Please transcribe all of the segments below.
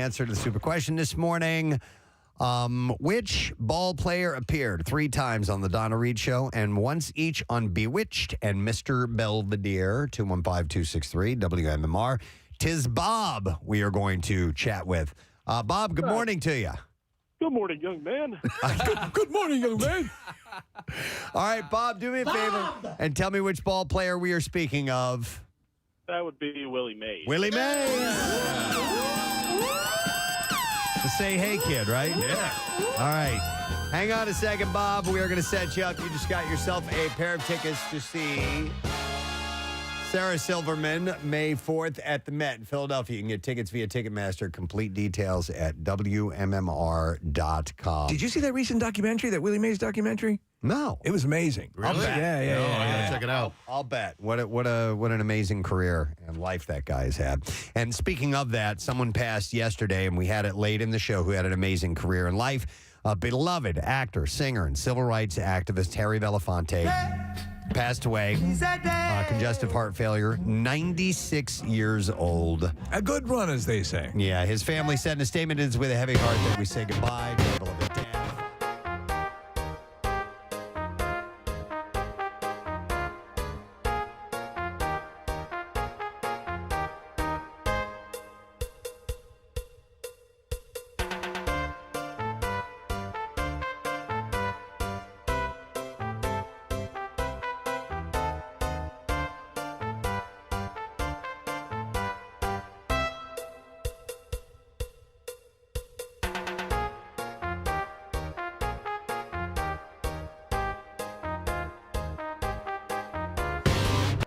answer to the super question this morning. Which ball player appeared 3 times on the Donna Reed Show and once each on Bewitched and Mr. Belvedere? 215-263 WMMR. 'Tis Bob we are going to chat with. Bob, good morning to you. Good morning, young man. Good morning, young man. All right, Bob, do me a favor and tell me which ball player we are speaking of. That would be Willie Mays. Willie Mays. The Say Hey Kid, right? Yeah. All right. Hang on a second, Bob. We are going to set you up. You just got yourself a pair of tickets to see Sarah Silverman, May 4th at the Met in Philadelphia. You can get tickets via Ticketmaster. Complete details at WMMR.com. Did you see that recent documentary, that Willie Mays documentary? No. It was amazing. I'll bet. Yeah. I gotta check it out. I'll bet. What an amazing career and life that guy's had. And speaking of that, someone passed yesterday, and we had it late in the show, who had an amazing career in life. A beloved actor, singer, and civil rights activist, Harry Belafonte, passed away. Congestive heart failure, 96 years old. A good run, as they say. Yeah, his family said in a statement, "It is with a heavy heart that we say goodbye to our beloved dad."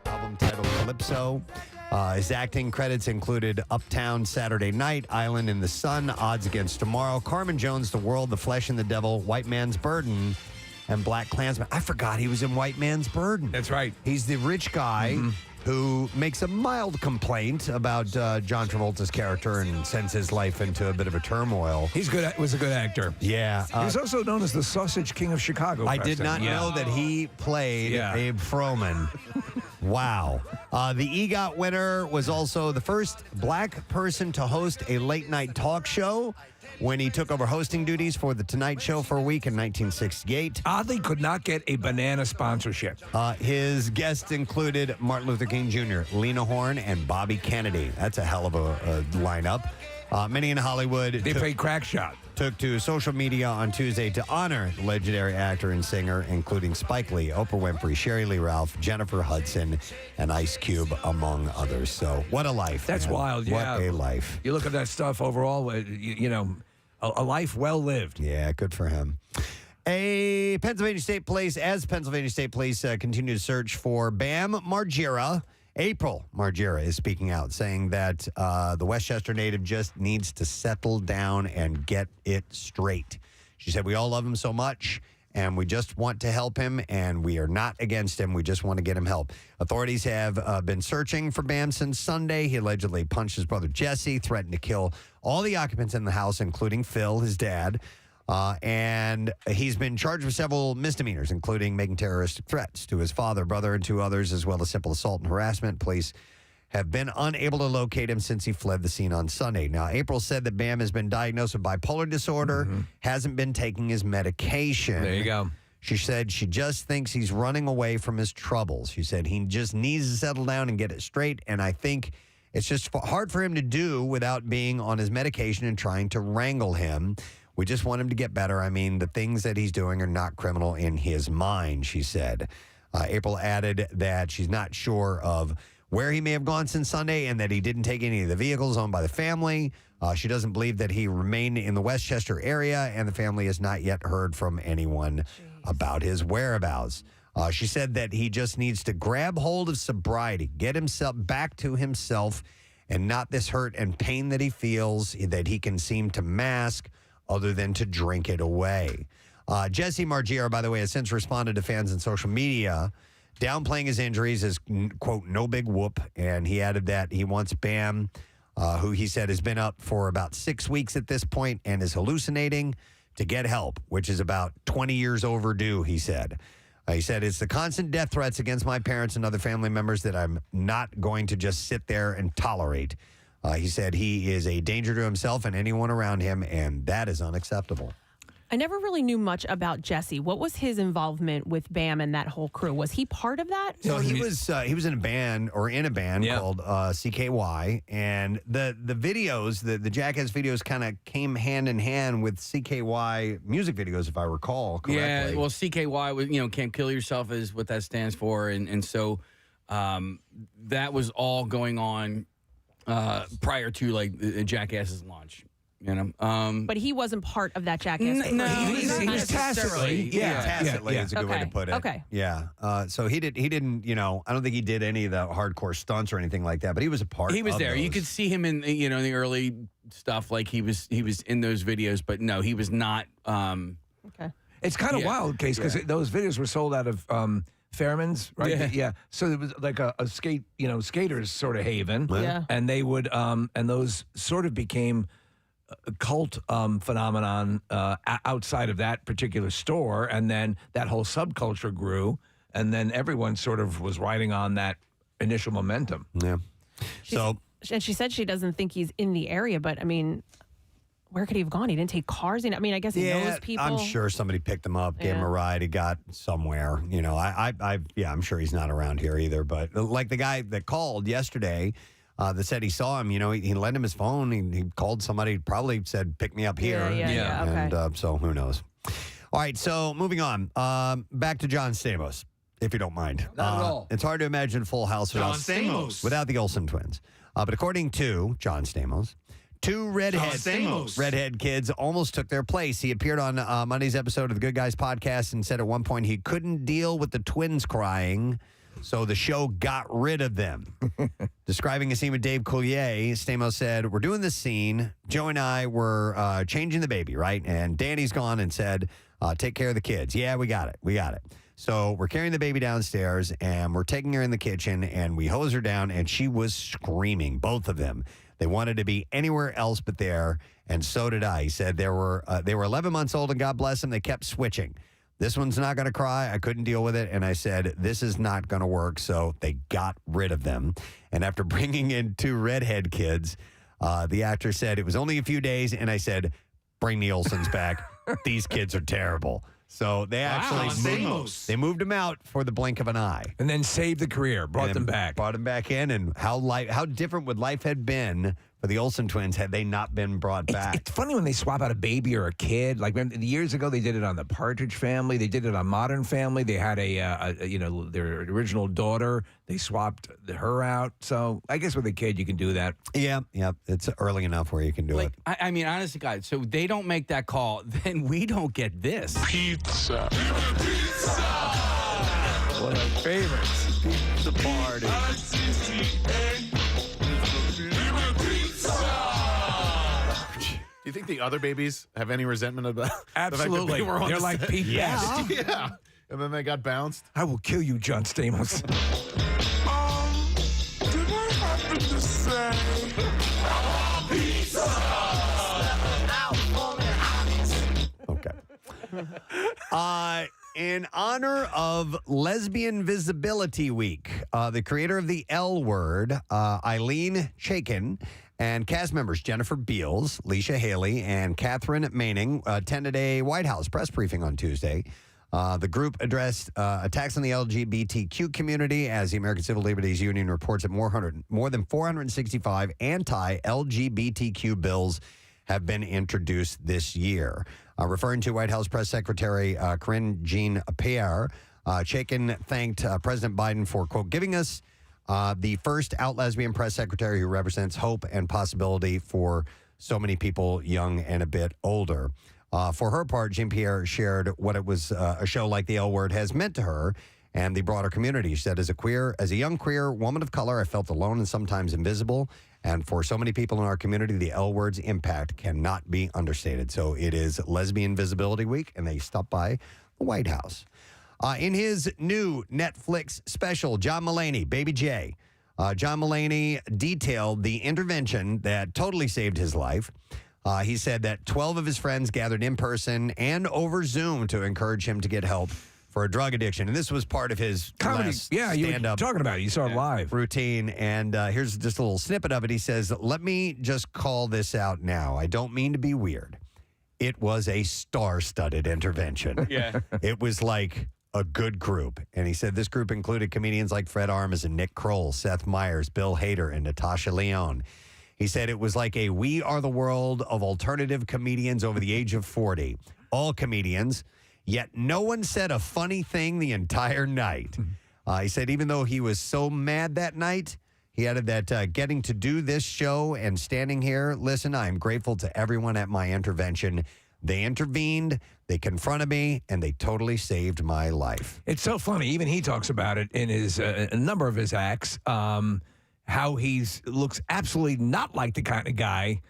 Album titled Calypso. His acting credits included Uptown Saturday Night, Island in the Sun, Odds Against Tomorrow, Carmen Jones, The World, The Flesh and the Devil, White Man's Burden, and Black Klansman. I forgot he was in White Man's Burden. That's right. He's the rich guy who makes a mild complaint about John Travolta's character and sends his life into a bit of a turmoil. He's good. Was a good actor. Yeah. He was also known as the Sausage King of Chicago. I Preston. did not know that he played Abe Froman. Wow. The EGOT winner was also the first black person to host a late-night talk show when he took over hosting duties for The Tonight Show for a week in 1968. Oddly, could not get a banana sponsorship. His guests included Martin Luther King Jr., Lena Horne, and Bobby Kennedy. That's a hell of a lineup. Many in Hollywood They played Crack Shot. took to social media on Tuesday to honor the legendary actor and singer, including Spike Lee, Oprah Winfrey, Sherry Lee Ralph, Jennifer Hudson, and Ice Cube, among others. So what a life. That's man. wild, yeah. What a life. You look at that stuff overall, you know, a life well lived. Yeah, good for him. Pennsylvania State Police continue to search for Bam Margera. April Margera is speaking out, saying that the Westchester native just needs to settle down and get it straight. She said, "We all love him so much, and we just want to help him, and we are not against him. We just want to get him help." Authorities have been searching for Bam since Sunday. He allegedly punched his brother Jesse, threatened to kill all the occupants in the house, including Phil, his dad. And he's been charged with several misdemeanors, including making terroristic threats to his father, brother, and 2 others, as well as simple assault and harassment. Police have been unable to locate him since he fled the scene on Sunday. Now, April said that Bam has been diagnosed with bipolar disorder, hasn't been taking his medication. There you go. She said she just thinks he's running away from his troubles. She said he just needs to settle down and get it straight, and I think it's just hard for him to do without being on his medication and trying to wrangle him. We just want him to get better. I mean, the things that he's doing are not criminal in his mind, she said. April added that she's not sure of where he may have gone since Sunday and that he didn't take any of the vehicles owned by the family. She doesn't believe that he remained in the Westchester area, and the family has not yet heard from anyone about his whereabouts. She said that he just needs to grab hold of sobriety, get himself back to himself, and not this hurt and pain that he feels that he can seem to mask other than to drink it away. Jesse Margera, by the way, has since responded to fans on social media, downplaying his injuries as, quote, no big whoop. And he added that he wants Bam, who he said has been up for about 6 weeks at this point and is hallucinating, to get help, which is about 20 years overdue, he said. He said, "It's the constant death threats against my parents and other family members that I'm not going to just sit there and tolerate." He said he is a danger to himself and anyone around him, and that is unacceptable. I never really knew much about Jesse. What was his involvement with Bam and that whole crew? Was he part of that? So he was in a band called CKY, and the videos, the Jackass videos, kind of came hand in hand with CKY music videos, if I recall correctly. Yeah, well, CKY was Can't Kill Yourself is what that stands for, and so that was all going on prior to like Jackass's launch. But he wasn't part of that Jackass. No, he was tacitly. Tacitly is a good way to put it. Okay. Yeah. So he didn't. I don't think he did any of the hardcore stunts or anything like that. But he was a part. He was of there. those. You could see him in the early stuff. Like he was in those videos. But no, he was not. Okay. It's kind of wild, Case, because those videos were sold out of Fairman's, right? Yeah. So it was like a skaters sort of haven. Yeah. And they would, and those sort of became a cult phenomenon outside of that particular store, and then that whole subculture grew, and then everyone sort of was riding on that initial momentum. Yeah. And she said she doesn't think he's in the area, but I mean, where could he have gone? He didn't take cars. I mean, I guess he knows people. I'm sure somebody picked him up, gave him a ride. He got somewhere. I'm sure he's not around here either. But like the guy that called yesterday. That said he saw him, he lent him his phone. He called somebody, probably said, pick me up here. Yeah. Okay. And so who knows? All right, so moving on. Back to John Stamos, if you don't mind. Not at all. It's hard to imagine Full House without the Olsen twins. But according to John Stamos, two redhead kids almost took their place. He appeared on Monday's episode of the Good Guys podcast and said at one point he couldn't deal with the twins crying, so the show got rid of them. Describing a scene with Dave Coulier, Stamos said, we're doing this scene. Joe and I were changing the baby, right? And Danny's gone and said, take care of the kids. Yeah, we got it. So we're carrying the baby downstairs, and we're taking her in the kitchen, and we hose her down, and she was screaming, both of them. They wanted to be anywhere else but there, and so did I. He said they were 11 months old, and God bless them, they kept switching. This one's not going to cry. I couldn't deal with it. And I said, this is not going to work. So they got rid of them. And after bringing in two redhead kids, the actor said it was only a few days. And I said, bring the Olsens back. These kids are terrible. So they actually moved them out for the blink of an eye. And then saved the career, brought them back. Brought them back in. And how different would life have been for the Olsen twins had they not been brought back? It's funny when they swap out a baby or a kid. Like years ago, they did it on the Partridge Family. They did it on Modern Family. They had their original daughter. They swapped her out. So I guess with a kid, you can do that. Yeah. It's early enough where you can do it. I mean, honestly, guys, so they don't make that call, then we don't get this. Pizza. One of my favorites. The party. Do you think the other babies have any resentment about Absolutely. the fact that they were on They're the like set? Pete Best. Yeah. And then they got bounced? I will kill you, John Stamos. Did I happen to say pizza? Okay. In honor of Lesbian Visibility Week, the creator of the L Word, Eileen Chaikin, and cast members Jennifer Beals, Leisha Haley, and Catherine Manning attended a White House press briefing on Tuesday. The group addressed attacks on the LGBTQ community as the American Civil Liberties Union reports that more than 465 anti-LGBTQ bills have been introduced this year. Referring to White House Press Secretary Karine Jean-Pierre, Chaikin thanked President Biden for, quote, giving us the first out lesbian press secretary who represents hope and possibility for so many people young and a bit older. For her part, Jean-Pierre shared what it was a show like the L Word has meant to her and the broader community. She said, as a young queer woman of color, I felt alone and sometimes invisible. And for so many people in our community, the L Word's impact cannot be understated. So it is Lesbian Visibility Week, and they stopped by the White House. In his new Netflix special, John Mulaney, Baby J, John Mulaney detailed the intervention that totally saved his life. He said that 12 of his friends gathered in person and over Zoom to encourage him to get help for a drug addiction. And this was part of his Comedy. last Yeah, you were stand-up talking about it. You saw it live. routine. And here's just a little snippet of it. He says, "Let me just call this out now. I don't mean to be weird. It was a star-studded intervention. Yeah. It was like a good group." And he said this group included comedians like Fred Armisen, Nick Kroll, Seth Meyers, Bill Hader, and Natasha Lyonne. He said it was like a We Are the World of alternative comedians over the age of 40. All comedians, yet no one said a funny thing the entire night. He said even though he was so mad that night, he added that getting to do this show and standing here, listen, I'm grateful to everyone at my intervention. They intervened, they confronted me, and they totally saved my life. It's so funny. Even he talks about it in his a number of his acts. How he's looks absolutely not like the kind of guy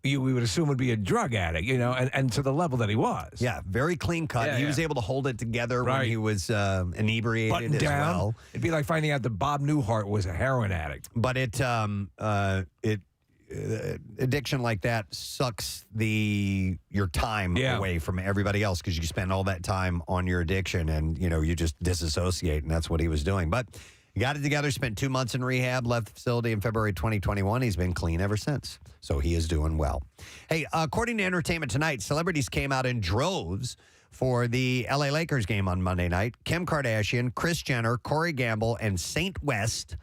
we would assume would be a drug addict, and to the level that he was. Yeah, very clean cut. Yeah, he was able to hold it together when Right. he was inebriated Buttoned as down. well. It'd be like finding out that Bob Newhart was a heroin addict. But addiction like that sucks your time away from everybody else because you spend all that time on your addiction and you just disassociate, and that's what he was doing. But he got it together, spent 2 months in rehab, left the facility in February 2021. He's been clean ever since, so he is doing well. Hey, according to Entertainment Tonight, celebrities came out in droves for the LA Lakers game on Monday night. Kim Kardashian, Kris Jenner, Corey Gamble, and Saint West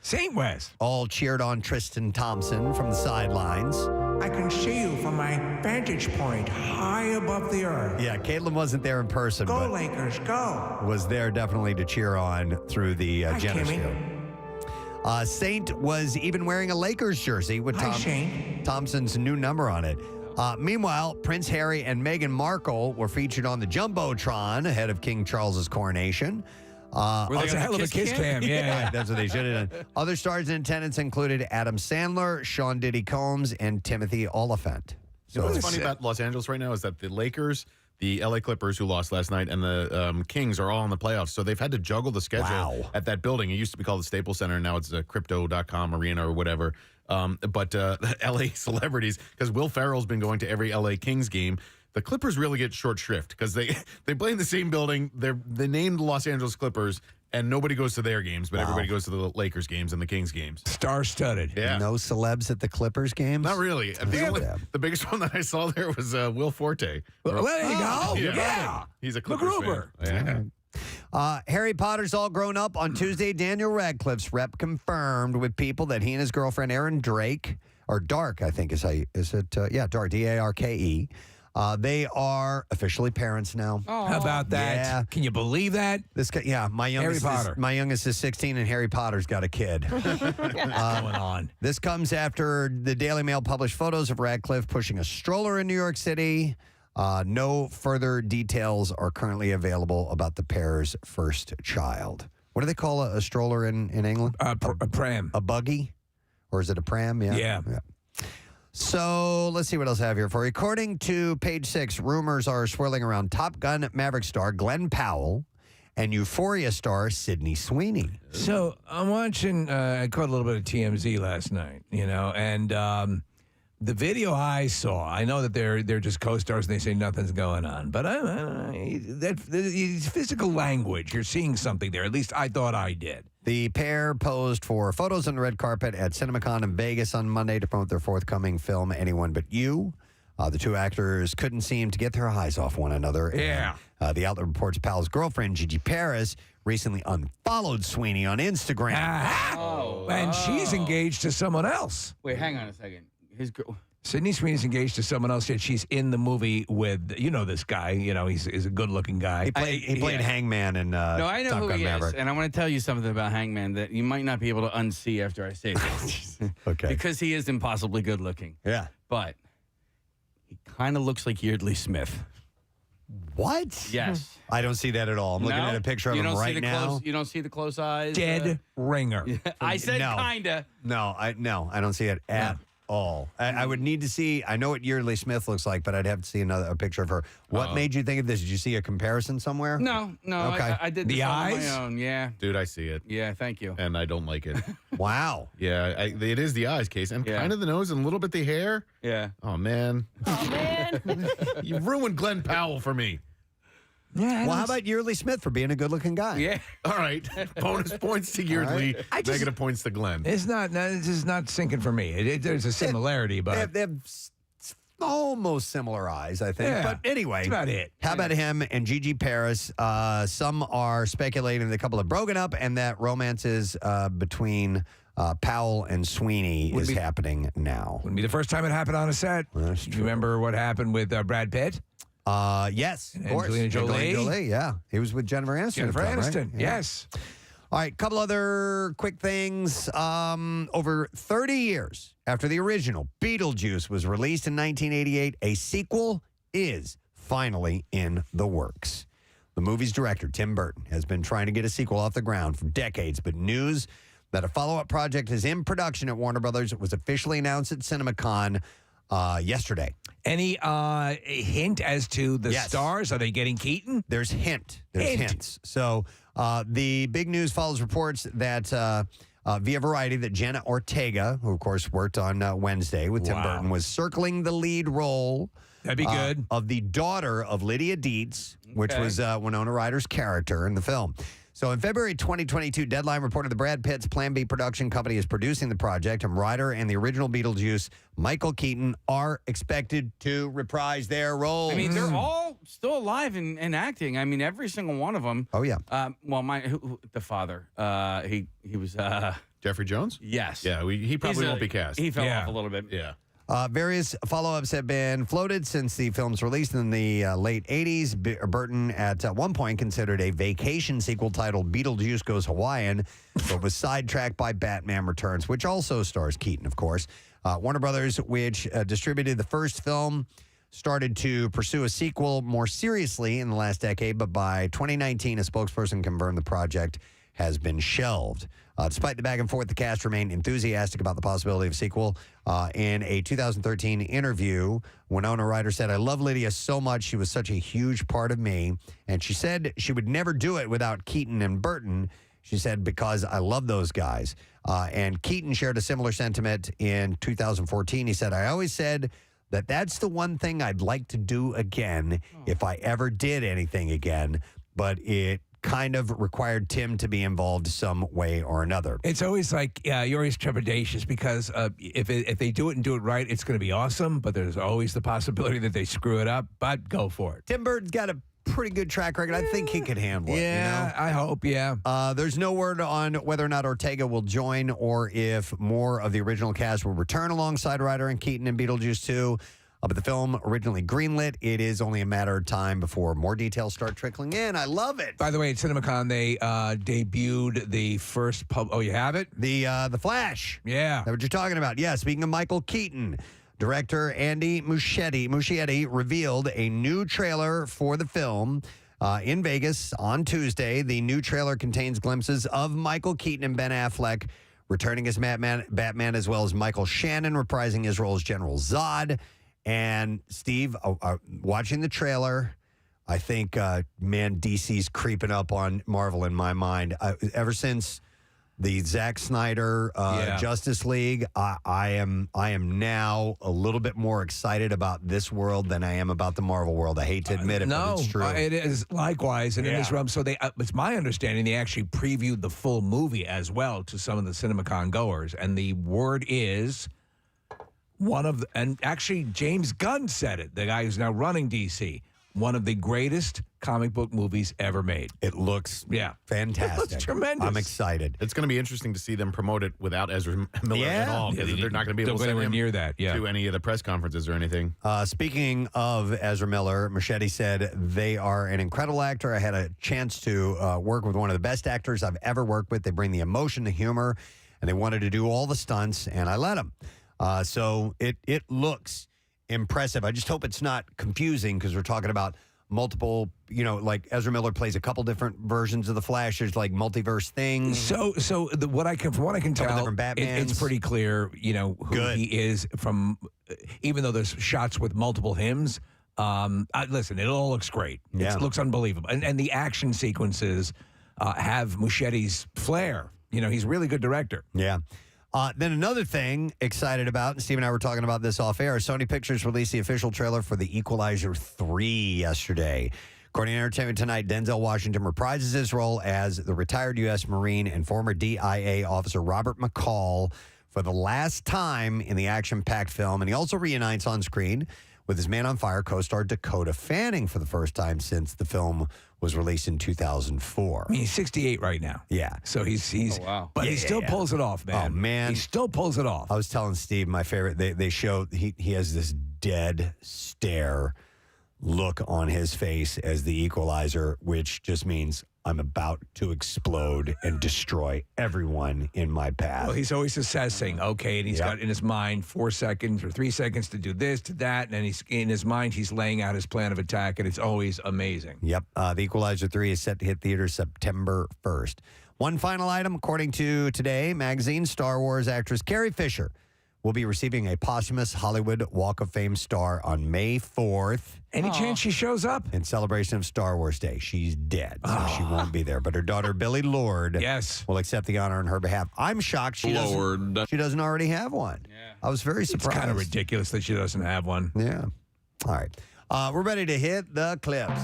all cheered on Tristan Thompson from the sidelines. I can see you from my vantage point high above the earth. Yeah, Caitlin wasn't there in person, Go, but Lakers, go. was there definitely to cheer on through the Hi, Jenner Kimmy. Field. Saint was even wearing a Lakers jersey with Hi, Shane. Thompson's new number on it. Meanwhile, Prince Harry and Meghan Markle were featured on the Jumbotron ahead of King Charles's coronation. It's a hell of a kiss cam. Yeah. That's what they should have done. Other stars in attendance included Adam Sandler, Sean Diddy Combs, and Timothy Oliphant. So what's funny about Los Angeles right now is that the Lakers, the LA Clippers, who lost last night, and the Kings are all in the playoffs. So they've had to juggle the schedule at that building. It used to be called the Staples Center, and now it's the Crypto.com Arena or whatever. But LA celebrities, because Will Ferrell's been going to every LA Kings game. The Clippers really get short shrift because they play in the same building. They named the Los Angeles Clippers, and nobody goes to their games, but everybody goes to the Lakers games and the Kings games. Star-studded. Yeah. No celebs at the Clippers games? Not really. The biggest one that I saw there was Will Forte. Well, there you go. Yeah. He's a Clippers fan. Yeah. Harry Potter's all grown up. On Tuesday, Daniel Radcliffe's rep confirmed with People that he and his girlfriend Erin Drake, or Dark, I think is it? Dark, D-A-R-K-E. They are officially parents now. How about that? Yeah. Can you believe that? My youngest is 16, and Harry Potter's got a kid. What's going on? This comes after the Daily Mail published photos of Radcliffe pushing a stroller in New York City. No further details are currently available about the pair's first child. What do they call a stroller in England? A pram. A buggy? Or is it a pram? Yeah. So let's see what else I have here for you. According to Page 6, rumors are swirling around Top Gun Maverick star Glenn Powell and Euphoria star Sydney Sweeney. So I'm watching, I caught a little bit of TMZ last night, and the video I saw, I know that they're just co-stars and they say nothing's going on, but it's physical language. You're seeing something there. At least I thought I did. The pair posed for photos on the red carpet at CinemaCon in Vegas on Monday to promote their forthcoming film, Anyone But You. The two actors couldn't seem to get their eyes off one another. Yeah. And, the outlet reports Powell's girlfriend, Gigi Paris, recently unfollowed Sweeney on Instagram. And she's engaged to someone else. Wait, hang on a second. His girl. Sydney Sweeney's engaged to someone else, yet she's in the movie with, this guy. He's a good-looking guy. He played Hangman in No, I know Top who Gun he Maverick. is, and I want to tell you something about Hangman that you might not be able to unsee after I say this. Okay. Because he is impossibly good looking. Yeah. But he kind of looks like Yeardley Smith. What? Yes. I don't see that at all. I'm looking at a picture of him right now. You don't see the close eyes? Dead ringer. I said No. kinda. No, I don't see it at all. I would need to see. I know what Yeardley Smith looks like, but I'd have to see a picture of her. What made you think of this? Did you see a comparison somewhere? No. Okay. I did The this on eyes? my own. Yeah. Dude, I see it. Yeah, thank you. And I don't like it. Wow. Yeah, it is the eyes, Case, and Yeah. kind of the nose and a little bit the hair. Yeah. Oh, man. Oh, man. You ruined Glenn Powell for me. Yeah. Well, how about Yearly Smith for being a good-looking guy? Yeah. All right. Bonus points to Yeardley, negative points to Glenn. It's not. This is not sinking for me. There's a similarity, but They have almost similar eyes, I think. Yeah, But anyway, that's about it. How about him and Gigi Paris? Some are speculating the couple have broken up and that romances between Powell and Sweeney is happening now. wouldn't be the first time it happened on a set. That's Do you remember what happened with Brad Pitt? Yes, And of course. Angelina Jolie? Yeah. He was with Jennifer Aniston. Jennifer at the time, Aniston. right? Yeah. Yes. All right, couple other quick things. Over 30 years after the original Beetlejuice was released in 1988, a sequel is finally in the works. The movie's director, Tim Burton, has been trying to get a sequel off the ground for decades, but news that a follow-up project is in production at Warner Brothers was officially announced at CinemaCon yesterday. Any hint as to the Yes. stars? Are they getting Keaton? There's hints. So the big news follows reports that via Variety that Jenna Ortega, who of course worked on Wednesday with Tim Burton, was circling the lead role. That'd be good. Of the daughter of Lydia Dietz, which was Winona Ryder's character in the film. So in February 2022, Deadline reported that Brad Pitt's Plan B production company is producing the project, and Ryder and the original Beetlejuice, Michael Keaton, are expected to reprise their roles. I mean, they're all still alive and acting. I mean, every single one of them. Oh, yeah. Well, the father. He was. Jeffrey Jones? Yes. Yeah, he probably won't be cast. He fell Yeah. off a little bit. Yeah. Various follow-ups have been floated since the film's release in the late 80s. Burton, at one point, considered a vacation sequel titled Beetlejuice Goes Hawaiian, but was sidetracked by Batman Returns, which also stars Keaton, of course. Warner Brothers, which distributed the first film, started to pursue a sequel more seriously in the last decade, but by 2019, a spokesperson confirmed the project has been shelved. Despite the back and forth, the cast remained enthusiastic about the possibility of a sequel. In a 2013 interview, Winona Ryder said, "I love Lydia so much. She was such a huge part of me." And she said she would never do it without Keaton and Burton. She said, because I love those guys. And Keaton shared a similar sentiment in 2014. He said, "I always said that's the one thing I'd like to do again if I ever did anything again. But it kind of required Tim to be involved some way or another." It's always like, you're always trepidatious because if they do it and do it right, it's going to be awesome. But there's always the possibility that they screw it up. But go for it. Tim Burton's got a pretty good track record. I think he could handle it. Yeah, I hope. Yeah. There's no word on whether or not Ortega will join or if more of the original cast will return alongside Ryder and Keaton in Beetlejuice 2. But the film, originally greenlit, it is only a matter of time before more details start trickling in. I love it. By the way, at CinemaCon, they debuted the first Oh, you have it? The Flash. Yeah. That's what you're talking about. Yeah, speaking of Michael Keaton, director Andy Muschietti revealed a new trailer for the film in Vegas on Tuesday. The new trailer contains glimpses of Michael Keaton and Ben Affleck returning as Batman, as well as Michael Shannon reprising his role as General Zod. And Steve, watching the trailer, I think, DC's creeping up on Marvel in my mind. Ever since the Zack Snyder Justice League, I am now a little bit more excited about this world than I am about the Marvel world. I hate to admit it, but it's true. It is likewise. And in this realm, so it's my understanding they actually previewed the full movie as well to some of the CinemaCon goers. And the word is... and actually James Gunn said it, the guy who's now running DC, one of the greatest comic book movies ever made. It looks fantastic. It looks tremendous. I'm excited. It's going to be interesting to see them promote it without Ezra Miller at all, because they're not going to be able to send him near that, to any of the press conferences or anything. Speaking of Ezra Miller, Muschietti said they are an incredible actor. I had a chance to work with one of the best actors I've ever worked with. They bring the emotion, the humor, and they wanted to do all the stunts, and I let them. So it looks impressive. I just hope it's not confusing because we're talking about multiple, like Ezra Miller plays a couple different versions of the Flash. There's like multiverse things. So from what I can tell, different Batmans. It's pretty clear, who he is from, even though there's shots with multiple hymns. Listen, it all looks great. Yeah. It looks unbelievable. And the action sequences have Muschietti's flair. He's a really good director. Yeah. Then another thing excited about, and Steve and I were talking about this off air, Sony Pictures released the official trailer for The Equalizer 3 yesterday. According to Entertainment Tonight, Denzel Washington reprises his role as the retired U.S. Marine and former DIA officer Robert McCall for the last time in the action-packed film, and he also reunites on screen with his Man on Fire co-star Dakota Fanning for the first time since the film was released in 2004. I mean, he's 68 right now. Yeah. So he's wow. But he still pulls it off, man. Oh, man. He still pulls it off. I was telling Steve, my favorite, they show he has this dead stare look on his face as the Equalizer, which just means I'm about to explode and destroy everyone in my path. Well, he's always assessing, okay, and he's got in his mind 4 seconds or 3 seconds to do this, to that, and then he's in his mind, he's laying out his plan of attack, and it's always amazing. Yep. The Equalizer 3 is set to hit theaters September 1st. One final item, according to Today magazine, Star Wars actress Carrie Fisher will be receiving a posthumous Hollywood Walk of Fame star on May 4th. Any chance she shows up? In celebration of Star Wars Day. She's dead, so she won't be there. But her daughter, Billie Lord, will accept the honor on her behalf. I'm shocked she doesn't already have one. Yeah. I was very surprised. It's kind of ridiculous that she doesn't have one. Yeah. All right. We're ready to hit the clips.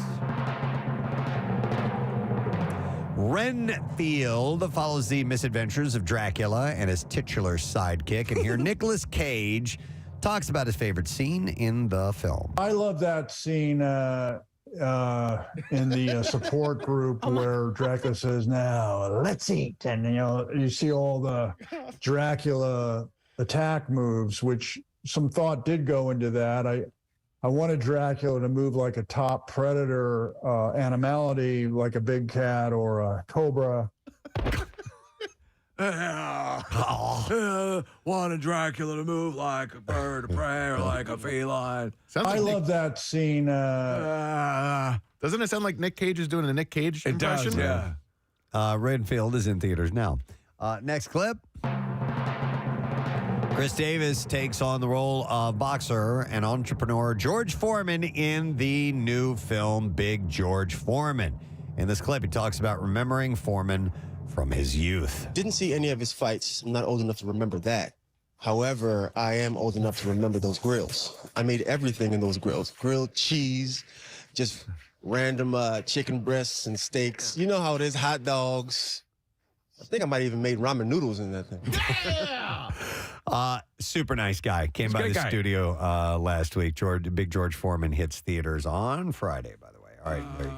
Renfield follows the misadventures of Dracula and his titular sidekick. And here, Nicolas Cage talks about his favorite scene in the film. I love that scene in the support group where Dracula says, "Now let's eat," and you see all the Dracula attack moves, which some thought did go into that. I wanted Dracula to move like a top predator animality, like a big cat or a cobra. Wanted Dracula to move like a bird of prey or like a feline. I love that scene. Doesn't it sound like Nick Cage is doing a Nick Cage impression? It does, yeah. Renfield is in theaters now. Next clip. Chris Davis takes on the role of boxer and entrepreneur George Foreman in the new film Big George Foreman. In this clip, he talks about remembering Foreman from his youth. Didn't see any of his fights. I'm not old enough to remember that. However, I am old enough to remember those grills. I made everything in those grills. Grilled cheese, just random chicken breasts and steaks. You know how it is, hot dogs. I think I might even made ramen noodles in that thing. Yeah! Super nice guy. Came by the guy. studio last week. Big George Foreman hits theaters on Friday, by the way. All right, there you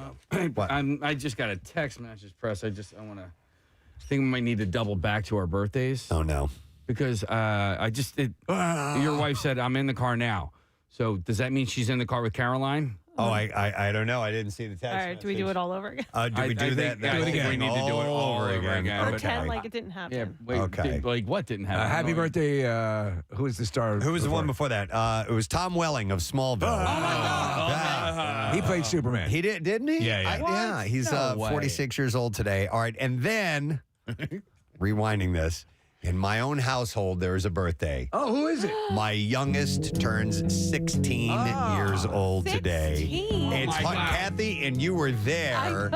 go. What? I just got a text message, Press. I want to. I think we might need to double back to our birthdays. Oh no, because your wife said I'm in the car now. So does that mean she's in the car with Caroline? Oh, I don't know. I didn't see the text. All right, do we do it all over again? Do we do that? Do it again. We need to do it all over again. Or pretend like it didn't happen. Yeah, wait, Okay. like what didn't happen? Happy birthday. Who was the star? Who was the one before that? It was Tom Welling of Smallville. Oh, my God. He played Superman. He didn't he? Yeah. Yeah, he's No way. 46 years old today. All right, and then, rewinding this, in my own household, there is a birthday. Oh, who is it? My youngest turns 16 years old today. 16? It's Kathy, and you were there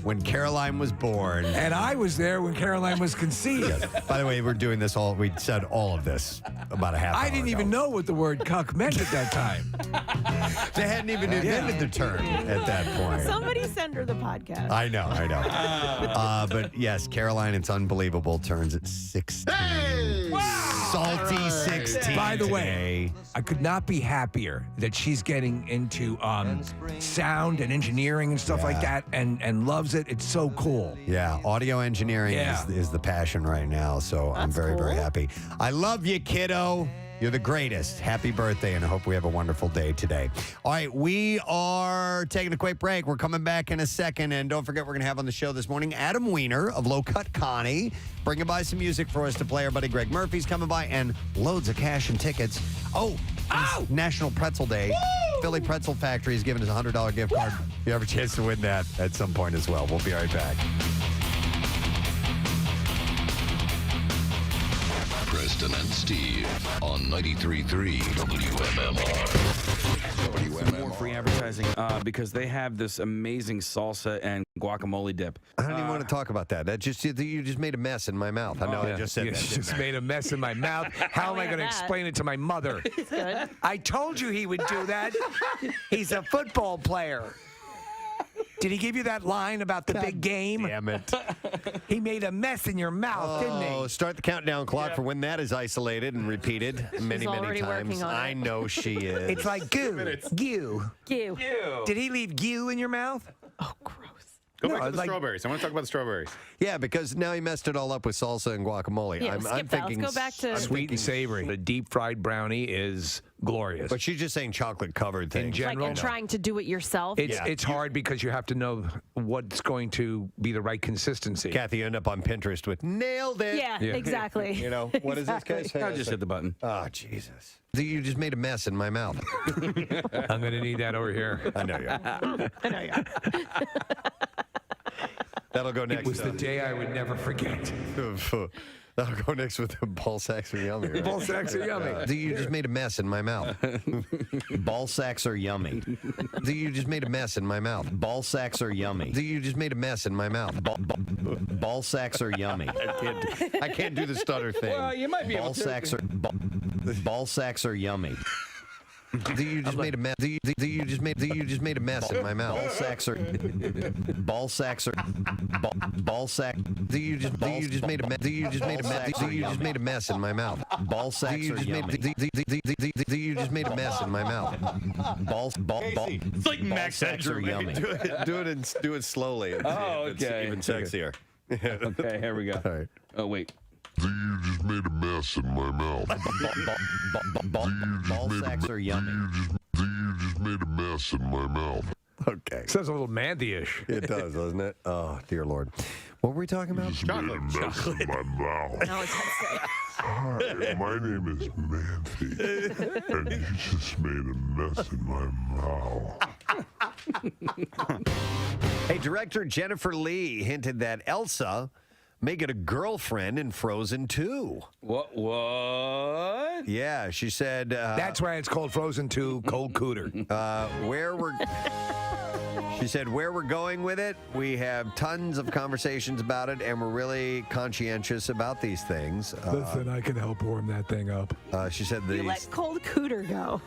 when Caroline was born. And I was there when Caroline was conceived. By the way, we're doing this we said all of this about a half hour I didn't ago. even know what the word cuck meant at that time. They hadn't even invented the term at that point. Somebody send her the podcast. I know. But yes, Caroline, it's unbelievable, turns at 16. Hey! Wow. Salty 16. By the way, today. I could not be happier that she's getting into sound and engineering and stuff like that and loves it. It's so cool. Yeah, audio engineering is the passion right now, so I'm very, very happy. I love you, kiddo. You're the greatest. Happy birthday, and I hope we have a wonderful day today. All right, we are taking a quick break. We're coming back in a second, and don't forget we're going to have on the show this morning Adam Wiener of Low Cut Connie, bringing by some music for us to play. Our buddy Gregg Murphy's coming by, and loads of cash and tickets. It's National Pretzel Day. Woo! Philly Pretzel Factory is giving us a $100 gift card. You have a chance to win that at some point as well. We'll be right back. Preston and Steve on 93.3 WMMR. More free advertising because they have this amazing salsa and guacamole dip. I don't even want to talk about that. You just made a mess in my mouth. I know I just said You that. just made a mess in my mouth. How am I going to explain it to my mother? Good. I told you he would do that. He's a football player. Did he give you that line about the big game? Damn it. He made a mess in your mouth, didn't he? Oh, start the countdown clock for when that is isolated and repeated many, many already times. working on it. I know she is. It's like goo. Goo. You. Did he leave goo in your mouth? Oh, gross. Go back No, to the like- strawberries. I want to talk about the strawberries. Yeah, because now he messed it all up with salsa and guacamole. Yeah, I'm skip that. Let's thinking go back to- Sweet and savory. The deep fried brownie is glorious. But she's just saying chocolate covered things. In Like, general, and trying to do it yourself. it's hard because you have to know what's going to be the right consistency. Kathy, you end up on Pinterest with nailed it. Yeah, exactly. You know, what is this, guys? I just hit the button. Oh, Jesus. You just made a mess in my mouth. I'm going to need that over here. I know you are. I know you are. That'll go next. It was the day I would never forget. That'll go next with the ball sacks are yummy. Right? Ball sacks are yummy. You just made a mess in my mouth. Ball sacks are yummy. You just made a mess in my mouth. Ball sacks are yummy. You just made a mess in my mouth. Ball sacks are yummy. I can't do the stutter thing. Well, you might be able to. Ball sacks are yummy. You just made a mess. You just made a mess in my mouth. Ball sacks are ball sack. You just made a mess. You just made a mess in my mouth. Ball sacks are yummy. You just made a mess in my mouth. It's like Max Sacks are Headroom. yummy. Do it slowly. And see Oh, if it's okay. even sexier. Okay, here we go. All right. Oh, wait. You just made a mess in my mouth. Ball sacks are yummy. You just made a mess in my mouth. Okay. Sounds a little Mandy-ish. It does, doesn't it? Oh, dear Lord. What were we talking about? Just made a mess in my mouth. No, it's Hi, my name is Mandy, and you just made a mess in my mouth. Hey, director Jennifer Lee hinted that Elsa may get a girlfriend in Frozen 2. What? Yeah, she said. That's why it's called Frozen 2 Cold Cooter. She said, where we're going with it, we have tons of conversations about it, and we're really conscientious about these things. Listen, I can help warm that thing up. She said You let Cold Cooter go.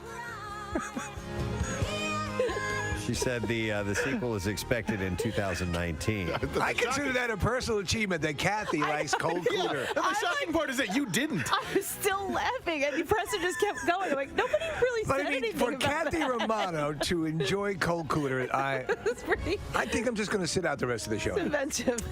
She said the sequel is expected in 2019. I consider that a personal achievement that Kathy likes Cold Cooter. The shocking part is that you didn't. I was still laughing, and Preston just kept going. Like, nobody really But said I mean, anything for about Kathy that. Romano to enjoy Cold Cooter, I think I'm just going to sit out the rest of the show. Inventive.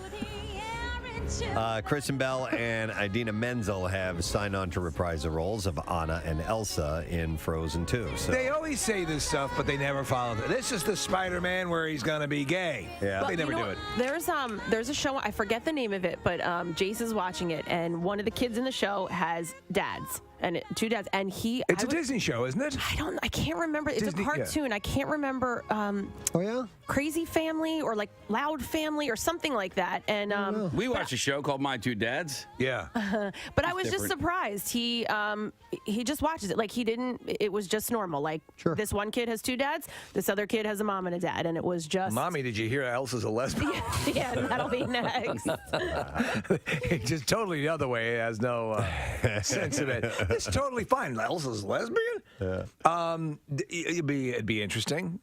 Kristen Bell and Idina Menzel have signed on to reprise the roles of Anna and Elsa in Frozen 2. So They always say this stuff, but they never follow it. This is the Spider-Man where he's going to be gay. Yeah. But they never You know, do it. There's a show, I forget the name of it, but Jace is watching it, and one of the kids in the show has dads. And two dads, and It's a Disney show, isn't it? I can't remember. It's Disney, a cartoon. I can't remember. Oh yeah, Crazy Family or like Loud Family or something like that. And We watched a show called My Two Dads. Yeah. but I was just surprised. He just watches it like he didn't. It was just normal. Like this one kid has two dads. This other kid has a mom and a dad, and it was just. Mommy, did you hear Elsa's a lesbian? Yeah, that'll be next. Just totally the other way. It has no sense of it. It's totally fine. Elsa's lesbian? Yeah. It'd be interesting.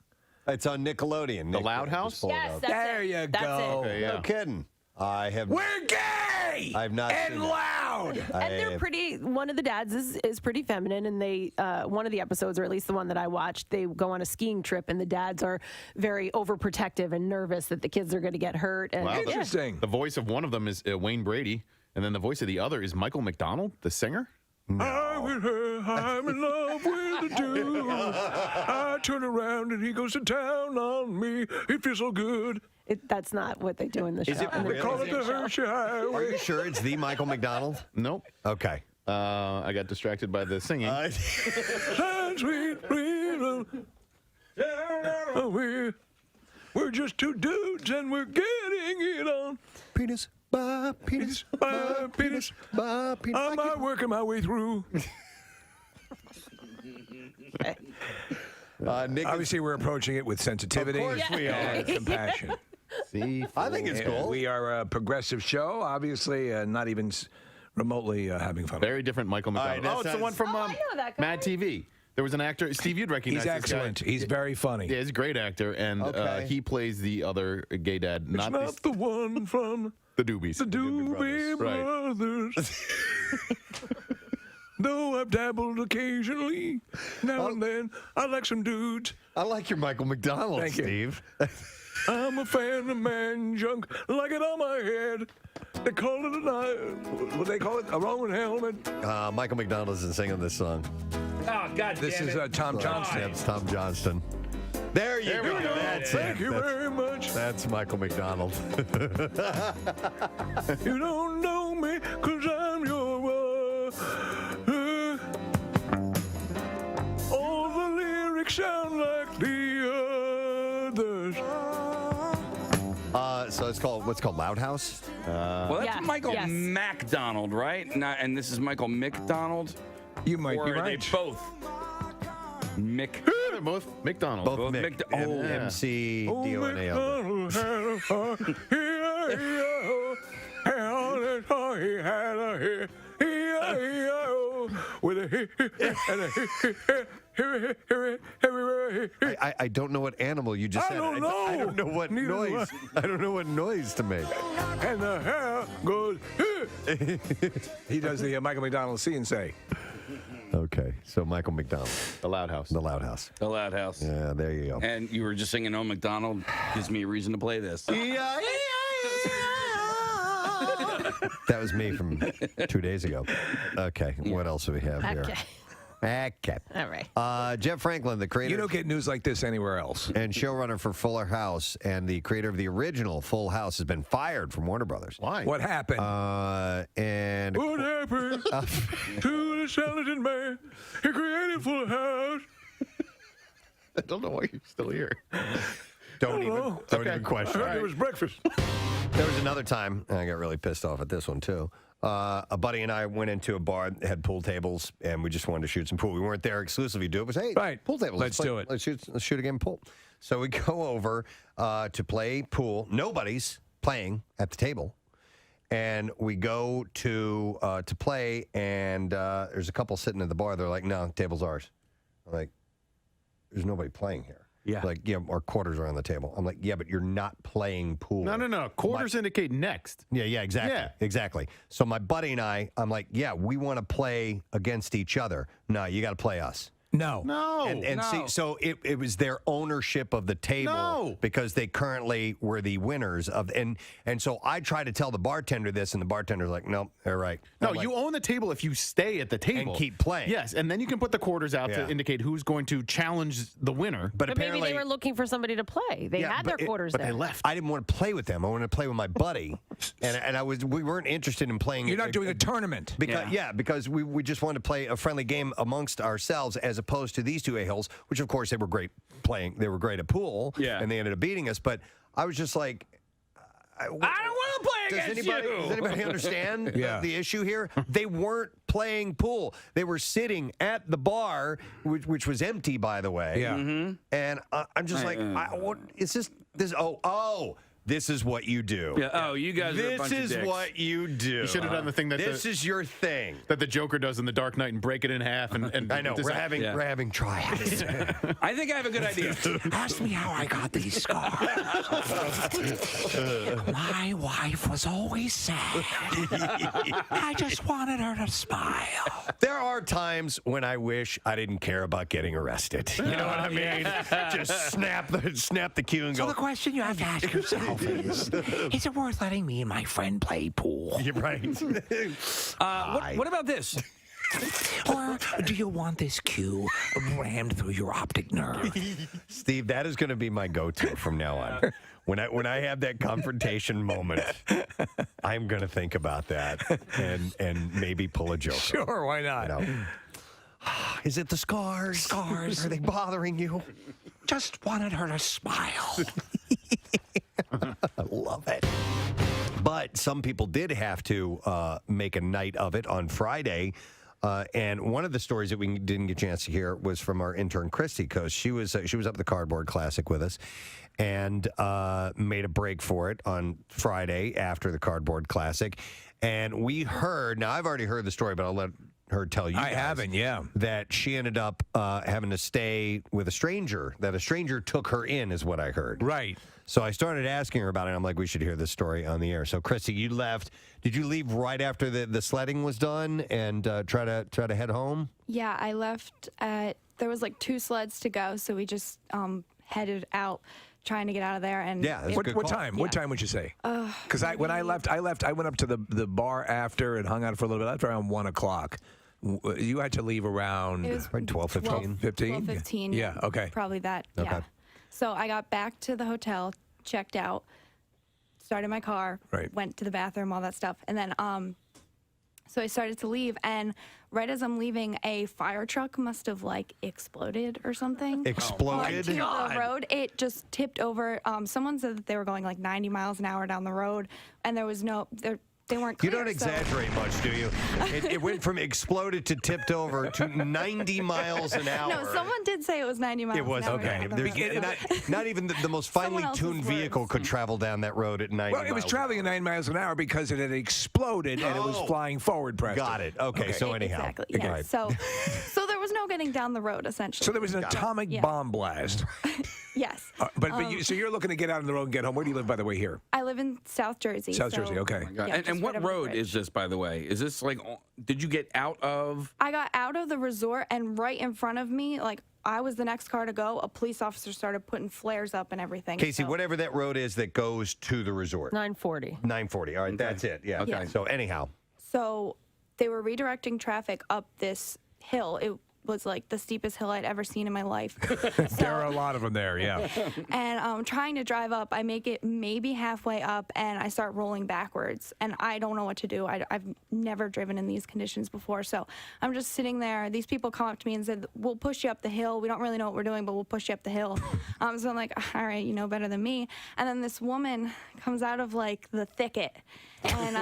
It's on Nickelodeon. The Loud House? Yes, that's There it. you That's go. it. Okay, yeah. No kidding. I have. We're gay! I've not and seen it. loud! And they're pretty. One of the dads is pretty feminine, and they one of the episodes, or at least the one that I watched, they go on a skiing trip, and the dads are very overprotective and nervous that the kids are going to get hurt. And Wow, Interesting. The voice of one of them is Wayne Brady, and then the voice of the other is Michael McDonald, the singer. I'm in love with a dude. I turn around and he goes to town on me. It feels so good. That's not what they do in the show. Is it in the really? Call it the show. Hershey Highway. Are you sure it's the Michael McDonald? Nope. Okay. I got distracted by the singing. Sweet freedom. We're just two dudes and we're getting it on. Penis by penis By penis. by penis. I'm not working my way through. Nick, Obviously, we're approaching it with sensitivity. Of course we are. And compassion. See, I think it's cool. We are a progressive show, obviously, not even remotely having fun. very different Michael right, McDonald. that Oh, it's the sounds- one from Oh, I know that guy. Mad TV. There was an actor, Steve, you'd recognize He's this guy. excellent. He's very funny. Yeah, he's a great actor, and he plays the other gay dad. It's not the one from the Doobies. The Doobie Brothers. Though I've dabbled occasionally, now and then, I like some dudes. I like your Michael McDonald, Thank you. Steve. I'm a fan of man junk, like it on my head. They call it what they call it? A Roman helmet. Michael McDonald isn't singing this song. Oh, God This is Tom Johnston. That's Tom Johnston. There you go. That's Thank it. you very much. That's Michael McDonald. You don't know me, cause I'm your all the lyrics sound like the others. So it's called, what's it called, Loud House? Well, that's Yeah, Michael yes. MacDonald, right? Not, and this is Michael McDonald? You might Or be are right. they both? Mick. They're both McDonald. Both Mick. M-C-D-O-N-A-L. I don't know what animal you just said. don't know. I don't know what Neither do noise. I don't know what noise to make. And the hair goes. He does the Michael McDonald see and say. Okay, so Michael McDonald. The Loud House. The Loud House. The Loud House. Yeah, there you go. And you were just singing "Oh McDonald" gives me a reason to play this. That was me from 2 days ago. Okay, what else do we have here? Okay. All right. Jeff Franklin, the creator. You don't get news like this anywhere else. And showrunner for Fuller House and the creator of the original Full House has been fired from Warner Brothers. Why? What happened? And What happened to the talented man? He created Full House. I don't know why you're still here. don't even question. I heard it was breakfast. There was another time, and I got really pissed off at this one too. A buddy and I went into a bar that had pool tables, and we just wanted to shoot some pool. We weren't there exclusively to do it. It was, hey, Right. pool tables. Let's do it. Let's shoot a game of pool. So we go over to play pool. Nobody's playing at the table. And we go to play, and there's a couple sitting at the bar. They're like, no, the table's ours. I'm like, there's nobody playing here. Yeah. Like, yeah, our quarters are on the table. I'm like, yeah, but you're not playing pool. No. Quarters indicate next. Yeah, exactly. Yeah. Exactly. So my buddy and I'm like, yeah, we want to play against each other. No, you got to play us. No. And see, so it was their ownership of the table because they currently were the winners of, and so I tried to tell the bartender this, and the bartender's like, nope, they're right. No, I'm like, you own the table if you stay at the table and keep playing. Yes, and then you can put the quarters out Yeah. to indicate who's going to challenge the winner. But But apparently, maybe they were looking for somebody to play. They had their quarters but there. they left. I didn't want to play with them. I wanted to play with my buddy, and we weren't interested in playing. You're not doing a tournament. Because we just wanted to play a friendly game amongst ourselves, as opposed to these two a-holes, which of course they were great playing. They were great at pool, and they ended up beating us. But I was just like, I don't want to play against you. Does anybody understand the issue here? They weren't playing pool. They were sitting at the bar, which was empty, by the way. Yeah. And I'm just like, what is this? This is what you do. Yeah. Oh, you guys are a bunch of This is dicks. what you do. You should have done the thing that This is your thing. that the Joker does in The Dark Knight and break it in half. And I know. We're having tryouts. I think I have a good idea. Ask me how I got these scars. My wife was always sad. I just wanted her to smile. There are times when I wish I didn't care about getting arrested. You know what I mean? Just snap the cue and So go. the question you have to ask yourself is it worth letting me and my friend play pool? You're right. What about this? Or do you want this cue rammed through your optic nerve? Steve, that is going to be my go-to from now on. When I have that confrontation moment, I'm going to think about that and maybe pull a joke. Sure, why not? You know? Is it the scars? Scars. Are they bothering you? Just wanted her to smile. I love it. But some people did have to make a night of it on Friday. And one of the stories that we didn't get a chance to hear was from our intern, Christy, because she was up at the Cardboard Classic with us and made a break for it on Friday after the Cardboard Classic. And we heard, now I've already heard the story, but I'll let her tell you I guys haven't, yeah. that she ended up having to stay with a stranger, that a stranger took her in, is what I heard. Right. So I started asking her about it. I'm like, we should hear this story on the air. So, Christy, you left. Did you leave right after the sledding was done and try to head home? Yeah, I left there was like 2 sleds to go, so we just headed out trying to get out of there. And yeah, that's a good what call. time? What time would you say? Because when I left, I went up to the bar after and hung out for a little bit. I left around 1 o'clock. You had to leave around It was 12, 15? 15? 15. Yeah, okay. Probably that. Okay. Yeah. So I got back to the hotel, checked out, started my car, went to the bathroom, all that stuff. And then so I started to leave, and right as I'm leaving, a fire truck must have like exploded or something. Exploded? Onto the road. It just tipped over. Someone said that they were going like 90 miles an hour down the road, and there was no they weren't clear. You don't exaggerate much, do you? It went from exploded to tipped over to 90 miles an hour. No, someone did say it was 90 miles It was an hour. okay. down the road. Not even the most finely Someone else's tuned vehicle could travel down that road at 90 Well, it was miles. traveling at 9 miles an hour because it had exploded and it was flying forward, Preston. Got it. Okay, so anyhow. Exactly. Yeah. Right. So there was no getting down the road essentially. So there was an atomic bomb blast. Yes. So you're looking to get out on the road and get home. Where do you live, by the way, here? I live in South Jersey. South Jersey, okay. Oh my God. Yeah, and just what right over the road bridge. is this, by the way? Is this like, did you get out of? I got out of the resort, and right in front of me, like I was the next car to go, a police officer started putting flares up and everything. Casey, so. whatever that road is that goes to the resort. 940. 940. All right, that's it. Yeah. Okay. So anyhow. So they were redirecting traffic up this hill. It was like the steepest hill I'd ever seen in my life. There are a lot of them there, yeah. And trying to drive up, I make it maybe halfway up, and I start rolling backwards. And I don't know what to do. I've never driven in these conditions before. So I'm just sitting there. These people come up to me and said, we'll push you up the hill. We don't really know what we're doing, but we'll push you up the hill. So I'm like, all right, you know better than me. And then this woman comes out of like the thicket. And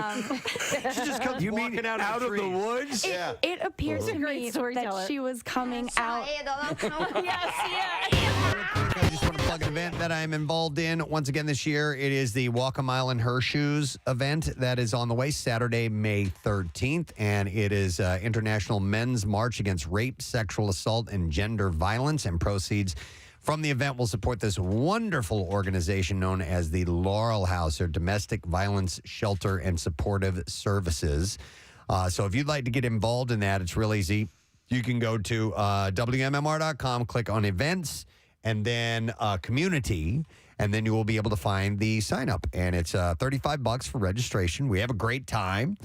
she just comes walking out of the woods? It appeared to me that she was coming out. I just want to plug an event that I'm involved in. Once again this year, it is the Walk a Mile in Her Shoes event that is on the way Saturday, May 13th. And it is International Men's March Against Rape, Sexual Assault, and Gender Violence. And proceeds from the event will support this wonderful organization known as the Laurel House, or Domestic Violence Shelter and Supportive Services. So if you'd like to get involved in that, it's real easy. You can go to WMMR.com, click on events, and then community, and then you will be able to find the sign up. And it's $35 for registration. We have a great time.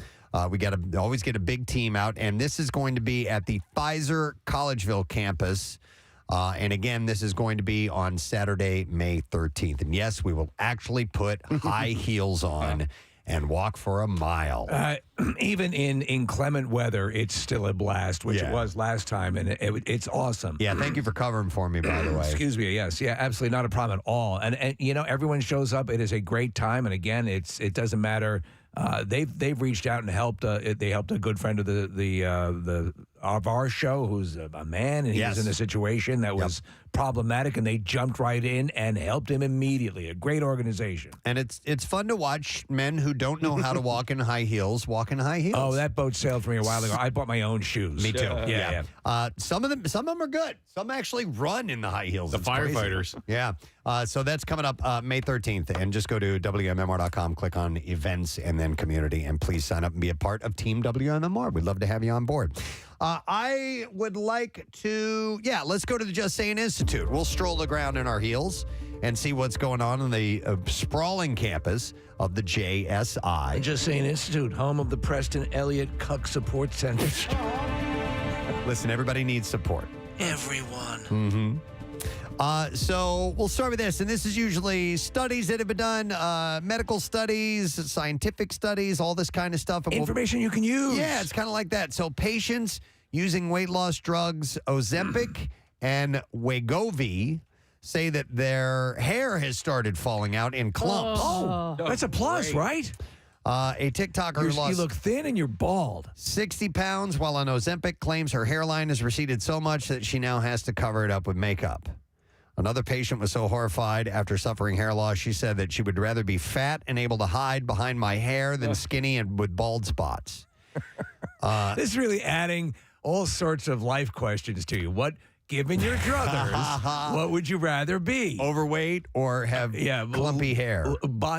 We always get a big team out, and this is going to be at the Pfizer Collegeville campus. And again, this is going to be on Saturday, May 13th. And yes, we will actually put high heels on and walk for a mile. Even in inclement weather, it's still a blast, which it was last time, and it's awesome. Yeah, thank you for covering for me, by the way. Excuse me. Yes, yeah, absolutely not a problem at all. And you know, everyone shows up. It is a great time, and again, it doesn't matter. They've reached out and helped. They helped a good friend of the of our show, who's a man, and he was in a situation that was problematic, and they jumped right in and helped him immediately. A great organization. And it's fun to watch men who don't know how to walk in high heels walk in high heels. Oh, that boat sailed for me a while ago. I bought my own shoes. Me too. Yeah. Some of them are good. Some actually run in the high heels. The It's crazy. firefighters. Yeah. So that's coming up May 13th. And just go to WMMR.com, click on events and then community, and please sign up and be a part of Team WMMR. We'd love to have you on board. I would like to, let's go to the Just Saying Institute. We'll stroll the ground in our heels and see what's going on in the sprawling campus of the JSI. Just Saying Institute, home of the Preston Elliott Cuck Support Center. Listen, everybody needs support. Everyone. Mm-hmm. So we'll start with this, and this is usually studies that have been done, medical studies, scientific studies, all this kind of stuff. And information you can use. Yeah, it's kind of like that. So patients using weight loss drugs Ozempic and Wegovy say that their hair has started falling out in clumps. Oh, that's a plus, right? A TikToker who lost you look thin and you're bald. 60 pounds while on Ozempic claims her hairline has receded so much that she now has to cover it up with makeup. Another patient was so horrified after suffering hair loss, she said that she would rather be fat and able to hide behind my hair than skinny and with bald spots. This is really adding all sorts of life questions to you. Given your druthers, what would you rather be? Overweight or have clumpy hair?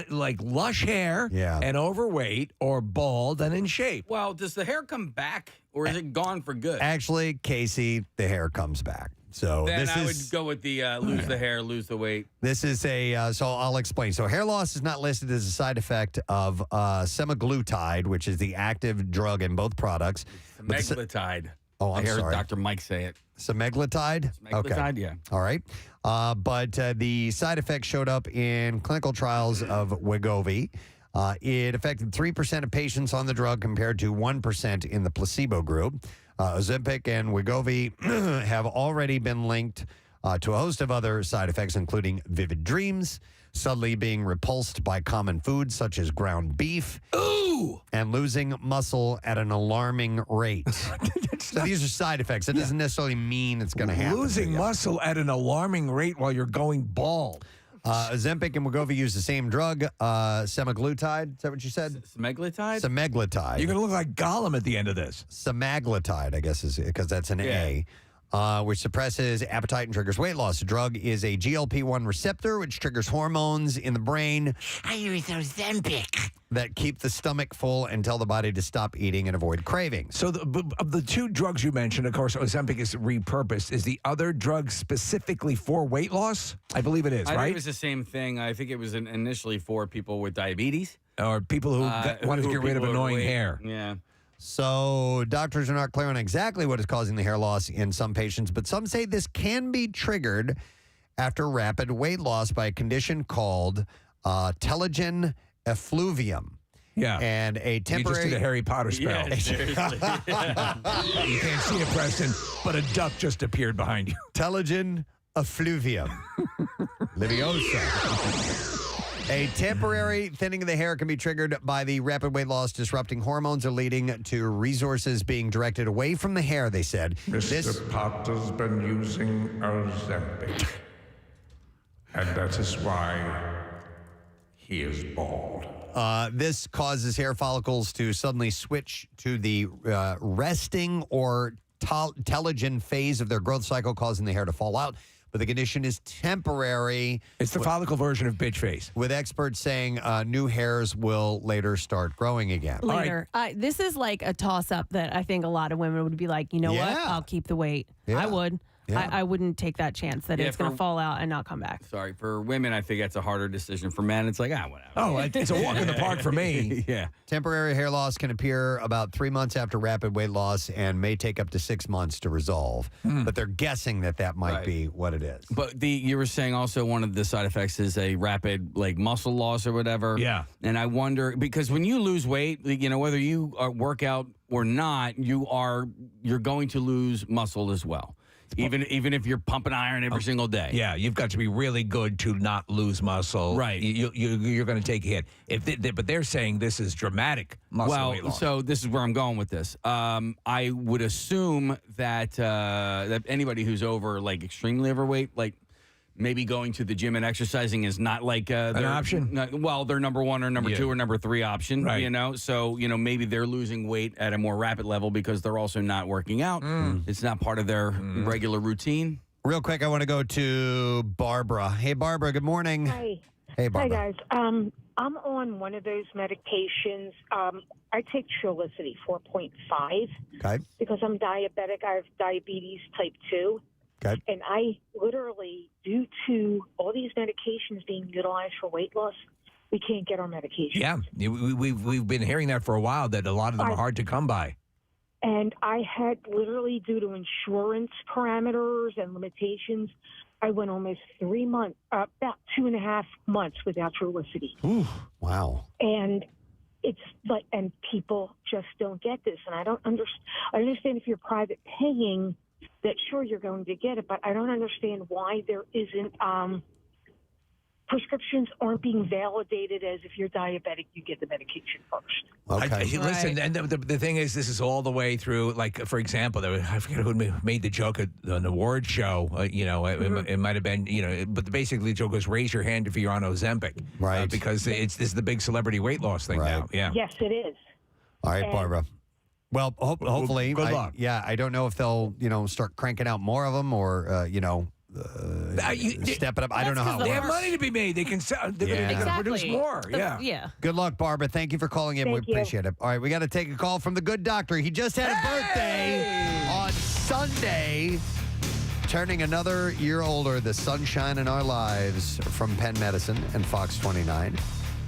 Like lush hair and overweight, or bald and in shape? Well, does the hair come back, or is it gone for good? Actually, Casey, the hair comes back. So then I would go with the lose the hair, lose the weight. This is so I'll explain. So hair loss is not listed as a side effect of semaglutide, which is the active drug in both products. Semaglutide. Oh, I'm I heard sorry. Dr. Mike say it. Semaglutide? Semaglutide, yeah. All right. But the side effects showed up in clinical trials of Wegovy. It affected 3% of patients on the drug compared to 1% in the placebo group. Ozempic and Wegovy have already been linked to a host of other side effects, including vivid dreams, suddenly being repulsed by common foods such as ground beef, and losing muscle at an alarming rate. So these are side effects. It doesn't necessarily mean it's going to happen. Losing muscle at an alarming rate while you're going bald. Ozempic and Wegovy use the same drug, semaglutide. Is that what you said? Semaglutide? Semaglutide. You're going to look like Gollum at the end of this. Semaglutide, I guess, is because that's an A. Which suppresses appetite and triggers weight loss. The drug is a GLP-1 receptor, which triggers hormones in the brain. I use Ozempic. That keep the stomach full and tell the body to stop eating and avoid cravings. So of the two drugs you mentioned, of course, Ozempic is repurposed. Is the other drug specifically for weight loss? I believe it is, I right? think it was the same thing. I think it was initially for people with diabetes. Or people who wanted to get rid of annoying hair. Yeah. So doctors are not clear on exactly what is causing the hair loss in some patients, but some say this can be triggered after rapid weight loss by a condition called telogen effluvium. Yeah. And a temporary... You just did a Harry Potter spell. Yeah, seriously. You can't see it, Preston, but a duck just appeared behind you. Telogen effluvium. Leviosa. A temporary thinning of the hair can be triggered by the rapid weight loss, disrupting hormones or leading to resources being directed away from the hair, they said. Mr. Potter's been using Ozempic. And that is why he is bald. This causes hair follicles to suddenly switch to the resting or telogen phase of their growth cycle, causing the hair to fall out. But the condition is temporary. It's the follicle version of bitch face. With experts saying new hairs will later start growing again. Later. This is like a toss-up that I think a lot of women would be like, you know what? I'll keep the weight. Yeah. I would. Yeah. I wouldn't take that chance that Yeah, it's going to for- fall out and not come back. Sorry, for women, I think that's a harder decision. For men, it's like, whatever. Oh, it's a walk in the park for me. Yeah. Temporary hair loss can appear about 3 months after rapid weight loss and may take up to 6 months to resolve. But they're guessing that might be what it is. But you were saying also one of the side effects is a rapid muscle loss or whatever. Yeah. And I wonder, because when you lose weight, whether you work out or not, you're going to lose muscle as well. Even if you're pumping iron every single day. Yeah, you've got to be really good to not lose muscle. Right. You're going to take a hit. But they're saying this is dramatic muscle weight loss. So this is where I'm going with this. I would assume that anybody who's over extremely overweight, maybe going to the gym and exercising is not an option. Their number one or number two or number three option. Right. So maybe they're losing weight at a more rapid level because they're also not working out. It's not part of their regular routine. Real quick, I want to go to Barbara. Hey, Barbara, good morning. Hi. Hey, Barbara. Hi, guys. I'm on one of those medications. I take Trulicity 4.5 Okay. because I'm diabetic. I have diabetes type 2. Okay. And I literally, due to all these medications being utilized for weight loss, we can't get our medication. Yeah, we've been hearing that for a while, that a lot of them are hard to come by. And I had literally, due to insurance parameters and limitations, I went almost 3 months, about 2.5 months without Trulicity. Ooh, wow. And it's and people just don't get this. And I don't understand. I understand if you're private paying, that sure you're going to get it, but I don't understand why there isn't prescriptions aren't being validated as if you're diabetic, you get the medication first. Okay. Listen, and the thing is, this is all the way through. For example, I forget who made the joke at an award show. It might have been, but basically the joke was raise your hand if you're on Ozempic, right? Because this is the big celebrity weight loss thing now. Yeah. Yes, it is. All right, And Barbara. Well, hopefully. Good luck. I don't know if they'll, start cranking out more of them or, step it up. I don't know how. They have money to be made. They can sell. They're going to produce more. Yeah. Good luck, Barbara. Thank you for calling in. Thank We you. appreciate it. All right, we got to take a call from the good doctor. He just had a birthday on Sunday, turning another year older. The sunshine in our lives from Penn Medicine and Fox 29.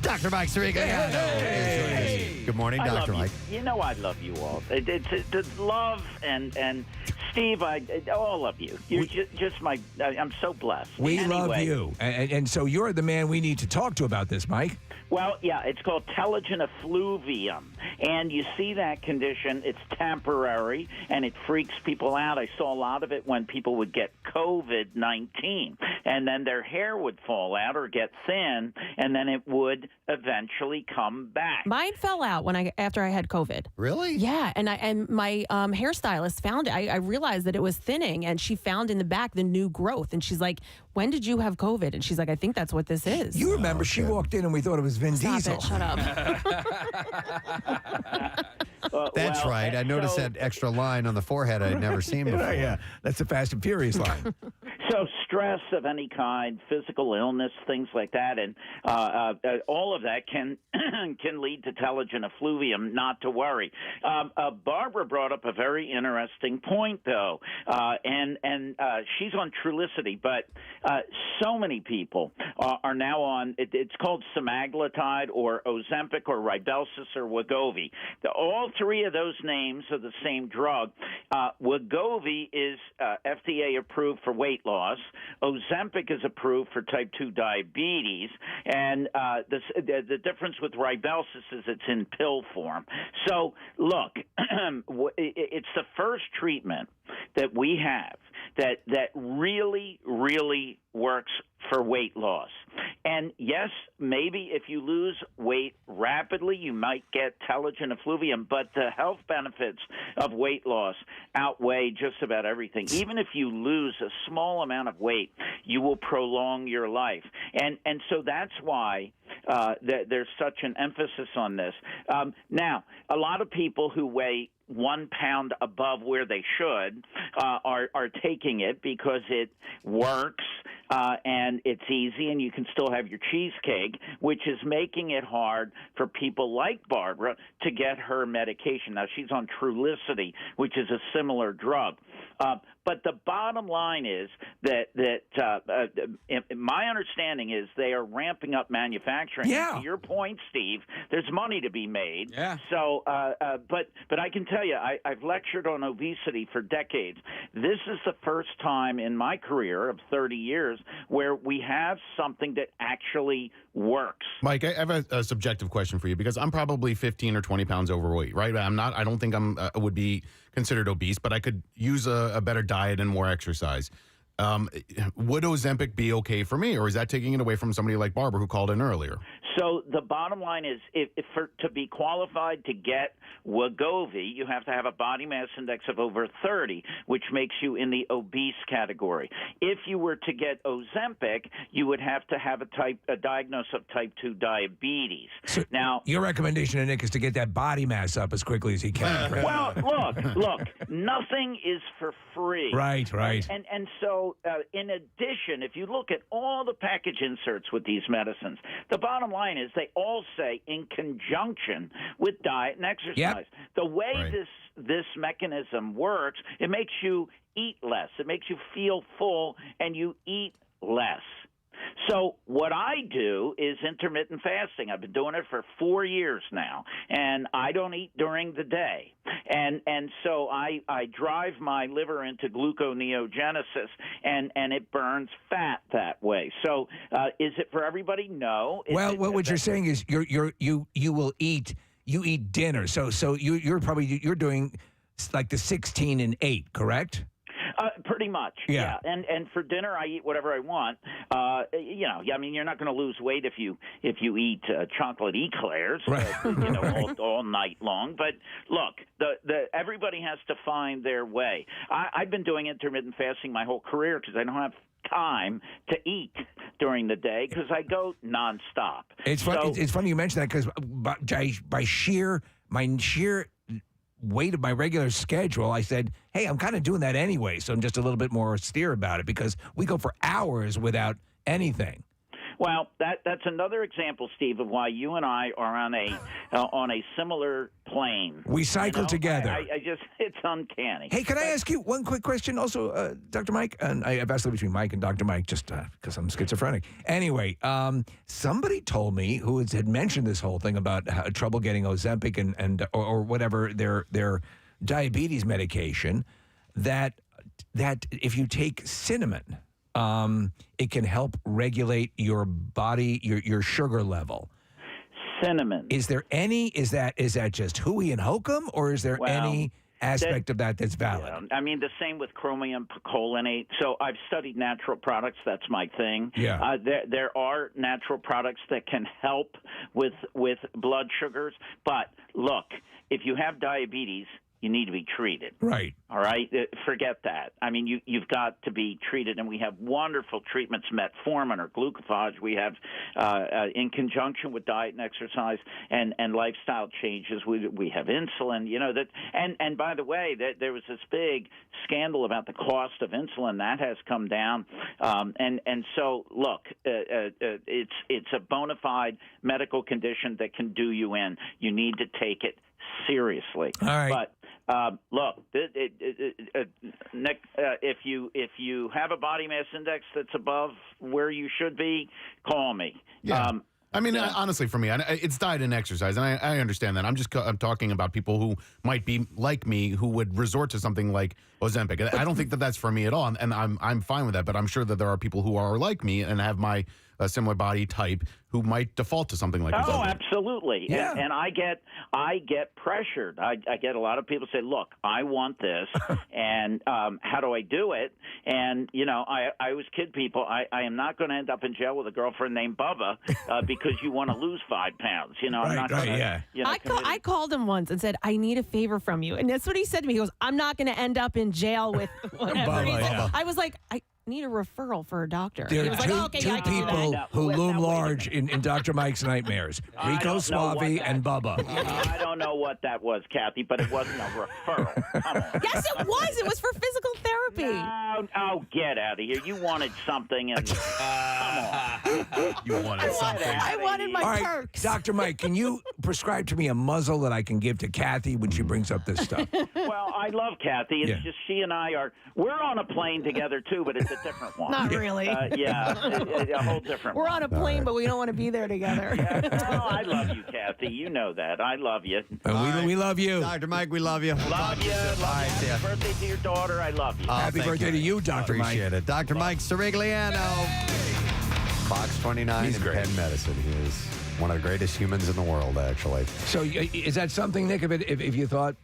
Dr. Mike Sirigliano. Good morning, Dr. Mike. You know I love you all. It's love and Steve, all of you. You're just my. I'm so blessed. We love Anyway, you. And so you're the man we need to talk to about this, Mike. Well, yeah, it's called telogen effluvium. And you see that condition, it's temporary, and it freaks people out. I saw a lot of it when people would get COVID-19, and then their hair would fall out or get thin, and then it would eventually come back. Mine fell out after I had COVID. Really? Yeah, and my hairstylist found it. I realized that it was thinning, and she found in the back the new growth, and she's like, "When did you have COVID?" And she's like, "I think that's what this is." You remember she walked in and we thought it was Vin Diesel. It, shut up. That's right. I noticed that extra line on the forehead I'd never seen before. Yeah, that's the Fast and Furious line. So stress of any kind, physical illness, things like that, and all of that can can lead to telogen effluvium. Not to worry. Barbara brought up a very interesting point, though, and she's on Trulicity, but so many people are now on. It's called semaglutide or Ozempic or Rybelsus or Wegovy. All three of those names are the same drug. Wegovy is FDA approved for weight loss. Ozempic is approved for type 2 diabetes, and the difference with Rybelsus is it's in pill form. So, look, it's the first treatment that we have that really, really works for weight loss. And yes, maybe if you lose weight rapidly, you might get telogen effluvium, but the health benefits of weight loss outweigh just about everything. Even if you lose a small amount of weight, you will prolong your life. And so that's why there's such an emphasis on this. Now, a lot of people who weigh 1 pound above where they should are taking it because it works and it's easy and you can still have your cheesecake, which is making it hard for people like Barbara to get her medication. Now, she's on Trulicity, which is a similar drug. But the bottom line is that my understanding is they are ramping up manufacturing. Yeah. And to your point, Steve, there's money to be made. Yeah. So, but I can tell you, I've lectured on obesity for decades. This is the first time in my career of 30 years where we have something that actually works. Mike, I have a subjective question for you because I'm probably 15 or 20 pounds overweight, right? I don't think I would be considered obese, but I could use a better diet and more exercise. Would Ozempic be okay for me, or is that taking it away from somebody like Barbara who called in earlier? So the bottom line is, to be qualified to get Wegovy, you have to have a body mass index of over 30, which makes you in the obese category. If you were to get Ozempic, you would have to have a diagnosis of type 2 diabetes. So now, your recommendation to Nick is to get that body mass up as quickly as he can. Right? Well, look, nothing is for free. Right. And so, in addition, if you look at all the package inserts with these medicines, the bottom line is they all say in conjunction with diet and exercise. Yep. The way this mechanism works, it makes you eat less. It makes you feel full, and you eat less. So what I do is intermittent fasting. I've been doing it for 4 years now, and I don't eat during the day. And so I drive my liver into gluconeogenesis, and it burns fat that way. So is it for everybody? No. What you're saying is you will eat. You eat dinner. So you're doing like the 16 and 8, correct? Pretty much, yeah. And for dinner, I eat whatever I want. I mean, you're not going to lose weight if you eat chocolate eclairs, all night long. But look, everybody has to find their way. I've been doing intermittent fasting my whole career because I don't have time to eat during the day because I go nonstop. It's funny you mention that because by my sheer weight of my regular schedule, I said, hey, I'm kind of doing that anyway, so I'm just a little bit more austere about it because we go for hours without anything. Well, that's another example, Steve, of why you and I are on a similar plane. We cycle together. I just, it's uncanny. Hey, can I ask you one quick question also, Dr. Mike? And I've asked it between Mike and Dr. Mike just because I'm schizophrenic. Anyway, somebody told me who had mentioned this whole thing about trouble getting Ozempic or whatever their diabetes medication, that if you take cinnamon, it can help regulate your body, your sugar level. Cinnamon. Is that just hooey and hokum, or is there any aspect of that that's valid? Yeah, I mean, the same with chromium picolinate. So I've studied natural products. That's my thing. Yeah. There are natural products that can help with blood sugars. But look, if you have diabetes, you need to be treated. Right. All right? Forget that. I mean, you've got to be treated, and we have wonderful treatments, metformin or glucophage. We have, in conjunction with diet and exercise and lifestyle changes, we have insulin, and by the way, there was this big scandal about the cost of insulin. That has come down. And so, look, it's a bona fide medical condition that can do you in. You need to take it seriously. All right. But look, Nick, if you have a body mass index that's above where you should be, call me. Yeah. Honestly, for me, it's diet and exercise, and I understand that. I'm talking about people who might be like me, who would resort to something like Ozempic. I don't think that that's for me at all, and I'm fine with that. But I'm sure that there are people who are like me and have my similar body type who might default to something like Ozempic. Oh, absolutely. Yeah. And I get pressured. I get a lot of people say, "Look, I want this, and how do I do it?" And I always kid people. I am not going to end up in jail with a girlfriend named Bubba because you want to lose 5 pounds. I'm not going to. I called him once and said, "I need a favor from you," and that's what he said to me. He goes, "I'm not going to end up in jail with whatever." Bubba, I was like, I need a referral for a doctor. There He are was like, okay, two I can do people that. who loom large in Dr. Mike's nightmares. Rico Suave and Bubba. I don't know what that was, Kathy, but it wasn't a referral. Come on. Yes, it was. It was for physical therapy. Oh, get out of here. You wanted something, and come on. You wanted something. I wanted my All right, perks. Dr. Mike, can you prescribe to me a muzzle that I can give to Kathy when she brings up this stuff? Well, I love Kathy. It's Yeah. just she and I we're on a plane together, too, but it's a different one. Not really. A whole different We're one. on a plane, but we don't want to be there together. Oh, I love you, Kathy. You know that. I love you. We love you. Dr. Mike, we love you. Love you. Happy yeah. birthday to your daughter. I love you. Happy thank birthday to you, Dr. Mike. Appreciate it. Dr. Mike Sirigliano. Fox 29 He's in great. Penn Medicine. He is one of the greatest humans in the world, actually. So is that something, Nick, if you thought?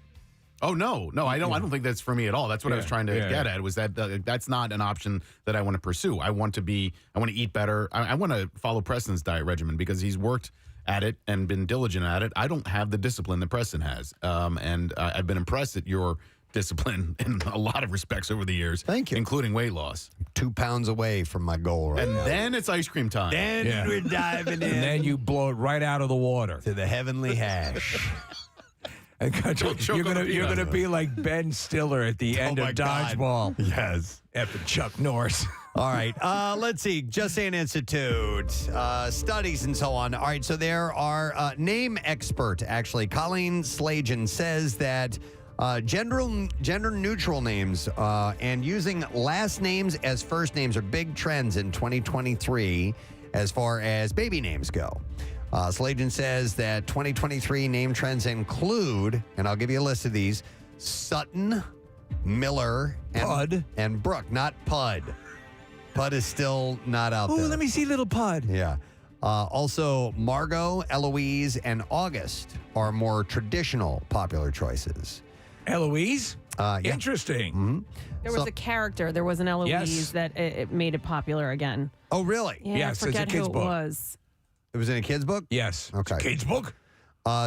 Oh, no, I don't think that's for me at all. That's what I was trying to get at, was that that's not an option that I want to pursue. I want to eat better. I want to follow Preston's diet regimen because he's worked at it and been diligent at it. I don't have the discipline that Preston has. And I've been impressed at your discipline in a lot of respects over the years. Thank you. Including weight loss. 2 pounds away from my goal right And now. then it's ice cream time. Then we're diving in. And then you blow it right out of the water to the heavenly hash. And you're gonna be like Ben Stiller at the end my of God. Dodgeball. Yes. After Chuck Norris. All right. Let's see. Just Saying Institute, studies and so on. All right. So there are name expert, actually. Colleen Slajan says that gender neutral names and using last names as first names are big trends in 2023 as far as baby names go. Slajan says that 2023 name trends include, and I'll give you a list of these, Sutton, Miller, and Brooke, not Pud. Pud is still not out there. Oh, let me see little Pud. Yeah. Also, Margot, Eloise, and August are more traditional popular choices. Eloise? Yeah. Interesting. Mm-hmm. There was a character. There was an Eloise that it made it popular again. Oh, really? Yeah, Yes, I it's a forget kid's who book. it was. It was in a kid's book? Yes. Okay. Kid's book?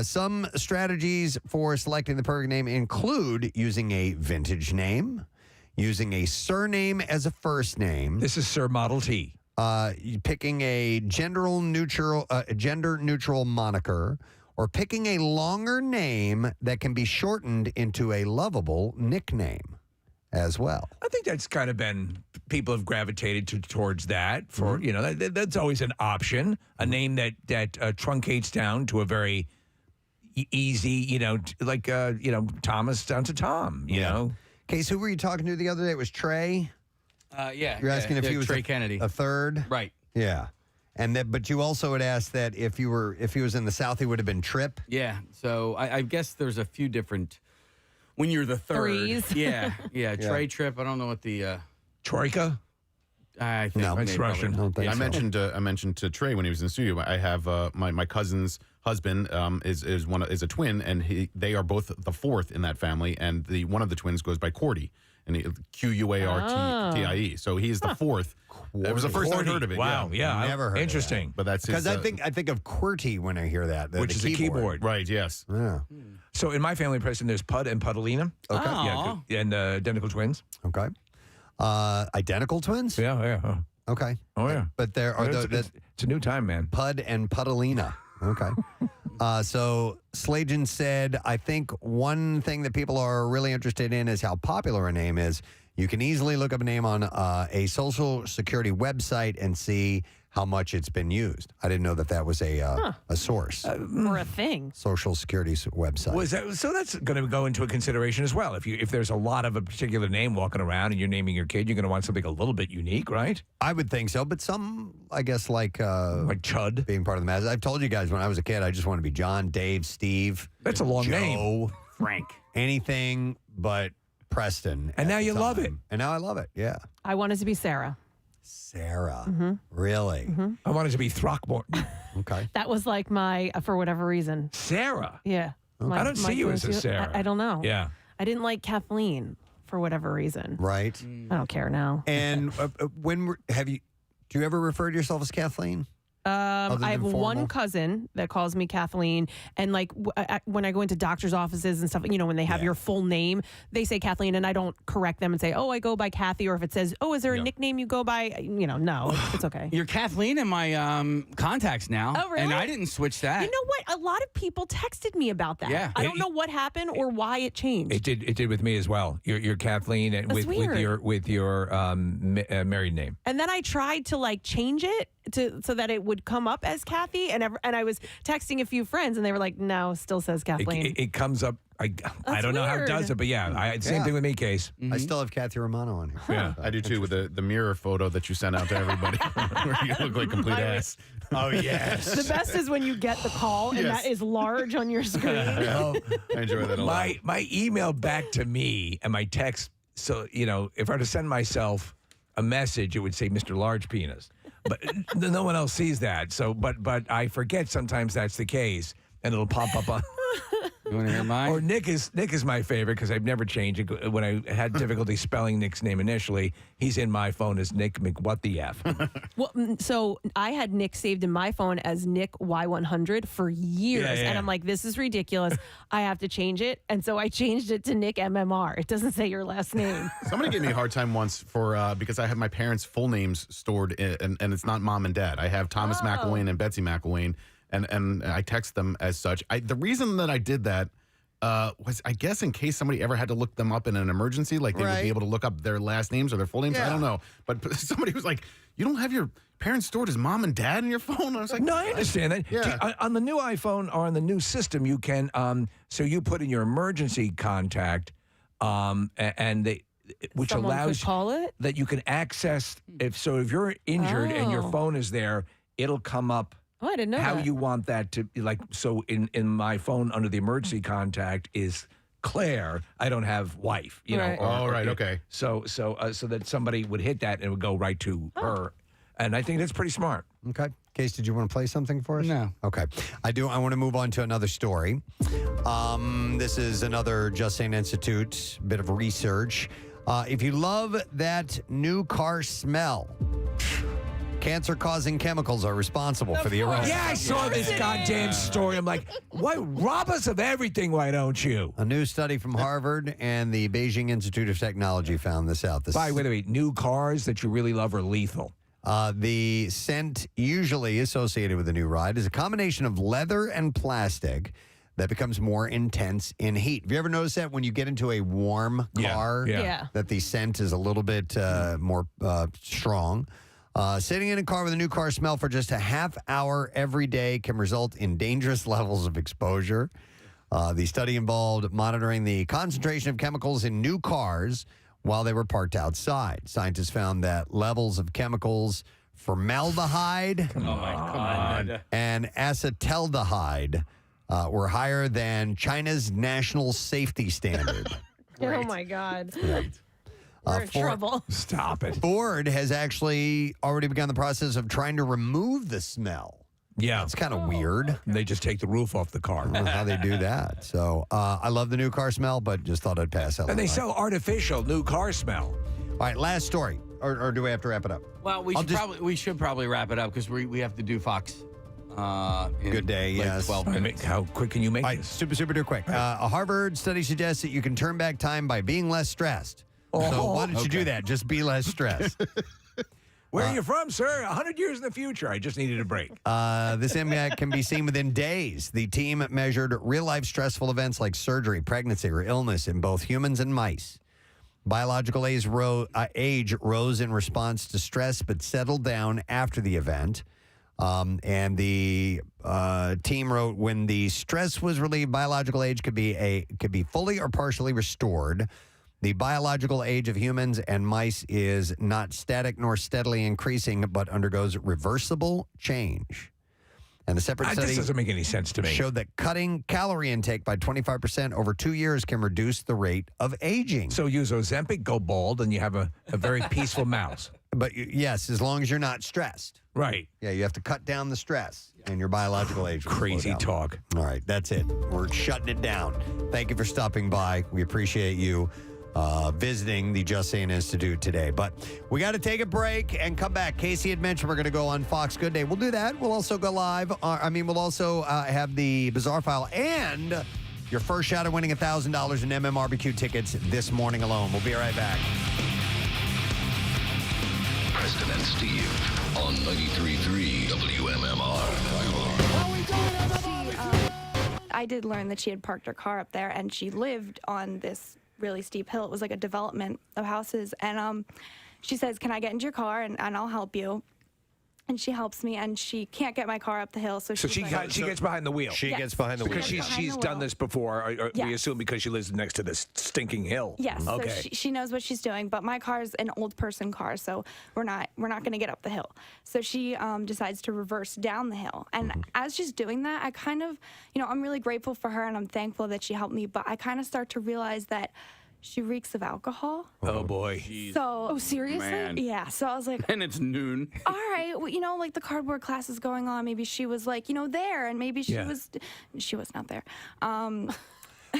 Some strategies for selecting the perfect name include using a vintage name, using a surname as a first name. This is Sir Model T. Picking a gender neutral moniker, or picking a longer name that can be shortened into a lovable nickname as well. I think that's kind of been, people have gravitated towards that for, that's always an option, a name that truncates down to a very easy, like, Thomas down to Tom, you know. Case, who were you talking to the other day? It was Trey? Yeah. You're asking if he was Trey Kennedy. a third? Right. Yeah. And that, but you also had asked that if he was in the South, he would have been Trip. Yeah. So I guess there's a few different, when you're the third. Threes. Yeah. Trey, Trip. I don't know what the... Troika? I think it's Russian. I mentioned to Trey when he was in the studio. I have my cousin's husband is a twin, and they are both the fourth in that family, and one of the twins goes by Cordy, and Quartie. So he is the fourth. It was the first time I heard of it. Wow, I never heard. Interesting. Of that. But that's because I think of QWERTY when I hear that, which is a keyboard. Right? Yes. Yeah. So in my family, Preston, there's Pud and Pudalina. Okay. Yeah, and identical twins. Okay. Identical twins? Yeah. Okay. Oh, yeah. But there are it's a new time, man. Pud and Pudalina. Okay. So Slajan said, I think one thing that people are really interested in is how popular a name is. You can easily look up a name on a Social Security website and see how much it's been used. I didn't know that was a source. Or a thing. Social Security's website. So that's going to go into a consideration as well. If there's a lot of a particular name walking around and you're naming your kid, you're going to want something a little bit unique, right? I would think so, but some, I guess, like Chud being part of the mass. I've told you guys when I was a kid, I just wanted to be John, Dave, Steve. That's a long Joe, name. Frank. Anything but Preston. And now you love it. And now I love it. Yeah. I wanted to be Sarah. Sarah. Really? I wanted to be Throckmorton. Okay. That was like my, for whatever reason. Sarah? Yeah. I don't see you as a Sarah. I don't know. Yeah. I didn't like Kathleen for whatever reason. Right. I don't care now. And do you ever refer to yourself as Kathleen? I have one cousin that calls me Kathleen, and like when I go into doctor's offices and stuff, when they have your full name, they say Kathleen, and I don't correct them and say, "Oh, I go by Kathy," or if it says, "Oh, is there a nickname you go by?" No, it's okay. You're Kathleen in my contacts now. Oh, really? And I didn't switch that. You know what? A lot of people texted me about that. Yeah. I don't know what happened or why it changed. It did with me as well. You're Kathleen with your married name. And then I tried to like change it so that it would come up as Kathy, and I was texting a few friends, and they were like, "No, still says Kathleen." It comes up. I don't know how it does it, but same thing with me, Case. I still have Kathy Romano on here. Yeah, I do too, with the mirror photo that you sent out to everybody, where you look like complete ass. Oh yes. The best is when you get the call and that is large on your screen. I enjoy that a lot. My email back to me and my text. So if I were to send myself a message, it would say Mr. Large Penis. But no one else sees that. So, but I forget sometimes that's the case, and it'll pop up on. You want to hear mine? Or Nick is my favorite because I've never changed it. When I had difficulty spelling Nick's name initially, he's in my phone as Nick McWhat the F. Well, so I had Nick saved in my phone as Nick Y100 for years, and I'm like, this is ridiculous. I have to change it, and so I changed it to Nick MMR. It doesn't say your last name. Somebody gave me a hard time once for because I have my parents' full names stored, and it's not mom and dad. I have Thomas McElwain and Betsy McElwain. And I text them as such. The reason that I did that was, I guess, in case somebody ever had to look them up in an emergency, like they would be able to look up their last names or their full names. I don't know. But somebody was like, "You don't have your parents stored as mom and dad in your phone?" I was like, "No, I understand that. Yeah. On the new iPhone or on the new system, you can. So you put in your emergency contact, and which Someone allows could call it? that you can access. If you're injured and your phone is there, it'll come up. Oh, I didn't know how that. you want that to like. So in my phone under the emergency contact is Claire. I don't have wife. Right. Okay. So that somebody would hit that and it would go right to her, and I think that's pretty smart. Okay. Case, did you want to play something for us? No. Okay. I do. I want to move on to another story. This is another Just Saying Institute bit of research. If you love that new car smell, cancer-causing chemicals are responsible for the aroma. Yeah, I saw this goddamn story. I'm like, why rob us of everything? Why don't you? A new study from Harvard and the Beijing Institute of Technology found this out. By the way, new cars that you really love are lethal. The scent usually associated with a new ride is a combination of leather and plastic that becomes more intense in heat. Have you ever noticed that when you get into a warm car, that the scent is a little bit more strong? Sitting in a car with a new car smell for just a half hour every day can result in dangerous levels of exposure. The study involved monitoring the concentration of chemicals in new cars while they were parked outside. Scientists found that levels of chemicals formaldehyde and acetaldehyde were higher than China's national safety standard. Oh, my God. We're in Ford- trouble. Stop it. Ford has actually already begun the process of trying to remove the smell. Yeah. It's kind of weird. They just take the roof off the car. I don't know how they do that. So I love the new car smell, but just thought I'd pass out. And they sell artificial new car smell. All right, last story. Or do we have to wrap it up? Well, we should probably wrap it up because we have to do Fox. Good day, like yes. 12 minutes. How quick can you make All right, this? super duper quick. A Harvard study suggests that you can turn back time by being less stressed. So why don't you do that? Just be less stressed. Where are you from, sir? 100 years in the future. I just needed a break. This impact can be seen within days. The team measured real-life stressful events like surgery, pregnancy, or illness in both humans and mice. Biological age rose in response to stress, but settled down after the event. And the team wrote, when the stress was relieved, biological age could be fully or partially restored. The biological age of humans and mice is not static nor steadily increasing, but undergoes reversible change. And the separate study This doesn't make any sense to me. showed that cutting calorie intake by 25% over 2 years can reduce the rate of aging. So use Ozempic, go bald, and you have a very peaceful mouse. But yes, as long as you're not stressed. Right. Yeah, you have to cut down the stress, and your biological age will slow Crazy down. talk. All right, that's it. We're shutting it down. Thank you for stopping by. We appreciate you visiting the Just Saying Institute today. But we got to take a break and come back. Casey had mentioned we're going to go on Fox Good Day. We'll do that. We'll also go live. We'll also have the Bizarre File and your first shot at winning $1,000 in MMRBQ tickets this morning alone. We'll be right back. Preston and Steve on 93.3 WMMR. I did learn that she had parked her car up there, and she lived on this really steep hill. It was like a development of houses, and she says, "Can I get into your car and I'll help you?" And she helps me, and she can't get my car up the hill, so she gets behind the wheel. She gets behind the wheel. Because she's done this before. We Yes. assume because she lives next to this stinking hill. Yes, Okay. so she knows what she's doing, but my car's an old person car, so we're not going to get up the hill. So she decides to reverse down the hill, and as she's doing that, I kind of, I'm really grateful for her, and I'm thankful that she helped me, but I kind of start to realize that she reeks of alcohol. Oh boy. So, seriously? Man. Yeah. So I was like, And it's noon. all right, well, like the cardboard class is going on. Maybe she was like, there, and maybe she was not there.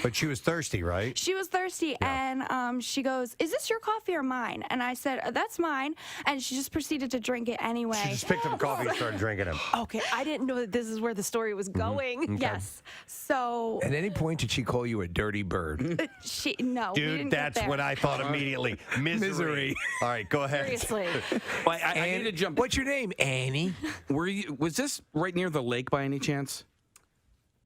But she was thirsty, right? She was thirsty, and she goes, "Is this your coffee or mine?" And I said, "That's mine." And she just proceeded to drink it anyway. She just picked up coffee and started drinking it. Okay, I didn't know that this is where the story was going. Okay. Yes. So At any point did she call you a dirty bird? no, we Dude, didn't that's get there. what I thought immediately. Misery. All right, go ahead. Seriously. Well, I need to jump. What's your name, Annie? Was this right near the lake by any chance?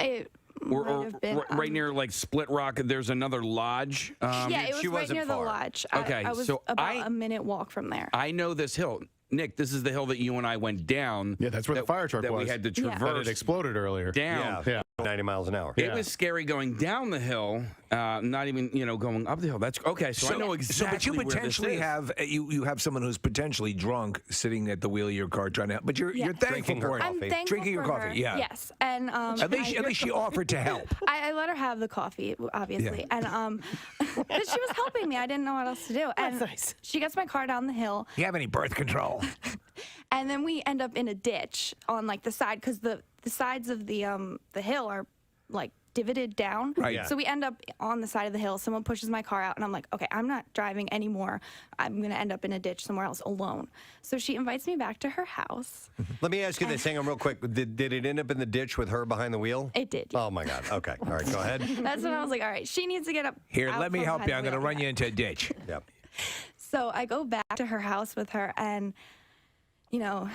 It might have been, right near like Split Rock? There's another lodge. yeah, it was right near the lodge. Okay, I was so about a minute walk from there. I know this hill. Nick, this is the hill that you and I went down. Yeah, that's where the fire truck that was. we had to Yeah. traverse. That it exploded earlier. Down. Yeah, 90 miles an hour. It was scary going down the hill, not even going up the hill. That's okay. So I know exactly. but you where this potentially is. have you have someone who's potentially drunk sitting at the wheel of your car trying to. But you're thankful Drinking her for it. I'm thankful Drinking your for coffee. her. Yeah. Yes, and At least she offered to help. I let her have the coffee, obviously, and but she was helping me. I didn't know what else to do. And That's nice. she gets my car down the hill, You have any birth control? and then we end up in a ditch on like the side because the sides of the hill are like divoted down. Right. Yeah. So we end up on the side of the hill. Someone pushes my car out, and I'm like, okay, I'm not driving anymore. I'm gonna end up in a ditch somewhere else alone. So she invites me back to her house. Let me ask you this. Hang on real quick. Did it end up in the ditch with her behind the wheel? It did. Oh, my God. Okay. All right. Go ahead. That's when I was like, all right, she needs to get up. Here, out let me from help you. behind I'm the going to wheel. run you into a ditch. Yep. So I go back to her house with her, and you know.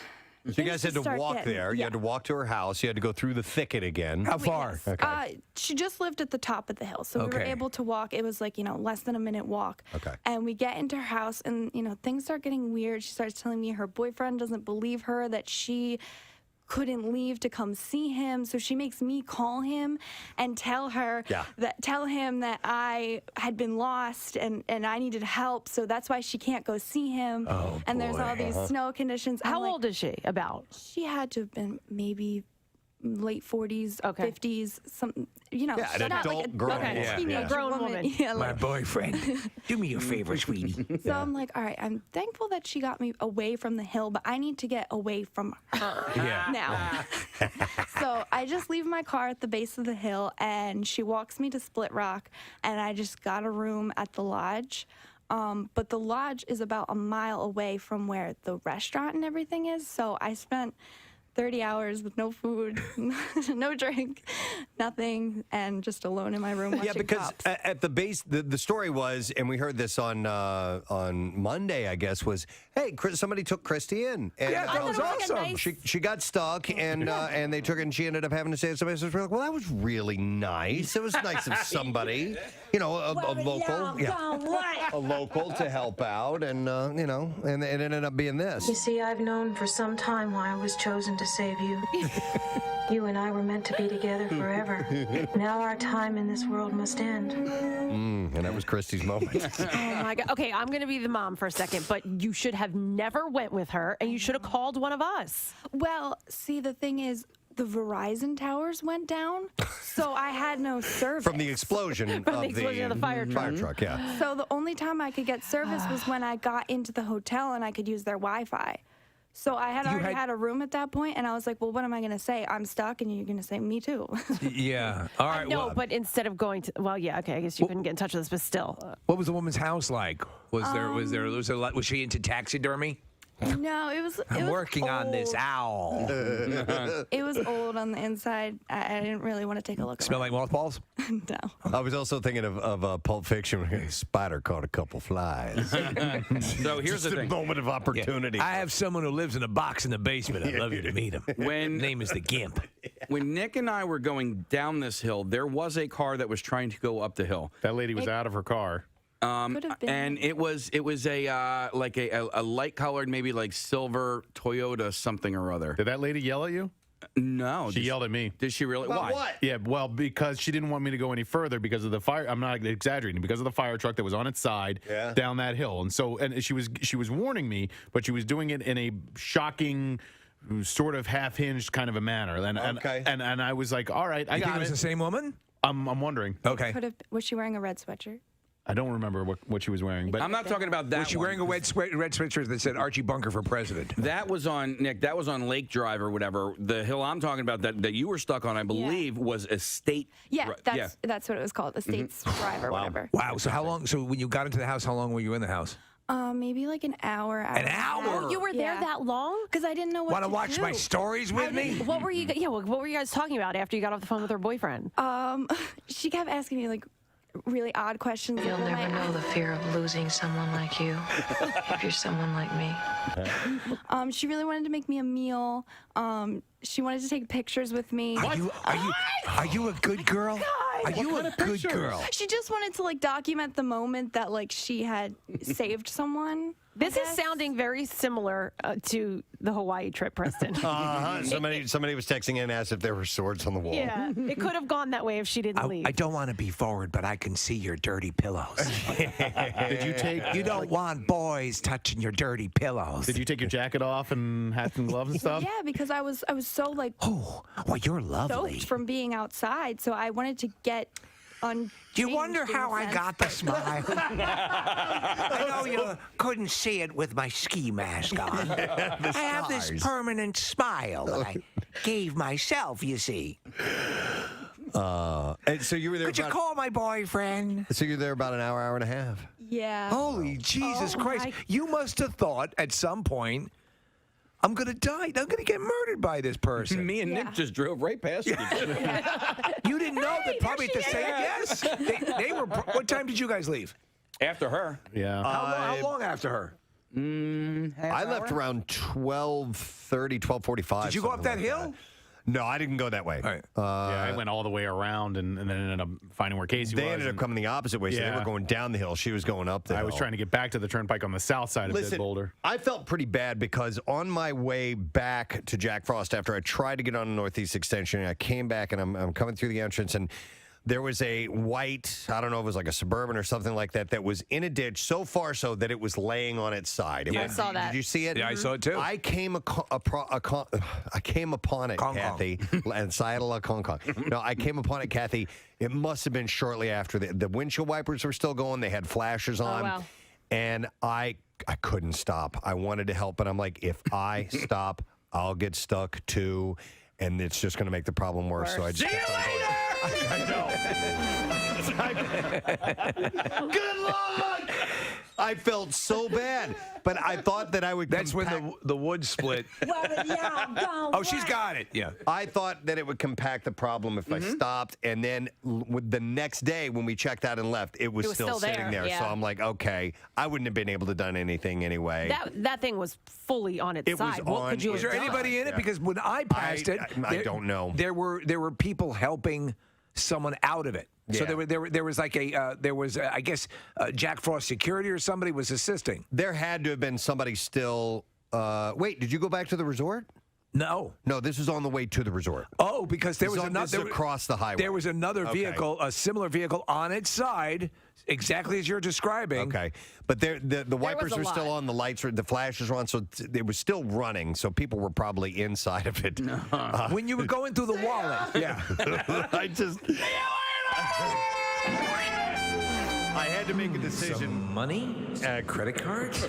So you guys had to walk there. You had to walk to her house. You had to go through the thicket again. How far? Okay. She just lived at the top of the hill, so we were able to walk. It was like, less than a minute walk. Okay. And we get into her house, and, things start getting weird. She starts telling me her boyfriend doesn't believe her, that she couldn't leave to come see him, so she makes me call him and tell him that I had been lost and I needed help, so that's why she can't go see him. And there's all these snow conditions. How old is she? About? She had to have been maybe late 40s, 50s, something. an not adult like a grown teenage grown woman. Yeah, My boyfriend. Do me a favor, sweetie. So I'm like, all right, I'm thankful that she got me away from the hill, but I need to get away from her now. So I just leave my car at the base of the hill, and she walks me to Split Rock, and I just got a room at the lodge. But the lodge is about a mile away from where the restaurant and everything is, so I spent 30 hours with no food, no drink, nothing, and just alone in my room watching because cops. at the base, the story was, and we heard this on Monday, I guess, was, hey, somebody took Christy in. And, that was awesome. She got stuck, and they took her, and she ended up having to stay at somebody's house. We're like, well, that was really nice. It was nice of somebody, a local, a local to help out, and and it ended up being this. You see, I've known for some time why I was chosen to save you. You and I were meant to be together forever. Now our time in this world must end. And that was Christy's moment. Oh my God. Okay, I'm going to be the mom for a second, but you should have never went with her, and you should have called one of us. Well, see, the thing is, the Verizon towers went down, so I had no service. From the explosion of the fire truck. Fire truck, yeah. So the only time I could get service was when I got into the hotel and I could use their Wi-Fi. So I had already had a room at that point, and I was like, well, what am I going to say? I'm stuck, and you're going to say, me too. Yeah. All right. No, but instead of going to, I guess you couldn't get in touch with us, but still. What was the woman's house like? Was she into taxidermy? No, it was. I'm working on this owl. It was old on the inside. I didn't really want to take a look. Smell like mothballs? No. I was also thinking of Pulp Fiction when a spider caught a couple flies. So here's the thing. Moment of opportunity. Yeah. I have someone who lives in a box in the basement. I'd love you to meet him. When name is the Gimp. When Nick and I were going down this hill, there was a car that was trying to go up the hill. That lady was out of her car. And it was a like a light colored, maybe like silver Toyota something or other. Did that lady yell at you? No. She yelled at me. Did she really? Why? What? Yeah, well, because she didn't want me to go any further because of the fire. I'm not exaggerating. Because of the fire truck that was on its side down that hill. And she was warning me, but she was doing it in a shocking, sort of half-hinged kind of a manner. And I was like, all right, I got it. It was the same woman? I'm wondering. Okay. Was she wearing a red sweatshirt? I don't remember what she was wearing, but I'm not talking about that. Was she wearing a red sweatshirt that said Archie Bunker for president? That was on Nick. That was on Lake Drive or whatever. The hill I'm talking about that you were stuck on, I believe, was Estate. Yeah, that's what it was called, Estates Drive or whatever. Wow. So how long? So when you got into the house, how long were you in the house? Maybe like an hour. An hour? Oh, you were there that long? Because I didn't know what Want to to watch do. my stories with me? What were you? Yeah. What were you guys talking about after you got off the phone with her boyfriend? She kept asking me like really odd questions. You'll never know the fear of losing someone like you if you're someone like me. She really wanted to make me a meal. She wanted to take pictures with me. Are you a good girl? Are you a good girl? She just wanted to like document the moment that like she had saved someone. This is sounding very similar to the Hawaii trip, Preston. Somebody was texting in and asked if there were swords on the wall. Yeah, it could have gone that way if she didn't leave. I don't want to be forward, but I can see your dirty pillows. Did you take? You don't want boys touching your dirty pillows. Did you take your jacket off and hat and gloves and stuff? Yeah, because I was so like well, you're lovely. soaked from being outside, so I wanted to get on. Do you wonder how I got the smile? I know you couldn't see it with my ski mask on. I have this permanent smile that I gave myself, you see. And so you were there. Could you call my boyfriend? So you're there about an hour and a half. Yeah. Holy Jesus Christ. You must have thought at some point, I'm going to die. I'm going to get murdered by this person. Me and Nick just drove right past you. You didn't know that probably at the same. Yes. They were. What time did you guys leave? After her. Yeah. How long after her? I left around 12:30, 12:45. Did you go up that hill? No, I didn't go that way. Yeah, I went all the way around and then ended up finding where Casey was. They ended up coming the opposite way, so they were going down the hill. She was going up the hill. I was trying to get back to the turnpike on the south side of Big Boulder. I felt pretty bad because on my way back to Jack Frost, after I tried to get on the Northeast Extension, I came back and I'm coming through the entrance, and there was a white, I don't know if it was like a Suburban or something like that, that was in a ditch so far so that it was laying on its side. I saw that. Did you see it? Yeah, I saw it too. I came upon it, Kathy. And Sayadala Kong Kong. No, I came upon it, Kathy. It must have been shortly after. The windshield wipers were still going. They had flashers on. wow. And I couldn't stop. I wanted to help, but I'm like, if I stop, I'll get stuck too. And it's just going to make the problem worse. So I just See you later! I know. Good luck! I felt so bad, but I thought that I would. That's when the wood split. Oh, she's got it. Yeah. I thought that it would compact the problem if I stopped, and then the next day when we checked out and left, it was still sitting there. Yeah. So I'm like, okay, I wouldn't have been able to done anything anyway. That thing was fully on its side. What could you have Was there done? anybody in it? Because when I passed it, I don't know. There were people helping someone out of it. So Yeah. there was like I guess Jack Frost security or somebody was assisting. There had to have been somebody still. Wait, did you go back to the resort? No. No, this was on the way to the resort. Oh, because there This was is another across the highway. There was another vehicle, a similar vehicle on its side, exactly as you're describing. Okay, but the wipers were still on, the lights were, the flashes were on, so it was still running. So people were probably inside of it. When you were going through the wallet, yeah. I just. I had to make a decision. Some money, credit cards.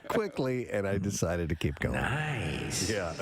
Quickly, and I decided to keep going. Nice. Yeah.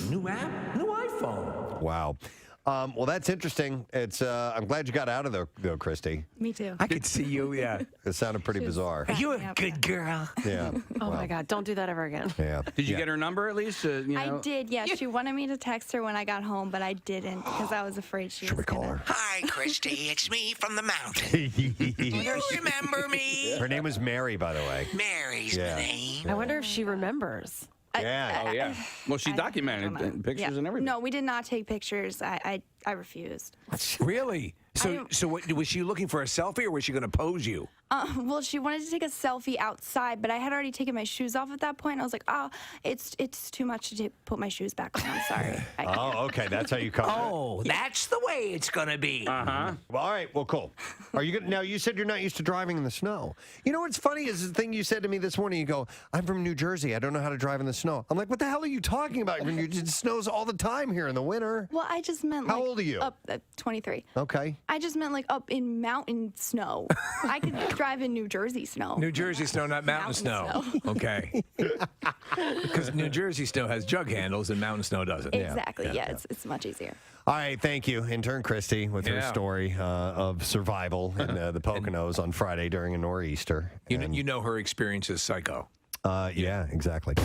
New app, new iPhone. Wow. Well, that's interesting. It's. I'm glad you got out of there, though, Christy. Me too. I could see you. Yeah. It sounded pretty bizarre. Are you a good girl? Yeah. Oh my God! Don't do that ever again. Yeah. Did you get her number at least? I did, yeah. She wanted me to text her when I got home, but I didn't because I was afraid she was call her? Hi, Christy. It's me from the mountain. You remember me? Her name was Mary, by the way. Mary's Yeah. the name. I wonder if she remembers. Yeah. Oh yeah. Well, she documented pictures and everything. No, we did not take pictures. I refused. Really? So what, was she looking for a selfie, or was she going to pose you? Well, she wanted to take a selfie outside, but I had already taken my shoes off at that point. I was like, oh, it's too much to put my shoes back on. I'm sorry. Oh, okay. That's how you come. Oh, that's the way it's gonna be. Well, all right. Well, cool. Are you gonna, now? You said you're not used to driving in the snow. You know what's funny is the thing you said to me this morning. You go, "I'm from New Jersey. I don't know how to drive in the snow." I'm like, "What the hell are you talking about? It snows all the time here in the winter." Well, I just meant. How like, old are you? 23. Okay. I just meant like up in mountain snow. I could drive in New Jersey snow. New Jersey snow, not mountain snow. Okay. Because New Jersey snow has jug handles and mountain snow doesn't. Exactly. Yeah, it's much easier. All right. Thank you, intern Christy, with her story of survival in the Poconos on Friday during a nor'easter. You know her experience is psycho. Yeah, exactly.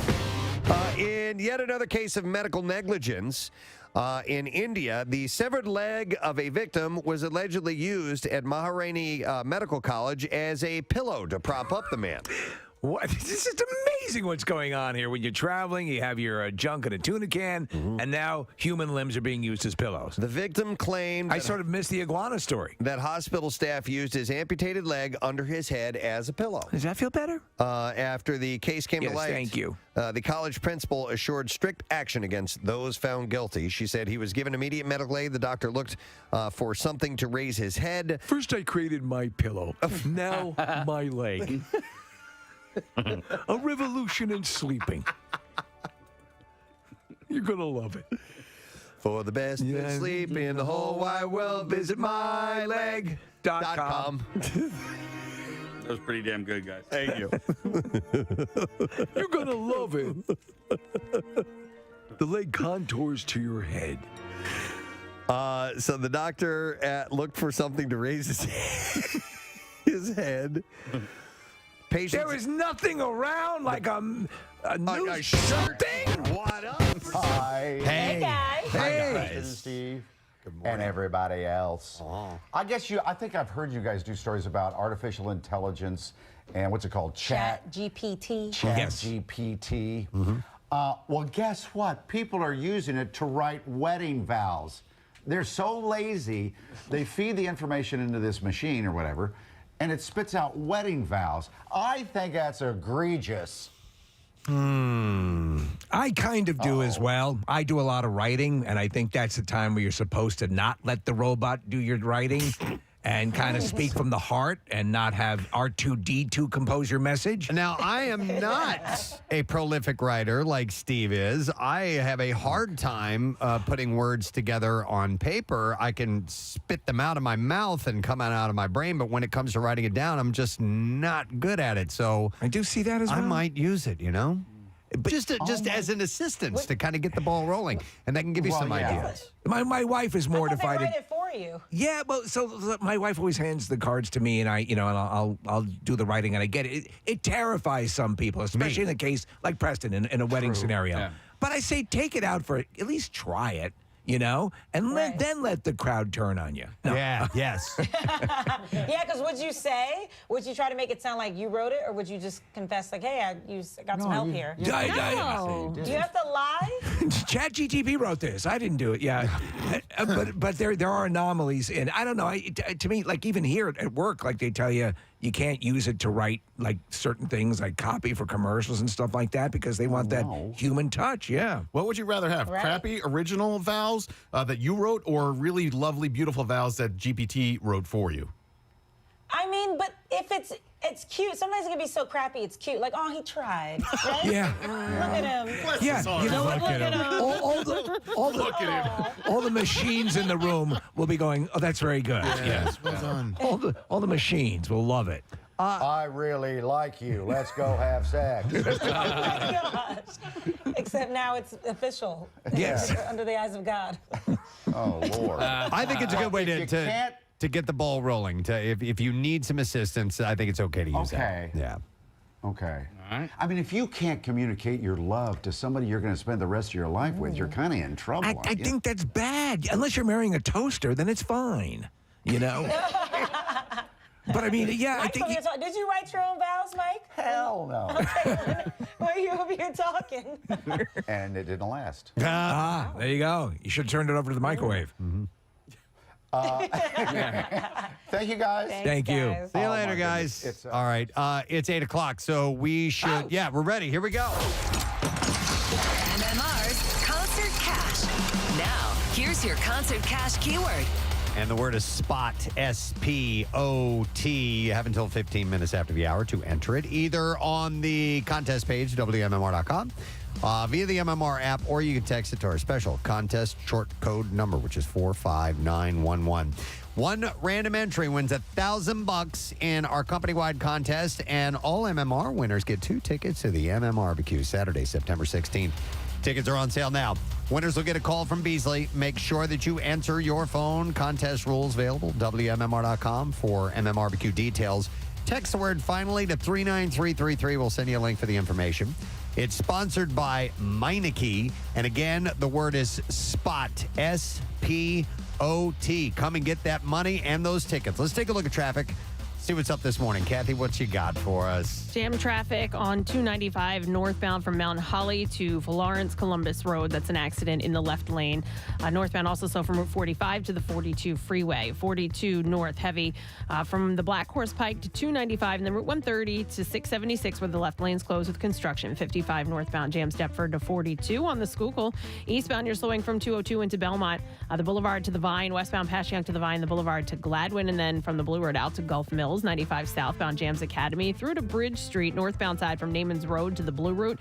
In yet another case of medical negligence, in India, the severed leg of a victim was allegedly used at Maharani Medical College as a pillow to prop up the man. What? This is amazing what's going on here. When you're traveling, you have your junk in a tuna can, and now human limbs are being used as pillows. The victim claimed... I sort of missed the iguana story. That hospital staff used his amputated leg under his head as a pillow. Does that feel better? After the case came to light... thank you. The college principal assured strict action against those found guilty. She said he was given immediate medical aid. The doctor looked for something to raise his head. First, I created my pillow. Now, my leg. A revolution in sleeping. You're going to love it. For the best sleep in the whole wide world, visit myleg.com. That was pretty damn good, guys. Thank you. You're going to love it. The leg contours to your head. So the doctor looked for something to raise his head. Patients, there is nothing around like a new something. What up? Hi. Hey, guys. Hey. Preston, Steve. and everybody else. I think I've heard you guys do stories about artificial intelligence and what's it called? Chat GPT. GPT. Well, guess what? People are using it to write wedding vows. They're so lazy, they feed the information into this machine or whatever, and it spits out wedding vows. I think that's egregious. I kind of do as well. I do a lot of writing, and I think that's the time where you're supposed to not let the robot do your writing and kind of speak from the heart and not have R2-D2 compose your message. Now, I am not a prolific writer like Steve is. I have a hard time putting words together on paper. I can spit them out of my mouth and come out of my brain, but when it comes to writing it down, I'm just not good at it. So I do see that as well. I might use it, But just as an assistance to kind of get the ball rolling, and that can give you some ideas. My wife is mortified. They write it for you. Yeah, well, so my wife always hands the cards to me, and I'll do the writing, and I get it. It terrifies some people, especially in a case like Preston in a wedding scenario. Yeah. But I say take it out for at least try it. And then let the crowd turn on you. No. Yeah, yes. Yeah, because would you say, would you try to make it sound like you wrote it, or would you just confess, like, hey, I got some help here? Do you have to lie? ChatGTP wrote this. I didn't do it. Yeah, but there are anomalies, and I don't know. To me, like even here at work, like they tell you can't use it to write like certain things, like copy for commercials and stuff like that, because they want that human touch. Yeah. What would you rather have? Right. Crappy original vows that you wrote, or really lovely, beautiful vows that GPT wrote for you? I mean, but if it's cute. Sometimes it can be so crappy, it's cute. Like, oh, he tried. Right? Yeah. Look at him. Yeah, Look at him. All the machines in the room will be going, oh, that's very good. Yes, well done. All the machines will love it. I really like you. Let's go have sex. Oh my gosh. Except now it's official. Yes. Under the eyes of God. Oh, Lord. I think it's a good way to get the ball rolling. If you need some assistance, I think it's okay to use that. Yeah. Okay. All right. I mean, if you can't communicate your love to somebody you're going to spend the rest of your life with, you're kind of in trouble. I think that's bad. Unless you're marrying a toaster, then it's fine. But I mean, yeah, Mike, I think. did you write your own vows, Mike? Hell no. Okay. Were you over here talking? And it didn't last. There you go. You should have turned it over to the microwave. Thank you, guys. Thank you. See you later, guys. All right. It's 8 o'clock, so we should. Yeah, we're ready. Here we go. MMR's Concert Cash. Now, here's your Concert Cash keyword. And the word is spot, S-P-O-T. You have until 15 minutes after the hour to enter it, either on the contest page, WMMR.com, via the MMR app, or you can text it to our special contest short code number, which is 45911. One random entry wins $1,000 in our company-wide contest, and all MMR winners get 2 tickets to the MMRBQ Saturday, September 16th. Tickets are on sale now. Winners will get a call from Beasley. Make sure that you answer your phone. Contest rules available, WMMR.com for MMRBQ details. Text the word finally to 39333. We'll send you a link for the information. It's sponsored by Meineke. And again, the word is SPOT, S-P-O-T. Come and get that money and those tickets. Let's take a look at traffic. See what's up this morning. Kathy, what you got for us? Jam traffic on 295 northbound from Mount Holly to Florence Columbus Road. That's an accident in the left lane. Northbound also so from Route 45 to the 42 freeway. 42 north heavy from the Black Horse Pike to 295 and then Route 130 to 676 where the left lane's closed with construction. 55 northbound jams Deptford to 42 on the Schuylkill. Eastbound you're slowing from 202 into Belmont. The Boulevard to the Vine. Westbound past Yonk to the Vine. The Boulevard to Gladwin and then from the Blue Road out to Gulf Mills. 95 southbound jams Academy through to Bridge Street, northbound side from Naaman's Road to the Blue Route.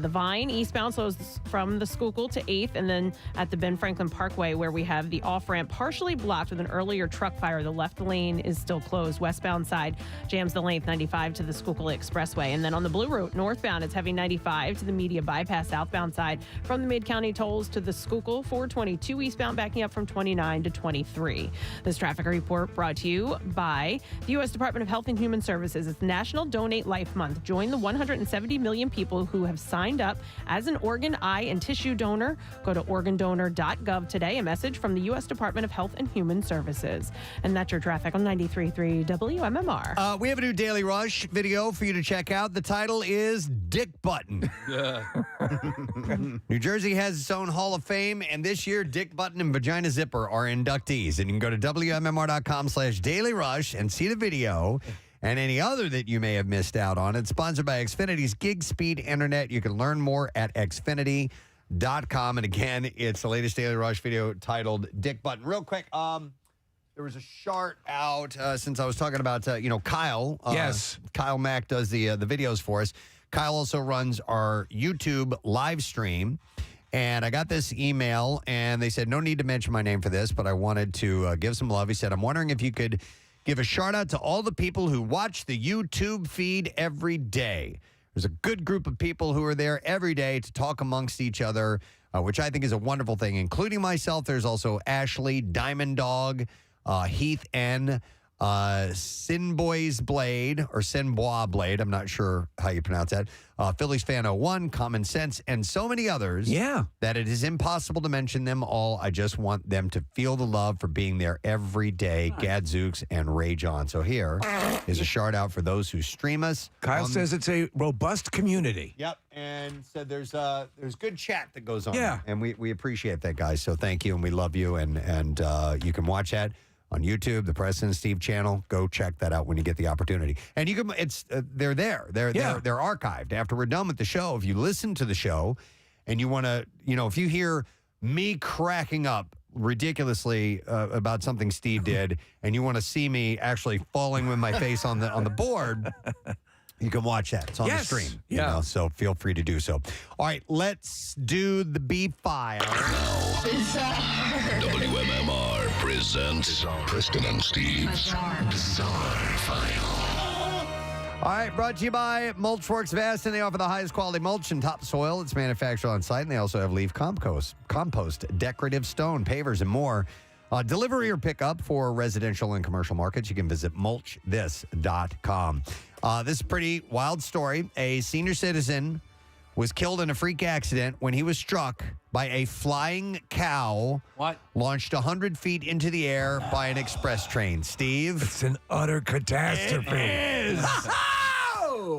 The Vine, eastbound slows from the Schuylkill to 8th, and then at the Ben Franklin Parkway where we have the off-ramp partially blocked with an earlier truck fire. The left lane is still closed. Westbound side jams the length 95 to the Schuylkill Expressway. And then on the Blue Route, northbound, it's heavy 95 to the Media Bypass southbound side from the Mid-County tolls to the Schuylkill. 422 eastbound backing up from 29 to 23. This traffic report brought to you by the U.S. U.S. Department of Health and Human Services. It's National Donate Life Month. Join the 170 million people who have signed up as an organ, eye, and tissue donor. Go to organdonor.gov today. A message from the U.S. Department of Health and Human Services. And that's your traffic on 93.3 WMMR. We have a new Daily Rush video for you to check out. The title is Dick Button. New Jersey has its own Hall of Fame, and this year, Dick Button and Vagina Zipper are inductees. And you can go to WMMR.com/Daily Rush and see the video and any other that you may have missed out on. It's sponsored by Xfinity's Gig Speed Internet. You can learn more at Xfinity.com. And again, it's the latest Daily Rush video titled Dick Button. Real quick, there was a chart out since I was talking about, Kyle. Yes. Kyle Mack does the videos for us. Kyle also runs our YouTube live stream. And I got this email, and they said, no need to mention my name for this, but I wanted to give some love. He said, I'm wondering if you could give a shout-out to all the people who watch the YouTube feed every day. There's a good group of people who are there every day to talk amongst each other, which I think is a wonderful thing, including myself. There's also Ashley, Diamond Dog, Heath N., Sinboy's Blade, or Sinbois Blade, I'm not sure how you pronounce that, Phillies Fan 01, Common Sense, and so many others that it is impossible to mention them all. I just want them to feel the love for being there every day. Gadzooks and Ray John. So here is a shout out for those who stream us. Kyle says it's a robust community. Yep, and said there's good chat that goes on. Yeah. And we appreciate that, guys. So thank you, and we love you, and you can watch that on YouTube, the Preston and Steve channel. Go check that out when you get the opportunity. And you can, they're there. They're archived. After we're done with the show, if you listen to the show and you want to, if you hear me cracking up ridiculously about something Steve did, and you want to see me actually falling with my face on the board, you can watch that. It's on the stream. So feel free to do so. All right, let's do the B file. WMMR presents Preston and Steve's Bizarre File. All right, brought to you by Mulchworks of Aston. They offer the highest quality mulch and topsoil. It's manufactured on site, and they also have leaf compost, decorative stone, pavers, and more. Delivery or pickup for residential and commercial markets. You can visit mulchthis.com. This is a pretty wild story. A senior citizen was killed in a freak accident when he was struck by a flying cow launched 100 feet into the air by an express train. Steve? It's an utter catastrophe. It is.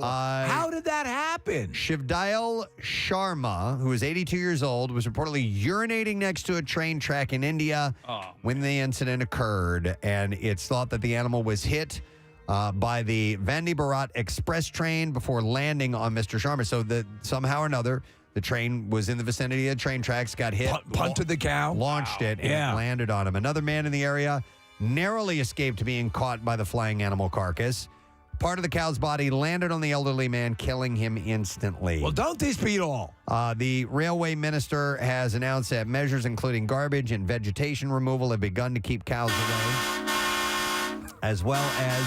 How did that happen? Shivdayal Sharma, who was 82 years old, was reportedly urinating next to a train track in India when the incident occurred. And it's thought that the animal was hit by the Vande Bharat Express train before landing on Mr. Sharma. So somehow or another, the train was in the vicinity of the train tracks, got hit. Punted the cow. Launched it, and it landed on him. Another man in the area narrowly escaped being caught by the flying animal carcass. Part of the cow's body landed on the elderly man, killing him instantly. Well, don't these beat all? The railway minister has announced that measures including garbage and vegetation removal have begun to keep cows away, as well as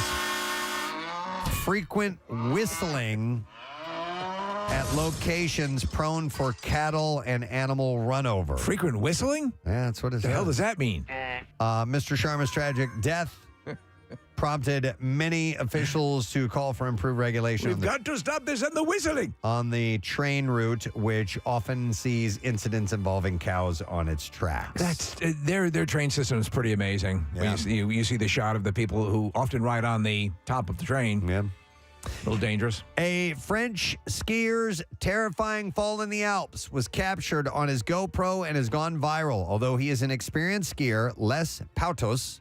frequent whistling at locations prone for cattle and animal runover. Frequent whistling? Yeah, that's what it The hell does that mean? Mr. Sharma's tragic death prompted many officials to call for improved regulation. We've got to stop this and the whistling. On the train route, which often sees incidents involving cows on its tracks. That's their train system is pretty amazing. Yeah. You see the shot of the people who often ride on the top of the train. Yeah. A little dangerous. A French skier's terrifying fall in the Alps was captured on his GoPro and has gone viral. Although he is an experienced skier, Les Pautos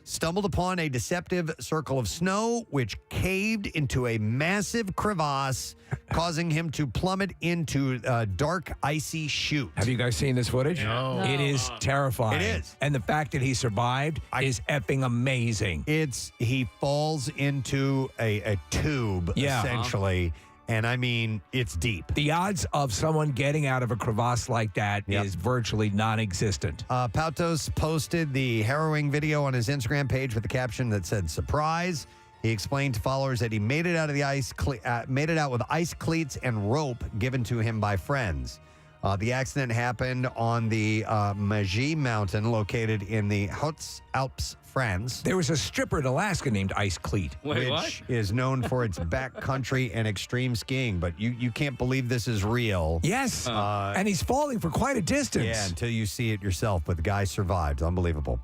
stumbled upon a deceptive circle of snow, which caved into a massive crevasse, causing him to plummet into a dark, icy chute. Have you guys seen this footage? No. It is terrifying. It is. And the fact that he survived is effing amazing. He falls into a tube, essentially. And I mean, it's deep. The odds of someone getting out of a crevasse like that is virtually non-existent. Pautos posted the harrowing video on his Instagram page with a caption that said, "Surprise." He explained to followers that he made it out of the ice, made it out with ice cleats and rope given to him by friends. The accident happened on the Magi Mountain, located in the Hautes Alps, France. There was a stripper in Alaska named Ice Cleat. Which is known for its backcountry and extreme skiing. But you can't believe this is real. Yes. And he's falling for quite a distance. Yeah, until you see it yourself. But the guy survived. Unbelievable.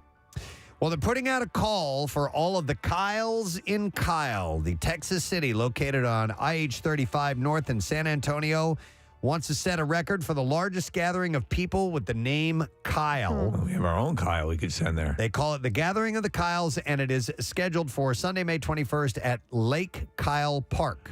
Well, they're putting out a call for all of the Kyles in Kyle. The Texas city located on IH-35 North in San Antonio wants to set a record for the largest gathering of people with the name Kyle. We have our own Kyle we could send there. They call it the Gathering of the Kyles, and it is scheduled for Sunday, May 21st at Lake Kyle Park.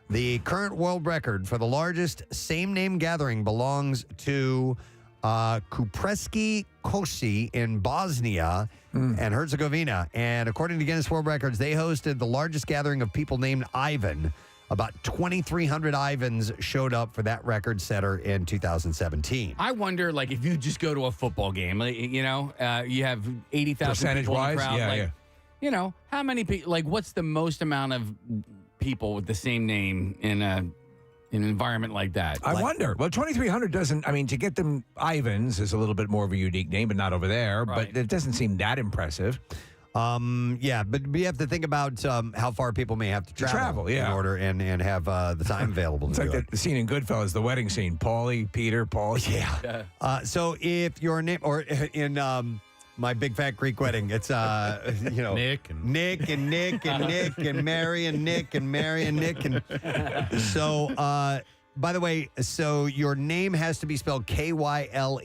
The current world record for the largest same-name gathering belongs to Kupreski Kosi in Bosnia and Herzegovina. And according to Guinness World Records, they hosted the largest gathering of people named Ivan. About 2,300 Ivans showed up for that record setter in 2017. I wonder, like, if you just go to a football game, like, you know, you have 80,000 people in the crowd. Yeah. You know, how many people, like, what's the most amount of people with the same name in an environment like that? I wonder. Well, 2,300 doesn't, I mean, to get them Ivans is a little bit more of a unique name, but not over there. Right. But it doesn't seem that impressive. Yeah, but we have to think about how far people may have to travel, in order and have the time available. It's to like do it. the scene in Goodfellas, the wedding scene. Paulie, Peter, Paul. Yeah. So if your name, or in My Big Fat Greek Wedding, it's Nick and Nick and Nick and Nick and Mary and Nick and Mary and Nick and so. By the way, so your name has to be spelled Kyle.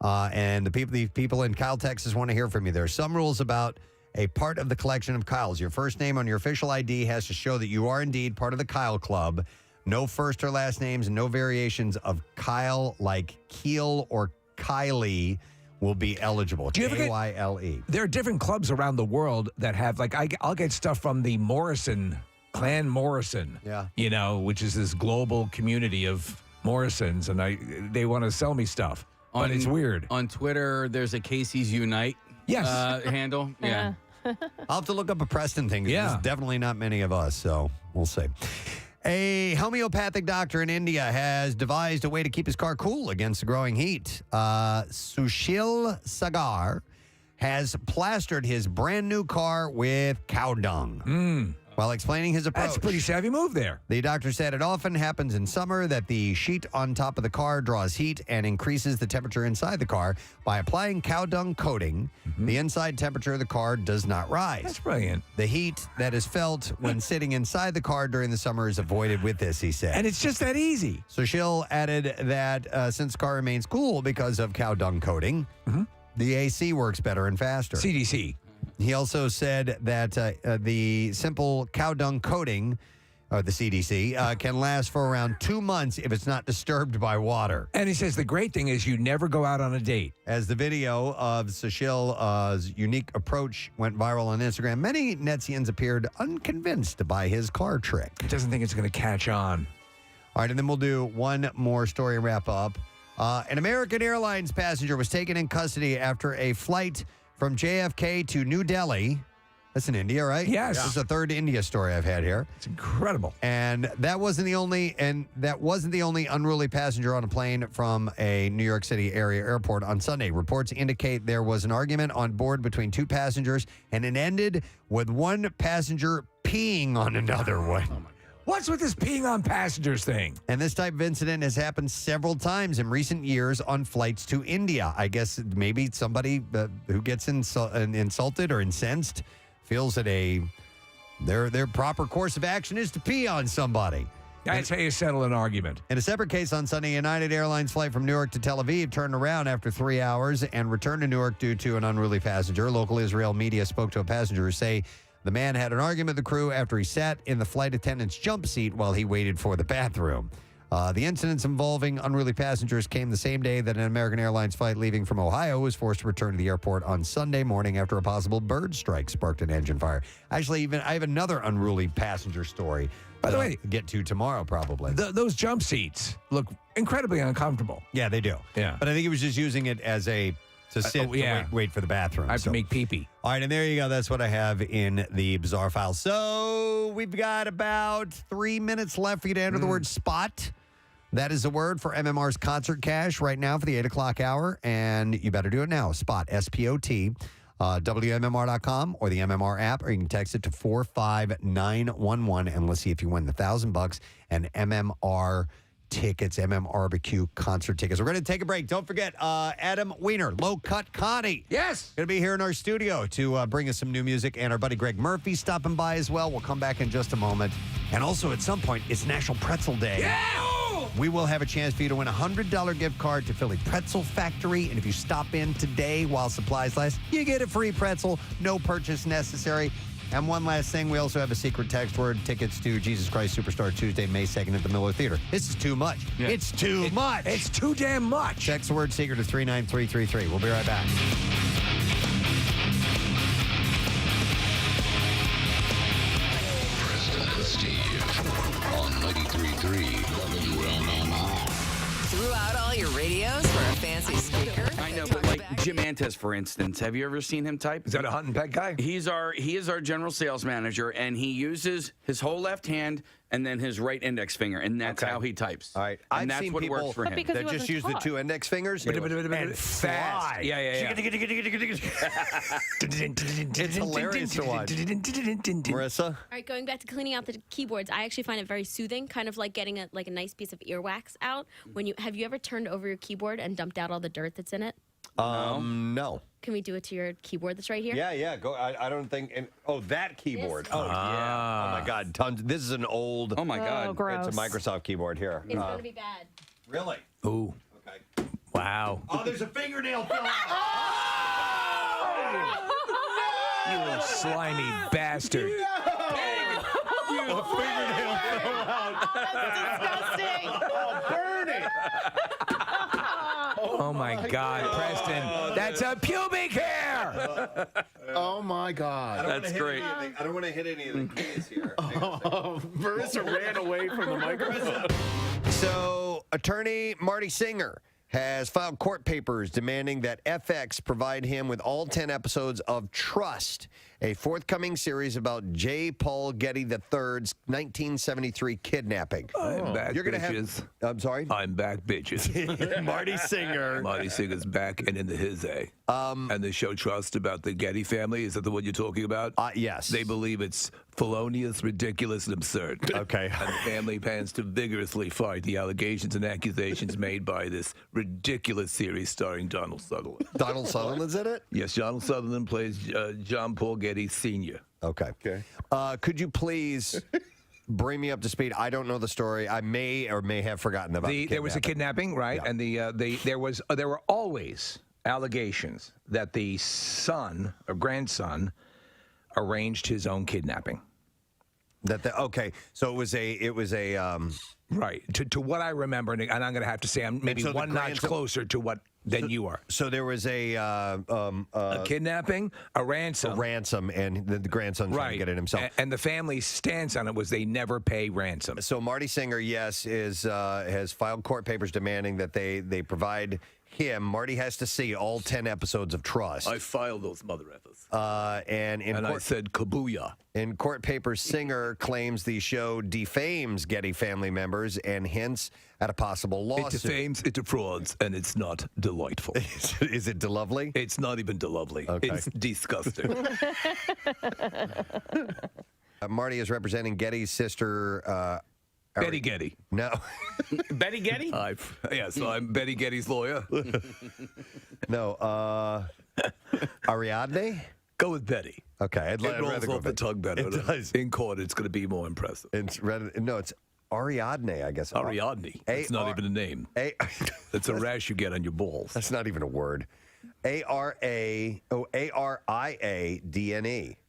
And the people in Kyle, Texas want to hear from you. There are some rules about a part of the collection of Kyles. Your first name on your official ID has to show that you are indeed part of the Kyle Club. No first or last names and no variations of Kyle like Keel or Kylie will be eligible. Do you ever get- Kyle. There are different clubs around the world that have, like, I'll get stuff from the Morrison, Clan Morrison. Yeah. You know, which is this global community of Morrisons, and they want to sell me stuff. But it's weird. On Twitter, there's a Casey's Unite handle. Yeah. I'll have to look up a Preston thing. Yeah. There's definitely not many of us, so we'll see. A homeopathic doctor in India has devised a way to keep his car cool against the growing heat. Sushil Sagar has plastered his brand new car with cow dung. While explaining his approach. That's a pretty savvy move there. The doctor said it often happens in summer that the sheet on top of the car draws heat and increases the temperature inside the car. By applying cow dung coating, the inside temperature of the car does not rise. That's brilliant. The heat that is felt when sitting inside the car during the summer is avoided with this, he said. And it's just that easy. So Schill added that since the car remains cool because of cow dung coating, the AC works better and faster. CDC. He also said that the simple cow dung coating, or the CDC, can last for around 2 months if it's not disturbed by water. And he says the great thing is you never go out on a date. As the video of Sushil's unique approach went viral on Instagram, many Netsians appeared unconvinced by his car trick. He doesn't think it's going to catch on. All right, and then we'll do one more story and wrap up. An American Airlines passenger was taken in custody after a flight from JFK to New Delhi. That's in India, right? Yes. This is the third India story I've had here. It's incredible. And that wasn't the only unruly passenger on a plane from a New York City area airport on Sunday. Reports indicate there was an argument on board between two passengers, and it ended with one passenger peeing on another one. What's with this peeing on passengers thing? And this type of incident has happened several times in recent years on flights to India. I guess maybe somebody who gets insulted or incensed feels that their proper course of action is to pee on somebody. That's how you settle an argument. In a separate case on Sunday, United Airlines flight from Newark to Tel Aviv turned around after 3 hours and returned to Newark due to an unruly passenger. Local Israel media spoke to a passenger who say the man had an argument with the crew after he sat in the flight attendant's jump seat while he waited for the bathroom. The incidents involving unruly passengers came the same day that an American Airlines flight leaving from Ohio was forced to return to the airport on Sunday morning after a possible bird strike sparked an engine fire. Actually, I have another unruly passenger story. By the way, I'll get to tomorrow probably. Those jump seats look incredibly uncomfortable. Yeah, they do. Yeah. But I think he was just using it as to sit to wait for the bathroom. I have to make pee-pee. All right, and there you go. That's what I have in the Bizarre File. So we've got about 3 minutes left for you to enter the word spot. That is the word for MMR's Concert Cash right now for the 8 o'clock hour, and you better do it now. Spot, S-P-O-T, WMMR.com or the MMR app, or you can text it to 45911, and let's see if you win the $1,000 and MMR tickets, MMRBQ concert tickets. We're going to take a break. Don't forget, Adam Wiener, Low Cut Connie. Yes. Going to be here in our studio to bring us some new music, and our buddy Gregg Murphy stopping by as well. We'll come back in just a moment. And also, at some point, it's National Pretzel Day. Yeah! We will have a chance for you to win a $100 gift card to Philly Pretzel Factory. And if you stop in today while supplies last, you get a free pretzel. No purchase necessary. And one last thing, we also have a secret text word, tickets to Jesus Christ Superstar Tuesday, May 2nd at the Miller Theater. This is too much. Yeah. It's too much. It's too damn much. Text the word secret to 39333. We'll be right back. Preston and Steve on 93.3 WMMR. Throughout all your radios for a fancy speaker. I know, but like Jim Antes, for instance, have you ever seen him type? Is that a hunt and peck guy? He is our general sales manager, and he uses his whole left hand and then his right index finger, and that's how he types. All right. And I've that's seen what people works for him. that just use the two index fingers and fast. Yeah. It's hilarious to watch. Marissa? All right, going back to cleaning out the keyboards, I actually find it very soothing, kind of like getting a nice piece of earwax out. Have you ever turned over your keyboard and dumped out all the dirt that's in it? No. Can we do it to your keyboard that's right here? Yeah. Go. I don't think. That keyboard. This. Oh yeah. Oh my God. Tons. This is an old. Oh my God. Gross. It's a Microsoft keyboard here. It's going to be bad. Really? Ooh. Okay. Wow. Oh, there's a fingernail fell out. You slimy bastard. A fingernail fell out. That's disgusting. Oh, burn it. Oh my God, Preston. That's a pubic hair. Oh my God. That's great. I don't want to hit any of the keys here. Marissa ran away from the microphone. So, attorney Marty Singer has filed court papers demanding that FX provide him with all 10 episodes of Trust, a forthcoming series about J. Paul Getty III's 1973 kidnapping. I'm back, You're gonna bitches. I'm sorry? I'm back, bitches. Marty Singer. Marty Singer's back and into his A. And the show Trust about the Getty family, is that the one you're talking about? Yes. They believe it's felonious, ridiculous, and absurd. Okay. And the family plans to vigorously fight the allegations and accusations made by this ridiculous series starring Donald Sutherland. Donald Sutherland's in it? Yes, Donald Sutherland plays John Paul Getty Sr. Okay. Could you please bring me up to speed? I don't know the story. I may or may have forgotten about the There was a kidnapping, right? Yeah. And there were always allegations that the son or grandson arranged his own kidnapping. Okay, so it was a right to what I remember, and I'm going to have to say I'm maybe so the one notch closer to what than you are. So there was a kidnapping, a ransom, and the grandson trying to get it himself. And the family's stance on it was they never pay ransom. So Marty Singer, yes, has filed court papers demanding that they provide him. Marty has to see all 10 episodes of Trust. I filed those mother effers. And I said kabooyah. In court papers, Singer claims the show defames Getty family members and hints at a possible lawsuit. It defames, it defrauds, and it's not delightful. Is it delovely? It's not even delovely. Okay. It's disgusting. Marty is representing Getty's sister. Betty Getty. No. Betty Getty? So I'm Betty Getty's lawyer. No. Ariadne? Go with Betty. Okay. It rolls off the tongue better. It does. In court, it's going to be more impressive. It's Ariadne, I guess. Ariadne. It's not even a name. It's a rash you get on your balls. That's not even a word. Ariadne.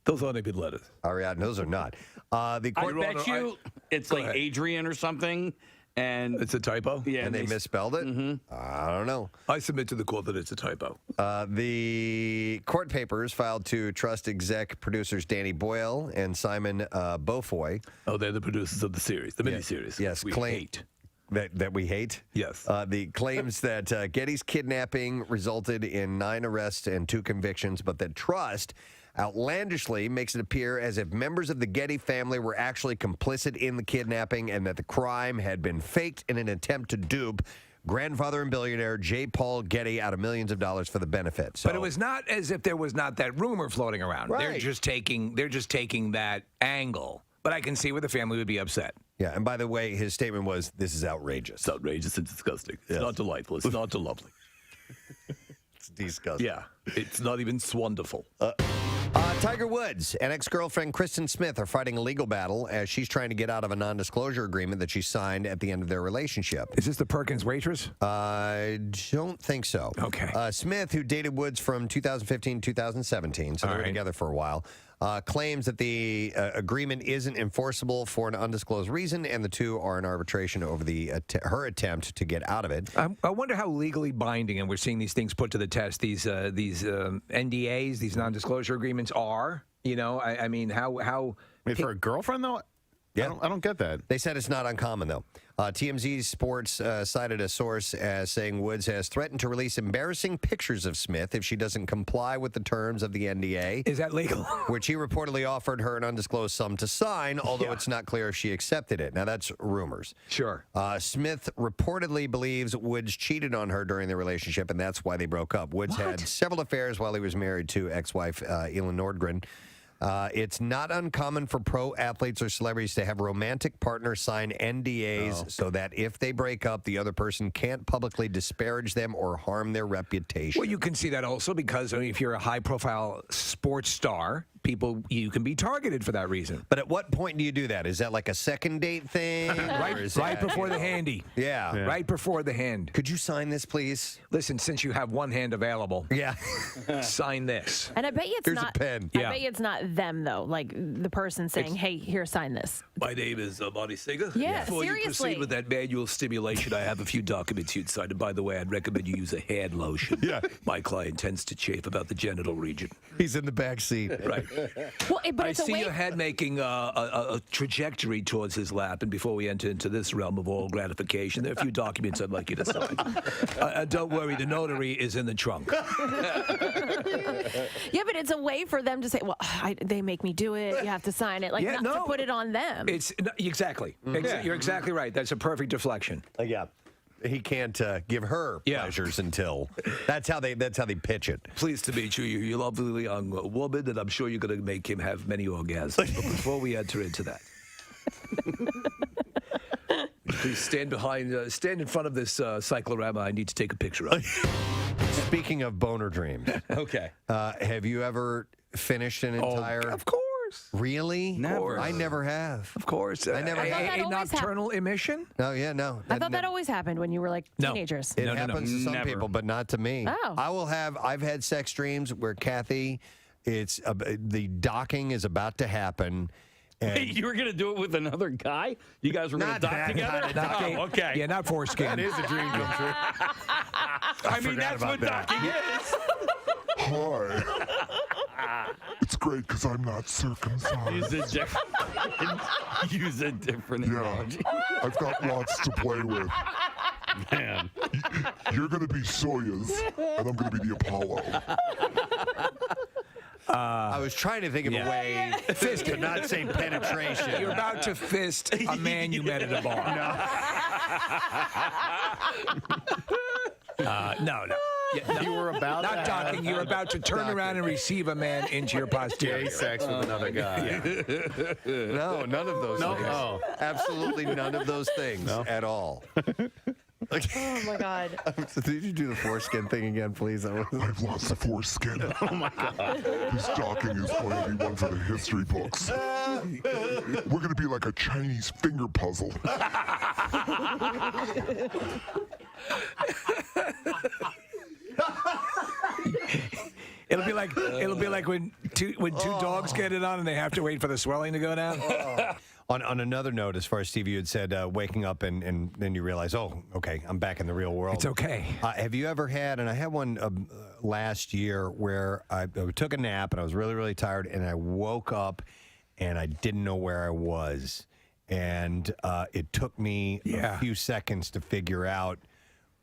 Those aren't even letters. Ariadne, those are not. The I court bet you it's like Adrian or something. And it's a typo? Yeah. And they misspelled it? Mm-hmm. I don't know. I submit to the court that it's a typo. The court papers filed to Trust exec producers Danny Boyle and Simon Beaufoy. Oh, they're the producers of the series, the miniseries. Yes, we hate. That we hate? Yes. The claims that Getty's kidnapping resulted in 9 arrests and 2 convictions, but that Trust outlandishly makes it appear as if members of the Getty family were actually complicit in the kidnapping and that the crime had been faked in an attempt to dupe grandfather and billionaire J. Paul Getty out of millions of dollars for the benefit. So, but it was not as if there was not that rumor floating around. Right. They're just taking that angle. But I can see where the family would be upset. Yeah, and by the way, his statement was, "This is outrageous. It's outrageous and disgusting. It's not delightful. It's not lovely. It's disgusting. Yeah, it's not even swonderful." Tiger Woods and ex-girlfriend Kristen Smith are fighting a legal battle as she's trying to get out of a non-disclosure agreement that she signed at the end of their relationship. Is this the Perkins waitress? I don't think so. Okay. Smith, who dated Woods from 2015 to 2017, so they were together for a while, claims that the agreement isn't enforceable for an undisclosed reason, and the two are in arbitration over her attempt to get out of it. I wonder how legally binding, and we're seeing these things put to the test, these NDAs, these non-disclosure agreements are. You know, I mean, how for a girlfriend, though? Yeah. I don't get that. They said it's not uncommon, though. TMZ Sports cited a source as saying Woods has threatened to release embarrassing pictures of Smith if she doesn't comply with the terms of the NDA. Is that legal? Which he reportedly offered her an undisclosed sum to sign, although it's not clear if she accepted it. Now, that's rumors. Sure. Smith reportedly believes Woods cheated on her during their relationship, and that's why they broke up. Woods had several affairs while he was married to ex-wife Elin Nordgren. It's not uncommon for pro athletes or celebrities to have romantic partners sign NDAs so that if they break up, the other person can't publicly disparage them or harm their reputation. Well, you can see that also because if you're a high-profile sports star, you can be targeted for that reason. But at what point do you do that? Is that like a second date thing? right before the handy. Yeah. Right before the hand. Could you sign this, please? Listen, since you have one hand available, sign this. And I bet you it's Here's not. a pen. I bet you it's not them though, like the person saying, "Hey, here, sign this." My name is Marty Singer. Yeah, Before you seriously. proceed with that manual stimulation, I have a few documents you'd sign. And by the way, I'd recommend you use a hand lotion. Yeah. My client tends to chafe about the genital region. He's in the back seat. Right. Well, but I it's a see way. your head making a trajectory towards his lap, and before we enter into this realm of all gratification, there are a few documents I'd like you to sign. Don't worry, the notary is in the trunk. Yeah, but it's a way for them to say, "Well, they make me do it. You have to sign it." Like, not to put it on them. It's exactly. You're exactly right. That's a perfect deflection. Yeah. He can't give her pleasures until that's how they pitch it. Pleased to meet you. You're a lovely young woman, and I'm sure you're going to make him have many orgasms. But before we enter into that, please stand in front of this cyclorama. I need to take a picture of it. Speaking of boner dreams, okay. Have you ever finished an entire? Of course. Really? Never. I never have. Of course. I never. that A always nocturnal emission? No, yeah, no. I thought that always happened when you were like teenagers. It happens to some people, but not to me. Oh. I've had sex dreams where Kathy, it's the docking is about to happen. And Wait, you were going to do it with another guy? You guys were going to Not dock that together? kind of Okay. Yeah, not foreskin. That is a dream come true. I mean, that's what docking is. Hi. It's great because I'm not circumcised. Use a different analogy. I've got lots to play with. Man. You're going to be Soyuz, and I'm going to be the Apollo. I was trying to think of a way to not say penetration. You're about to fist a man you met at a bar. No. Yeah, You were about not to docking. You're about to turn around and receive a man into your posterior. gay sex with another guy. No, none of those things. Oh. Absolutely none of those things at all. Oh my God. Did you do the foreskin thing again, please? I've lost the foreskin. Oh my God. This docking is going to be one for the history books. We're going to be like a Chinese finger puzzle. It'll be like when two dogs get it on and they have to wait for the swelling to go down. On another note, as far as Steve, you had said waking up and then you realize, oh, okay, I'm back in the real world. It's okay. Have you ever had, and I had one last year where I took a nap and I was really, really tired and I woke up and I didn't know where I was. And it took me a few seconds to figure out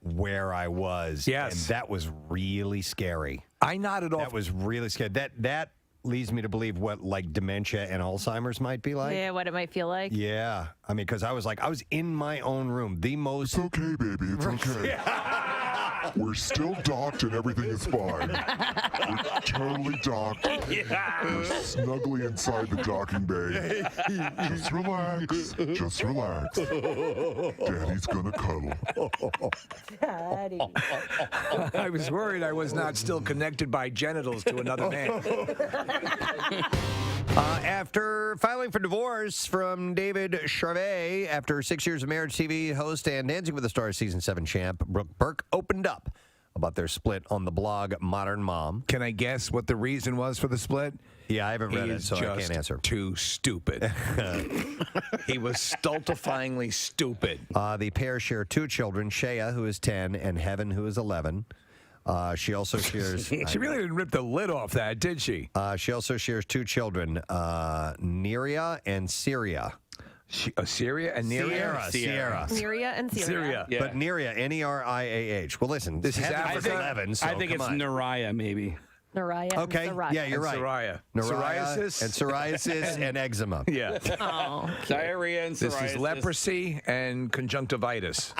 where I was. Yes. And that was really scary. I nodded off. That was really scary. That leads me to believe what like dementia and Alzheimer's might be like. Yeah, what it might feel like. Yeah. I mean, because I was in my own room. The most. It's okay, baby. It's okay. We're still docked and everything is fine. We're totally docked. We're snugly inside the docking bay. Just relax. Just relax. Daddy's gonna cuddle. Daddy. I was worried I was not still connected by genitals to another man. After filing for divorce from David Charvet, after 6 years of marriage, TV host and Dancing with the Stars season 7 champ Brooke Burke opened up about their split on the blog Modern Mom. Can I guess what the reason was for the split? Yeah, I haven't read it, so I can't answer. Too stupid. He was stultifyingly stupid. The pair share 2 children, Shea, who is 10, and Heaven, who is 11. She also shares... She really didn't rip the lid off that, did she? She also shares 2 children, Neria and Syria. Syria and Neria? Sierra. Neria and Syria. Yeah. But Neria, N-E-R-I-A-H. Well, listen, this is Africa. 11, so I think it's Nariah, maybe. Nariah. Okay. And Yeah, you're right. Soraya. Psoriasis and psoriasis and eczema. Yeah. Oh. Diarrhea and psoriasis. This is leprosy and conjunctivitis.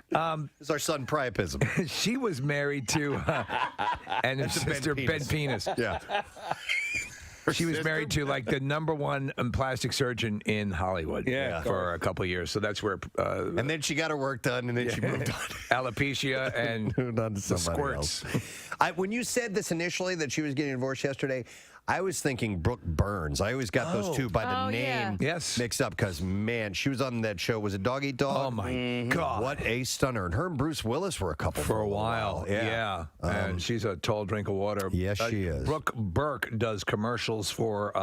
This is our son Priapism. She was married to and his sister Ben Penis. Yeah. She was married to like the #1 plastic surgeon in Hollywood for a couple of years. So that's where. And then she got her work done, and then she moved on. Alopecia and moved on to the somebody squirts. else. When you said this initially, that she was getting divorced yesterday, I was thinking Brooke Burns. I always got those two by the name mixed up because, man, she was on that show. Was it Dog Eat Dog? Oh, my God. What a stunner. And her and Bruce Willis were a couple for a while. Yeah. And she's a tall drink of water. Yes, she is. Brooke Burke does commercials for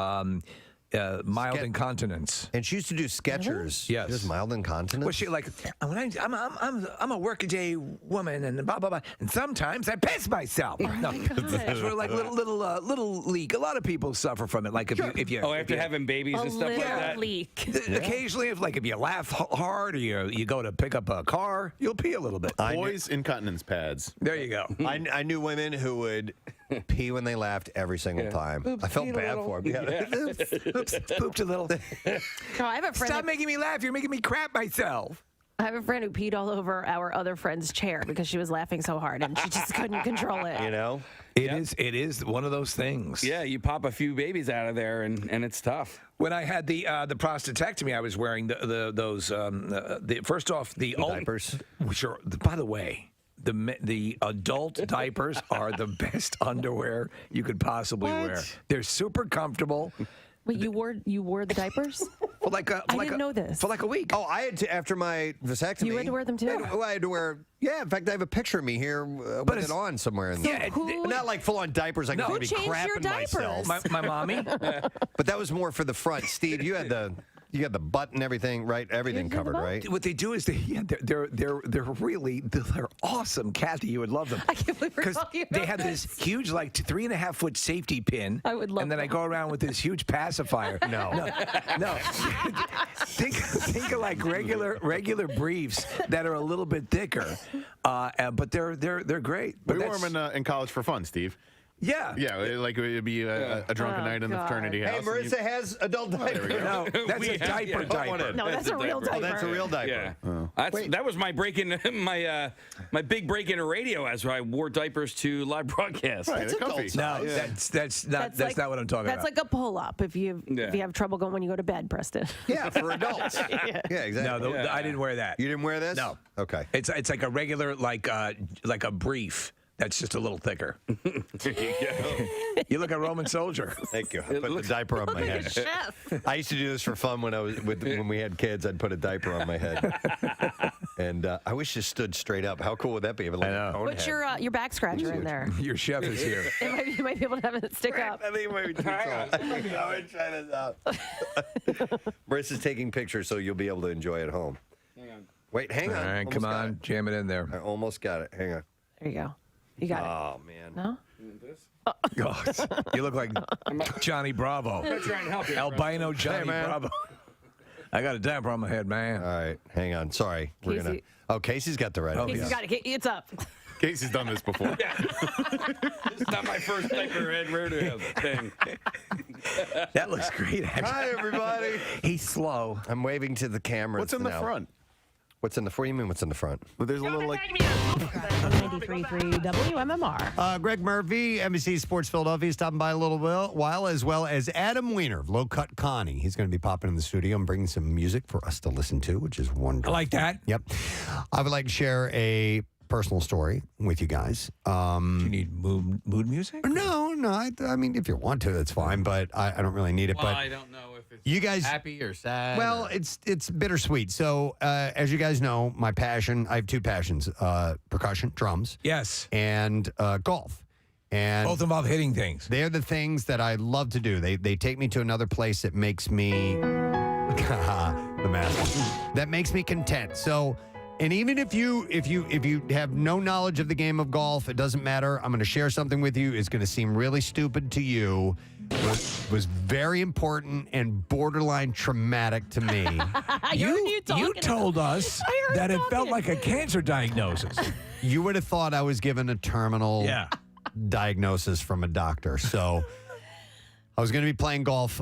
mild incontinence. And she used to do Skechers. Yes. Just mild incontinence. Was she like, I'm a workaday woman and blah, blah, blah. And sometimes I piss myself. No, it's sort of like little leak. A lot of people suffer from it. Like if you after having babies and stuff like that. Leak. Occasionally, if you laugh hard or you go to pick up a car, you'll pee a little bit. Boys incontinence pads. There you go. I knew women who would pee when they laughed every single time. Oops, I felt peed a bad little. for them. Oops, pooped a little. No, I have a friend. Stop making me laugh. You're making me crap myself. I have a friend who peed all over our other friend's chair because she was laughing so hard and she just couldn't control it. You know? It is one of those things. Yeah, you pop a few babies out of there and it's tough. When I had the prostatectomy, I was wearing those first off the diapers. Which are, by the way, the adult diapers are the best underwear you could possibly wear. They're super comfortable. Wait, you wore the diapers? I didn't know this. For like a week. Oh, I had to, after my vasectomy. You had to wear them too? I had to wear, in fact, I have a picture of me here with it on somewhere. In there. But not like full on diapers. I could be crapping myself. My mommy. But that was more for the front. Steve, you had the butt and everything, right? Everything covered, right? What they do is they're awesome, Kathy. You would love them. I can't believe we're talking about they have this huge, like 3.5-foot safety pin. I would love. And then I go around with this huge pacifier. No. Think of like regular briefs that are a little bit thicker, but they're great. But We wore them in college for fun, Steve. Yeah. Yeah, like it would be a drunken night in the fraternity house. Hey, Marissa has adult diapers. No, that's a diaper diaper. No, that's a real diaper. Oh, that's a real diaper. Yeah. That was my my big break in radio as I wore diapers to live broadcasts. Right, they're comfy. No, that's not what I'm talking about. That's like a pull-up if you have trouble going when you go to bed, Preston. Yeah, for adults. Yeah, exactly. No, I didn't wear that. You didn't wear this? No. Okay. It's like a regular like a brief. That's just a little thicker. There you go. You look a Roman soldier. Thank you. I put the diaper on my head. I used to do this for fun when we had kids. I'd put a diaper on my head, and I wish it stood straight up. How cool would that be? Like I know. Put your back scratcher in there. Your chef is here. You might be able to have it stick up. I think it might be too tall. I'm trying this out. Marissa's taking pictures, so you'll be able to enjoy it at home. Hang on. Wait, hang on. All right, come on, jam it in there. I almost got it. Hang on. There you go. You got it. Oh man. No? God, you look like Johnny Bravo. I'm trying to help you. Albino Johnny Hey, man. Bravo. I got a diaper on my head, man. All right, hang on. Sorry, Casey. Casey's got the right idea. Casey's got it. It's up. Casey's done this before. It's not my first rodeo thing. That looks great, actually. Hi, everybody. He's slow. I'm waving to the cameras. What's in the now. front? What's in the front? What do you mean, what's in the front? Well, there's a little like. 93.3 WMMR. Greg Murphy, NBC Sports Philadelphia, stopping by a little while, as well as Adam Wiener of Low Cut Connie. He's going to be popping in the studio and bringing some music for us to listen to, which is wonderful. I like that. Yep. I would like to share a personal story with you guys. Do you need mood music? No. I mean, if you want to, that's fine, but I don't really need it. Well, but I don't know if it's you guys happy or sad. Well, it's bittersweet. So, as you guys know, my passion, I have two passions, percussion, drums. Yes. And golf. And both involve hitting things. They're the things that I love to do. They take me to another place that makes me the master. That makes me content. So, and even if you have no knowledge of the game of golf, it doesn't matter. I'm going to share something with you. It's going to seem really stupid to you. Was very important and borderline traumatic to me. You told us that it felt like a cancer diagnosis. You would have thought I was given a terminal diagnosis from a doctor. So I was going to be playing golf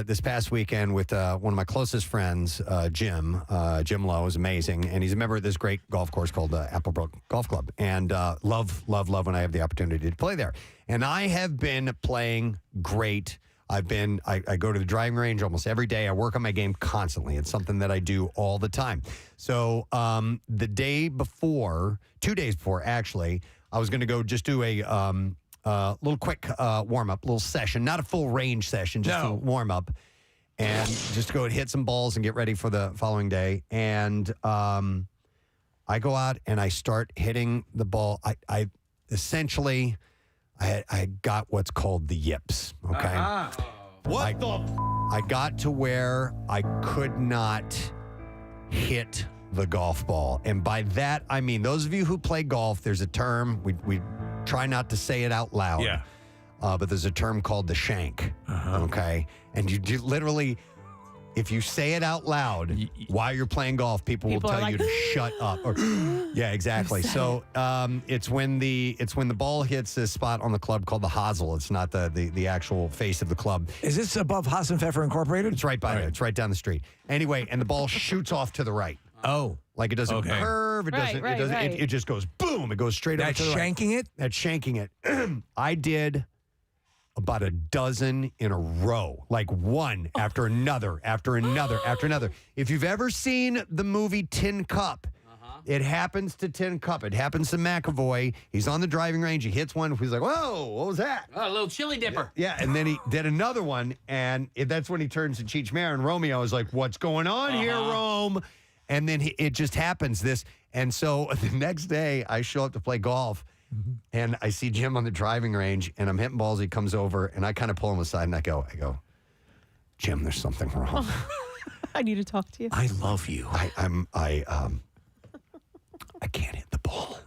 this past weekend with one of my closest friends, Jim. Jim Lowe is amazing, and he's a member of this great golf course called Applebrook Golf Club. And love when I have the opportunity to play there. And I have been playing great. I go to the driving range almost every day. I work on my game constantly. It's something that I do all the time. So the day before, 2 days before, actually, I was going to go just do a little quick warm-up, little session, not a full range session, just a warm-up, and just go and hit some balls and get ready for the following day. And I go out and I start hitting the ball. I essentially, I got what's called the yips, okay? I got to where I could not hit the golf ball. And by that, I mean, those of you who play golf, there's a term, we try not to say it out loud. Yeah. But there's a term called the shank. Okay. And you literally, if you say it out loud while you're playing golf, people will tell you to shut up. Or, yeah, exactly. So it's when the ball hits this spot on the club called the hosel. It's not the actual face of the club. Is this above Haas and Pfeffer Incorporated? It's right by there. It's right down the street. Anyway, and the ball shoots off to the right. Oh. Like it doesn't curve. It doesn't. It just goes boom. It goes straight up. That's to the shanking right. it? That's shanking it. I did about a dozen in a row, like one after another, after another, after another. If you've ever seen the movie Tin Cup, it happens to Tin Cup. It happens to McAvoy. He's on the driving range. He hits one. He's like, whoa, what was that? Oh, a little chili dipper. Yeah, and then he did another one, and that's when he turns to Cheech Marin. Romeo is like, what's going on here, Rome? And then it just happens, and so the next day I show up to play golf, and I see Jim on the driving range, and I'm hitting balls. He comes over, and I kind of pull him aside, and I go, Jim, there's something wrong. I need to talk to you. I love you. I can't hit the ball.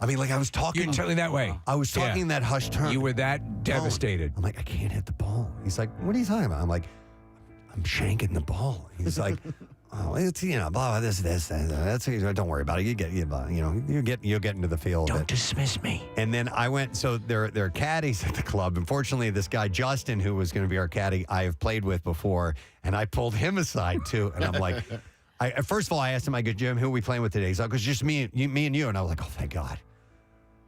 I mean, like I was talking. You're telling that way. I was talking in that hushed tone. You were that devastated. I'm like, I can't hit the ball. He's like, what are you talking about? I'm like, I'm shanking the ball. He's like, oh, it's blah, blah, this. That's don't worry about it. You'll get into the feel of it. Don't dismiss me. And then I went. So there are caddies at the club. Unfortunately, this guy Justin, who was going to be our caddy, I have played with before, and I pulled him aside too. And I'm like, first of all, I asked him, I go, Jim, who are we playing with today? He's like, it's just me and you. And I was like, oh, thank God.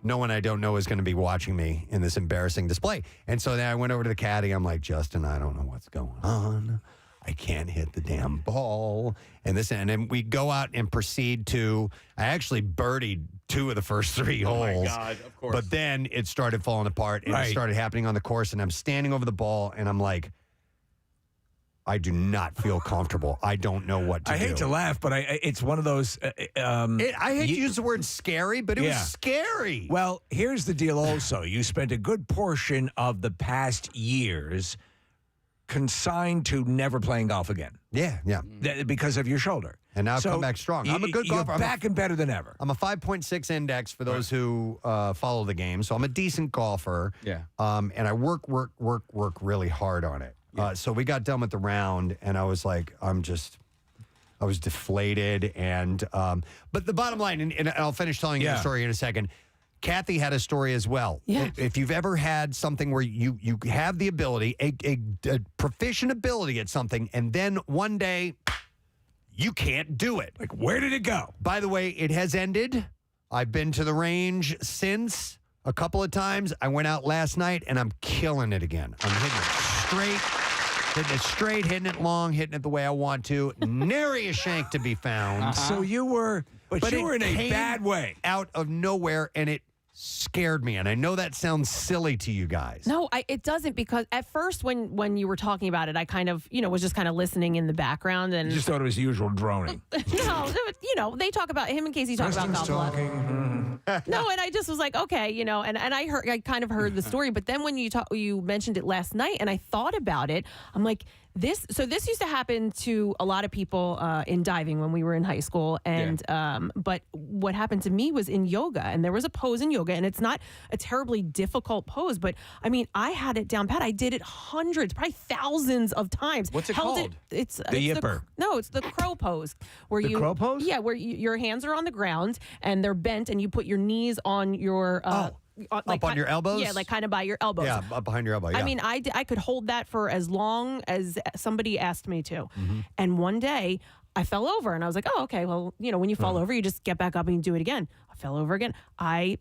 No one I don't know is going to be watching me in this embarrassing display. And so then I went over to the caddy. I'm like, Justin, I don't know what's going on. I can't hit the damn ball. And then we go out and proceed to, I actually birdied 2 of the first 3 holes. Oh, my God, of course. But then it started falling apart, and it started happening on the course, and I'm standing over the ball, and I'm like, I do not feel comfortable. I don't know what to do. I hate to laugh, but it's one of those. I hate to use the word scary, but it was scary. Well, here's the deal also. You spent a good portion of the past years consigned to never playing golf again. Yeah. Because of your shoulder. And now I've come back strong. I'm a good golfer. You're back and better than ever. I'm a 5.6 index for those who follow the game. So I'm a decent golfer. Yeah. And I work really hard on it. So we got done with the round, and I was like, I was deflated. And but the bottom line, and I'll finish telling you the story in a second. Kathy had a story as well. Yeah. If you've ever had something where you have the ability, a proficient ability at something, and then one day you can't do it. Like, where did it go? By the way, it has ended. I've been to the range since a couple of times. I went out last night, and I'm killing it again. I'm hitting it straight, hitting it long, hitting it the way I want to. Nary a shank to be found. So you were, but you it were in a came bad way. out of nowhere, and it scared me. And I know that sounds silly to you guys. No, it doesn't, because at first when you were talking about it, I kind of, was just kind of listening in the background. And You just thought it was the usual droning. No, they talk about, him and Casey talk about golf a lot. No, and I just was like, okay, and I kind of heard the story, but then when you mentioned it last night, and I thought about it, I'm like, this used to happen to a lot of people in diving when we were in high school, and but what happened to me was in yoga, and there was a pose in yoga, and it's not a terribly difficult pose, but I mean, I had it down pat. I did it hundreds, probably thousands of times. What's it called? It's The yipper. It's the crow pose, where The crow pose? Yeah, where your hands are on the ground and they're bent, and you put your knees on your up on your elbows? Yeah, like kind of by your elbows. Yeah, up behind your elbow. Yeah. I mean, I could hold that for as long as somebody asked me to. And one day I fell over, and I was like, oh, okay, well, when you fall over, you just get back up and you do it again. I fell over again.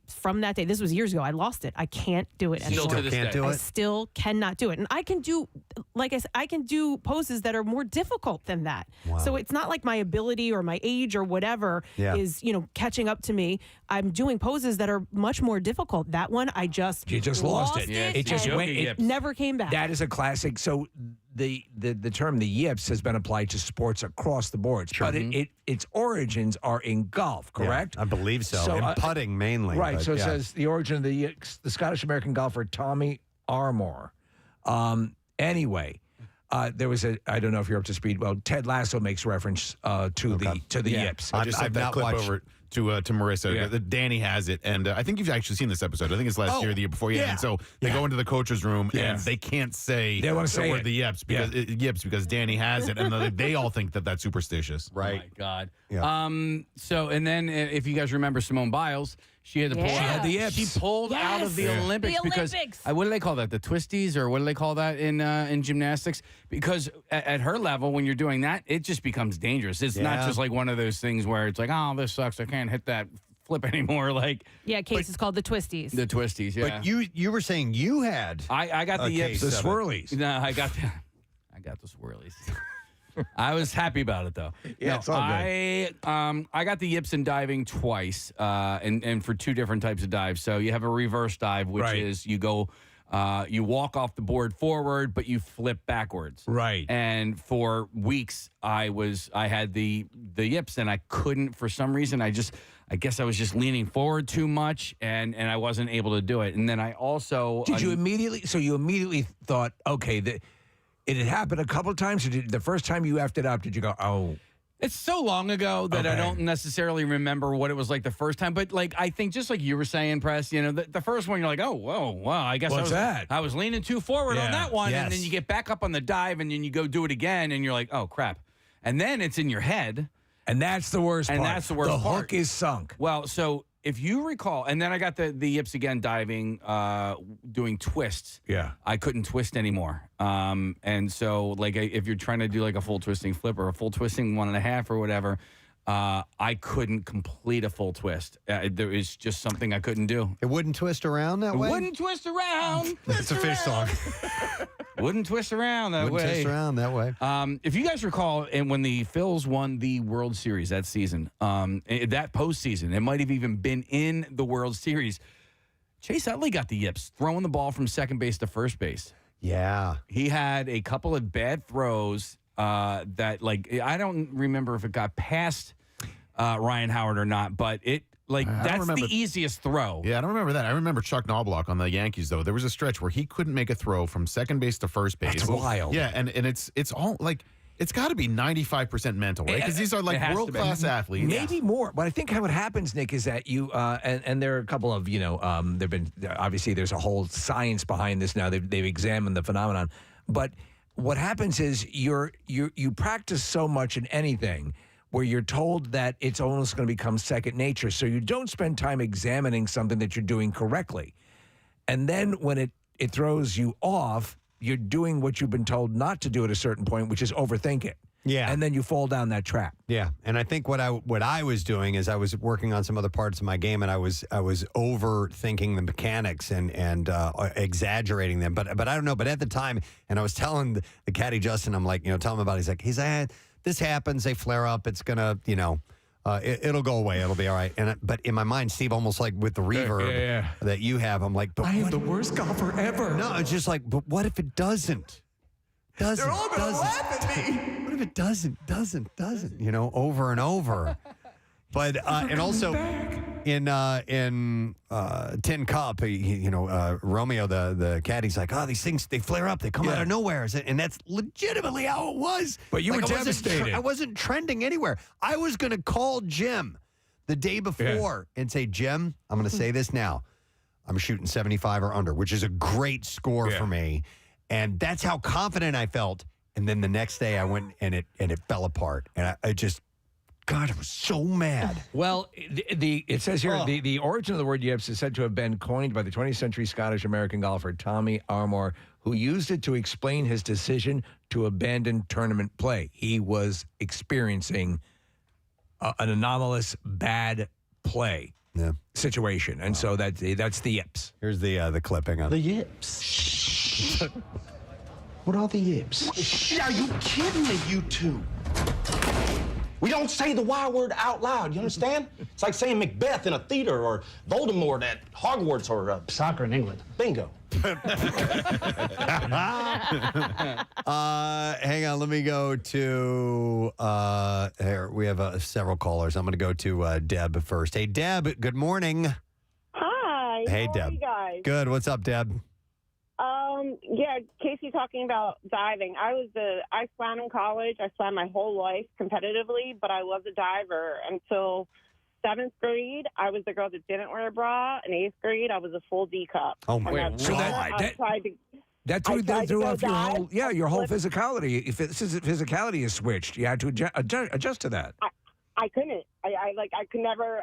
From that day, this was years ago, I lost it. I can't do it anymore. Still to this Can't day. do I it? still cannot do it. And I can do, like I said, I can do poses that are more difficult than that. Wow. So it's not like my ability or my age or whatever is, catching up to me. I'm doing poses that are much more difficult. That one, I just You just lost it. Yeah, It just yoga went. yips. never came back. That is a classic. So the term the yips has been applied to sports across the board, but its origins are in golf, correct? Yeah, I believe so. So, and putting mainly. Right. but So it yeah. says the origin of the Scottish-American golfer Tommy Armour. Anyway, there was I don't know if you're up to speed. Well, Ted Lasso makes reference to the yips. I just I've sent that not clip watched- over to Marissa. Yeah. Danny has it, and I think you've actually seen this episode. I think it's last year, or the year before. Yeah. And so they go into the coach's room, and they can't say They wanna the say word it. the yips because Danny has it, and they all think that that's superstitious. Right. Oh my God. Yeah. So, and then if you guys remember Simone Biles, she had to pull Yeah. out the yips. She pulled out of the Yes. Olympics The because Olympics. what do they call that? The twisties, or what do they call that in gymnastics? Because at her level, when you're doing that, it just becomes dangerous. It's not Yeah. just like one of those things where it's like, oh, this sucks. I can't hit that flip anymore. Like Yeah, case is called the twisties. the twisties. Yeah. But you were saying you had I got the a yips. case The of it. swirlies. No, I got the swirlies. I was happy about it though. Yeah, it's all good. I got the yips in diving twice, and for two different types of dives. So you have a reverse dive, which Right. is you go, you walk off the board forward, but you flip backwards. Right. And for weeks, I had the yips, and I couldn't for some reason. I guess I was just leaning forward too much, and I wasn't able to do it. And then I also Did you immediately? So you immediately thought, okay, it had happened a couple of times. Or the first time you effed it up, did you go, oh? It's so long ago that I Okay. don't necessarily remember what it was like the first time. But like I think just like you were saying, Press, the first one you're like, oh, whoa, wow, I guess What's that? I was leaning too forward on Yeah. that one, and then Yes. you get back up on the dive, and then you go do it again, and you're like, oh crap, and then it's in your head, And that's the worst and part. that's the worst The part. hook is sunk. Well, so if you recall, and then I got the yips again diving, doing twists. Yeah. I couldn't twist anymore. And so like if you're trying to do like a full twisting flip or a full twisting 1.5 or whatever, I couldn't complete a full twist. There is just something I couldn't do. It wouldn't twist around that way? Wouldn't twist around. It's a fish song. Wouldn't twist around that Wouldn't way. twist around that way. If you guys recall, and when the Phils won the World Series that season, that postseason, it might have even been in the World Series. Chase Utley got the yips, throwing the ball from second base to first base. Yeah. He had a couple of bad throws that, like, I don't remember if it got past Ryan Howard or not, but it, like, that's remember. the easiest throw. Yeah, I don't remember that. I remember Chuck Knobloch on the Yankees, though. There was a stretch where he couldn't make a throw from second base to first base. That's wild. Yeah, and it's all like it's got to be 95% mental, right? Because these are It like has to be. world-class athletes. Maybe more. But I think what happens, Nick, is that you and there are a couple of there've been obviously there's a whole science behind this now. They've examined the phenomenon, but what happens is you practice so much in anything where you're told that it's almost going to become second nature. So you don't spend time examining something that you're doing correctly. And then when it throws you off, you're doing what you've been told not to do at a certain point, which is overthink it. Yeah. And then you fall down that trap. Yeah, and I think what I was doing is I was working on some other parts of my game, and I was overthinking the mechanics and exaggerating them. But I don't know. But at the time, and I was telling the caddy Justin, I'm like, tell him about it. He's like, this happens. They flare up. It's gonna, it'll go away. It'll be all right. But in my mind, Steve, almost like with the reverb that you have, I'm like, but I am the worst golfer ever. No, it's just like, but what if it doesn't? They're all gonna laugh at me. What if it doesn't, over and over? But and also in Tin Cup, Romeo, the caddy's like, these things, they flare up, they come out of nowhere, and that's legitimately how it was. But you were devastated. I wasn't trending anywhere. I was going to call Jim the day before and say, Jim, I'm going to say this now. I'm shooting 75 or under, which is a great score for me. And that's how confident I felt. And then the next day I went and it fell apart. And I just, God, I was so mad. Well, it says here, the origin of the word yips is said to have been coined by the 20th century Scottish-American golfer Tommy Armour, who used it to explain his decision to abandon tournament play. He was experiencing an anomalous bad play situation. And so that's the yips. Here's the clipping of the yips. What are the yips? Are you kidding me, you two? We don't say the Y word out loud, you understand? It's like saying Macbeth in a theater or Voldemort at Hogwarts or soccer in England. Bingo. Hang on, let me go to here. We have several callers. I'm going to go to Deb first. Hey, Deb. Good morning. Hi. Hey, how Deb. Are you guys? Good. What's up, Deb? Yeah, Casey talking about diving. I swam in college. I swam my whole life competitively, but I was a diver until 7th grade. I was the girl that didn't wear a bra. In 8th grade, I was a full D cup. Oh my God! So that threw off your whole physicality. If physicality is switched, you had to adjust to that. I couldn't. I could never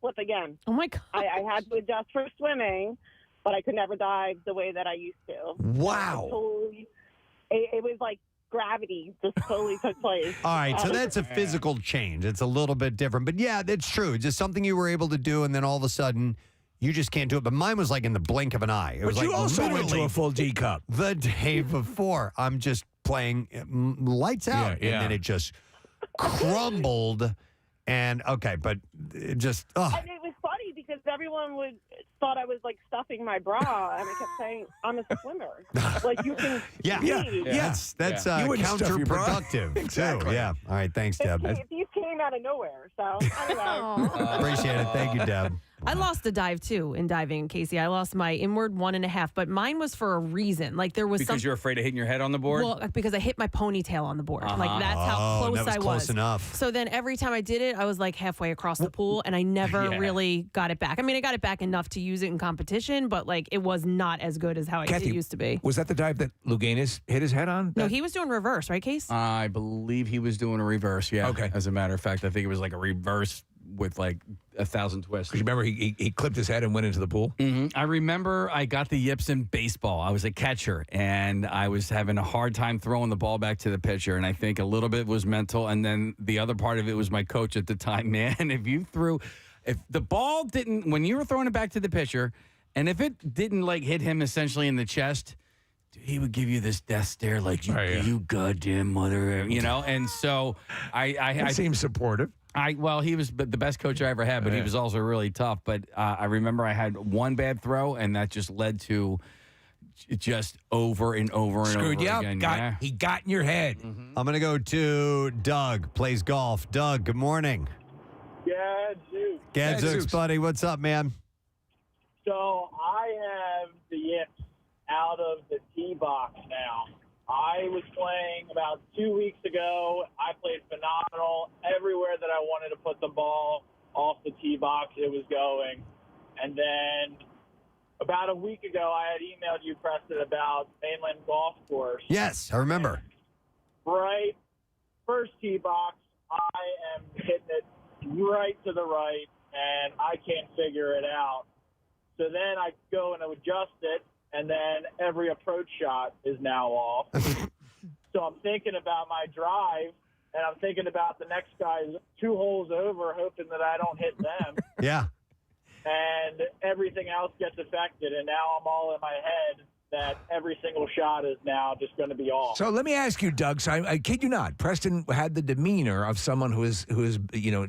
flip again. Oh my God! I had to adjust for swimming, but I could never dive the way that I used to. Wow! It was like gravity just totally took place. All right, so that's a physical change. It's a little bit different, but yeah, that's true. Just something you were able to do, and then all of a sudden, you just can't do it. But mine was like in the blink of an eye. It was you like also went to a full D cup the day before. I'm just playing lights out, and then it just crumbled. And but it just. And it was funny because everyone thought I was like stuffing my bra, and I kept saying I'm a swimmer. Like you can. That's counterproductive exactly. too. Yeah. All right. Thanks, Deb. These came out of nowhere. So anyway. Appreciate it. Thank you, Deb. I lost a dive too in diving, Casey. I lost my inward 1.5, but mine was for a reason. Like there was because you're afraid of hitting your head on the board. Well, because I hit my ponytail on the board. Like that's how close that was I was. Close enough. So then every time I did it, I was like halfway across the pool, and I never really got it back. I mean, I got it back enough to use it in competition, but like it was not as good as how it used to be. Was that the dive that Luganis hit his head on? No, he was doing reverse, right, Case? I believe he was doing a reverse. Yeah. Okay. As a matter of fact, I think it was like a reverse with like 1,000 twists. Because you remember he clipped his head and went into the pool? Mm-hmm. I remember I got the yips in baseball. I was a catcher, and I was having a hard time throwing the ball back to the pitcher, and I think a little bit was mental, and then the other part of it was my coach at the time. Man, if the ball didn't, when you were throwing it back to the pitcher, and if it didn't like hit him essentially in the chest, he would give you this death stare like, you goddamn mother, and so I seems supportive. He was the best coach I ever had, but he was also really tough. But I remember I had one bad throw, and that just led to just over and over and Screwed over you up. again. He got in your head. I'm going to go to Doug, plays golf. Doug, good morning. Gadzooks, buddy. What's up, man? So I have the yips out of the tee box now. I was playing about 2 weeks ago. I played phenomenal. Everywhere that I wanted to put the ball off the tee box, it was going. And then about a week ago, I had emailed you, Preston, about Mainland Golf Course. Yes, I remember. Right. First tee box, I am hitting it right to the right, and I can't figure it out. So then I go and adjust it, and then every approach shot is now off. So I'm thinking about my drive, and I'm thinking about the next guy's 2 holes over, hoping that I don't hit them. Yeah. And everything else gets affected, and now I'm all in my head that every single shot is now just going to be off. So let me ask you, Doug. So I kid you not, Preston had the demeanor of someone who is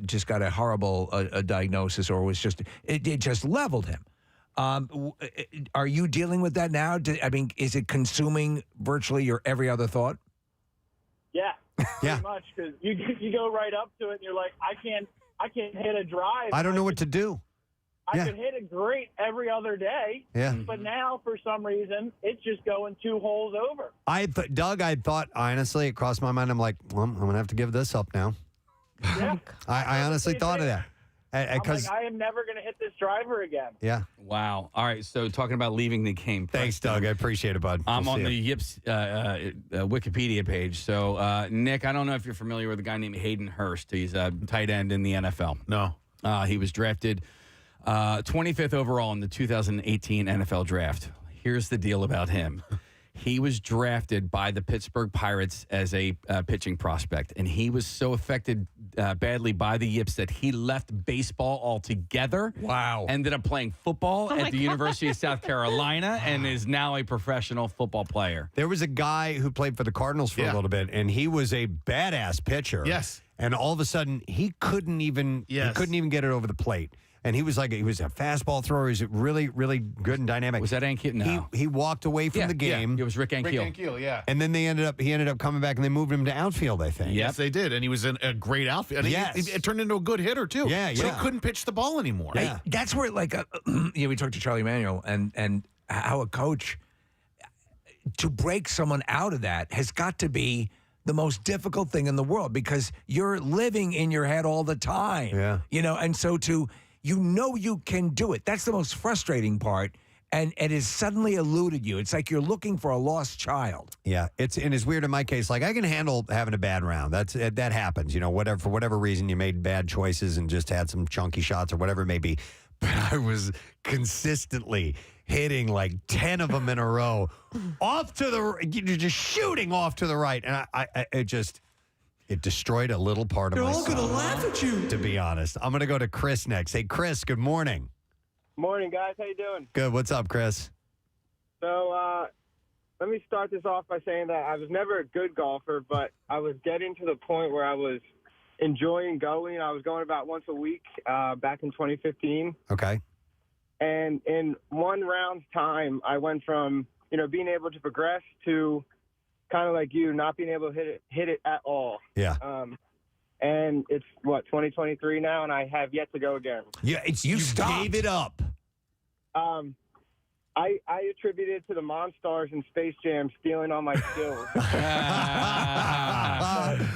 just got a horrible a diagnosis, or was just it just leveled him. Are you dealing with that now? Is it consuming virtually your every other thought? Yeah, yeah. Pretty much, because you go right up to it, and you're like, I can't hit a drive. I don't know what to do. I could hit it great every other day. Yeah. But now, for some reason, it's just going 2 holes over. Doug, I thought, honestly, it crossed my mind. I'm like, well, I'm going to have to give this up now. Yeah. I honestly thought of that. I'm like, I am never going to hit this driver again. Yeah. Wow. All right. So talking about leaving the game. Thanks, Doug. I appreciate it, bud. I'm We'll on see the you. Yips Wikipedia page. So, Nick, I don't know if you're familiar with a guy named Hayden Hurst. He's a tight end in the NFL. No. He was drafted 25th overall in the 2018 NFL draft. Here's the deal about him. He was drafted by the Pittsburgh Pirates as a pitching prospect, and he was so affected badly by the yips that he left baseball altogether. Wow. Ended up playing football at the University of South Carolina and is now a professional football player. There was a guy who played for the Cardinals for a little bit, and he was a badass pitcher. Yes. And all of a sudden, he couldn't even get it over the plate. And he was a fastball thrower. He was really, really good and dynamic. Was that Ankiel? No. He walked away from the game. Yeah. It was Rick Ankiel. Rick Ankiel, yeah. And then he ended up coming back, and they moved him to outfield, I think. Yes, they did. And he was in a great outfield. And it turned into a good hitter, too. Yeah, So he couldn't pitch the ball anymore. Yeah. That's where, we talked to Charlie Manuel, and how a coach, to break someone out of that has got to be the most difficult thing in the world, because you're living in your head all the time. Yeah. And so you can do it. That's the most frustrating part. And it has suddenly eluded you. It's like you're looking for a lost child. Yeah, it's weird in my case. Like, I can handle having a bad round. That happens. For whatever reason you made bad choices and just had some chunky shots or whatever it may be. But I was consistently hitting like 10 of them in a row, off to the just shooting off to the right, and it destroyed a little part of myself. They're all gonna laugh at you. To be honest, I'm gonna go to Chris next. Hey, Chris. Good morning. Morning, guys. How you doing? Good. What's up, Chris? So let me start this off by saying that I was never a good golfer, but I was getting to the point where I was enjoying going. I was going about once a week back in 2015. Okay. And in one round's time, I went from, being able to progress to kind of like you, not being able to hit it at all. Yeah. And it's, 2023 now, and I have yet to go again. Yeah, you gave it up. I attribute it to the Monstars and Space Jam stealing all my skills.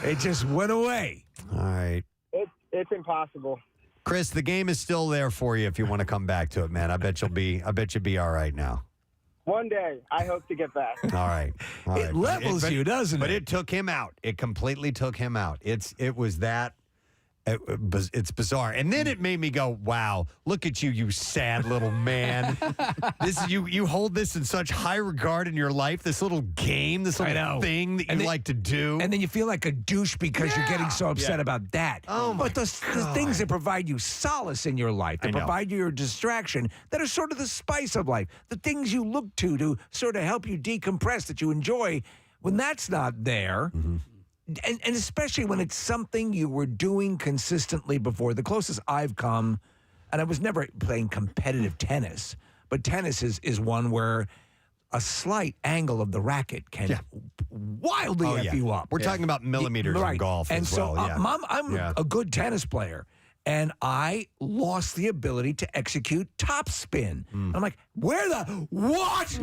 It just went away. All right. It's impossible. Chris, the game is still there for you if you want to come back to it, man. I bet you'll be all right now. One day, I hope to get back. All right. It levels you, doesn't it? But it took him out. It completely took him out. It was that. It's bizarre. And then it made me go, wow, look at you sad little man. You hold this in such high regard in your life, this little game, this little thing that you like to do. And then you feel like a douche because you're getting so upset about that. Oh, but the things that provide you solace in your life, that provide you your distraction, that are sort of the spice of life, the things you look to sort of help you decompress, that you enjoy, when that's not there, and especially when it's something you were doing consistently before. The closest I've come, and I was never playing competitive tennis, but tennis is one where a slight angle of the racket can wildly F you up. We're talking about millimeters in golf and as so well. Yeah. I'm a good tennis player, and I lost the ability to execute topspin. I'm like, what?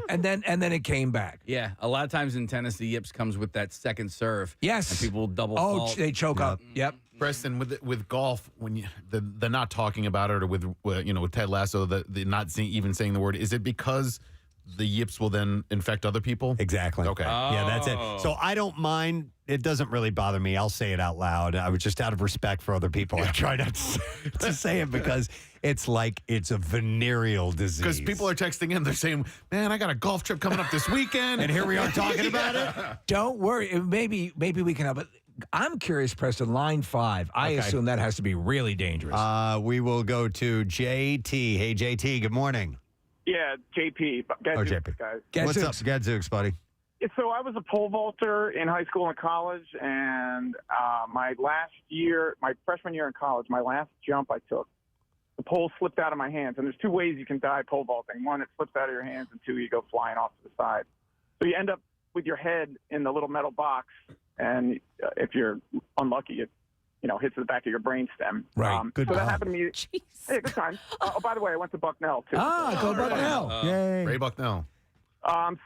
and then it came back. Yeah, a lot of times in tennis, the yips comes with that second serve. Yes. And people double fault. They choke up. Yep. Preston, with golf, when the not talking about it, or with Ted Lasso, the not even saying the word, is it because the yips will then infect other people? Exactly. Okay. Yeah, that's it. So I don't mind. It doesn't really bother me. I'll say it out loud. I was just out of respect for other people. I try not to say it because it's like it's a venereal disease. Because people are texting in, they're saying, man, I got a golf trip coming up this weekend. And here we are talking about it. Don't worry. Maybe we can help it. I'm curious, Preston, line 5. I assume that has to be really dangerous. We will go to JT. Hey, JT, good morning. Yeah, JP. JP. Guys. What's up, Gadzooks, buddy? So I was a pole vaulter in high school and college, and my freshman year in college, my last jump I took, the pole slipped out of my hands. And there's 2 ways you can die pole vaulting. 1, it slips out of your hands, and 2, you go flying off to the side. So you end up with your head in the little metal box, and if you're unlucky, it hits the back of your brainstem. Right. So that happened to me. Hey, good time. Oh, by the way, I went to Bucknell, too. Go Bucknell. Yay. Ray Bucknell.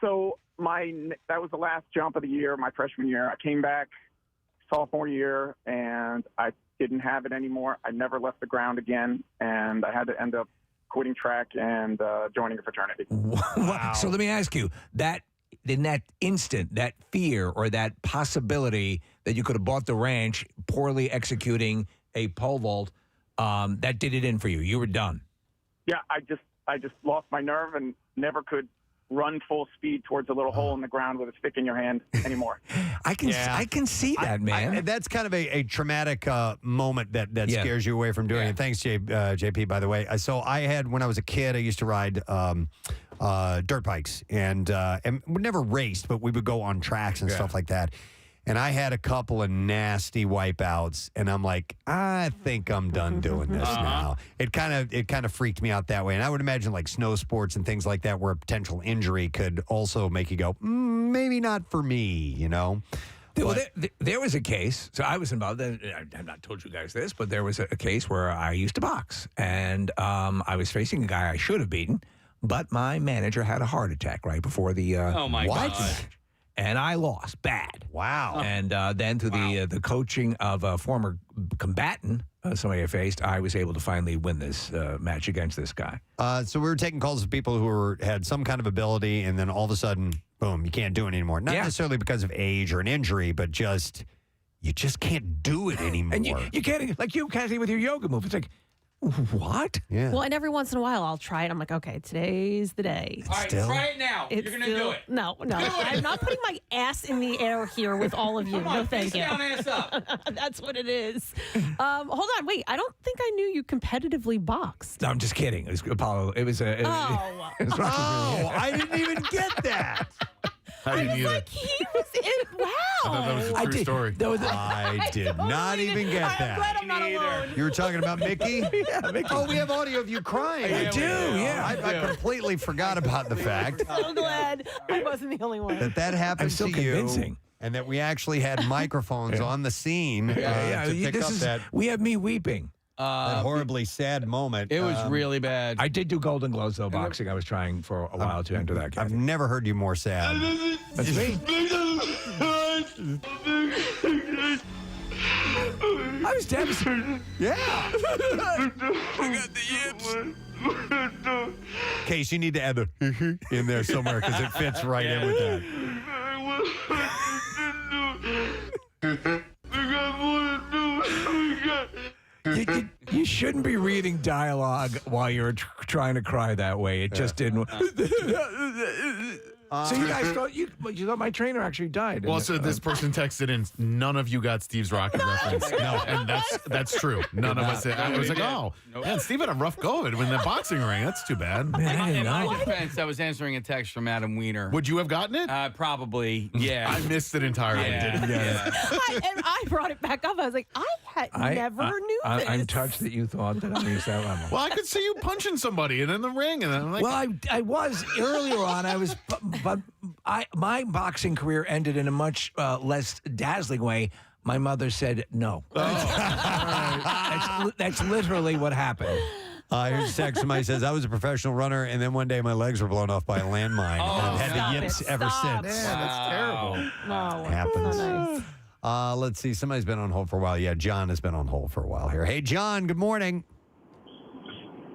So that was the last jump of the year, my freshman year. I came back sophomore year, and I didn't have it anymore. I never left the ground again, and I had to end up quitting track and joining a fraternity. Wow. So let me ask you, in that instant, that fear or that possibility that you could have bought the ranch poorly executing a pole vault, that did it in for you. You were done. Yeah, I just lost my nerve and never could run full speed towards a little hole in the ground with a stick in your hand anymore. I can see that, man. That's kind of a traumatic moment that scares you away from doing it. Thanks, JP, by the way. So I had, when I was a kid, I used to ride dirt bikes and we never raced, but we would go on tracks and stuff like that. And I had a couple of nasty wipeouts, and I'm like, I think I'm done doing this now. It kind of freaked me out that way. And I would imagine like snow sports and things like that, where a potential injury could also make you go, maybe not for me, Well, there was a case. So I was involved. I've not told you guys this, but there was a case where I used to box, and I was facing a guy I should have beaten, but my manager had a heart attack right before the God. And I lost bad. Wow. And then through the coaching of a former combatant, somebody I faced, I was able to finally win this match against this guy. So we were taking calls of people who had some kind of ability, and then all of a sudden, boom, you can't do it anymore. Not necessarily because of age or an injury, but you just can't do it anymore. And you can't, like you, Kathy, with your yoga move. It's like, what? Yeah. Well, and every once in a while I'll try it. I'm like, okay, today's the day. All right, try it now. You're going to do it. No. I'm not putting my ass in the air here with all of you. Come on, no, thank you. face down, ass up. That's what it is. Hold on. Wait, I don't think I knew you competitively boxed. No, I'm just kidding. It was Apollo. It was a. Oh. It was I didn't even get that. I didn't either. Like, he was in. Wow. I thought that was a true story. I did not even get that. I'm glad I'm not alone. You were talking about Mickey? Yeah, Mickey. Oh, we have audio of you crying. I do, yeah. I completely forgot about the fact So glad I wasn't the only one. that happened I'm so to convincing. you. And that we actually had microphones on the scene to pick up that we have me weeping. that horribly sad moment. It was really bad. I did do Golden Gloves, though, boxing. I was trying for a while to enter that. I've never heard you more sad. That's me. I was devastated. Yeah. I got the yips. Case, you need to add the in there somewhere because it fits right in with that. You shouldn't be reading dialogue while you're trying to cry that way. It just didn't. So you guys thought you thought my trainer actually died. Well, so this person texted in, none of you got Steve's rocket reference. No, and that's true. None of us. I was like, oh, man, Steve had a rough go of it in the boxing ring. That's too bad. Man, In my defense, I was answering a text from Adam Wiener. Would you have gotten it? Probably, yeah. I missed it entirely. Didn't get it. And I brought it back up. I was like, I never knew this. I'm touched that you thought that I used that level. Well, I could see you punching somebody and in the ring, and I'm like, Well, I was earlier on. I was, but my boxing career ended in a much less dazzling way. My mother said no. That's literally what happened. Here's a text. Somebody says, I was a professional runner, and then one day my legs were blown off by a landmine. and I've had the yips ever since. yeah, that's terrible. No, Happens. so nice. Let's see. Somebody's been on hold for a while. Yeah, John has been on hold for a while here. Hey, John, good morning.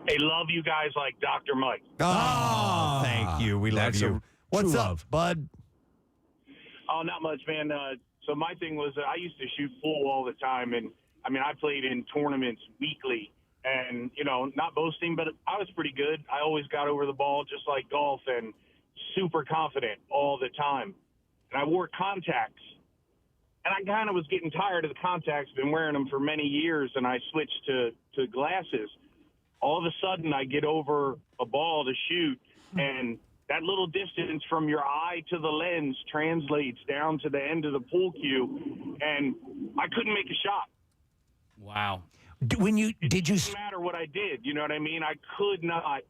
Hey, love you guys like Dr. Mike. Oh, thank you. We love That's you. a What's true up, love. bud? Oh, not much, man. So my thing was I used to shoot pool all the time, and I mean I played in tournaments weekly, and not boasting, but I was pretty good. I always got over the ball just like golf, and super confident all the time. And I wore contacts, and I kind of was getting tired of the contacts. Been wearing them for many years, and I switched to glasses. All of a sudden, I get over a ball to shoot, and that little distance from your eye to the lens translates down to the end of the pool cue, and I couldn't make a shot. Wow. It didn't matter what I did, you know what I mean? I could not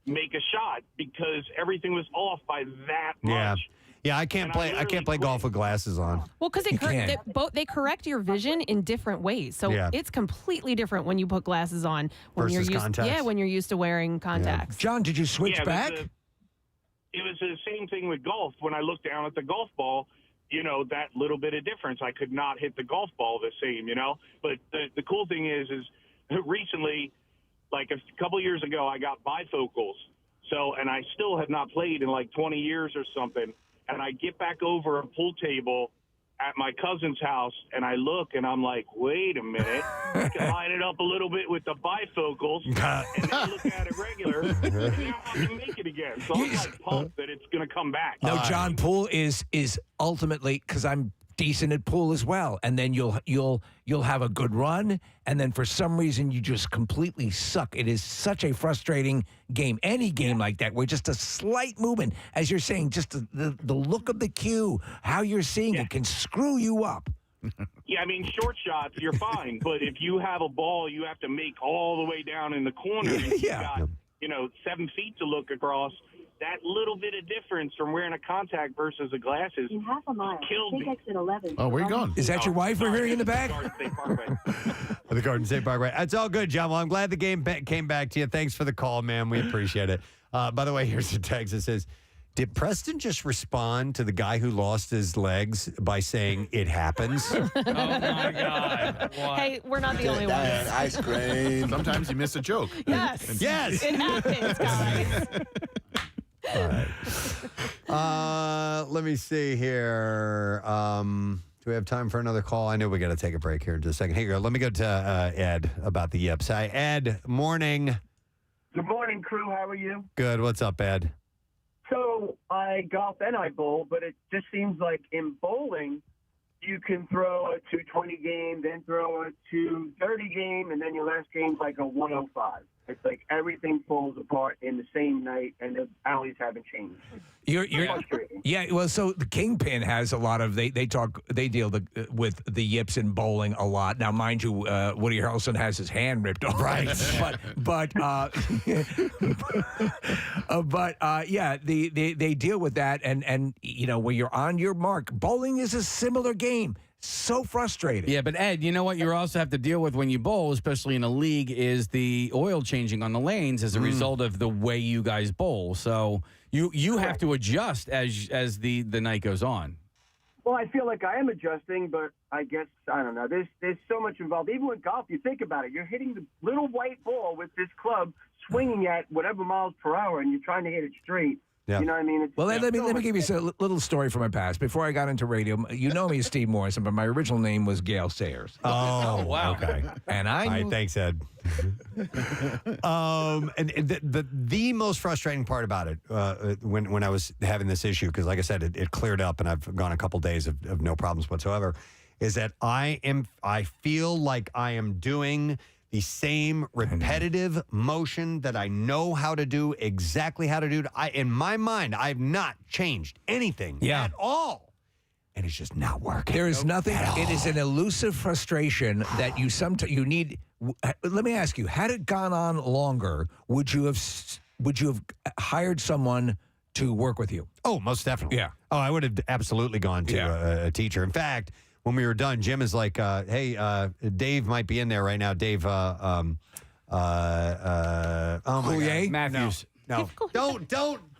make a shot because everything was off by that much. Yeah, I can't play golf with glasses on. Well, because they correct your vision in different ways, so it's completely different when you put glasses on when you're Versus used. contacts? Yeah, when you're used to wearing contacts. John, did you switch back? It was the same thing with golf. When I looked down at the golf ball, that little bit of difference, I could not hit the golf ball the same, But the cool thing is recently, like a couple years ago, I got bifocals. So, and I still have not played in like 20 years or something. And I get back over a pool table at my cousin's house, and I look, and I'm like, wait a minute. I can line it up a little bit with the bifocals, and then look at it regular, and now I can make it again. So I'm like pumped that it's going to come back. No, John, pool is ultimately, because I'm decent at pool as well, and then you'll have a good run, and then for some reason you just completely suck. It is such a frustrating game. Any game like that, where just a slight movement, as you're saying, just the look of the cue, how you're seeing it can screw you up. Yeah, I mean, short shots, you're fine, but if you have a ball you have to make all the way down in the corner, and you've got 7 feet to look across. That little bit of difference from wearing a contact versus the glasses In half a mile, killed take me. exit 11. Oh, where you going? Is that your wife we're hearing in the back? The Garden State Parkway. It's all good, John. Well, I'm glad the game came back to you. Thanks for the call, man. We appreciate it. By the way, here's a text that says, did Preston just respond to the guy who lost his legs by saying it happens? Oh, my God. What? Hey, we're not the only ones. Ice cream. Sometimes you miss a joke. Yes. Yes. It happens, guys. All right. Let me see here. Do we have time for another call? I know we got to take a break here in just a second. Hey, girl, let me go to Ed about the Yips. Hi, Ed. Morning. Good morning, crew. How are you? Good. What's up, Ed? So I golf and I bowl, but it just seems like in bowling, you can throw a 220 game, then throw a 230 game, and then your last game's like a 105. It's like everything falls apart in the same night, and the alleys haven't changed. Yeah. Well, so the Kingpin has a lot of they deal with the yips in bowling a lot. Now, mind you, Woody Harrelson has his hand ripped off, right? Yeah, they deal with that, and when you're on your mark, bowling is a similar game. So frustrating. Yeah, but Ed, you know what you also have to deal with when you bowl, especially in a league, is the oil changing on the lanes as a result of the way you guys bowl. So you have to adjust as the night goes on. Well, I feel like I am adjusting, but I guess, I don't know. There's so much involved. Even with golf, you think about it. You're hitting the little white ball with this club, swinging at whatever miles per hour, and you're trying to hit it straight. Yeah. You know what I mean? Well, let me give you a little story from my past. Before I got into radio, you know me as Steve Morrison, but my original name was Gail Sayers. Oh, wow. Okay. And I All right, thanks, Ed. And the most frustrating part about it when I was having this issue, because like I said, it cleared up and I've gone a couple days of no problems whatsoever, is that I feel like I am doing the same repetitive motion that I know how to do, exactly how to do. In my mind, I've not changed anything at all. And it's just not working. There is nothing. It is an elusive frustration that you sometimes you need. Let me ask you: had it gone on longer, would you have hired someone to work with you? Oh, most definitely. Yeah. Oh, I would have absolutely gone to a teacher. In fact, when we were done, Jim is like, "Hey, Dave might be in there right now." Dave, oh my God. Matthews. No, don't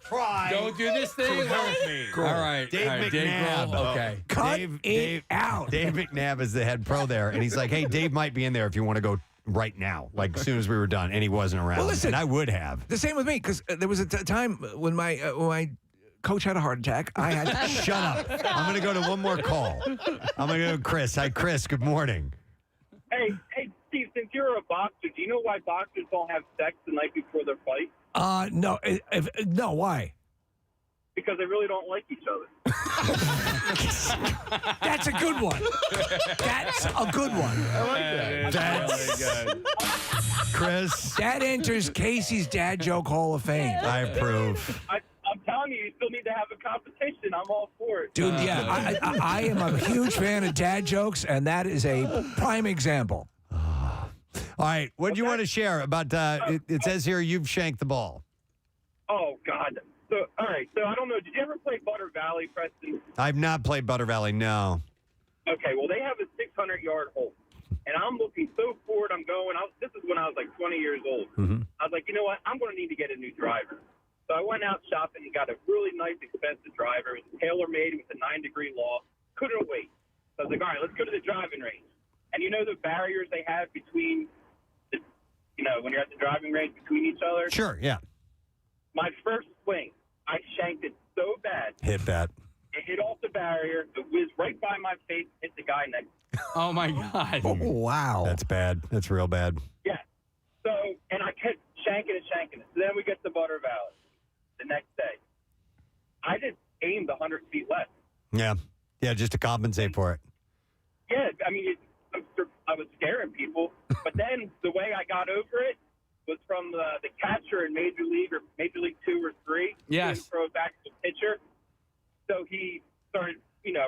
try. Don't do this thing. Help me. All right. Dave all right, McNabb. Grohl. Okay. Cut it out. Dave McNabb is the head pro there, and he's like, "Hey, Dave might be in there if you want to go right now, like as soon as we were done, and he wasn't around. Well, listen, and I would have. The same with me, because there was a time when my coach had a heart attack. I had Shut up. I'm going to go to one more call. I'm going to go to Chris. Hi, Chris. Good morning. Hey, Steve, since you're a boxer, do you know why boxers don't have sex the night before their fight? No. No, why? Because they really don't like each other. That's a good one. That's a good one. I like that. That's really good. Chris. That enters Casey's Dad Joke Hall of Fame. I approve. I'm telling you still need to have a competition. I'm all for it. Dude, yeah, I am a huge fan of dad jokes, and that is a prime example. All right, what do you want to share about? It says here you've shanked the ball. Oh, God. So, all right. So, I don't know. Did you ever play Butter Valley, Preston? I've not played Butter Valley. No. Okay. Well, they have a 600-yard hole. And I'm looking so forward. I'm going. This is when I was like 20 years old. Mm-hmm. I was like, you know what? I'm going to need to get a new driver. So I went out shopping and got a really nice, expensive driver. It was tailor-made with a 9-degree loft. Couldn't wait. So I was like, all right, let's go to the driving range. And you know the barriers they have between, when you're at the driving range between each other? Sure, yeah. My first swing, I shanked it so bad. Hit that. It hit off the barrier. It whizzed right by my face, hit the guy next to me. Oh, my God. Oh, wow. That's bad. That's real bad. Yeah. So, and I kept shanking it. So then we get to Butter Valley the next day. I just aimed 100 feet left. Yeah. Yeah, just to compensate for it. Yeah, I mean, I was scaring people. But then the way I got over it was from the catcher in Major League 2 or 3. Yes. He throw it back to the pitcher. So he started,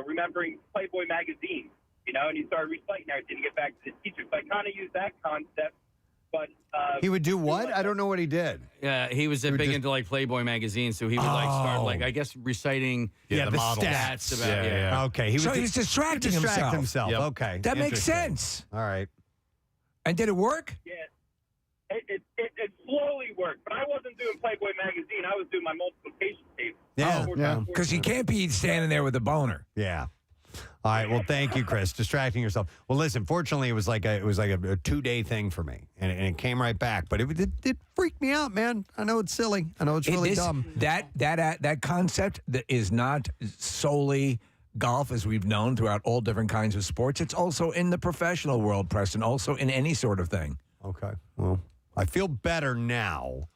remembering Playboy magazine, and he started reciting everything to get back to the teacher. So I kind of used that concept. But He would do what? I don't know what he did. Yeah, he was big into like Playboy magazine, so he would start I guess reciting the model stats. about Okay. So he's distracting himself. Yep. Okay. That makes Interesting. sense. All right. And did it work? Yeah, it slowly worked. But I wasn't doing Playboy magazine. I was doing my multiplication table. Yeah. Because you can't be standing there with a boner. Yeah. All right. Well, thank you, Chris. Distracting yourself. Well, listen. Fortunately, it was like a 2-day thing for me, and it came right back. But it freaked me out, man. I know it's silly. I know it's really dumb. That concept that is not solely golf, as we've known throughout all different kinds of sports. It's also in the professional world, Preston. Also in any sort of thing. Okay. Well, I feel better now.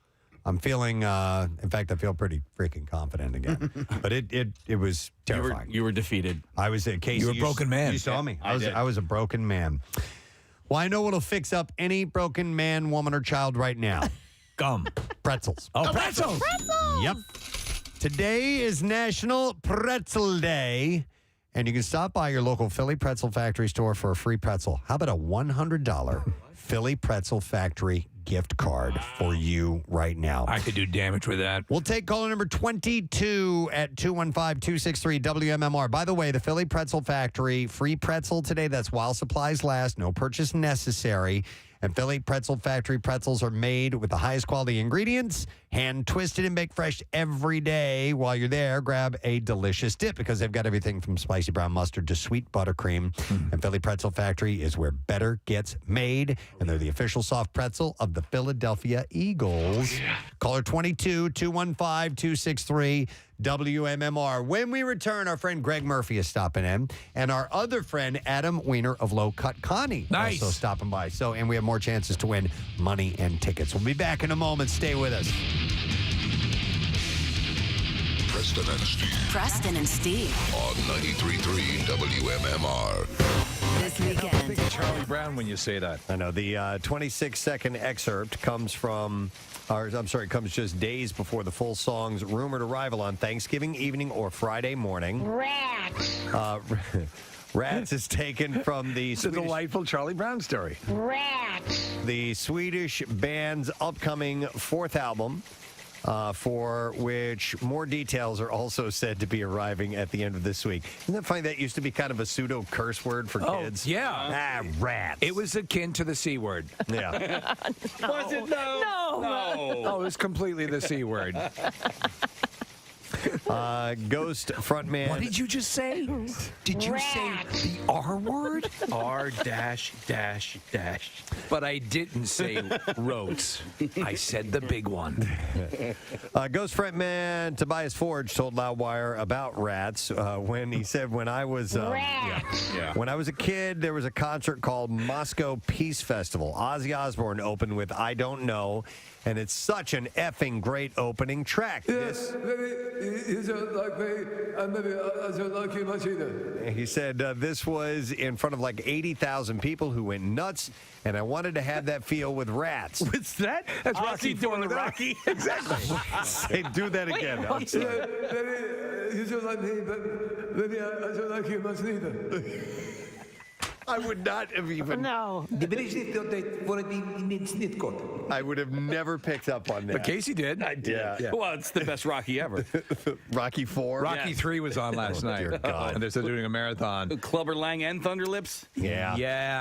I'm feeling, in fact, I feel pretty freaking confident again. But it was terrifying. You were defeated. I was at Casey. You were a broken man. You saw me. I did. I was a broken man. Well, I know what'll fix up any broken man, woman, or child right now. Gum. Pretzels. Oh, pretzels. Yep. Today is National Pretzel Day, and you can stop by your local Philly Pretzel Factory store for a free pretzel. How about a $100 Philly Pretzel Factory gift card for you right now? I could do damage with that. We'll take caller number 22 at 215-263-WMMR. By the way, the Philly Pretzel Factory, free pretzel today. That's while supplies last. No purchase necessary. And Philly Pretzel Factory pretzels are made with the highest quality ingredients, hand twisted and baked fresh every day. While you're there, grab a delicious dip because they've got everything from spicy brown mustard to sweet buttercream. And Philly Pretzel Factory is where better gets made. And they're the official soft pretzel of the Philadelphia Eagles. Caller 22-215-263. WMMR. When we return, our friend Gregg Murphy is stopping in, and our other friend Adam Wiener of Low Cut Connie also stopping by. And we have more chances to win money and tickets. We'll be back in a moment. Stay with us. Preston and Steve. Preston and Steve. On 93.3 WMMR. This weekend. Think of Charlie Brown when you say that. I know. The 26-second excerpt comes comes just days before the full song's rumored arrival on Thanksgiving evening or Friday morning. Rats. Rats is taken from the It's a delightful Charlie Brown story. Rats. The Swedish band's upcoming fourth album, for which more details are also said to be arriving at the end of this week. Isn't that funny? That used to be kind of a pseudo curse word for kids. Yeah. Rats. It was akin to the C word. Yeah. Was it though? No. Oh, it was completely the C word. Ghost frontman. What did you just say? Did you say the R word? R dash dash dash. But I didn't say roads. I said the big one. Ghost frontman Tobias Forge told Loudwire about rats when he said, when I was when I was a kid, there was a concert called Moscow Peace Festival. Ozzy Osbourne opened with I Don't Know, and it's such an effing great opening track. He said this was in front of like 80,000 people who went nuts, and I wanted to have that feel with rats. What's that? That's Rocky doing the Rocky. Exactly. Say, do that again. I'm sorry. I would not have even. No. I would have never picked up on that. But Casey did. I did. Yeah. Well, it's the best Rocky ever. Rocky 4. Rocky 3 was on last night. Dear God. And they're still doing a marathon. Clubber Lang and Thunderlips. Yeah.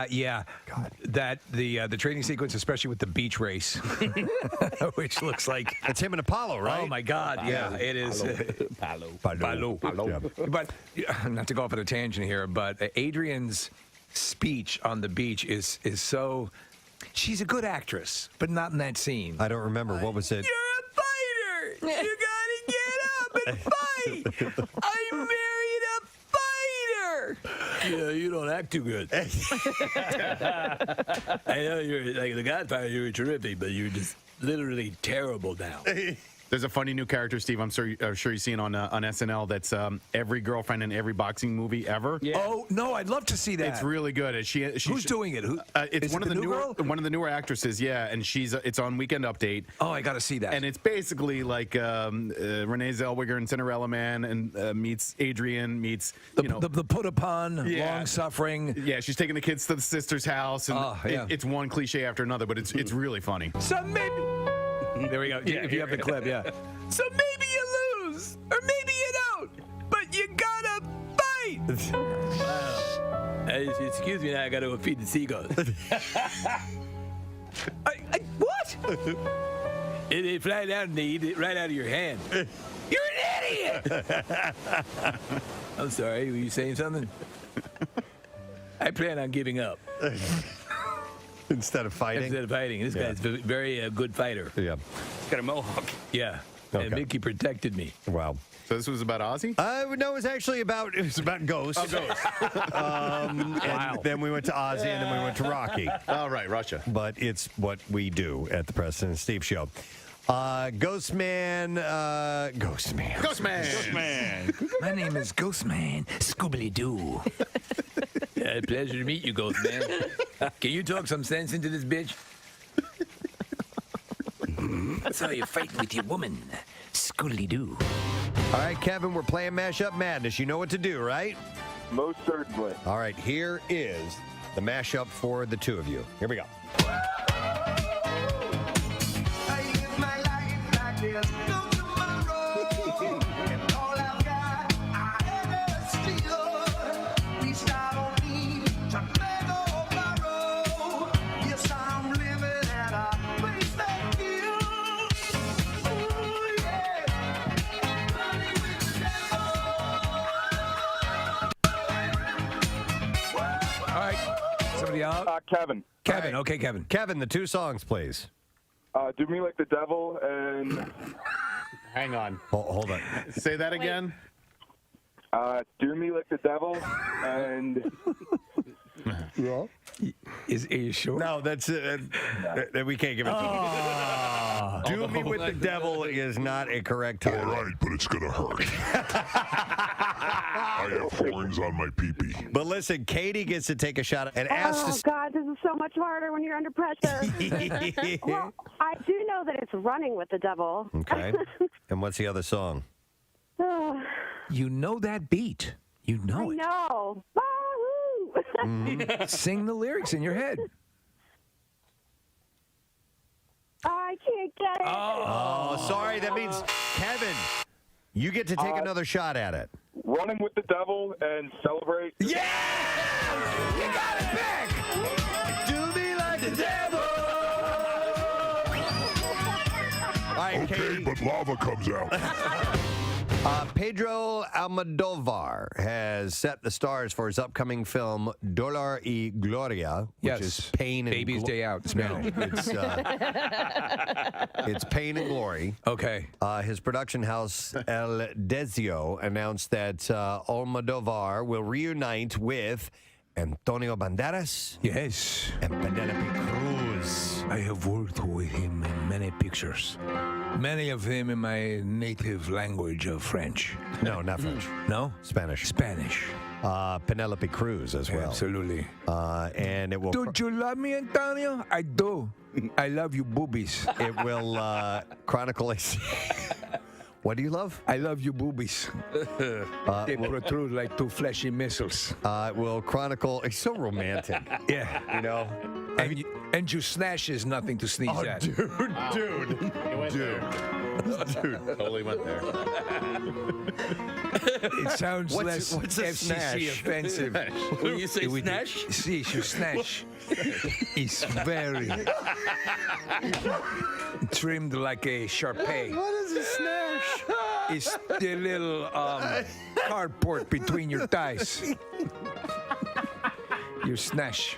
Yeah. God. That the training sequence, especially with the beach race, which looks like it's him and Apollo, right? Oh my God! Yeah, it is. Palo. But not to go off on a tangent here, but Adrian's speech on the beach is so. She's a good actress, but not in that scene. I don't remember. What was it? You're a fighter. You gotta get up and fight. I married a fighter. Yeah, you don't act too good. I know you're like the Godfather. You were terrific, but you're just literally terrible now. There's a funny new character, Steve. I'm sure you've seen on SNL. That's every girlfriend in every boxing movie ever. Yeah. Oh no, I'd love to see that. It's really good. Who's doing it? It's one of the newer actresses. Yeah, and it's on Weekend Update. Oh, I got to see that. And it's basically like Renee Zellweger and Cinderella Man and meets Adrian meets the put upon, long suffering. Yeah, she's taking the kids to the sister's house, and it's one cliche after another, but it's really funny. So maybe. There we go. If you have the clip, yeah. So maybe you lose, or maybe you don't, but you gotta fight. Excuse me, now I gotta go feed the seagulls. What? They fly down and they eat it right out of your hand. You're an idiot. I'm sorry, were you saying something? I plan on giving up. Instead of fighting? This guy's a very good fighter. Yeah. He's got a mohawk. Yeah. Okay. And Mickey protected me. Wow. So this was about Ozzy? No, it was actually about Ghost. Oh, Ghost. And then we went to Ozzy, and then we went to Rocky. All right, Russia. But it's what we do at the Preston and Steve Show. Ghostman. My name is Ghostman Scooby-Doo. Yeah, pleasure to meet you, Ghost Man. Can you talk some sense into this bitch? That's how you fight with your woman. Scooby-Doo. All right, Kevin, we're playing Mashup Madness. You know what to do, right? Most certainly. All right, here is the mashup for the two of you. Here we go. Kevin. Kevin, okay, Kevin. Kevin, the two songs, please. Do Me Like the Devil and... Hang on. Hold on. Say that again. Do Me Like the Devil and... Yeah. Are you sure? No, that's we can't give it to you. Do Me With the Devil is not a correct title. All right, but it's gonna hurt. I have thorns on my pee-pee. But listen, Katie gets to take a shot and ask Oh, God, this is so much harder when you're under pressure. Well, I do know that it's Running with the Devil. Okay. And what's the other song? You know that beat. You know it. No. Sing the lyrics in your head. I can't get it. Oh, sorry. That means, Kevin, you get to take another shot at it. Running with the Devil and Celebrate. Yeah! You got it back! Do me like the devil! All right, Okay, Katie. but lava comes out. Pedro Almodovar has set the stars for his upcoming film Dolor y Gloria, which is pain and Baby's Day Out. Spanish. It's pain and glory. Okay. His production house El Desio announced that Almodovar will reunite with Antonio Banderas. Yes. And Penelope Cruz. I have worked with him in many pictures. Many of them in my native language of French. No, not French. No? Spanish. Spanish. Penelope Cruz as well. Absolutely. And it will. Don't you love me, Antonio? I do. I love you boobies. It will chronicle a. What do you love? I love you boobies. They protrude like two fleshy missiles. It will chronicle. It's so romantic. Yeah. You know? And you snatch is nothing to sneeze at. Dude. Totally went there. It sounds less what's a FCC snatch? offensive. When you say snatch? See, you snatch. It's very trimmed like a Sharpay. What is a snatch? It's the little cardboard between your thighs. Your snatch.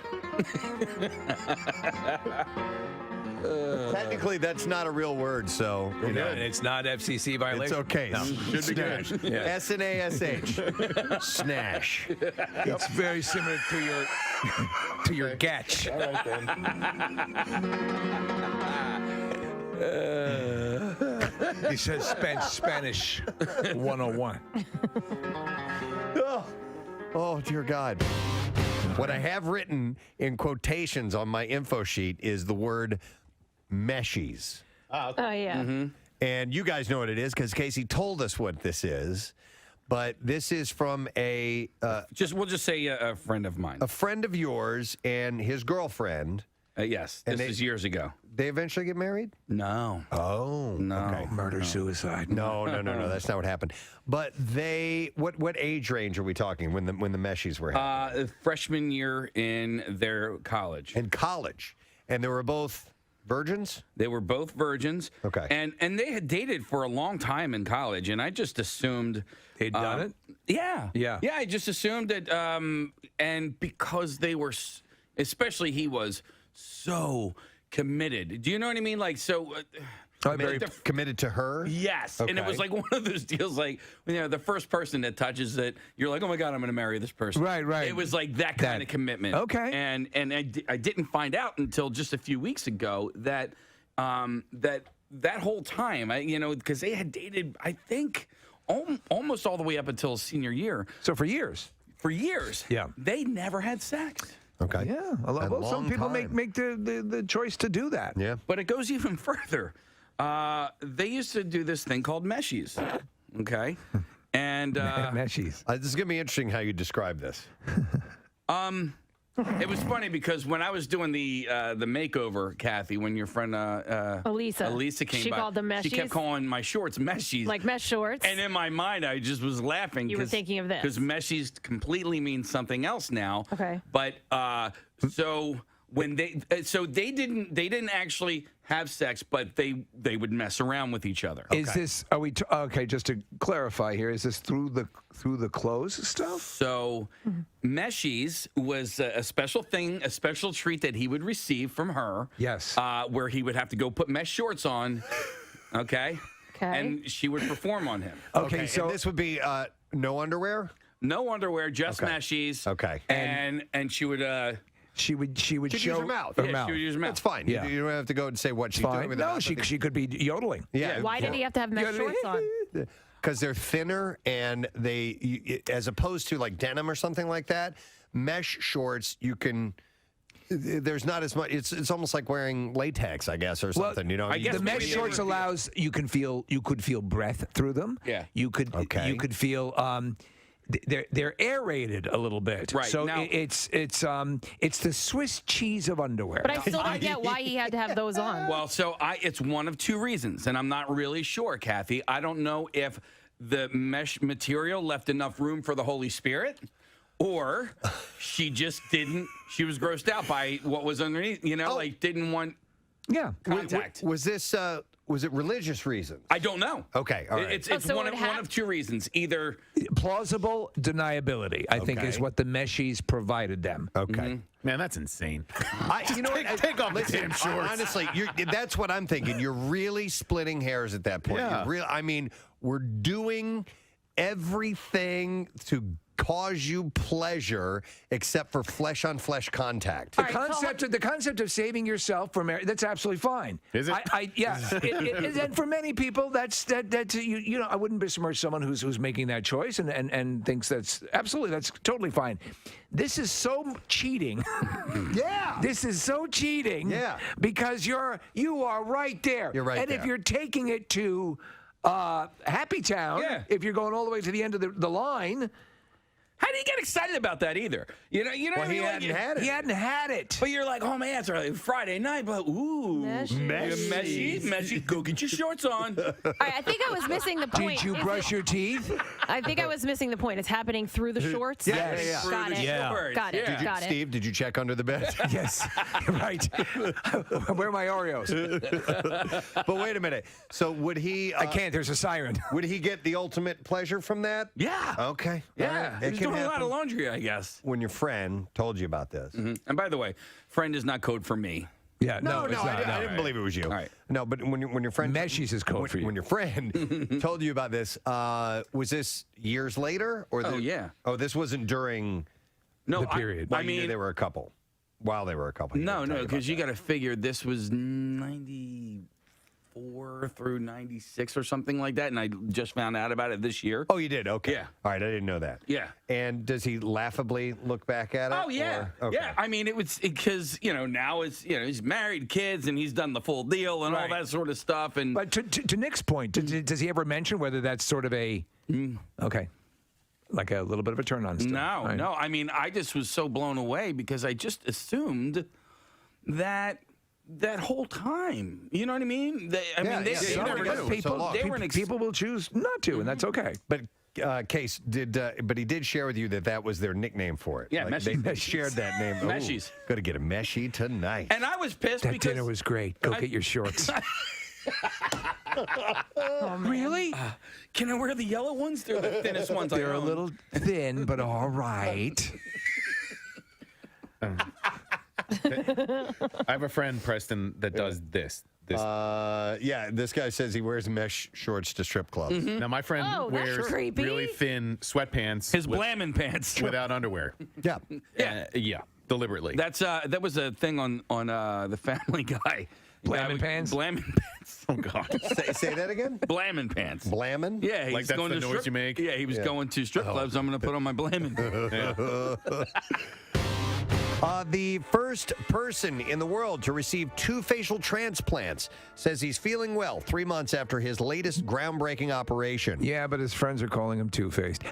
Technically, that's not a real word, so you know, And it's not FCC violation. it's okay. No. Should be good. Yeah. S-N-A-S-H. Snash. It's very similar to your gatch. All right, then. He says Spanish 101. Oh, dear God. What I have written in quotations on my info sheet is the word meshies. Oh, yeah. Mm-hmm. And you guys know what it is because Casey told us what this is. But this is from we'll just say a friend of mine. A friend of yours and his girlfriend. Yes, this is years ago. They eventually get married? No. Oh. No. Okay. Murder, suicide. No. That's not what happened. But what age range are we talking when the meshies were happening? Freshman year in their college. In college. And they were both virgins? They were both virgins. Okay. And they had dated for a long time in college, and I just assumed they'd done it? Yeah. Yeah. Yeah, I just assumed that and because they were especially he was so committed. Do you know what I mean? Like so very committed to her? Yes. Okay. And it was like one of those deals like, the first person that touches it, you're like, oh my God, I'm going to marry this person. Right. It was like that kind of commitment. Okay. And I didn't find out until just a few weeks ago that that whole time, because they had dated, I think, almost all the way up until senior year. So for years. Yeah. They never had sex. Okay. Yeah. Some people make the choice to do that. Yeah. But it goes even further. They used to do this thing called meshies. Okay. And meshies. This is going to be interesting how you describe this. It was funny because when I was doing the makeover, Kathy, when your friend Elisa came She by, called them she kept meshies? calling my shorts meshies. Like mesh shorts. And in my mind, I just was laughing. You were thinking of this. Because meshies completely means something else now. Okay. But so when they didn't actually have sex, but they would mess around with each other. Is this okay? Just to clarify here, is this through the clothes stuff? So, meshies was a special thing, a special treat that he would receive from her. Yes. Where he would have to go put mesh shorts on. Okay. Okay. And she would perform on him. Okay, so this would be no underwear? No underwear, just Okay. meshies. Okay. And she would. She would She'd use show her mouth. Yeah, she would use her mouth. That's fine. Yeah. You don't have to go and say what she's doing fine. with her No, mouth. she could be yodeling. Yeah. Why did he have to have mesh shorts on? Because they're thinner and as opposed to like denim or something like that, mesh shorts, you can. There's not as much. It's almost like wearing latex, I guess, or something. I guess the mesh maybe shorts they would- allows you could feel breath through them. Yeah. You could feel. They're aerated a little bit, Right, so now- it's the Swiss cheese of underwear. But I still don't get why he had to have those on. Well, so it's one of two reasons, and I'm not really sure, Kathy. I don't know if the mesh material left enough room for the Holy Spirit, or she just didn't. She was grossed out by what was underneath. Like didn't want yeah. contact. Was this was it religious reasons? I don't know. Okay, all right. It's one of two reasons. Either plausible deniability, I think, is what the Meshies provided them. Okay. Man, that's insane. You know what? Take off the damn shorts. Honestly, that's what I'm thinking. You're really splitting hairs at that point. Yeah. I mean, we're doing everything to cause you pleasure except for flesh-on-flesh contact. The concept of saving yourself from marriage, that's absolutely fine. Is it? Yeah. And for many people, that's you know, I wouldn't besmirch someone who's making that choice and thinks that's totally fine. This is so cheating. Yeah. This is so cheating. Yeah. Because you are right there. You're right and there. if you're taking it to Happy Town, if you're going all the way to the end of the line. How do you get excited about that either? You know Well, what I mean? He hadn't had it. But you're like, oh man, it's like Friday night, but ooh, meshy, go get your shorts on. All right, I think I was missing the point. Did you brush your teeth? I think I was missing the point. It's happening through the shorts. Yes. Got it. Got it. Did you, Got it. Steve, did you check under the bed? Yes. Right. Where are my Oreos? But wait a minute. So would he... I can't. There's a siren. Would he get the ultimate pleasure from that? Yeah. Okay. Yeah. All right. He's doing a lot of laundry, I guess. When your friend told you about this. And by the way, friend is not code for me. Yeah, No, I didn't believe it was you. All right. No, but when your friend Meshies is code for you. When your friend told you about this, was this years later or? Yeah. Oh, this wasn't during the period. I mean, they were a couple. While they were a couple. No, because you got to figure this was 94 through 96 or something like that, and I just found out about it this year. Oh, you did? Okay. Yeah. All right, I didn't know that. Yeah. And does he laughably look back at it? Oh yeah, or- okay. yeah. I mean, it was because now it's he's married, kids, and he's done the full deal and all that sort of stuff. And But to Nick's point, does he ever mention whether that's sort of a okay, like a little bit of a turn on? Still? No. I mean, I just was so blown away because I just assumed that whole time. You know what I mean? They were an people will choose not to, and that's okay. But Case but he did share with you that was their nickname for it. Yeah, like Meshies. they shared that name. Meshies. Got to get a Meshy tonight. And I was pissed That because dinner was great. Go get your shorts. Really? Can I wear the yellow ones? They're the thinnest ones I They're a own. little thin, but all right. I have a friend, Preston, that does this. Yeah, this guy says he wears mesh shorts to strip clubs. Now, my friend Oh, that's wears creepy. really thin sweatpants. His blammin' pants. Without underwear. Yeah. Yeah, deliberately. That was a thing on the Family Guy. Blammin' pants? Blammin' pants. Oh, God. Say that again? Blammin' pants. Blammin'? Yeah, he's Like that's going the to noise strip, you make? Yeah, he was going to strip clubs. I'm going to put on my blammin'. The first person in the world to receive 2 facial transplants says he's feeling well 3 months after his latest groundbreaking operation. Yeah, but his friends are calling him two-faced.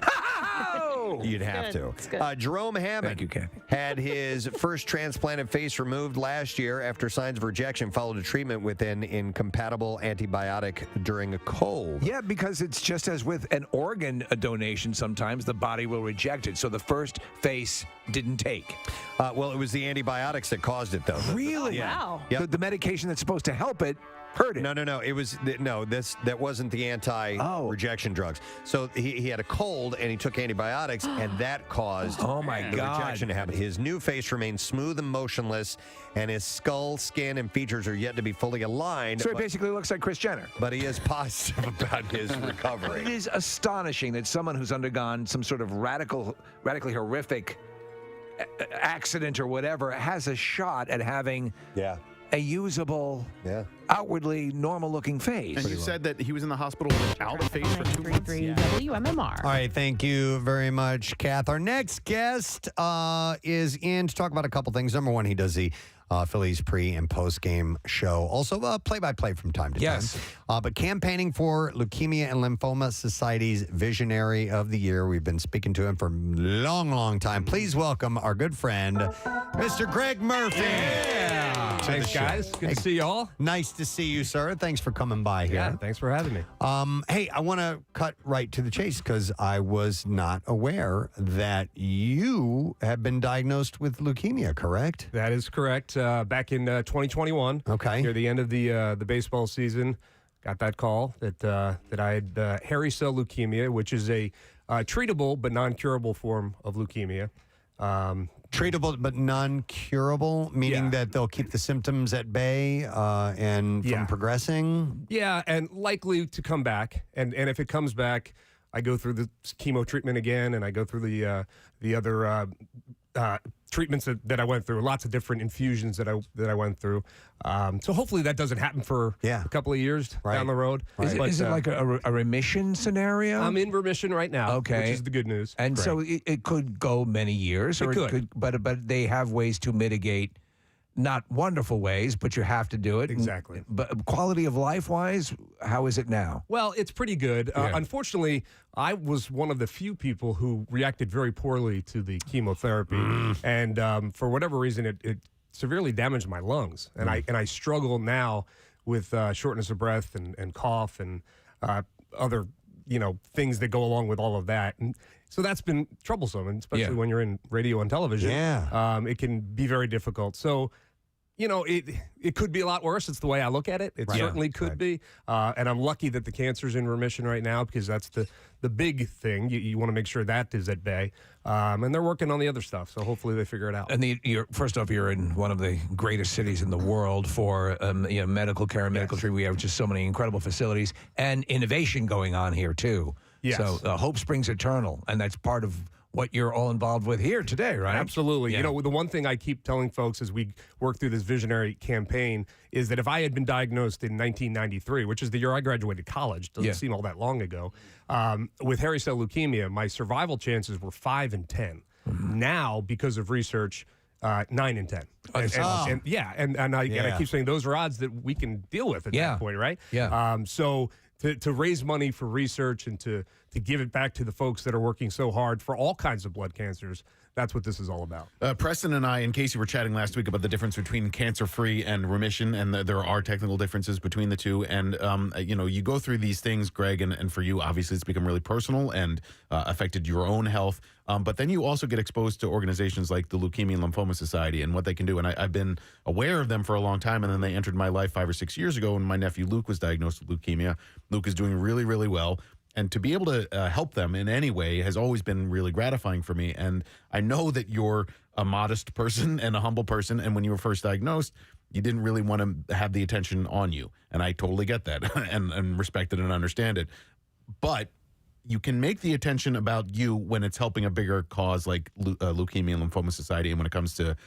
You'd have to. Jerome Hammond Thank you, Kathy. had his first transplanted face removed last year after signs of rejection followed a treatment with an incompatible antibiotic during a cold. Yeah, because it's just as with an organ donation, sometimes the body will reject it. So the first face didn't take. Well, it was the antibiotics that caused it, though. Really? Wow. Yep. The medication that's supposed to help it hurt it. No. It was that wasn't the anti-rejection drugs. So he had a cold and he took antibiotics, and that caused Oh, my the God. rejection to happen. His new face remains smooth and motionless, and his skull, skin, and features are yet to be fully aligned. So he basically looks like Kris Jenner. But he is positive about his It recovery. is astonishing that someone who's undergone some sort of radically horrific accident or whatever has a shot at having a usable, outwardly normal-looking face. And you said that he was in the hospital without a face for 2 months? WMMR. All right, thank you very much, Kath. Our next guest is in to talk about a couple things. Number one, he does the Phillies pre- and post-game show. Also, play-by-play from time to time. But campaigning for Leukemia and Lymphoma Society's Visionary of the Year. We've been speaking to him for a long, long time. Please welcome our good friend, Mr. Gregg Murphy. Thanks, guys. Good to see you all. Nice to see you, sir. Thanks for coming by here. Yeah, thanks for having me. Hey, I want to cut right to the chase because I was not aware that you have been diagnosed with leukemia, correct? That is correct. Back in 2021, okay, near the end of the baseball season, got that call that I had hairy cell leukemia, which is a treatable but non-curable form of leukemia. Treatable but non-curable, meaning that they'll keep the symptoms at bay and from progressing? Yeah, and likely to come back. And if it comes back, I go through the chemo treatment again, and I go through the other treatments that I went through, lots of different infusions that I went through. So hopefully that doesn't happen for a couple of years down the road. Is it like a remission scenario? I'm in remission right now, which is the good news. And so it could go many years, or it could, but they have ways to mitigate. Not wonderful ways, but you have to do it. Exactly. But quality of life wise, how is it now? Well, it's pretty good. Unfortunately, I was one of the few people who reacted very poorly to the chemotherapy, and for whatever reason, it severely damaged my lungs, and I struggle now with shortness of breath and cough and other things that go along with all of that. And so that's been troublesome, and especially when you're in radio and television. It can be very difficult. So, it could be a lot worse. It's the way I look at it. It certainly could be. And I'm lucky that the cancer's in remission right now, because that's the big thing. You want to make sure that is at bay. And they're working on the other stuff, so hopefully they figure it out. And first off, you're in one of the greatest cities in the world for medical care and medical treatment. We have just so many incredible facilities and innovation going on here, too. Yes. So hope springs eternal, and that's part of what you're all involved with here today, right? Absolutely. Yeah. The one thing I keep telling folks as we work through this visionary campaign is that if I had been diagnosed in 1993, which is the year I graduated college, doesn't seem all that long ago, with hairy cell leukemia, my survival chances were 5 in 10. Now, because of research, 9 in 10. And I keep saying those are odds that we can deal with at that point, right? Yeah. So to raise money for research and to give it back to the folks that are working so hard for all kinds of blood cancers, that's what this is all about. Preston and I and Casey were chatting last week about the difference between cancer-free and remission, and there are technical differences between the two. And, you go through these things, Greg, and for you, obviously, it's become really personal and affected your own health. But then you also get exposed to organizations like the Leukemia and Lymphoma Society and what they can do. And I've been aware of them for a long time, and then they entered my life 5 or 6 years ago when my nephew Luke was diagnosed with leukemia. Luke is doing really, really well. And to be able to help them in any way has always been really gratifying for me. And I know that you're a modest person and a humble person. And when you were first diagnosed, you didn't really want to have the attention on you. And I totally get that and respect it and understand it. But you can make the attention about you when it's helping a bigger cause like Leukemia and Lymphoma Society, and when it comes to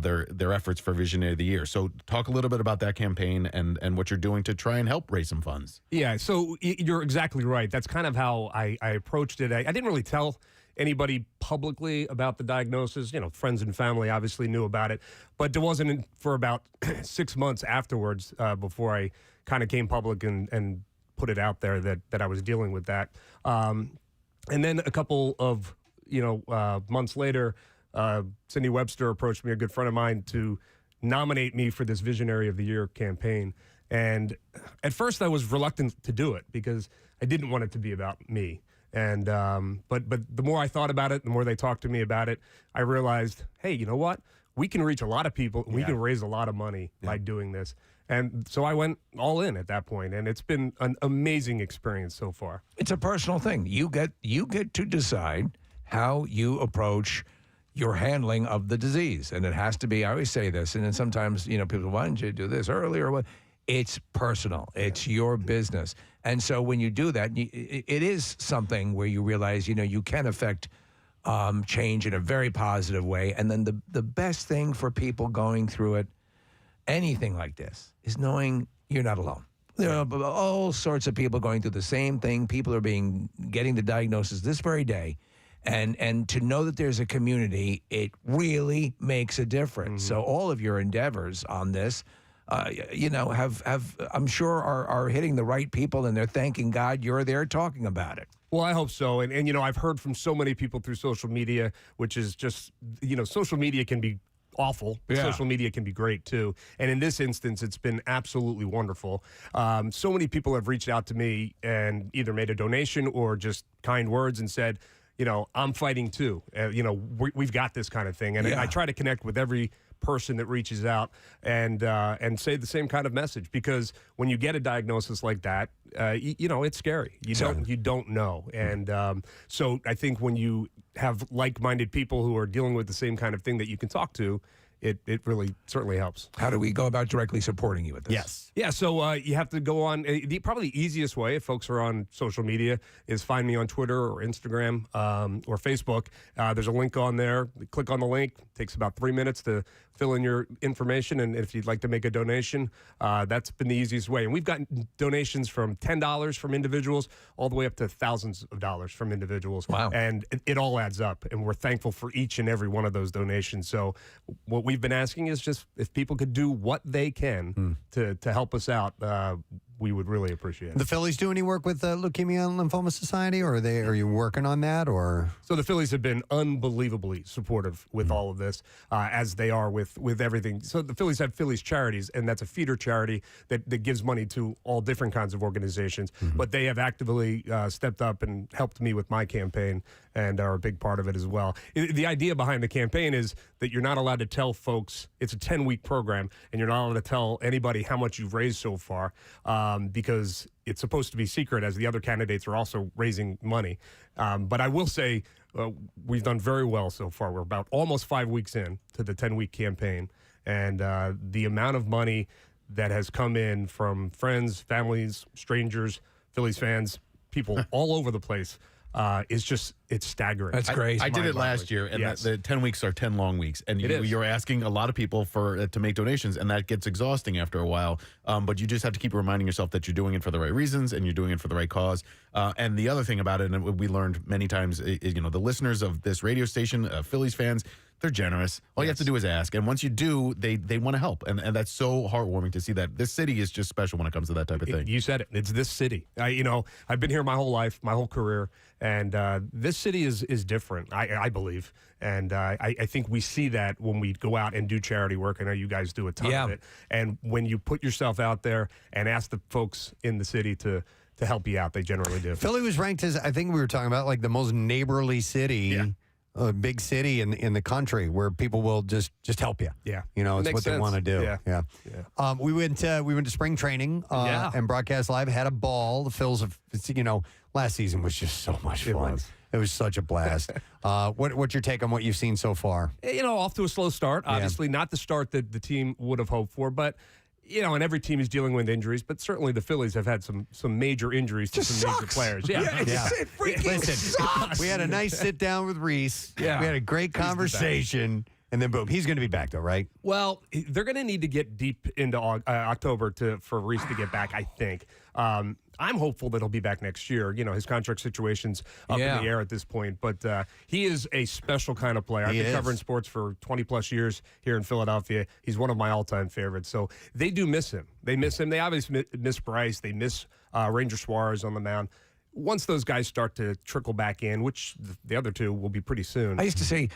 their efforts for Visionary of the Year. So talk a little bit about that campaign and what you're doing to try and help raise some funds. Yeah, so you're exactly right. That's kind of how I approached it. I didn't really tell anybody publicly about the diagnosis. Friends and family obviously knew about it, but it wasn't for about 6 months afterwards before I kind of came public and put it out there that I was dealing with that. And then a couple of months later, Cindy Webster approached me, a good friend of mine, to nominate me for this Visionary of the Year campaign. And at first I was reluctant to do it because I didn't want it to be about me. And but the more I thought about it, the more they talked to me about it, I realized, hey, you know what? We can reach a lot of people. And we can raise a lot of money by doing this. And so I went all in at that point, and it's been an amazing experience so far. It's a personal thing. You get to decide how you approach your handling of the disease. And it has to be, I always say this, and then sometimes, people, why didn't you do this earlier? What? It's personal. It's your business. And so when you do that, it is something where you realize, you can affect change in a very positive way. And then the best thing for people going through it, anything like this, is knowing you're not alone. There are all sorts of people going through the same thing. People are getting the diagnosis this very day. And to know that there's a community, it really makes a difference. So all of your endeavors on this, have I'm sure are hitting the right people, and they're thanking God you're there talking about it. Well, I hope so. And I've heard from so many people through social media, which is just, social media can be awful. Yeah. Social media can be great too. And in this instance, it's been absolutely wonderful. So many people have reached out to me and either made a donation or just kind words and said, I'm fighting too. We've got this kind of thing. And I try to connect with every person that reaches out and say the same kind of message, because when you get a diagnosis like that, it's scary. You don't know, and so I think when you have like-minded people who are dealing with the same kind of thing that you can talk to, it really certainly helps. How do we go about directly supporting you with this? Yes. Yeah, so you have to go on. Probably the easiest way, if folks are on social media, is find me on Twitter or Instagram or Facebook. There's a link on there. Click on the link. It takes about 3 minutes to fill in your information, and if you'd like to make a donation, that's been the easiest way. And we've gotten donations from $10 from individuals all the way up to thousands of dollars from individuals. Wow. And it all adds up, and we're thankful for each and every one of those donations. So what we've been asking is just if people could do what they can to help us out, we would really appreciate it. The Phillies do any work with Leukemia and Lymphoma Society, or are you working on that? Or so the Phillies have been unbelievably supportive with all of this, as they are with everything. So the Phillies have Phillies Charities, and that's a feeder charity that gives money to all different kinds of organizations. But they have actively stepped up and helped me with my campaign, and are a big part of it as well. The idea behind the campaign is that you're not allowed to tell folks, it's a 10-week program, and you're not allowed to tell anybody how much you've raised so far, because it's supposed to be secret, as the other candidates are also raising money. But I will say we've done very well so far. We're about almost 5 weeks in to the 10-week campaign, and the amount of money that has come in from friends, families, strangers, Phillies fans, people all over the place, it's staggering. That's great. I did it last year, and the 10 weeks are 10 long weeks. And you're asking a lot of people to make donations, and that gets exhausting after a while. But you just have to keep reminding yourself that you're doing it for the right reasons, and you're doing it for the right cause. And the other thing about it, and we learned many times, is the listeners of this radio station, Phillies fans, they're generous. All you have to do is ask. And once you do, they want to help. And that's so heartwarming to see that. This city is just special when it comes to that type of thing. You said it. It's this city. I've been here my whole life, my whole career. And this city is different, I believe. And I think we see that when we go out and do charity work. I know you guys do a ton of it. And when you put yourself out there and ask the folks in the city to help you out, they generally do. Philly was ranked as, I think we were talking about, like the most neighborly city. A big city in the country where people will just help you. Yeah, it's what they want to do. Yeah. We went to spring training and broadcast live. Had a ball. The Phils have, last season was just so much fun. It was such a blast. What's your take on what you've seen so far? Off to a slow start. Obviously, not the start that the team would have hoped for, but. And every team is dealing with injuries, but certainly the Phillies have had some major injuries to some major players. It freaking sucks. We had a nice sit down with Reese. Yeah. We had a great conversation. And then boom, he's going to be back though, right? Well, they're going to need to get deep into October for Reese to get back, I think. I'm hopeful that he'll be back next year. His contract situation's up in the air at this point, but he is a special kind of player. I've been covering sports for 20-plus years here in Philadelphia. He's one of my all-time favorites. So they do miss him. They miss him. They obviously miss Bryce. They miss Ranger Suarez on the mound. Once those guys start to trickle back in, which the other two will be pretty soon. I used to say,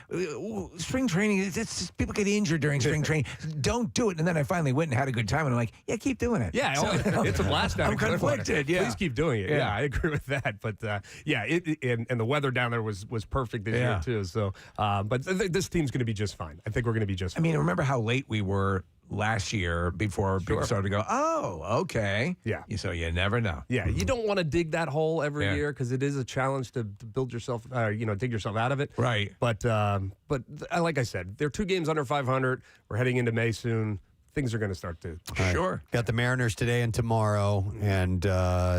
spring training, it's people get injured during spring training. Don't do it. And then I finally went and had a good time, and I'm like, yeah, keep doing it. Yeah, it's a blast down I'm conflicted, Please keep doing it. Yeah, I agree with that. But, and the weather down there was perfect this year, too. So, but this team's going to be just fine. I think we're going to be just fine. I mean, remember how late we were last year before people started to go, oh, okay. Yeah. So you never know. Yeah, you don't want to dig that hole every year because it is a challenge to build yourself, dig yourself out of it. Right. But like I said, they're 2 games under 500. We're heading into May soon. Things are going to start to. Sure. Got the Mariners today and tomorrow, and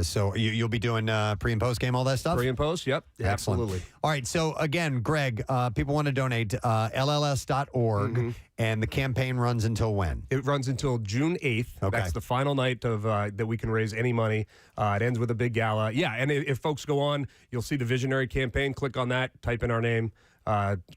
so you'll be doing pre and post game, all that stuff. Pre and post, yep, excellent. Absolutely. All right, so again, Gregg, people want to donate LLS.org, and the campaign runs until when? It runs until June 8th. Okay. That's the final night of that we can raise any money. It ends with a big gala. Yeah, and if folks go on, you'll see the Visionary campaign. Click on that, type in our name.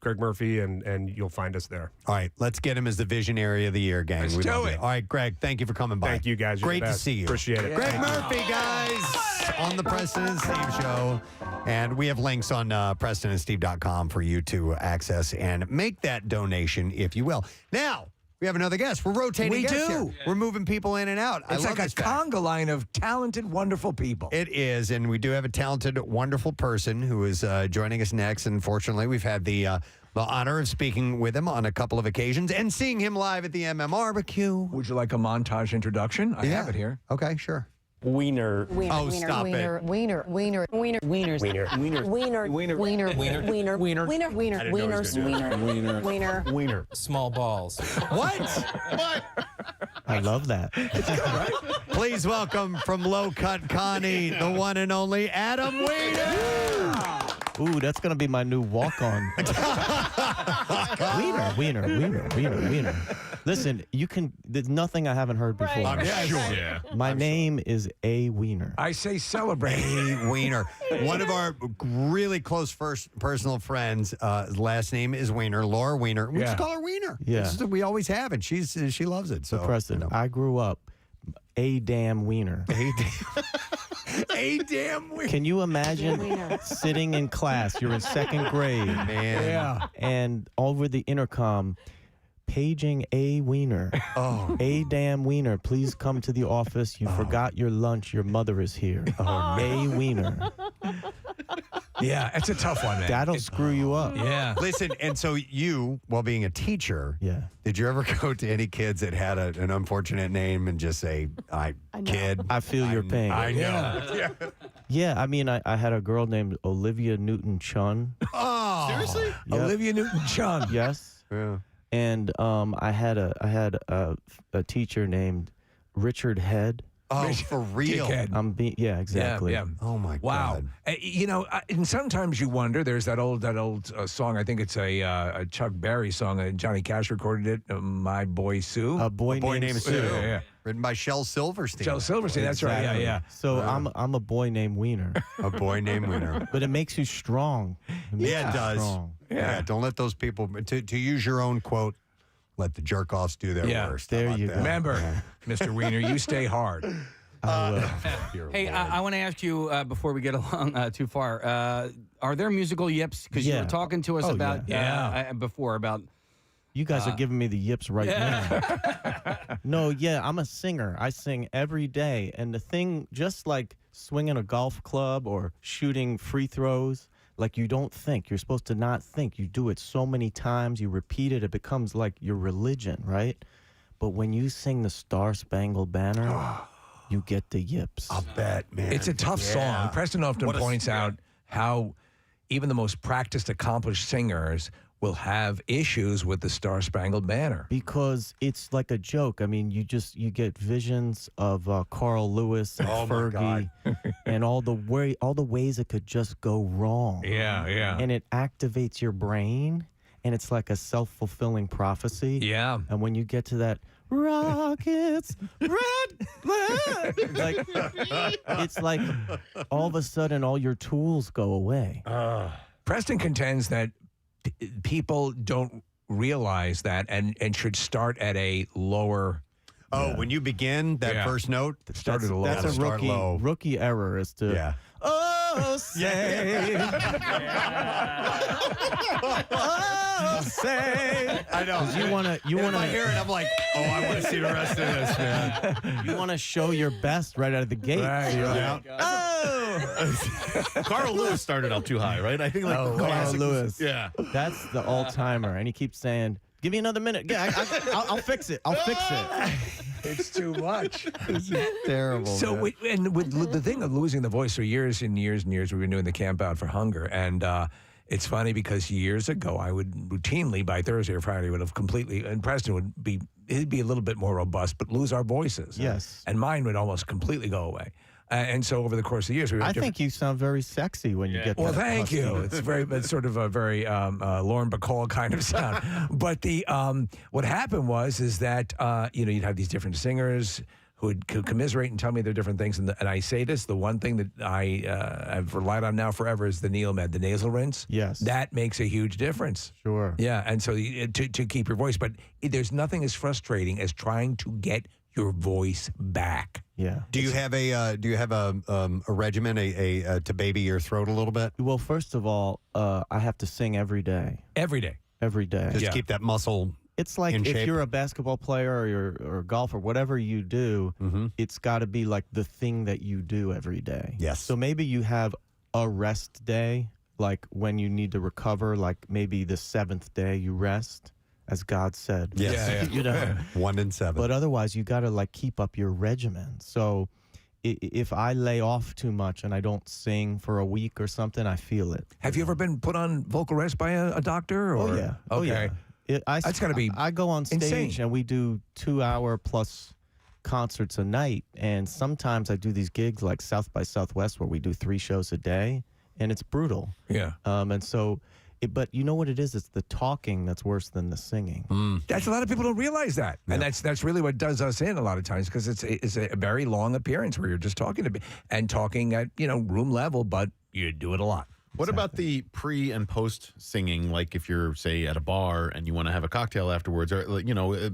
Gregg Murphy, and you'll find us there. All right, let's get him as the Visionary of the Year, gang. Let's do it. All right, Gregg, thank you for coming by. Thank you, guys. You're Great the to best. see you. Appreciate it. Gregg Murphy, guys, on the Preston and Steve Show. And we have links on PrestonandSteve.com for you to access and make that donation, if you will. Now, we have another guest. We're rotating We guests do. here. We're moving people in and out. It's I like love a this fact. conga line of talented, wonderful people. It is, and we do have a talented, wonderful person who is joining us next. And fortunately, we've had the The honor of speaking with him on a couple of occasions and seeing him live at the MMRBQ. Would you like a montage introduction? I have it here. Okay, sure. Wiener. Oh, stop Wiener. it. Wiener. Wiener. Wiener. Wiener. Wiener. Wiener. Wiener. Wiener. Wiener. Wiener. Wiener. Wiener. Wiener. Wieners. Wiener. Wiener. Wiener. Wiener. Small balls. What? What? I love that. Please welcome from Low Cut Connie, the one and only Adam Wiener. Ooh, that's going to be my new walk-on. Wiener. Listen, there's nothing I haven't heard before. I'm sure. Yeah. My name is A. Wiener. I say celebrate. A. Wiener. One of our really close personal friends, last name is Wiener, Laura Wiener. We just call her Wiener. Yeah. We always have, and she loves it. So, Preston, I grew up a damn wiener. A damn wiener. Can you imagine sitting in class? You're in second grade, man. Yeah. And over the intercom, paging A. Wiener. Oh. A damn Wiener, please come to the office. You forgot your lunch. Your mother is here. A. Wiener. Yeah, it's a tough one, man. That'll screw you up. Yeah. Listen, and so you, while being a teacher, did you ever go to any kids that had an unfortunate name and just say, kid? I feel your pain. I know. Yeah, I mean, I had a girl named Olivia Newton-Chun. Oh. Seriously? Yep. Olivia Newton-Chun. Yes. Yeah. And I had a teacher named Richard Head. Oh, for real? Yeah, exactly. Yeah. Oh my wow. God. You know, and sometimes you wonder. There's that old song. I think it's a Chuck Berry song. Johnny Cash recorded it. My Boy Sue. A boy named Sue. Yeah. Written by Shel Silverstein. Shel Silverstein. That's right. Yeah. So I'm a boy named Wiener. A boy named Wiener. But it makes you strong. Yeah, it does. Strong. Yeah. Don't let those people, to use your own quote, let the jerk-offs do their worst. There you go. Remember, Mr. Wiener, you stay hard. Hey, I want to ask you before we get along too far. Are there musical yips? Because you were talking to us about before about. You guys are giving me the yips right now. No, I'm a singer. I sing every day. And the thing, just like swinging a golf club or shooting free throws, like you don't think. You're supposed to not think. You do it so many times. You repeat it. It becomes like your religion, right? But when you sing the Star Spangled Banner, you get the yips. I'll bet, man. It's a tough song. Preston often points out how even the most practiced, accomplished singers will have issues with the Star Spangled Banner. Because it's like a joke. I mean, you get visions of Carl Lewis and Fergie and all the ways it could just go wrong. Yeah. And it activates your brain, and it's like a self-fulfilling prophecy. Yeah. And when you get to that, rockets, red, it's like all of a sudden all your tools go away. Preston contends that people don't realize that and should start at a lower. When you begin that first note, start at a low. That's a rookie error is to. Oh, say. Oh, say. I know. You want to. If I hear it, I'm like, I want to see the rest of this, man. You want to show your best right out of the gate. Right, so you're right. like, oh. Carl Lewis started out too high, right? I think Carl classic Lewis. Yeah. That's the all-timer, and he keeps saying, "Give me another minute. Yeah, I'll fix it. I'll fix it." It's too much. This is terrible. So, with the thing of losing the voice for years and years and years, we've been doing the Camp Out for Hunger. And it's funny because years ago, I would routinely, by Thursday or Friday, would have completely, and Preston he'd be a little bit more robust, but lose our voices. Yes. And mine would almost completely go away. And so over the course of the years, we I think you sound very sexy when you get that. Well, thank husky. you. It's sort of a very Lauren Bacall kind of sound. But the what happened is that you'd have these different singers who would commiserate and tell me their different things. And I say this, the one thing that I have relied on now forever is the Neomed, the nasal rinse. Yes. That makes a huge difference. Sure. Yeah, and so to keep your voice. But there's nothing as frustrating as trying to get your voice back. Yeah. Do you have a regimen to baby your throat a little bit? Well, first of all, I have to sing every day. Every day. Every day. Just keep that muscle. It's like in if shape. you're a basketball player or a golfer, whatever you do, it's got to be like the thing that you do every day. Yes. So maybe you have a rest day like when you need to recover, like maybe the 7th day you rest, as God said. Yes. You know, 1 in 7. but otherwise you got to like keep up your regimen. So if I lay off too much and I don't sing for a week or something, I feel it. Have you ever been put on vocal rest by a doctor? Or? Oh yeah. Okay. Oh yeah. That's got to be I go on stage insane. and we do 2-hour plus concerts a night, and sometimes I do these gigs like South by Southwest where we do 3 shows a day, and it's brutal. Yeah. And so, but you know what it is? It's the talking that's worse than the singing. That's a lot of people don't realize that, and that's really what does us in a lot of times, because it's a very long appearance where you're just talking and talking at room level, but you do it a lot. What about the pre and post singing? Like if you're, say, at a bar and you want to have a cocktail afterwards, or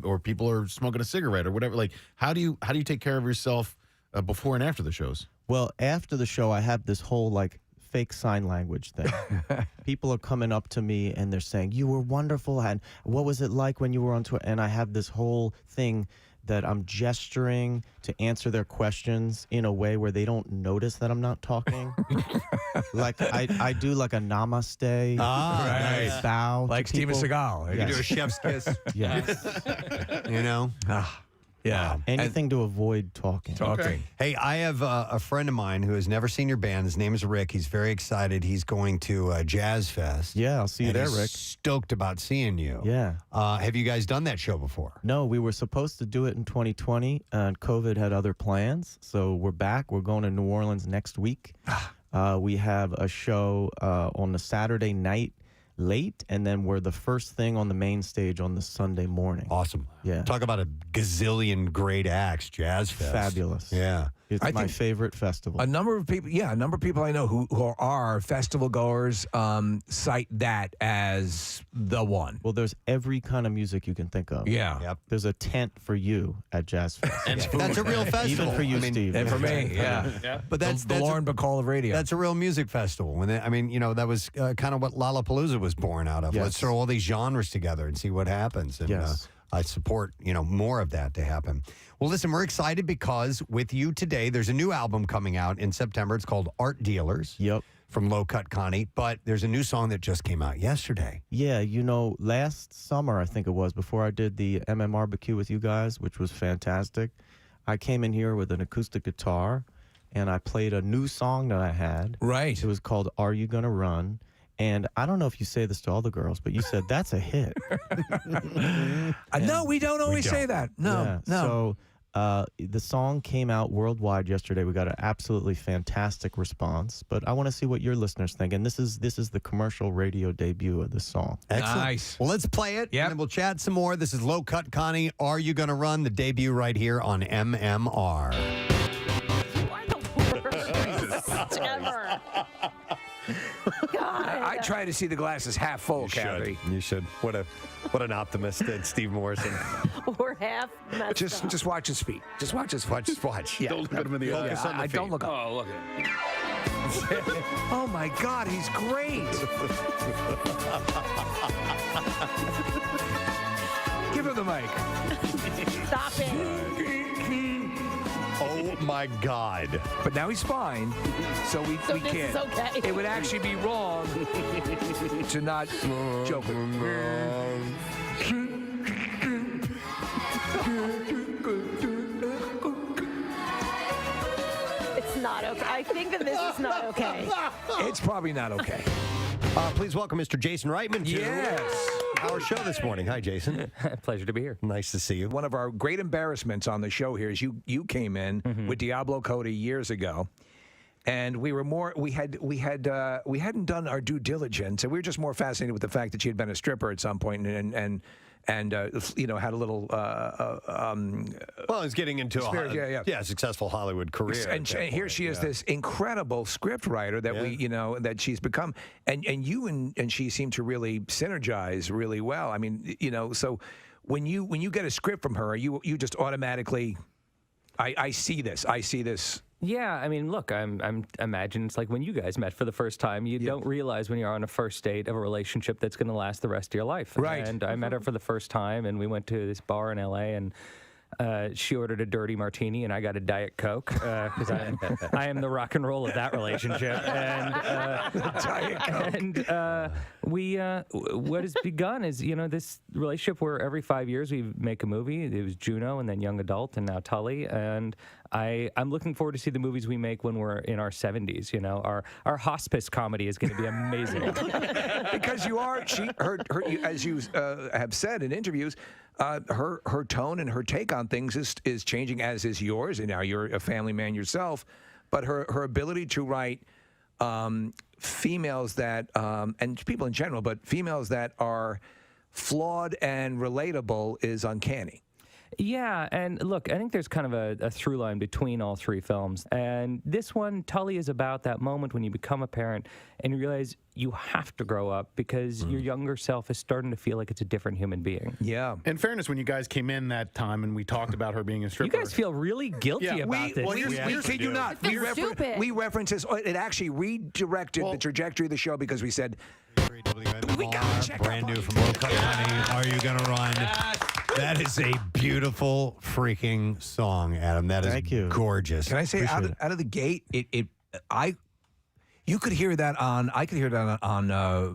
or people are smoking a cigarette or whatever. Like, how do you take care of yourself before and after the shows? Well, after the show, I have this whole like fake sign language thing. People are coming up to me and they're saying, "You were wonderful," and what was it like when you were on tour? And I have this whole thing that I'm gesturing to answer their questions in a way where they don't notice that I'm not talking. Like I do like a namaste, Right. bow, Like to Steven people. Seagal. You do a chef's kiss. Yes. Yeah. Anything to avoid talking. Hey, I have a friend of mine who has never seen your band. His name is Rick. He's very excited. He's going to Jazz Fest. Yeah, I'll see you and there, he's Rick. Stoked about seeing you. Yeah. Have you guys done that show before? No, we were supposed to do it in 2020, and COVID had other plans. So we're back. We're going to New Orleans next week. We have a show on the Saturday night late, and then we're the first thing on the main stage on the Sunday morning. Awesome. Yeah. Talk about a gazillion great acts, Jazz Fest. Fabulous. Yeah. It's I my think favorite festival. A number of people I know who are festival goers cite that as the one. Well, there's every kind of music you can think of. Yeah. Yep. There's a tent for you at Jazz Fest. And That's a real festival. Even for you, Steve. And for me, yeah. But that's the Lauren Bacall of radio. That's a real music festival. When that was kind of what Lollapalooza was born out of. Yes. Let's throw all these genres together and see what happens. And Yes. I support more of that to happen. Well, listen, we're excited because with you today, there's a new album coming out in September. It's called Art Dealers. Yep. From Low Cut Connie, but there's a new song that just came out yesterday. Yeah, last summer, I think it was, before I did the barbecue with you guys, which was fantastic, I came in here with an acoustic guitar, and I played a new song that I had. Right. It was called Are You Gonna Run? And I don't know if you say this to all the girls, but you said, that's a hit. No, we don't always say that. No, Yeah, no. So the song came out worldwide yesterday. We got an absolutely fantastic response. But I want to see what your listeners think. And this is the commercial radio debut of the song. Excellent. Nice. Well, let's play it, and then we'll chat some more. This is Low Cut Connie. Are You Gonna Run? The debut right here on MMR. Ever. God. I try to see the glasses half full, Kathy. You should. What an optimist, Steve Morrison. We're half messed up. Just watch his feet. Just watch his feet. Just watch. Yeah. Don't look at him in the eye. I don't look up. Oh, look at it. Oh my God, he's great. Give him the mic. Stop it. Oh my God. But now he's fine, so we this can't. is okay. It would actually be wrong to not joke with him. It's not okay. I think that this is not okay. It's probably not okay. Please welcome Mr. Jason Reitman to Yes. our show this morning. Hi, Jason. Pleasure to be here. Nice to see you. One of our great embarrassments on the show here is you came in with Diablo Cody years ago, and we hadn't done our due diligence, and we were just more fascinated with the fact that she had been a stripper at some point and had a little well, he's getting into a successful Hollywood career. And here she is, this incredible script writer that that she's become, and you and she seem to really synergize really well. I mean, so when you get a script from her, you just automatically, I see this. Yeah, I mean, look, I'm imagine it's like when you guys met for the first time. You don't realize when you're on a first date of a relationship that's going to last the rest of your life. Right. And I met her for the first time, and we went to this bar in L.A. and She ordered a dirty martini, and I got a Diet Coke because I am the rock and roll of that relationship. And what has begun is this relationship where every 5 years we make a movie. It was Juno, and then Young Adult, and now Tully. And I'm looking forward to see the movies we make when we're in our 70s. Our hospice comedy is going to be amazing. Because you are, as you have said in interviews, her tone and her take on things is changing, as is yours. And now you're a family man yourself, but her ability to write females that, and people in general, but females that are flawed and relatable is uncanny. Yeah, and look, I think there's kind of a through line between all three films. And this one, Tully, is about that moment when you become a parent and you realize you have to grow up because your younger self is starting to feel like it's a different human being. Yeah. In fairness, when you guys came in that time and we talked about her being a stripper. You guys feel really guilty about this. We kid you not. We reference this. It actually redirected the trajectory of the show because we said, we got brand new from Low Cut Honey. Are you gonna run? That is a beautiful freaking song, Adam. That is gorgeous. Can I say out of the gate, you could hear that on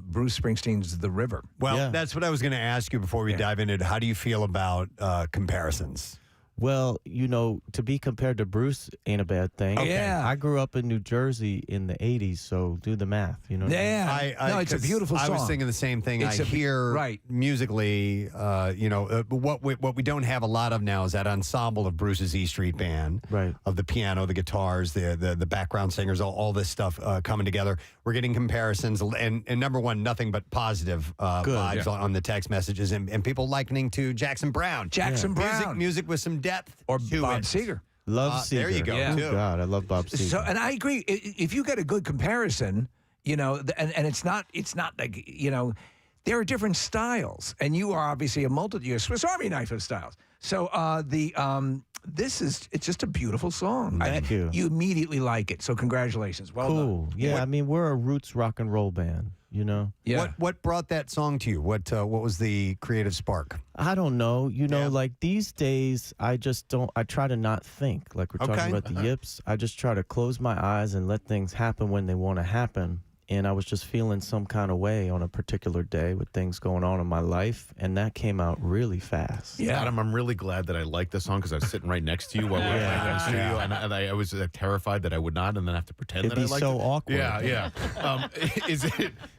Bruce Springsteen's The River. Well, that's what I was going to ask you before we dive into it. How do you feel about comparisons? Well, to be compared to Bruce ain't a bad thing. Okay. Yeah. I grew up in New Jersey in the 80s, so do the math. You know what I mean? No, it's a beautiful song. I was thinking the same thing. I hear musically, what we don't have a lot of now is that ensemble of Bruce's E Street Band, of the piano, the guitars, the background singers, all this stuff coming together. We're getting comparisons, and number one, nothing but positive vibes on the text messages, and people likening to Jackson Brown. Music with some depth. Or Bob Seger. Love Seger. There you go, too. Oh, God, I love Bob Seger. So, and I agree. If you get a good comparison, and it's not like, there are different styles, and you are obviously you're a Swiss Army knife of styles. So it's just a beautiful song. Thank you. You immediately like it. So congratulations. Well done. Yeah, I mean, we're a roots rock and roll band. Yeah. What brought that song to you? What was the creative spark? I don't know. Like these days, I try to not think. Like we're talking about the Yips. I just try to close my eyes and let things happen when they want to happen. And I was just feeling some kind of way on a particular day with things going on in my life, and that came out really fast. Yeah, Adam, I'm really glad that I liked the song because I was sitting right next to you while we were playing in the studio, and I was terrified that I would not, and then have to pretend that I liked it. It'd be so awkward. Yeah.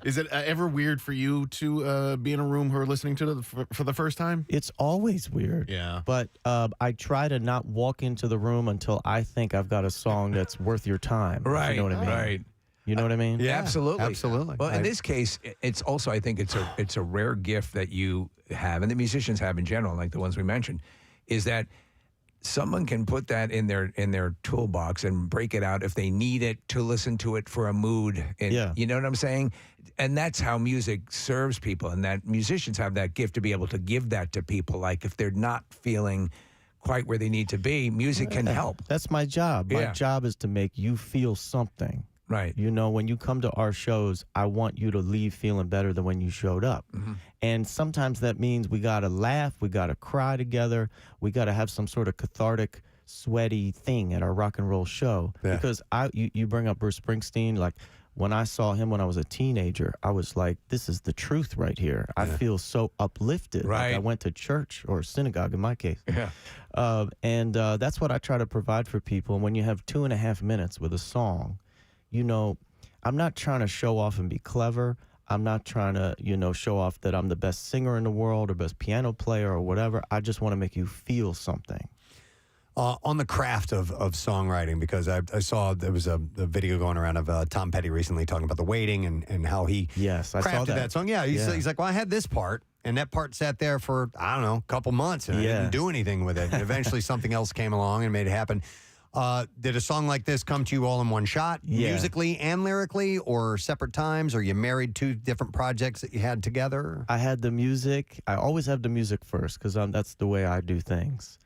Is it ever weird for you to be in a room who are listening to it for the first time? It's always weird. Yeah. But I try to not walk into the room until I think I've got a song that's worth your time. Right. You know what I mean? Right. You know what I mean? Yeah, absolutely. Well, in I this case, it's also, I think it's a rare gift that you have, and the musicians have in general, like the ones we mentioned, is that someone can put that in their toolbox and break it out if they need it to listen to it for a mood. And, you know what I'm saying? And that's how music serves people, and that musicians have that gift to be able to give that to people. Like if they're not feeling quite where they need to be, music can help. That's my job. My job is to make you feel something. Right. When you come to our shows, I want you to leave feeling better than when you showed up. Mm-hmm. And sometimes that means we got to laugh, we got to cry together, we got to have some sort of cathartic, sweaty thing at our rock and roll show. Yeah. Because you bring up Bruce Springsteen, like when I saw him when I was a teenager, I was like, this is the truth right here. I feel so uplifted. Right. Like I went to church or synagogue in my case. Yeah. And that's what I try to provide for people. And when you have 2.5 minutes with a song, I'm not trying to show off and be clever. I'm not trying to, show off that I'm the best singer in the world or best piano player or whatever. I just want to make you feel something. On the craft of songwriting, because I saw there was a video going around of Tom Petty recently talking about the waiting and how he I saw that song. Yeah, he's like, well, I had this part, and that part sat there for, I don't know, a couple months, and I didn't do anything with it. And eventually something else came along and made it happen. Did a song like this come to you all in one shot, musically and lyrically, or separate times? Are you married to different projects that you had together? I had the music. I always have the music first because that's the way I do things.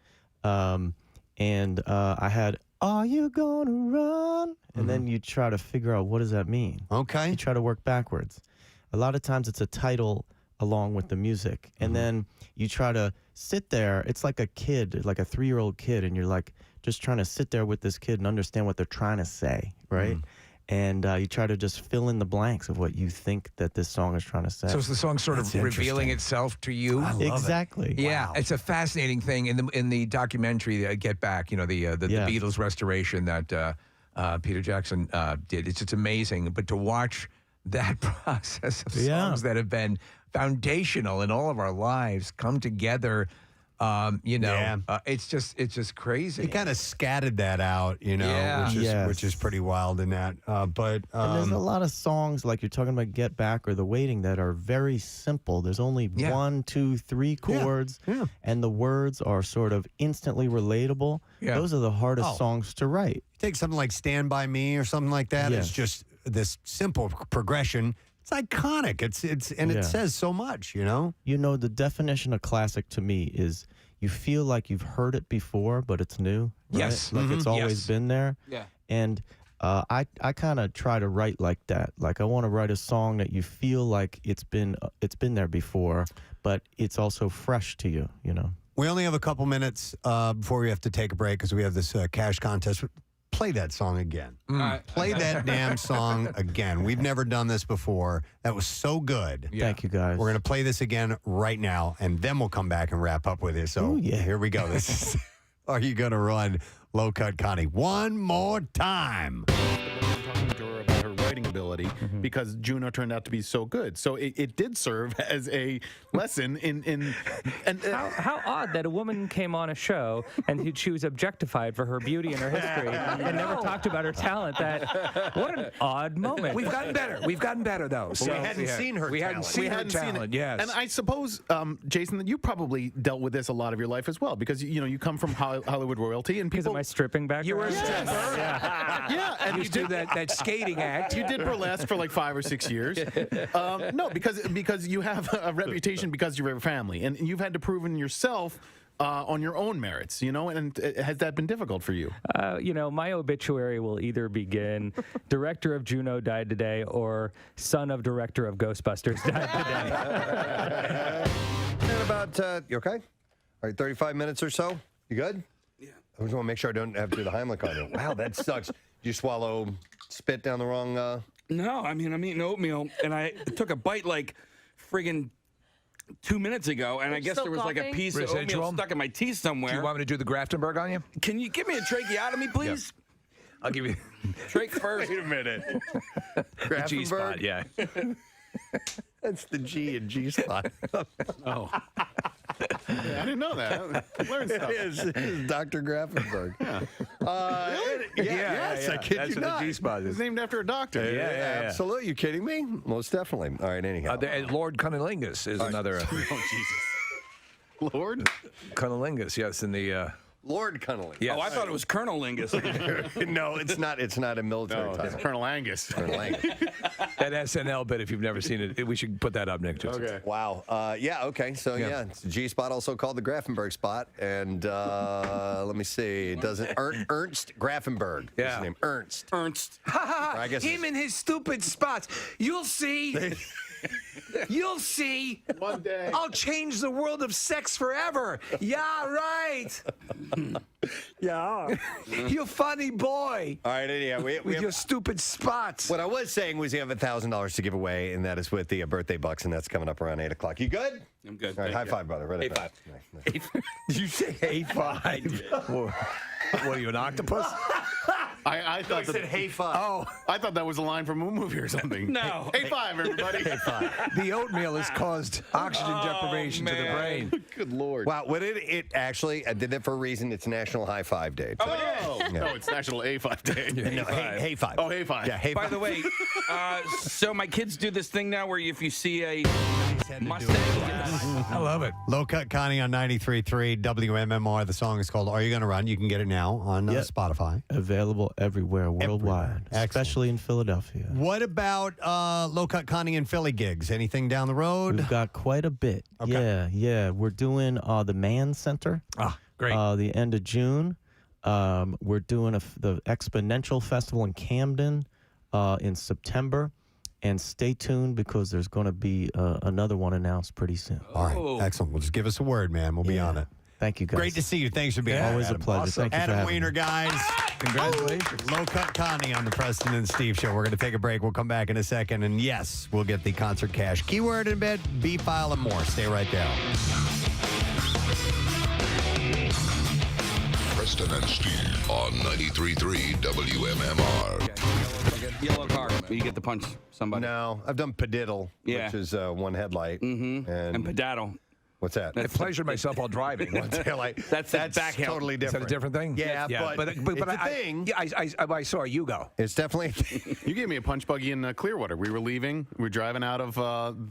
And I had, "Are you gonna run?" And then you try to figure out what does that mean. Okay. You try to work backwards. A lot of times it's a title along with the music. And then you try to sit there. It's like a kid, like a 3-year-old kid, and you're like just trying to sit there with this kid and understand what they're trying to say, right? And you try to just fill in the blanks of what you think that this song is trying to say. So is the song sort of revealing itself to you? Exactly. Yeah, it's a fascinating thing in the documentary Get Back. The Beatles restoration that Peter Jackson did. It's just amazing. But to watch that process of songs that have been foundational in all of our lives come together. It's just crazy. He kind of scattered that out, which is pretty wild in that. And there's a lot of songs like you're talking about Get Back or The Waiting that are very simple. There's only 1, 2, 3 chords, and the words are sort of instantly relatable. Yeah. Those are the hardest songs to write. Take something like Stand By Me or something like that. It's just this simple progression. It's iconic. It says so much, The definition of classic to me is you feel like you've heard it before, but it's new. Right? Yes. Like it's always been there. Yeah. And I kind of try to write like that. Like I want to write a song that you feel like it's been there before, but it's also fresh to you, We only have a couple minutes before we have to take a break because we have this cash contest. Play that song again. Play that damn song again. We've never done this before. That was so good. Yeah. Thank you, guys. We're going to play this again right now, and then we'll come back and wrap up with it. So here we go. This is Are You Gonna Run, Low Cut Connie. One more time. Talking to her about her writing ability because Juno turned out to be so good. So it did serve as a lesson in how odd that a woman came on a show and she was objectified for her beauty and her history and never talked about her talent. What an odd moment. We've gotten better though. So we hadn't seen her talent. Yes. And I suppose, Jason, that you probably dealt with this a lot of your life as well because you come from Hollywood royalty and because of my stripping background. You were a stripper. Yeah, and you did that skating act. You did burlesque for like 5 or 6 years. No, because you have a reputation because you're a family, and you've had to prove in yourself on your own merits, and has that been difficult for you? My obituary will either begin director of Juno died today or son of director of Ghostbusters died today. And about, you okay? All right, 35 minutes or so. You good? Yeah. I just want to make sure I don't have to do the Heimlich on you. Wow, that sucks. Did you swallow spit down the wrong... No, I'm eating oatmeal, and I took a bite like friggin' 2 minutes ago, and I guess there was like a piece of oatmeal stuck in my teeth somewhere. Do you want me to do the Graftenberg on you? Can you give me a tracheotomy, please? Yeah. I'll give you trach first. Wait a minute. The G spot, yeah. That's the G and G spot. Oh. Yeah, I didn't know that. Learned stuff. It is Dr. Grafenberg. Really? Yes, I kid That's you what not. the G spot is. It's named after a doctor. Yeah. Absolutely. You kidding me? Most definitely. All right, anyhow. Lord Cunnilingus is another. Oh, Jesus. Lord? Cunnilingus, yes, in the... Lord Cunnilingus. Yes. Oh, I thought it was Colonel Lingus. No, it's not. It's not a military title. It's Colonel Angus. Colonel Angus. That SNL bit, if you've never seen it, we should put that up next to it. Okay. Wow. Okay. So, it's a G spot, also called the Grafenberg spot. And let me see. It doesn't. Ernst Grafenberg. Yeah. What's his name? Ernst. I guess Him and his stupid spots. You'll see. You'll see. One day. I'll change the world of sex forever. Yeah, right. Yeah. You funny boy. All right, anyhow. With your stupid spots. What I was saying was you have $1,000 to give away, and that is with the birthday bucks, and that's coming up around 8 o'clock. You good? I'm good. All right, high five, brother. Right High five. Did you say high five? What are you, an octopus? I thought said hey five. Oh, I thought that was a line from a movie or something. No. Hey five, everybody. Hey five. The oatmeal has caused oxygen deprivation to the brain. Good Lord. Wow, what it actually, I did that for a reason. It's National High Five Day. No, it's National A5 Day. No, hey five. Oh, hey five. Yeah, hey By five. the way, so my kids do this thing now where if you see a Mustang, I love it. Low Cut Connie on 93.3 WMMR. The song is called Are You Gonna Run? You can get it now on Spotify. Available everywhere worldwide, Excellent. especially in Philadelphia. What about Low Cut Connie and Philly gigs? Anything down the road? We've got quite a bit. Okay. Yeah. We're doing the Mann Center. Great. The end of June. We're doing the Exponential Festival in Camden in September. And stay tuned because there's going to be another one announced pretty soon. All right, excellent. Well, just give us a word, man. We'll be on it. Thank you, guys. Great to see you. Thanks for being here. Always a Adam. pleasure. Thank you for Adam having Wiener, me. guys. Congratulations. Low Cut Connie on the Preston and Steve Show. We're going to take a break. We'll come back in a second. And yes, we'll get the concert cash keyword in bed, B-file, and more. Stay right there. Preston and Steve on 93.3 WMMR. Yellow car. You get to punch somebody. No, I've done padiddle, Yeah. which is one headlight. Mm-hmm. And pedaddle. What's that? I pleasured myself while driving. That's Is totally different. that a different thing? Yeah, but it's a thing. Yeah, I saw you go. It's definitely. You gave me a punch buggy in Clearwater. We were leaving. We were driving out of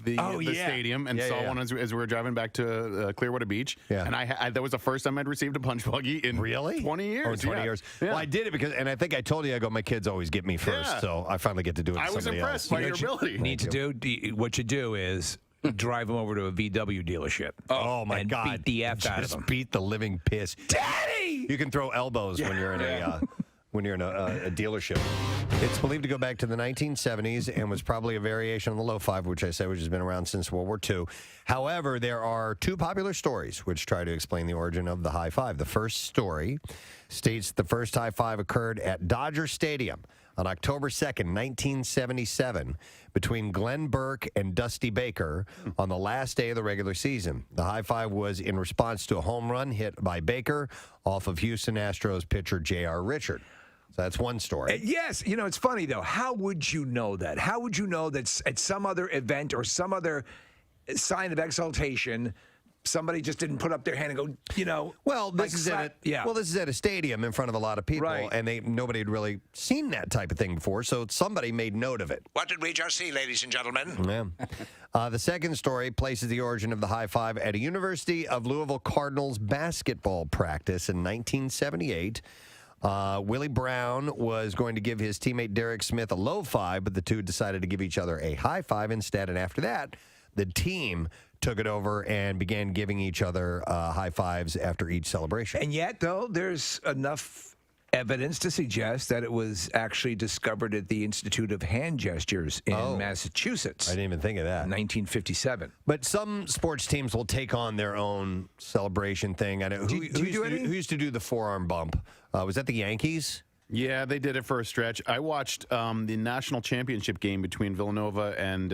the stadium and saw one as we were driving back to Clearwater Beach. Yeah. And that was the first time I'd received a punch buggy in 20 years. Oh, 20 years. Yeah. Well, I did it because, and I think I told you, I go, my kids always get me first, Yeah. so I finally get to do it. I was impressed by your ability. What you do is drive them over to a VW dealership. Oh my and God! Beat the F out of Just them. beat the living piss. Daddy! You can throw elbows when you're in a dealership. It's believed to go back to the 1970s and was probably a variation on the low five, which I said, which has been around since World War II. However, there are two popular stories which try to explain the origin of the high five. The first story states the first high five occurred at Dodger Stadium on October 2nd, 1977, between Glenn Burke and Dusty Baker on the last day of the regular season. The high five was in response to a home run hit by Baker off of Houston Astros pitcher J.R. Richard. So that's one story. Yes, it's funny though. How would you know that? How would you know that at some other event or some other sign of exaltation, somebody just didn't put up their hand and go, Well, this like is at Well, this is at a stadium in front of a lot of people, Right. and nobody had really seen that type of thing before, so somebody made note of it. What did we just see, ladies and gentlemen? Yeah. The second story places the origin of the high five at a University of Louisville Cardinals basketball practice in 1978. Willie Brown was going to give his teammate Derek Smith a low five, but the two decided to give each other a high five instead, and after that, the team took it over and began giving each other high fives after each celebration. And yet, though, there's enough evidence to suggest that it was actually discovered at the Institute of Hand Gestures in Massachusetts. I didn't even think of that. 1957. But some sports teams will take on their own celebration thing. I know who used to do the forearm bump? Was that the Yankees? Yeah, they did it for a stretch. I watched the national championship game between Villanova and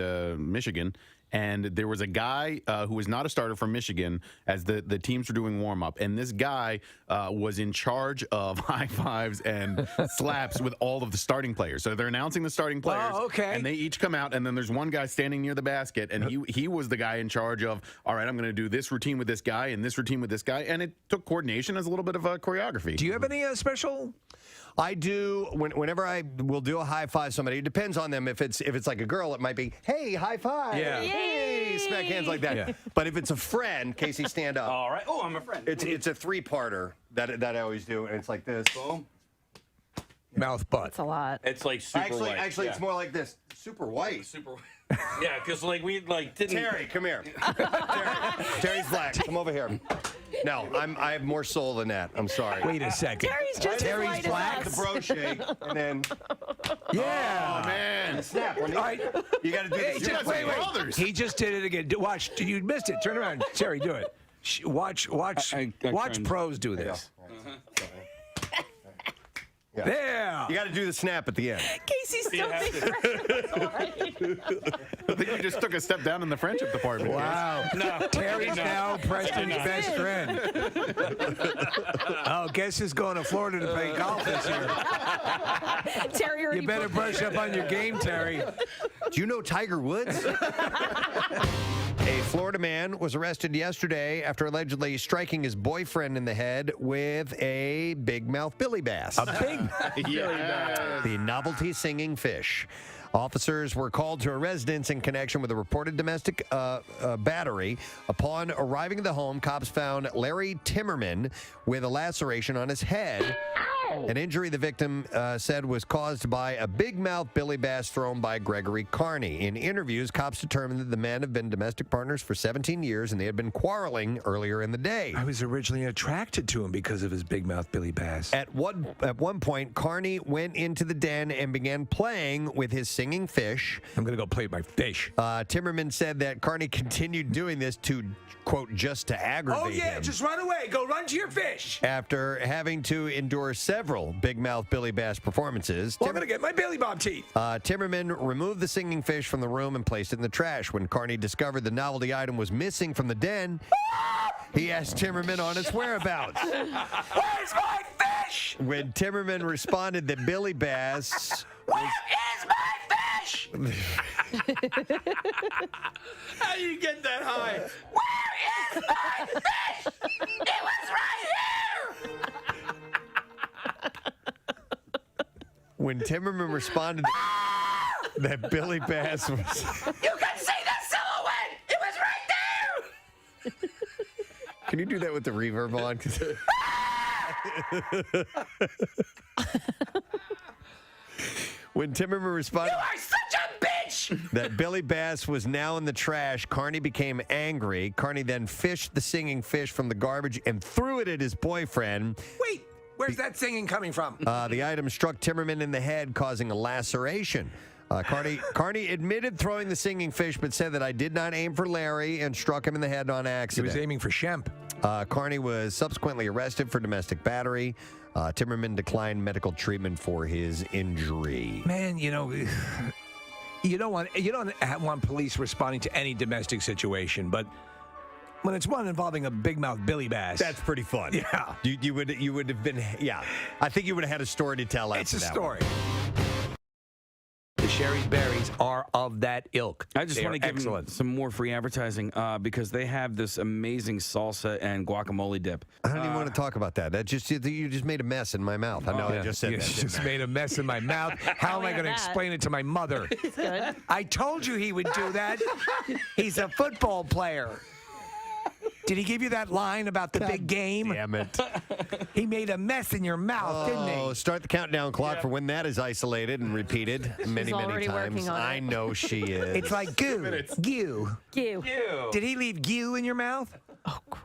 Michigan. And there was a guy who was not a starter from Michigan as the teams were doing warm-up. And this guy was in charge of high fives and slaps with all of the starting players. So they're announcing the starting players. Oh, okay. And they each come out, and then there's one guy standing near the basket, and he was the guy in charge of, all right, I'm going to do this routine with this guy and this routine with this guy. And it took coordination as a little bit of a choreography. Do you have any special... I do. Whenever I will do a high five somebody, it depends on them. If it's like a girl, it might be, hey, high five. Yeah. Hey, smack hands like that. Yeah. But if it's a friend, Casey, stand up. All right. Oh, I'm a friend. It's a three-parter that I always do, and it's like this. Boom. Mouth butt. It's a lot. It's like super white. Actually, it's more like this. Super white. Super. Yeah, because we didn't. Terry, come here. Terry's black. Come over here. No, I have more soul than that. I'm sorry. Wait a second. Terry's just Terry's as white black, as the us. bro shake, and then Yeah. Oh, man. snap. All right. You got to do Hey, this. just, wait. brothers. He just did it again. Watch. You missed it. Turn around. Terry, do it. Watch pros do this. Yeah. There. You got to do the snap at the end. Casey still thinks that's all right. I think you just took a step down in the friendship department. Wow. No, Terry's now Preston's Terry's best in. friend. Oh, guess who's going to Florida to play golf this year? Terry already You better booked brush it. up on your game, Terry. Do you know Tiger Woods? A Florida man was arrested yesterday after allegedly striking his boyfriend in the head with a big mouth billy bass. A big The novelty singing fish. Officers were called to a residence in connection with a reported domestic battery. Upon arriving at the home, cops found Larry Timmerman with a laceration on his head An injury the victim said was caused by a big mouth Billy Bass thrown by Gregory Carney. In interviews, cops determined that the men have been domestic partners for 17 years and they had been quarreling earlier in the day. I was originally attracted to him because of his big mouth Billy Bass. At one point, Carney went into the den and began playing with his singing fish. I'm going to go play with my fish. Timmerman said that Carney continued doing this to, quote, just to aggravate him. Just run away. Go run to your fish. After having to endure several big mouth Billy Bass performances, I'm going to get my Billy Bob teeth. Timmerman removed the singing fish from the room and placed it in the trash. When Carney discovered the novelty item was missing from the den, he asked Timmerman on its whereabouts. Where's my fish? When Timmerman responded that Billy Bass... Where is my fish? How do you get that high? Where is my fish? It was right here. When Timmerman responded that Billy Bass was... You can see the silhouette. It was right there. Can you do that with the reverb on? When Timmerman responded... You are such a bitch! That Billy Bass was now in the trash, Carney became angry. Carney then fished the singing fish from the garbage and threw it at his boyfriend. Wait, where's that singing coming from? The item struck Timmerman in the head, causing a laceration. Carney admitted throwing the singing fish, but said that I did not aim for Larry and struck him in the head on accident. He was aiming for Shemp. Carney was subsequently arrested for domestic battery. Timmerman declined medical treatment for his injury. Man, you don't want police responding to any domestic situation, but when it's one involving a big mouth Billy Bass, that's pretty fun. Yeah, you would have been. Yeah, I think you would have had a story to tell. It's a story. The Sherry's Berries are of that ilk. I just want to give them some more free advertising because they have this amazing salsa and guacamole dip. I don't even want to talk about that. You just made a mess in my mouth. I know I just said you that. just made a mess in my mouth. How am I going to explain it to my mother? Good. I told you he would do that. He's a football player. Did he give you that line about the big game? Damn it. He made a mess in your mouth, didn't he? Start the countdown clock for when that is isolated and repeated many already times. working on I it. know she is. It's like goo. Goo. Goo. Did he leave goo in your mouth? Oh, gross.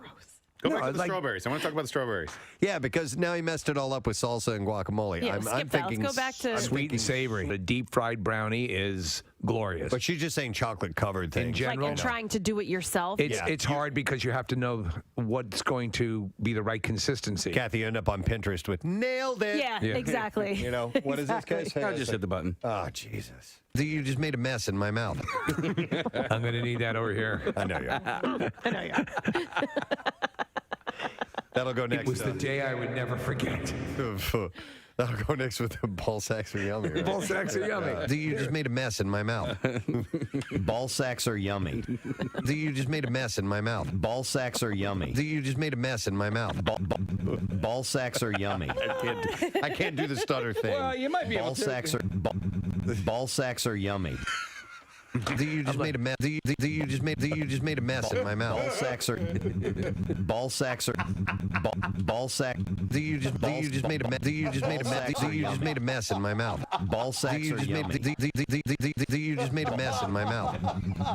Go back to the strawberries. I want to talk about the strawberries. Yeah, because now he messed it all up with salsa and guacamole. Yeah, I'm skip that. thinking Let's go back to Sweet and savory. The deep fried brownie is glorious. But she's just saying chocolate covered things. In general, like trying to do it yourself. It's hard because you have to know what's going to be the right consistency. Kathy, you end up on Pinterest with nailed it. Yeah, exactly. You know, what is this guy saying? I just hit the button. Oh, Jesus. You just made a mess in my mouth. I'm going to need that over here. I know you are. I know, yeah. That'll go next. It was the day I would never forget. That'll go next with the ball sacks are yummy. Right? Ball sacks are yummy. You just made a mess in my mouth. Ball sacks are yummy. You just made a mess in my mouth. Ball sacks are yummy. You just made a mess in my mouth. Ball sacks are yummy. I can't do the stutter thing. Well, you might be able to. Ball sacks are yummy. You just made a mess. You just made a mess in my mouth. Ball sacks are. Ball sack. You just made a mess. You just made a mess in my mouth. Ball sacks are yummy. You just made a mess in my mouth.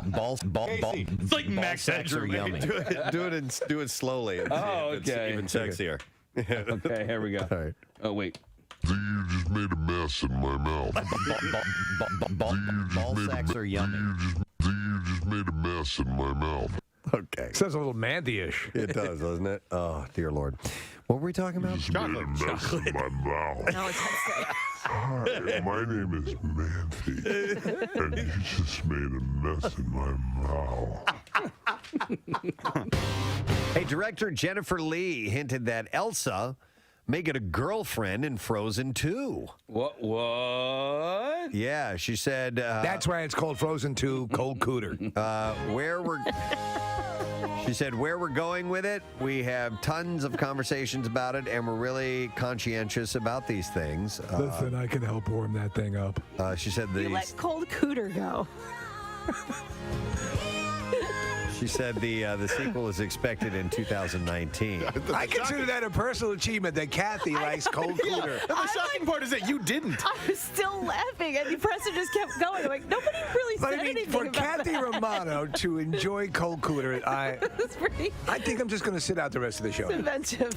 Ball. It's like Max sacks are Headroom. yummy. Do it slowly. Oh, It's okay. even sexier. Okay, here we go. All right. Oh, wait. You just made a mess in my mouth. Ball sacks are yummy. You just made a mess in my mouth. Okay. Sounds a little Mandy-ish. It does, doesn't it? Oh, dear Lord. What were we talking about? Chocolate. Made a mess in my mouth. No, it's Hi, my name is Manthe, and you just made a mess in my mouth. Hey, director Jennifer Lee hinted that Elsa may get a girlfriend in Frozen 2. What? Yeah, she said... That's why it's called Frozen 2 Cold Cooter. She said, where we're going with it, we have tons of conversations about it, and we're really conscientious about these things. Listen, I can help warm that thing up. She said You let cold cooter go. She said the sequel is expected in 2019. I consider that a personal achievement that Kathy likes cold cooler. The shocking part is that you didn't. I was still laughing, and Preston just kept going. I'm like, nobody really But said I mean, anything for about Kathy that. Romano to enjoy cold cooler, I think I'm just going to sit out the rest of the show. It's inventive.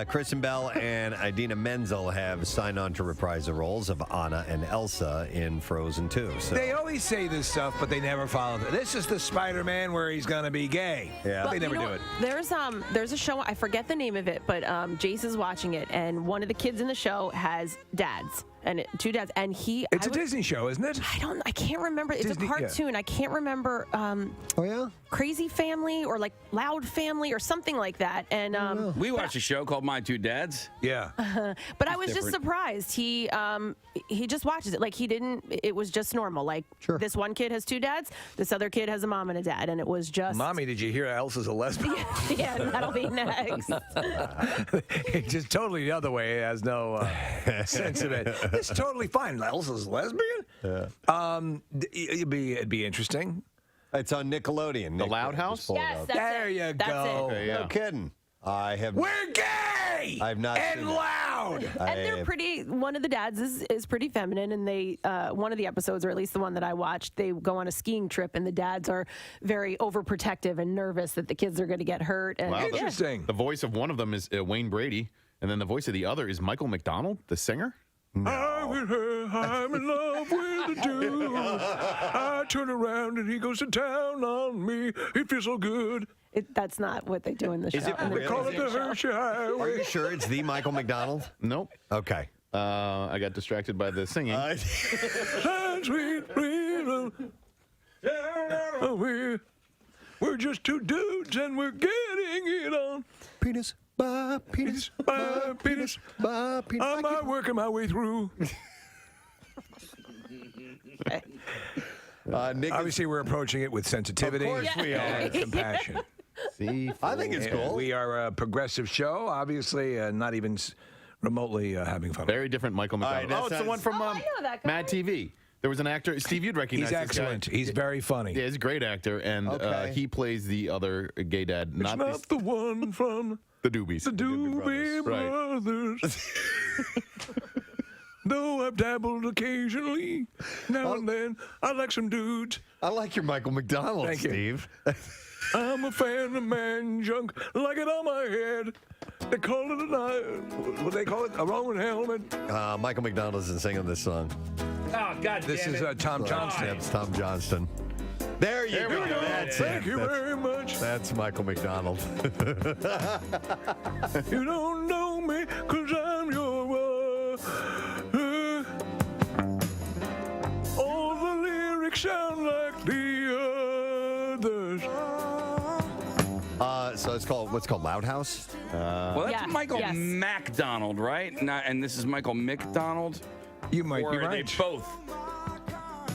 Kristen Bell and Idina Menzel have signed on to reprise the roles of Anna and Elsa in Frozen 2. So. They always say this stuff, but they never follow it. This is the Spider-Man where he's going to be gay. Yeah. They never do it. There's a show, I forget the name of it, but Jace is watching it, and one of the kids in the show has dads. And two dads, and It's a Disney show, isn't it? I can't remember. It's Disney, a cartoon. I can't remember. Oh yeah, Crazy Family or like Loud Family or something like that. And we watched a show called My Two Dads. Yeah. But I was just surprised. He just watches it like he didn't. It was just normal. Like this one kid has two dads. This other kid has a mom and a dad, and it was just. Mommy, did you hear Elsa's a lesbian? Yeah, that'll be next. Just totally the other way. It has no sense of it. It's totally fine. Elsa's lesbian? Yeah. It'd be interesting. It's on Nickelodeon. The Loud House? Yes, that's there it. you That's go. it. Okay, yeah. No kidding. I have. We're gay! I've not and seen it. loud! And they're pretty. One of the dads is pretty feminine, and they one of the episodes, or at least the one that I watched, they go on a skiing trip, and the dads are very overprotective and nervous that the kids are going to get hurt. And Wow, interesting. The voice of one of them is Wayne Brady, and then the voice of the other is Michael McDonald, the singer. I'm in love with a dude. I turn around and he goes to town on me. It feels so good. That's not what they do in the show. Is it We call it the Hershey Highway. Are you sure it's the Michael McDonald? Nope. Okay. I got distracted by the singing. Sweet freedom. We're just two dudes and we're getting it on. Penis by penis by penis by penis. I'm working my way through. Obviously, we're approaching it with sensitivity. Of course we are. And compassion. See, I think it's cool. We are a progressive show, obviously, not even remotely having fun. Very different Michael McDonald. All right, Oh, it's the one from I know that guy. Mad TV. There was an actor, Steve, you'd recognize He's this guy. excellent. He's very funny. Yeah, he's a great actor, and Okay. he plays the other gay dad. It's not the one from the Doobies. the Doobie Brothers. Though I've dabbled occasionally, now and then, I like some dudes. I like your Michael McDonald, Thank you. Steve. I'm a fan of man junk, like it on my head. They call it what they call it? A Roman helmet. Michael McDonald isn't singing this song. Oh, God This damn is it. Tom Johnston. It's Tom Johnston. There you go. That's it. Thank you very much. That's Michael McDonald. You don't know me, 'cause I'm your all the lyrics sound like the others. So it's called what's called Loud House. Well, that's Yeah, Michael yes. MacDonald, right? And this is Michael McDonald. You might Or be are they right. both?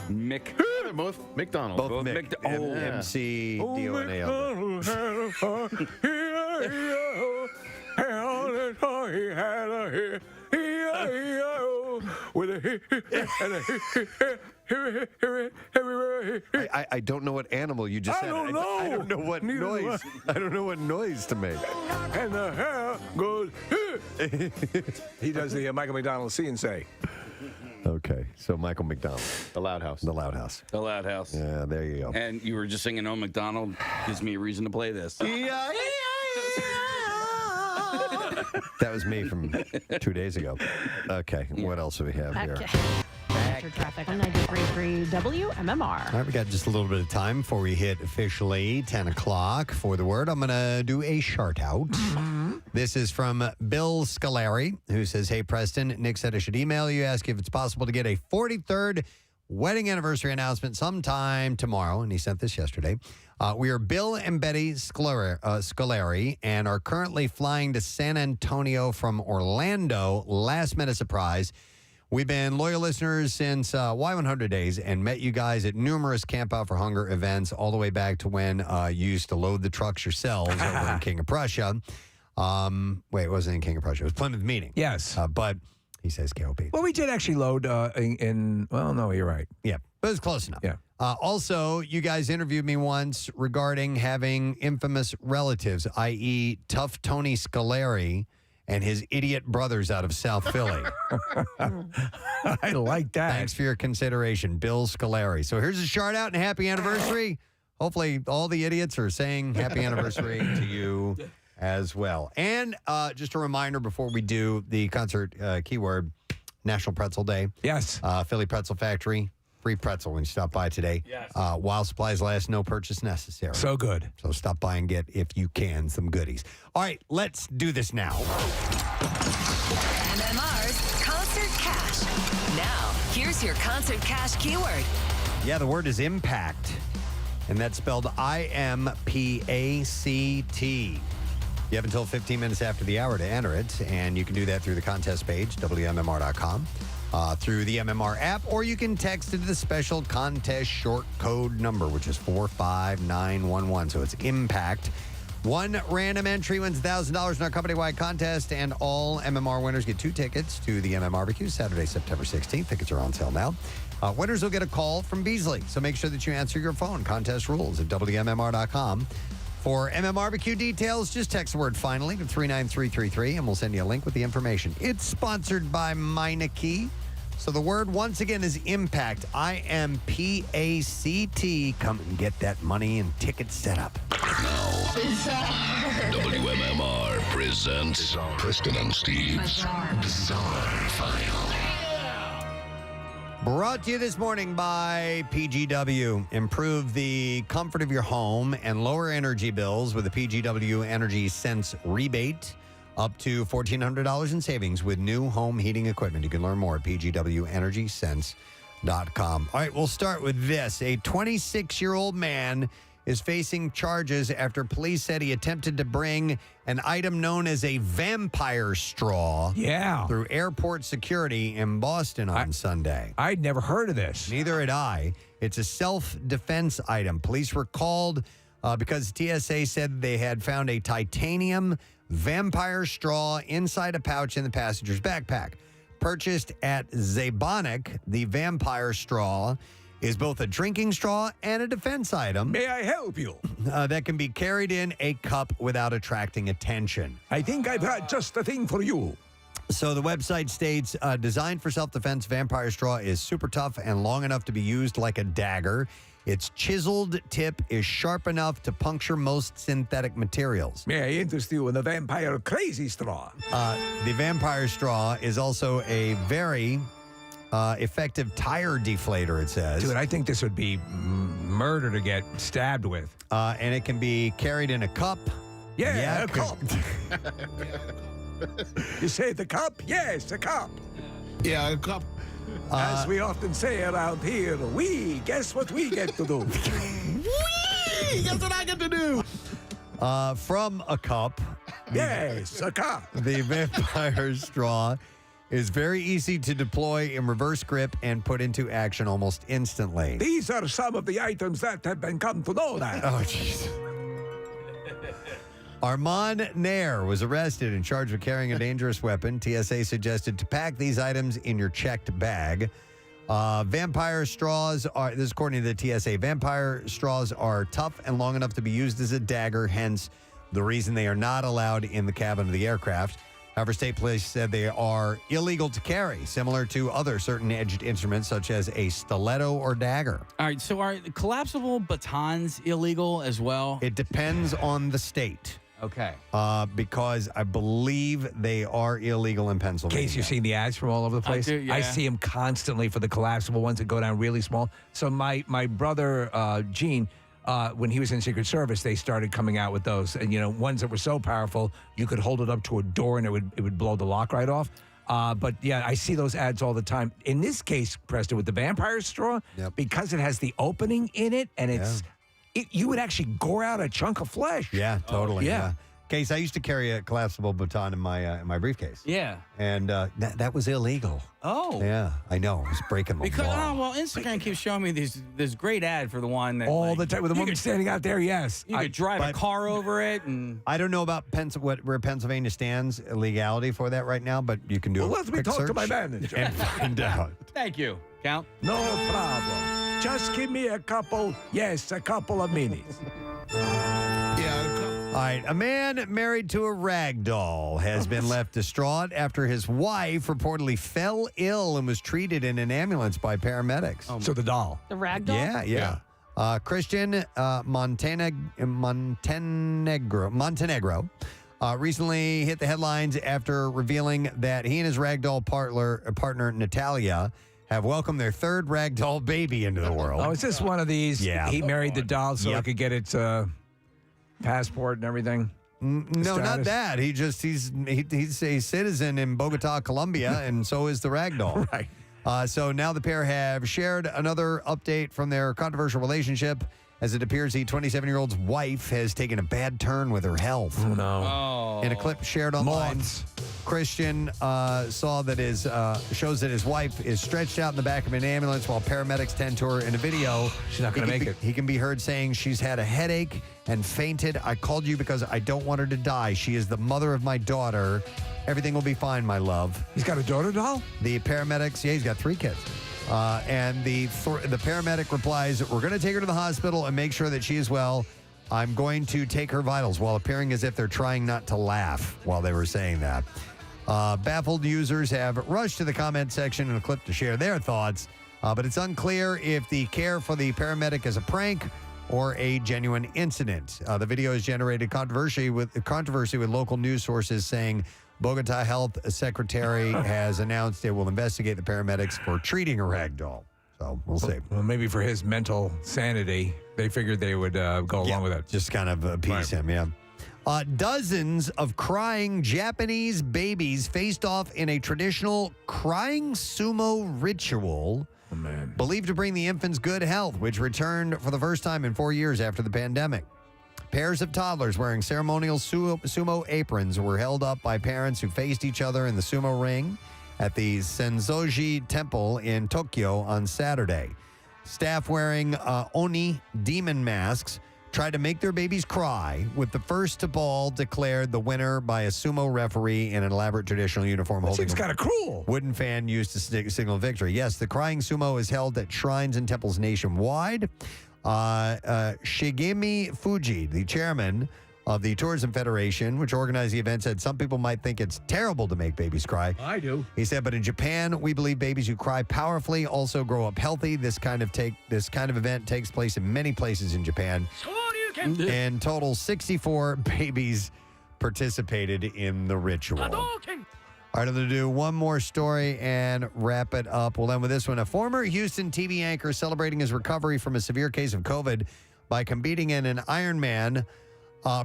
Mick. They're both McDonald. Both Mick- Mick. oh, yeah. McDonald. McDonald had a heart. He had a hair. With a I don't know what animal you just I said. don't know. I don't know what Neither do noise. I don't know what noise to make. and the hair goes. He does the Michael McDonald see and say. Okay, so Michael McDonald, The Loud House. the Loud House. The Loud House. Yeah, there you go. And you were just singing "Oh McDonald" gives me a reason to play this. That was me from 2 days ago. Okay, what else do we have here? After traffic on 93.3 WMMR. All right, we got just a little bit of time before we hit officially 10 o'clock for the word. I'm going to do a shout out. This is from Bill Scolari, who says, "Hey, Preston, Nick said I should email you, ask if it's possible to get a 43rd wedding anniversary announcement sometime tomorrow." And he sent this yesterday. We are Bill and Betty Scolari and are currently flying to San Antonio from Orlando. Last minute surprise. We've been loyal listeners since Y100 days and met you guys at numerous Camp Out for Hunger events all the way back to when you used to load the trucks yourselves over in King of Prussia. Wait, it wasn't in King of Prussia. It was Plymouth Meeting. Yes. But he says KOP. Well, we did actually load well, no, you're right. Yeah. But it was close enough. Yeah. Also, you guys interviewed me once regarding having infamous relatives, i.e., Tough Tony Scolari and his idiot brothers out of South Philly. I like that. Thanks for your consideration, Bill Scolari. So here's a shout out and happy anniversary. Hopefully all the idiots are saying happy anniversary to you as well. And just a reminder before we do the concert keyword, National Pretzel Day. Yes. Philly Pretzel Factory. Free pretzel when you stop by today. Yes. While supplies last, no purchase necessary. So good. So stop by and get, if you can, some goodies. All right, let's do this now. MMR's Concert Cash. Now, here's your Concert Cash keyword. Yeah, the word is impact, and that's spelled IMPACT. You have until 15 minutes after the hour to enter it, and you can do that through the contest page, WMMR.com. Through the MMR app, or you can text it to the special contest short code number, which is 45911. So it's impact. One random entry wins $1,000 in our company-wide contest, and all MMR winners get 2 tickets to the MMRBQ Saturday, September 16th. Tickets are on sale now. Winners will get a call from Beasley, so make sure that you answer your phone. Contest rules at WMMR.com. For MMRBQ details, just text the word finally to 39333, and we'll send you a link with the information. It's sponsored by Meineke. So the word, once again, is impact. IMPACT. Come and get that money and tickets set up. WMMR presents Preston and Steve's Bizarre File. Brought to you this morning by PGW. Improve the comfort of your home and lower energy bills with a PGW Energy Sense rebate. Up to $1,400 in savings with new home heating equipment. You can learn more at pgwenergysense.com. All right, we'll start with this. A 26-year-old man is facing charges after police said he attempted to bring an item known as a vampire straw through airport security in Boston on Sunday. I'd never heard of this. Neither had I. It's a self-defense item. Police were called because TSA said they had found a titanium vampire straw inside a pouch in the passenger's backpack. Purchased at Zabonic, the vampire straw is both a drinking straw and a defense item. May I help you? That can be carried in a cup without attracting attention. I think I've got just the thing for you. So the website states, designed for self-defense, vampire straw is super tough and long enough to be used like a dagger. Its chiseled tip is sharp enough to puncture most synthetic materials. May I interest you in the vampire crazy straw? The vampire straw is also a very effective tire deflator, it says. Dude, I think this would be murder to get stabbed with. And it can be carried in a cup. Yeah, a cup. You say the cup? Yes, a cup. Yeah, a cup. As we often say around here, guess what we get to do? Guess what I get to do? From a cup. Yes, a cup. The vampire straw is very easy to deploy in reverse grip and put into action almost instantly. These are some of the items that have been come to know that. Oh, jeez. Armand Nair was arrested and charged with carrying a dangerous weapon. TSA suggested to pack these items in your checked bag. Vampire straws are, this is according to the TSA, vampire straws are tough and long enough to be used as a dagger, hence the reason they are not allowed in the cabin of the aircraft. However, state police said they are illegal to carry, similar to other certain edged instruments such as a stiletto or dagger. All right, so are collapsible batons illegal as well? It depends on the state. Okay. Because I believe they are illegal in Pennsylvania. Case you've seen the ads from all over the place. I do, yeah. I see them constantly for the collapsible ones that go down really small. So my brother, Gene, when he was in Secret Service, they started coming out with those. And, ones that were so powerful, you could hold it up to a door and it would blow the lock right off. But, yeah, I see those ads all the time. In this case, Preston, with the vampire straw, because it has the opening in it and you would actually gore out a chunk of flesh. Yeah, totally. Yeah. Case, I used to carry a collapsible baton in my briefcase. Yeah. And that was illegal. Oh. Yeah, I know. I was breaking the law. Instagram keeps showing me this great ad for the one that all the time with the woman standing out there. Yes, you could drive a car over it, and I don't know about where Pennsylvania stands legality for that right now, but you can do. Well, let me talk to my manager and find out. Thank you, Count. No problem. Just give me a couple of minutes. All right, a man married to a rag doll has been left distraught after his wife reportedly fell ill and was treated in an ambulance by paramedics. So the doll. The rag doll? Yeah. Christian Montenegro recently hit the headlines after revealing that he and his ragdoll partner Natalia have welcomed their third ragdoll baby into the world. Oh, is this one of these? Yeah. He married the doll so he could get its passport and everything? No, not that. He's a citizen in Bogota, Colombia, and so is the ragdoll. Right. So now the pair have shared another update from their controversial relationship, as it appears the 27-year-old's wife has taken a bad turn with her health. Oh, no. In a clip shared online, Christian shows that his wife is stretched out in the back of an ambulance while paramedics tend to her. In a video, she's not going to make it. He can be heard saying, "She's had a headache and fainted. I called you because I don't want her to die. She is the mother of my daughter. Everything will be fine, my love." He's got a daughter doll? The paramedics, he's got 3 kids. And the paramedic replies, "We're going to take her to the hospital and make sure that she is well. I'm going to take her vitals," while appearing as if they're trying not to laugh while they were saying that. Baffled users have rushed to the comment section in a clip to share their thoughts, but it's unclear if the care for the paramedic is a prank or a genuine incident. The video has generated controversy with local news sources saying Bogota Health Secretary has announced it will investigate the paramedics for treating a rag doll. So we'll see. Well, maybe for his mental sanity, they figured they would go along with it. Just kind of appease him, yeah. Dozens of crying Japanese babies faced off in a traditional crying sumo ritual. Oh, man. Believed to bring the infants good health, which returned for the first time in 4 years after the pandemic. Pairs of toddlers wearing ceremonial sumo aprons were held up by parents who faced each other in the sumo ring at the Senzoji Temple in Tokyo on Saturday. Staff wearing Oni demon masks tried to make their babies cry, with the first to ball declared the winner by a sumo referee in an elaborate traditional uniform holding Seems kind of cruel. wooden fan used to signal victory. Yes, the crying sumo is held at shrines and temples nationwide. Shigemi Fuji, the chairman of the Tourism Federation, which organized the event, said some people might think it's terrible to make babies cry. I do. He said, but in Japan, we believe babies who cry powerfully also grow up healthy. This kind of event takes place in many places in Japan. In total, 64 babies participated in the ritual. All right, I'm going to do one more story and wrap it up. We'll end with this one. A former Houston TV anchor celebrating his recovery from a severe case of COVID by competing in an Ironman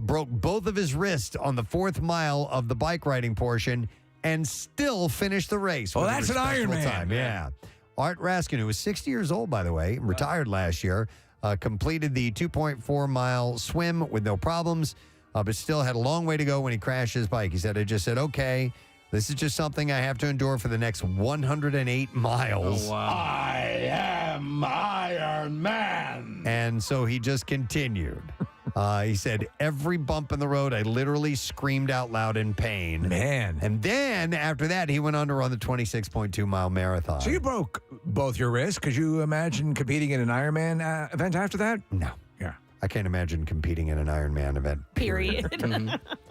broke both of his wrists on the 4th mile of the bike riding portion and still finished the race. Well, with a that's an respectable Ironman. time. Yeah. Art Raskin, who was 60 years old, by the way, retired last year, completed the 2.4-mile swim with no problems, but still had a long way to go when he crashed his bike. He said, "I just said, okay, this is just something I have to endure for the next 108 miles. Oh, wow. I am Iron Man." And so he just continued. He said, every bump in the road, I literally screamed out loud in pain. Man. And then after that, he went on to run the 26.2-mile marathon. So you broke both your wrists. Could you imagine competing in an Ironman event after that? No. Yeah. I can't imagine competing in an Ironman event. Period.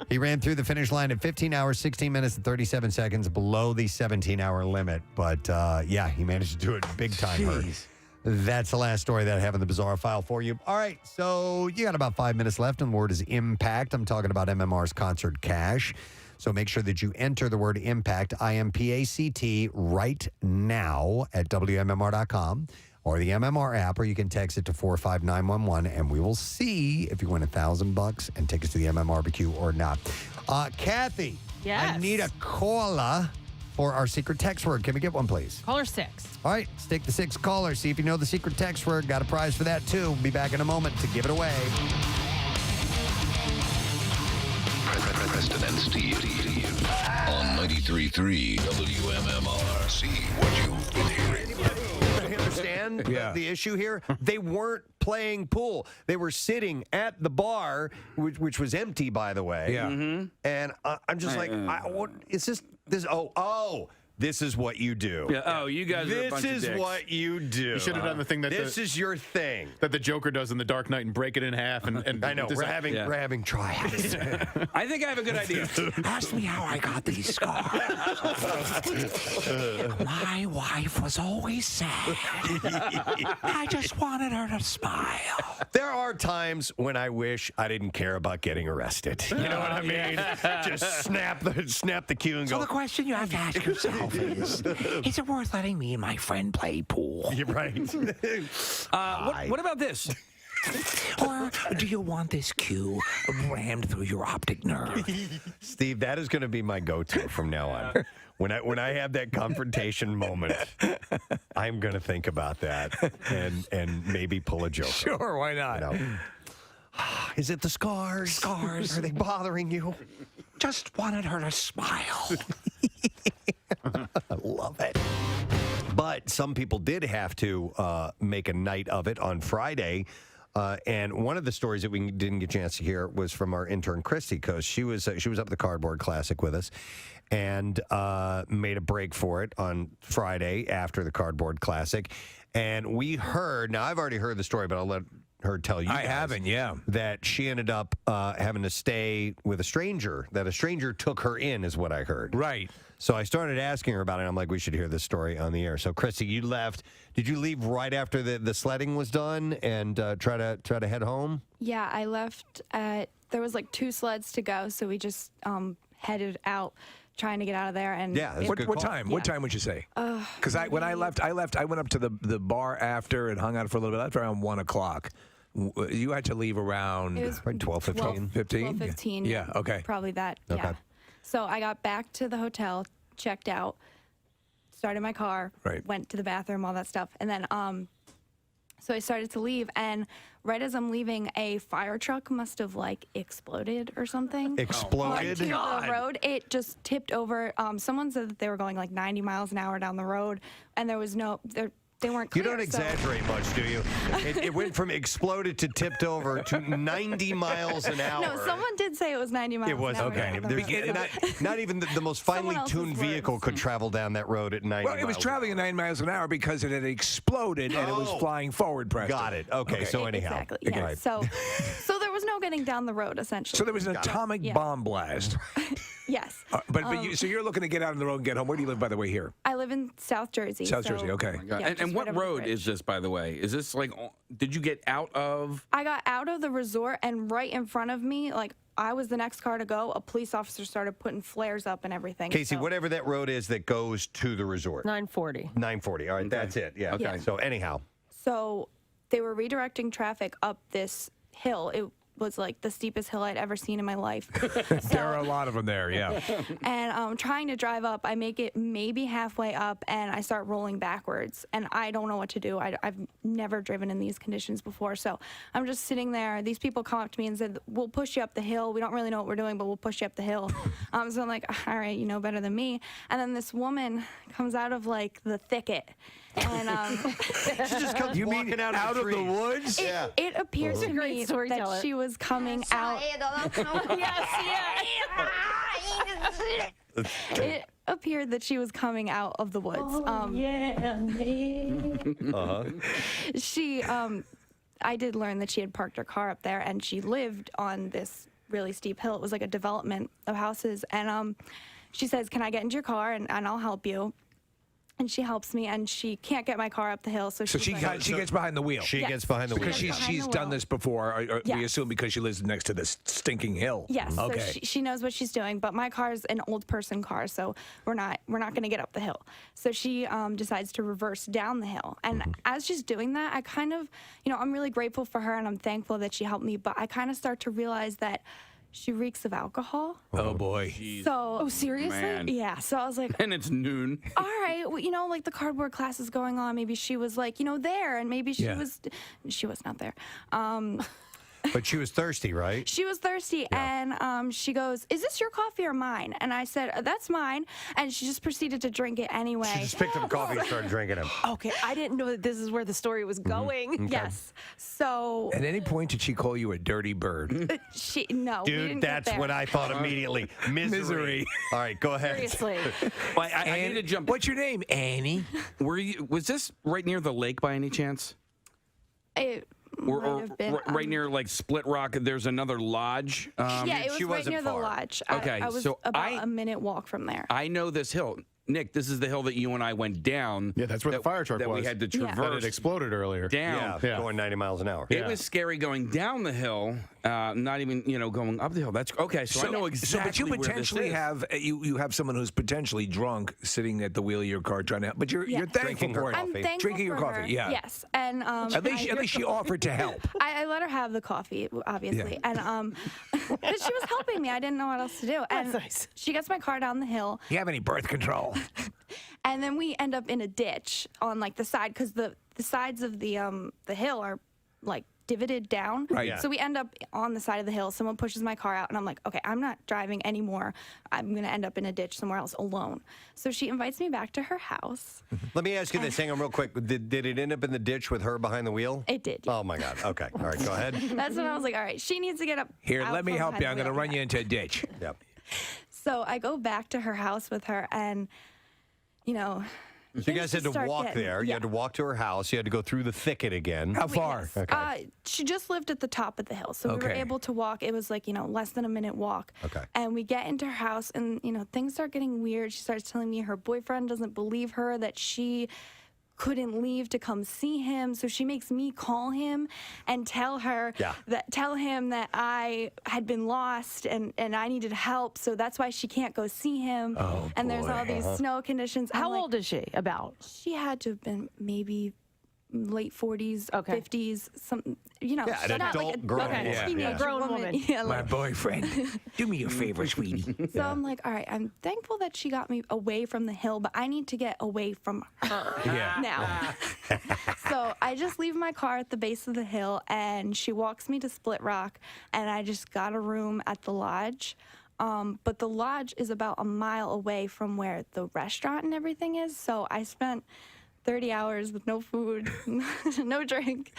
He ran through the finish line in 15 hours, 16 minutes, and 37 seconds below the 17-hour limit. But, yeah, he managed to do it big time. That's the last story that I have in the Bizarre File for you. All right, so you got about 5 minutes left, and the word is impact. I'm talking about MMR's Concert Cash. So make sure that you enter the word impact, IMPACT, right now at WMMR.com or the MMR app, or you can text it to 45911, and we will see if you win $1,000 and tickets to the MMRBQ or not. Kathy, Yes. I need a caller for our secret text word. Can we get one, please? Caller 6. All right, stick the 6 caller. See if you know the secret text word. Got a prize for that, too. We'll be back in a moment to give it away. Preston and Steve on 93.3 WMMR. See what you've been hearing. I understand the issue here. They weren't playing pool. They were sitting at the bar, which was empty, by the way. Yeah. And I'm just like, is this? Oh, this is what you do. Yeah, oh, you guys are a bunch of This is dicks. what you do. You should have done the thing that This is your thing. that the Joker does in The Dark Knight and break it in half. And I know. We're having tryouts. I think I have a good idea. Ask me how I got these scars. My wife was always sad. I just wanted her to smile. There are times when I wish I didn't care about getting arrested. You know what I mean? Just snap the cue and So go. the question you have to ask yourself is it worth letting me and my friend play pool? You're right. What about this? Or do you want this cue rammed through your optic nerve? Steve, that is going to be my go-to from now on. When I have that confrontation moment, I'm going to think about that and maybe pull a joke. Sure, why not? You know. Is it the scars? Scars. Are they bothering you? Just wanted her to smile. I love it. But some people did have to make a night of it on Friday. And one of the stories that we didn't get a chance to hear was from our intern Christy, because she was up at the Cardboard Classic with us and made a break for it on Friday after the Cardboard Classic. And we heard, now I've already heard the story, but I'll let her tell you. I haven't, yeah. That she ended up having to stay with a stranger, that a stranger took her in, is what I heard. Right. So I started asking her about it. I'm like, we should hear this story on the air. So, Christy, you left. Did you leave right after the sledding was done and try to head home? Yeah, I left at, there was like 2 sleds to go, so we just headed out trying to get out of there. And yeah, that's a good what call. time? Yeah. What time would you say? Because when I left, I went up to the bar after and hung out for a little bit. I left around 1 o'clock. You had to leave around It was 12, 15. 15? 12:15. Yeah, okay. Probably that, Okay. yeah. So I got back to the hotel, checked out, started my car, Right. went to the bathroom, all that stuff. And then, so I started to leave, and right as I'm leaving, a fire truck must have like exploded or something. Exploded? Onto the road. It just tipped over. Someone said that they were going like 90 miles an hour down the road, and there was no, they weren't clear. You don't exaggerate much, do you? It went from exploded to tipped over to 90 miles an hour. No, someone did say it was 90 miles It was an hour. okay. down the road. Not even the most Someone finely else's tuned vehicle could travel down that road at 90 Well, it was miles. traveling at 9 miles an hour because it had exploded and it was flying forward, Preston. Got it. Okay, so anyhow. Exactly. Yeah. Right. So there was no getting down the road essentially. So there was an atomic bomb blast. Yes. So you're looking to get out on the road and get home. Where do you live, by the way, here? I live in South Jersey. South Jersey, okay. Oh my God. Yeah, and just what right over the road bridge. is this, by the way? Is this like, did you get out of? I got out of the resort, and right in front of me, like I was the next car to go, a police officer started putting flares up and everything. Casey, so- whatever that road is that goes to the resort. 940. 940. All right, that's it. Yeah. Okay. So anyhow. So they were redirecting traffic up this hill. It was like the steepest hill I'd ever seen in my life. There are a lot of them there, yeah. And trying to drive up, I make it maybe halfway up, and I start rolling backwards. And I don't know what to do. I've never driven in these conditions before. So I'm just sitting there. These people come up to me and said, we'll push you up the hill. We don't really know what we're doing, but we'll push you up the hill. So I'm like, all right, you know better than me. And then this woman comes out of like the thicket. And She just comes walking out of the trees. woods? it appears to me Great storyteller. that she was coming out. It appeared that she was coming out of the woods. She, I did learn that she had parked her car up there, and she lived on this really steep hill. It was like a development of houses. And she says, can I get into your car and I'll help you? And she helps me, and she can't get my car up the hill. So So she's like, she gets behind the wheel. She Yes. gets behind the wheel. Because Behind she's the done wheel. this before, we Yes. assume because she lives next to this stinking hill. Yes, Okay. so she knows what she's doing, but my car is an old person car, so we're not going to get up the hill. So she decides to reverse down the hill, and as she's doing that, I kind of, I'm really grateful for her, and I'm thankful that she helped me. But I kind of start to realize that she reeks of alcohol. Oh boy. So seriously? Man. Yeah. So I was like, And it's noon. all right, well, like the cardboard class is going on. Maybe she was like, there, and maybe she Yeah. was not there. But she was thirsty, right? She was thirsty, and she goes, "Is this your coffee or mine?" And I said, "That's mine." And she just proceeded to drink it anyway. She just picked up a coffee and started drinking it. Okay, I didn't know that this is where the story was going. Okay. Yes. So At any point did she call you a dirty bird? no, we Dude, didn't that's get there. what I thought immediately. Misery. All right, go ahead. Seriously. Well, I need to jump. What's your name, Annie? Was this right near the lake by any chance? It Or might have been, right near like Split Rock? There's another lodge. yeah, it was right near the lodge. Okay, I was so about a minute walk from there. I know this hill. Nick, this is the hill that you and I went down. Yeah, that's where the fire truck that was. we had to Yeah. traverse. That it exploded earlier. Down. Yeah, going 90 miles an hour. It was scary going down the hill, not even going up the hill. That's okay. So I know exactly. but you where this potentially is. have you have someone who's potentially drunk sitting at the wheel of your car trying to. But you're thankful Drinking her for it. I'm thankful Drinking your for coffee. her. Yeah. Yes, and At least she offered to help. I let her have the coffee, obviously, and but she was helping me. I didn't know what else to do. And That's nice. she gets my car down the hill, You have any birth control? and then we end up in a ditch on like the side because the sides of the hill are like divoted down. Right. Yeah. So we end up on the side of the hill. Someone pushes my car out, and I'm like, okay, I'm not driving anymore. I'm gonna end up in a ditch somewhere else alone. So she invites me back to her house. Let me ask you this. Hang on real quick. Did it end up in the ditch with her behind the wheel? It did. Yeah. Oh, my God. Okay. All right, go ahead. That's when I was like, all right, she needs to get up. Here, out let me from help behind you. I'm the going to wheel. run you into a ditch. Yep. So I go back to her house with her, and So you guys had to walk there. You had to walk to her house. You had to go through the thicket again. How far? Okay. She just lived at the top of the hill, so we were Okay. able to walk. It was like less than a minute walk. Okay. And we get into her house, and things start getting weird. She starts telling me her boyfriend doesn't believe her, that she couldn't leave to come see him, so she makes me call him and tell him that I had been lost and I needed help, so that's why she can't go see him. Oh, and there's all these snow conditions. How old is she? About? She had to have been maybe late 40s, Okay. 50s, something. Yeah, an not adult like a grown okay, woman. teenage Yeah. Grown woman. Yeah, My like, boyfriend. Do me a favor, sweetie. so I'm like, all right, I'm thankful that she got me away from the hill, but I need to get away from her now. So I just leave my car at the base of the hill, and she walks me to Split Rock, and I just got a room at the lodge. But the lodge is about a mile away from where the restaurant and everything is, so I spent 30 hours with no food, no drink,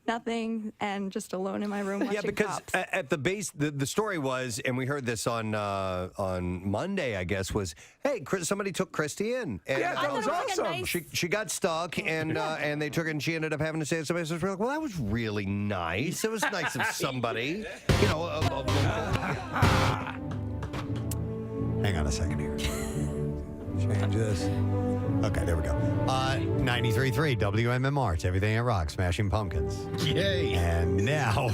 nothing, and just alone in my room watching Yeah, because Pops. at the base, the story was, and we heard this on Monday, I guess, was, hey, somebody took Christy in. And, Yeah, that was awesome. She got stuck, and they took her, and she ended up having to stay at somebody's house. We're like, well, that was really nice. It was nice of somebody. Hang on a second here. Change this. Okay, there we go. 93.3 WMMR. It's everything that rocks. Smashing Pumpkins. Yay. And now.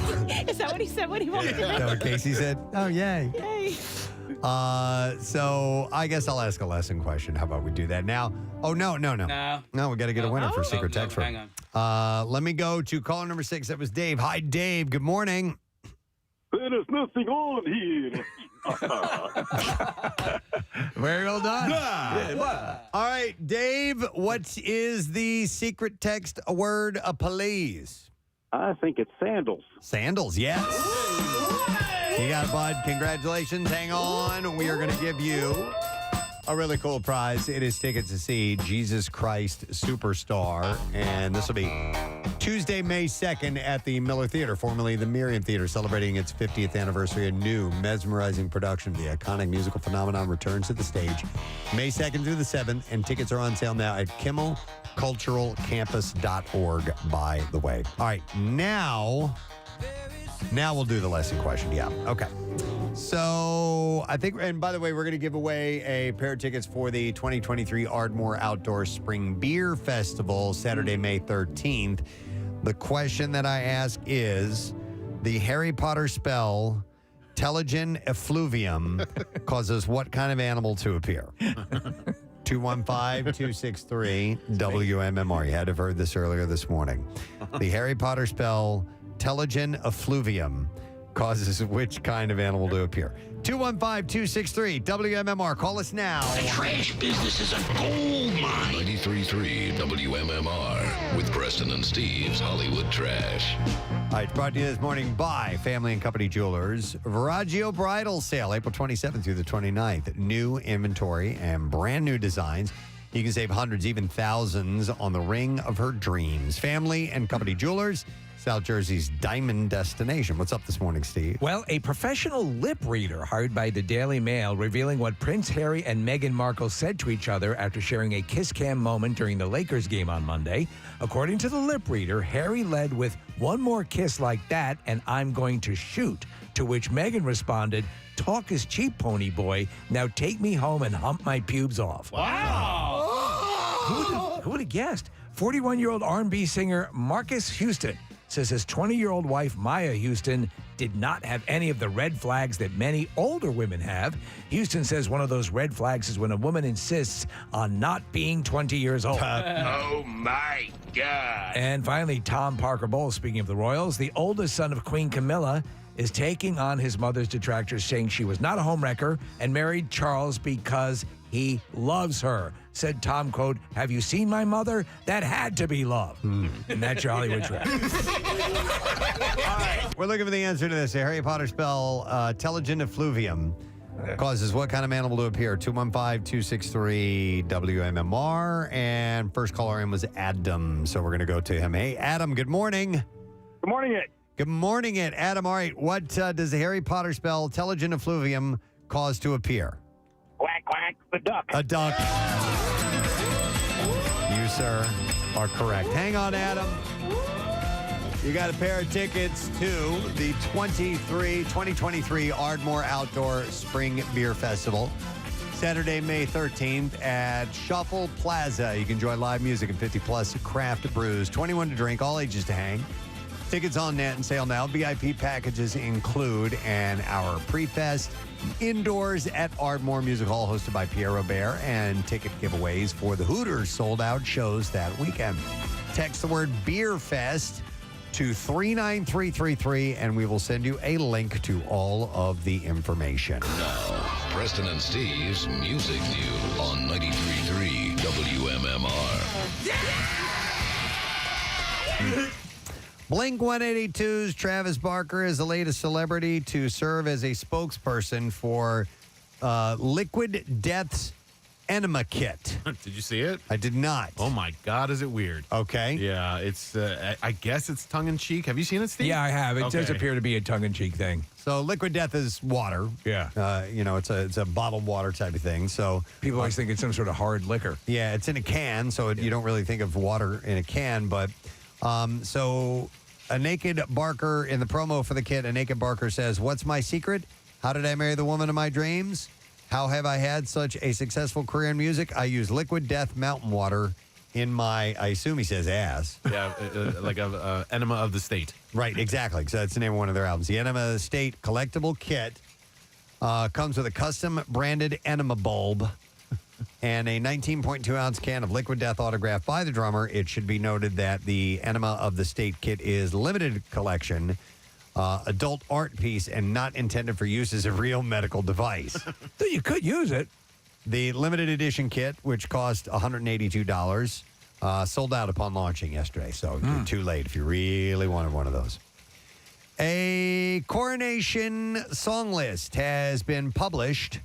Is that what he said when he walked in? Is that what Casey said? Oh, yay. Yay. So I guess I'll ask a lesson question. How about we do that now? Oh, no. No, we got to get a winner for Secret Text. Hang on. Let me go to caller number 6. That was Dave. Hi, Dave. Good morning. There is nothing on here. Very well done. All right, Dave, what is the secret text word, please? I think it's sandals. Sandals, yes. You got it, bud. Congratulations. Hang on. We are going to give you a really cool prize. It is tickets to see Jesus Christ Superstar. And this will be Tuesday, May 2nd at the Miller Theater, formerly the Miriam Theater, celebrating its 50th anniversary. A new mesmerizing production of the iconic musical phenomenon returns to the stage May 2nd through the 7th. And tickets are on sale now at kimmelculturalcampus.org, by the way. All right, now we'll do the lesson question. Yeah, okay. So I think, and by the way, we're going to give away a pair of tickets for the 2023 Ardmore Outdoor Spring Beer Festival, Saturday, May 13th. The question that I ask is, the Harry Potter spell, Telogen effluvium, causes what kind of animal to appear? 215-263-WMMR. You had to have heard this earlier this morning. The Harry Potter spell, Telogen effluvium, causes which kind of animal to appear? 215-263-WMMR. Call us now. The trash business is a gold mine. 93.3 WMMR with Preston and Steve's Hollywood Trash. All right, brought to you this morning by Family and Company Jewelers. Viraggio Bridal Sale, April 27th through the 29th. New inventory and brand new designs. You can save hundreds, even thousands on the ring of her dreams. Family and Company Jewelers, South Jersey's diamond destination. What's up this morning, Steve? Well, a professional lip reader hired by the Daily Mail revealing what Prince Harry and Meghan Markle said to each other after sharing a kiss cam moment during the Lakers game on Monday. According to the lip reader, Harry led with "One more kiss like that and I'm going to shoot," to which Meghan responded, "Talk is cheap, pony boy. Now take me home and hump my pubes off." Wow! Who would have guessed? 41-year-old R&B singer Marcus Houston says his 20-year-old wife, Maya Houston, did not have any of the red flags that many older women have. Houston says one of those red flags is when a woman insists on not being 20 years old. Oh, my God. And finally, Tom Parker Bowles, speaking of the Royals, the oldest son of Queen Camilla, is taking on his mother's detractors, saying she was not a homewrecker and married Charles because he loves her. Said Tom, quote, "Have you seen my mother? That had to be love." And that's your Hollywood Trip. We're looking for the answer to this. A Harry Potter spell, telegin effluvium, causes what kind of animal to appear? 215-263-WMMR. And first caller in was Adam. So we're going to go to him. Hey, Adam, good morning. Good morning, it. Good morning, it. Adam, all right. What does the Harry Potter spell, telegin effluvium, cause to appear? Quack, quack, the duck. A duck. You, sir, are correct. Hang on, Adam. You got a pair of tickets to the 2023 Ardmore Outdoor Spring Beer Festival. Saturday, May 13th at Shuffle Plaza. You can enjoy live music and 50-plus craft brews. 21 to drink, all ages to hang. Tickets on net and sale now. VIP packages include an hour pre-fest, indoors at Ardmore Music Hall hosted by Pierre Robert, and ticket giveaways for the Hooters sold-out shows that weekend. Text the word Beer Fest to 39333, and we will send you a link to all of the information. Now, Preston and Steve's Music News on 93.3 WMMR. Blink-182's Travis Barker is the latest celebrity to serve as a spokesperson for Liquid Death's enema kit. Did you see it? I did not. Oh, my God, is it weird? Okay. Yeah, it's, I guess it's tongue-in-cheek. Have you seen it, Steve? Yeah, I have. It does Okay. appear to be a tongue-in-cheek thing. So Liquid Death is water. Yeah. It's a bottled water type of thing. So people always think it's some sort of hard liquor. Yeah, it's in a can, so you don't really think of water in a can. But so a naked Barker in the promo for the kit, a naked Barker says, "What's my secret? How did I marry the woman of my dreams? How have I had such a successful career in music? I use Liquid Death mountain water in my," I assume he says ass. Yeah, like a Enema of the State. Right, exactly. So that's the name of one of their albums. The Enema of the State collectible kit comes with a custom branded enema bulb and a 19.2-ounce can of Liquid Death autographed by the drummer. It should be noted that the Enema of the State kit is limited collection, adult art piece, and not intended for use as a real medical device. So you could use it. The limited edition kit, which cost $182, sold out upon launching yesterday. So you're too late if you really wanted one of those. A coronation song list has been published,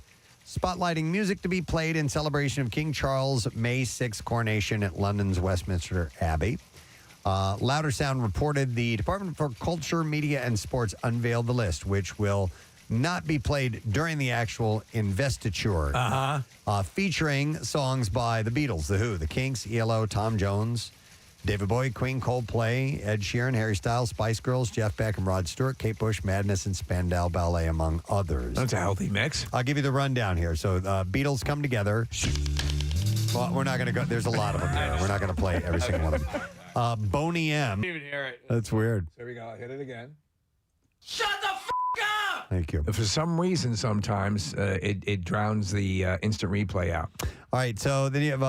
spotlighting music to be played in celebration of King Charles' May 6th coronation at London's Westminster Abbey. Louder Sound reported the Department for Culture, Media, and Sports unveiled the list, which will not be played during the actual investiture. Featuring songs by the Beatles, The Who, The Kinks, ELO, Tom Jones, David Bowie, Queen, Coldplay, Ed Sheeran, Harry Styles, Spice Girls, Jeff Beck and Rod Stewart, Kate Bush, Madness, and Spandau Ballet, among others. That's a healthy mix. I'll give you the rundown here. So Beatles come together. Well, we're not going to go. There's a lot of them here. We're not going to play every single one of them. Boney M. Didn't even hear it. That's weird. There we go. I'll hit it again. Shut the f*** up! Thank you. For some reason, sometimes it drowns the instant replay out. All right, so then you have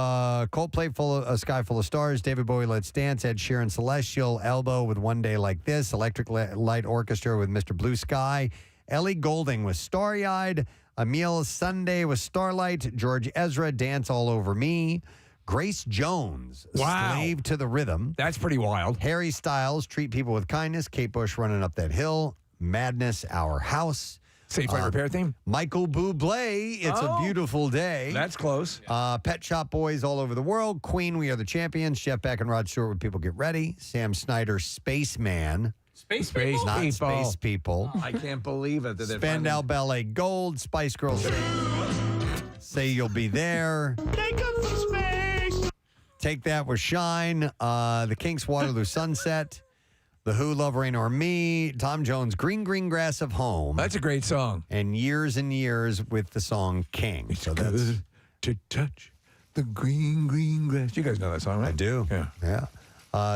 Coldplay, A Sky Full of Stars, David Bowie, Let's Dance, Ed Sheeran, Celestial, Elbow with One Day Like This, Electric Light Orchestra with Mr. Blue Sky, Ellie Goulding with Starry-Eyed, Emile Sunday with Starlight, George Ezra, Dance All Over Me, Grace Jones, Wow. Slave to the Rhythm. That's pretty wild. Harry Styles, Treat People with Kindness. Kate Bush, Running Up That Hill. Madness, Our House. Safe Light Repair theme. Michael Bublé, It's a Beautiful Day. That's close. Pet Shop Boys, All Over the World. Queen, We Are the Champions. Jeff Beck and Rod Stewart with People Get Ready. Sam Snyder, Spaceman. Space Space Not people. Space People. I can't believe it. That they're Spandau Ballet Gold. Spice Girls Say You'll Be There. Take us to space. Take That with Shine. The Kinks, Waterloo Sunset. The Who, Love, Rain, or Me. Tom Jones, Green, Green Grass of Home. That's a great song. And Years and Years with the song King. It's good to touch the green, green grass. You guys know that song, right? I do. Yeah.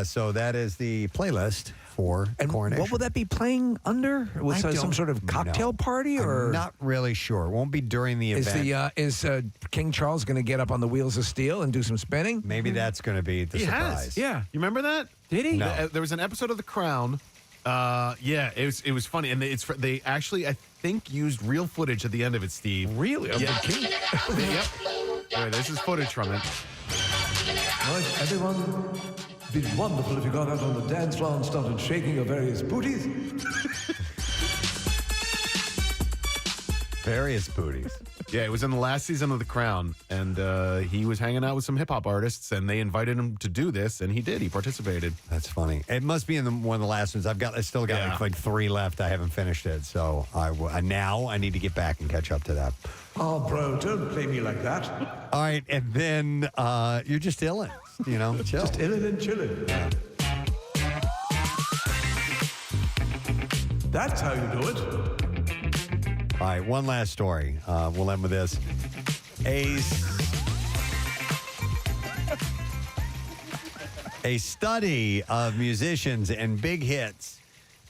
So that is the playlist for Coronation. What will that be playing under? Was I some don't sort of cocktail know. party, or I'm not really sure. It won't be during the is event. is King Charles going to get up on the wheels of steel and do some spinning? Maybe that's going to be the He surprise. has. Yeah. You remember that? Did he? No. There was an episode of The Crown. Yeah, it was funny, and they actually I think used real footage at the end of it, Steve. Really? Of Yeah. the king? Yep. Anyway, this is footage from it. Right, everyone, it'd be wonderful if you got out on the dance floor and started shaking your various booties. Various booties. Yeah, it was in the last season of The Crown, and he was hanging out with some hip hop artists, and they invited him to do this, and he did. He participated. That's funny. It must be in one of the last ones. I still got like 3 left. I haven't finished it, so now I need to get back and catch up to that. Oh, bro, don't play me like that. All right, and then you're just illin', chill. Just illin' and chillin'. That's how you do it. All right, one last story. We'll end with this. A study of musicians and big hits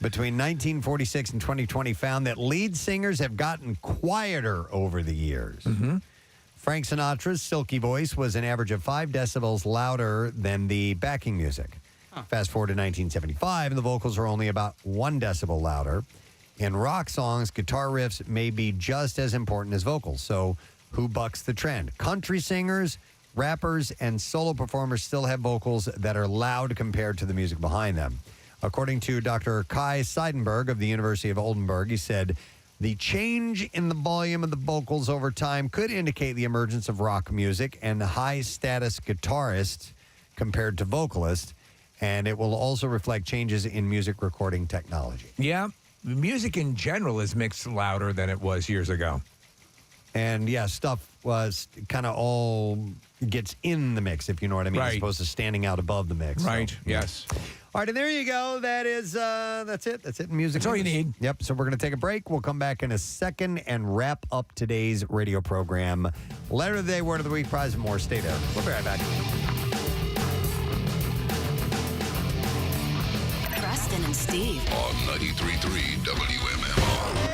between 1946 and 2020 found that lead singers have gotten quieter over the years. Frank Sinatra's silky voice was an average of 5 decibels louder than the backing music. Fast forward to 1975, and the vocals are only about 1 decibel louder. In rock songs, guitar riffs may be just as important as vocals. So who bucks the trend? Country singers, rappers, and solo performers still have vocals that are loud compared to the music behind them. According to Dr. Kai Seidenberg of the University of Oldenburg, he said, the change in the volume of the vocals over time could indicate the emergence of rock music and high-status guitarists compared to vocalists, and it will also reflect changes in music recording technology. Yeah. The music in general is mixed louder than it was years ago. And yeah, stuff was kind of all gets in the mix, if you know what I mean, as Right. opposed to standing out above the mix. Right, So, yes. All right, and there you go. That's it. That's it in music. That's all you news. need. Yep. So we're going to take a break. We'll come back in a second and wrap up today's radio program. Letter of the day, word of the week, prize, and more. Stay there. We'll be right back. Preston and Steve. On 93.3 WMMR.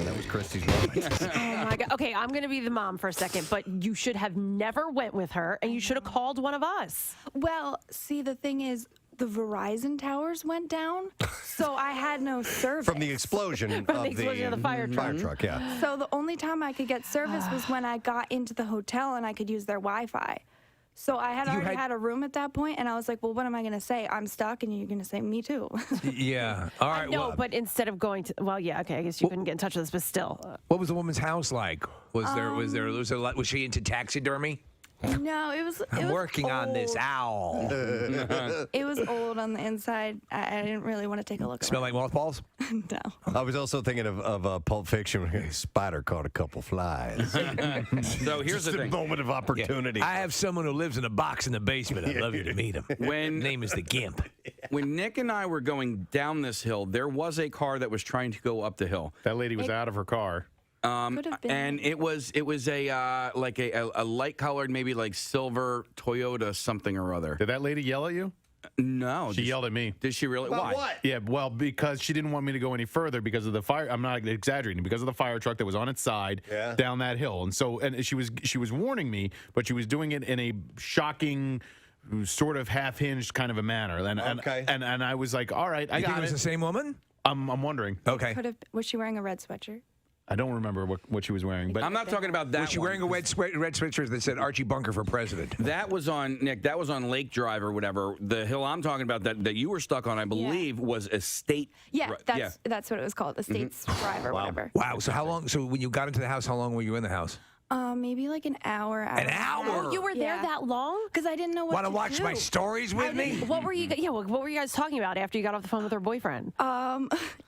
That was Christy's moment. Oh my God. Okay, I'm going to be the mom for a second, but you should have never went with her, and you should have called one of us. Well, see, the thing is, the Verizon towers went down, so I had no service. From the explosion From the explosion of the fire truck. Fire truck, yeah. So the only time I could get service was when I got into the hotel and I could use their Wi-Fi. So I had already had a room at that point, and I was like, well, what am I going to say? I'm stuck, and you're going to say, me too. Yeah. All right. No, well, but instead of going to, well, yeah, okay, I guess you couldn't get in touch with us, but still. what was the woman's house like? Was she into taxidermy? No, it was. I'm working on this old. owl. It was old on the inside. I didn't really want to take a look. Smell like mothballs? No. I was also thinking of Pulp Fiction when a spider caught a couple flies. So here's Just the a thing. moment of opportunity. I have someone who lives in a box in the basement. I'd love you to meet him. When name is the Gimp. When Nick and I were going down this hill, there was a car that was trying to go up the hill. That lady was out of her car. Could have been. And it was a like a light colored, maybe like silver Toyota something or other. Did that lady yell at you? No, She yelled at me. Did she really? About Why? what? Yeah, well, because she didn't want me to go any further because of the fire. I'm not exaggerating. Because of the fire truck that was on its side down that hill, and she was warning me, but she was doing it in a shocking, sort of half-hinged kind of a manner. And I was like, all right, I You think got it was it. the same woman? I'm wondering. Okay. Was she wearing a red sweatshirt? I don't remember what she was wearing, but I'm not talking about that. Was she wearing a red sweatshirt that said Archie Bunker for president? That was on Nick. That was on Lake Drive or whatever. The hill I'm talking about that you were stuck on, I believe, was Estate. Yeah, that's what it was called, Estates Drive or whatever. Wow. So how long? So when you got into the house, how long were you in the house? Maybe like an hour. An hour? You were there that long? Because I didn't know what Want to to watch do. my stories with me? What were you? Yeah. What were you guys talking about after you got off the phone with her boyfriend?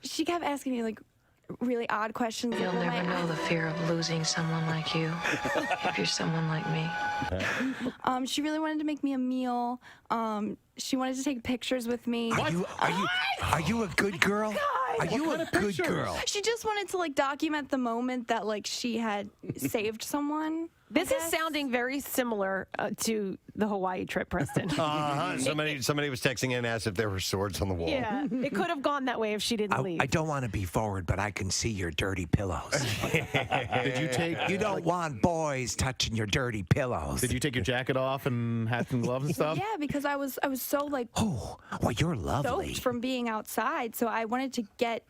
She kept asking me like really odd questions. You'll like, never know the fear of losing someone like you if you're someone like me. She really wanted to make me a meal. She wanted to take pictures with me. Are you a good girl? Are you a good girl? She just wanted to like document the moment that like she had saved someone. This is sounding very similar to the Hawaii trip, Preston. Somebody was texting in and asked if there were swords on the wall. Yeah, it could have gone that way if she didn't leave. I don't want to be forward, but I can see your dirty pillows. Did you take? You don't want boys touching your dirty pillows. Did you take your jacket off and hats and gloves and stuff? Yeah, because I was so like well, you're lovely. soaked from being outside, so I wanted to get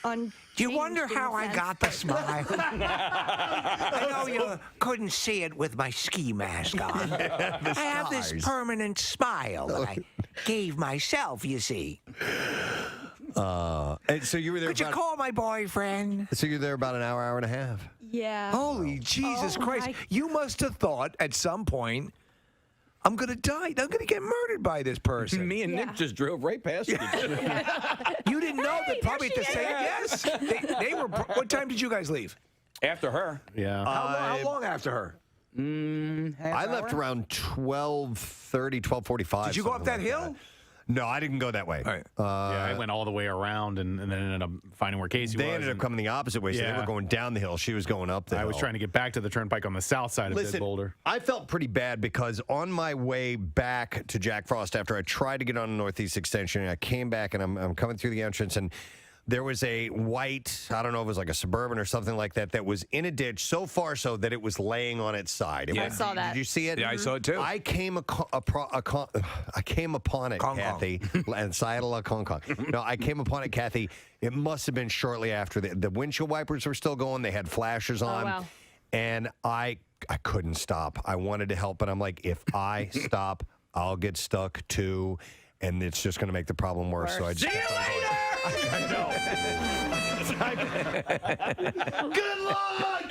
on. Do you wonder how I got the smile? I know you couldn't see it with my ski mask on. I have this permanent smile that I gave myself, you see. And so you were there. Could you call my boyfriend? So you're there about an hour and a half. Yeah. Holy Jesus Christ. You must have thought at some point, I'm going to die. I'm going to get murdered by this person. Me and Nick just drove right past you. You didn't know that probably at the same yes. They were. What time did you guys leave? After her. Yeah. How long after her? I left around 12:30, 12:45. Did you go up that hill? No, I didn't go that way. Yeah, I went all the way around and then ended up finding where Casey was. They ended up coming the opposite way, so they were going down the hill. She was going up the hill. I was trying to get back to the turnpike on the south side of Big Boulder. I felt pretty bad because on my way back to Jack Frost after I tried to get on the Northeast Extension, I came back and I'm coming through the entrance and there was a white, I don't know if it was like a Suburban or something like that, that was in a ditch so far so that it was laying on its side. I saw that. Did you see it? Yeah, I saw it too. I came upon it, Kathy. And Sayadala Kong Kong. No, I came upon it, Kathy. It must have been shortly after the windshield wipers were still going. They had flashers on. Wow. And I couldn't stop. I wanted to help, but I'm like, if I stop, I'll get stuck too, and it's just going to make the problem worse. So I just See you later! Good luck!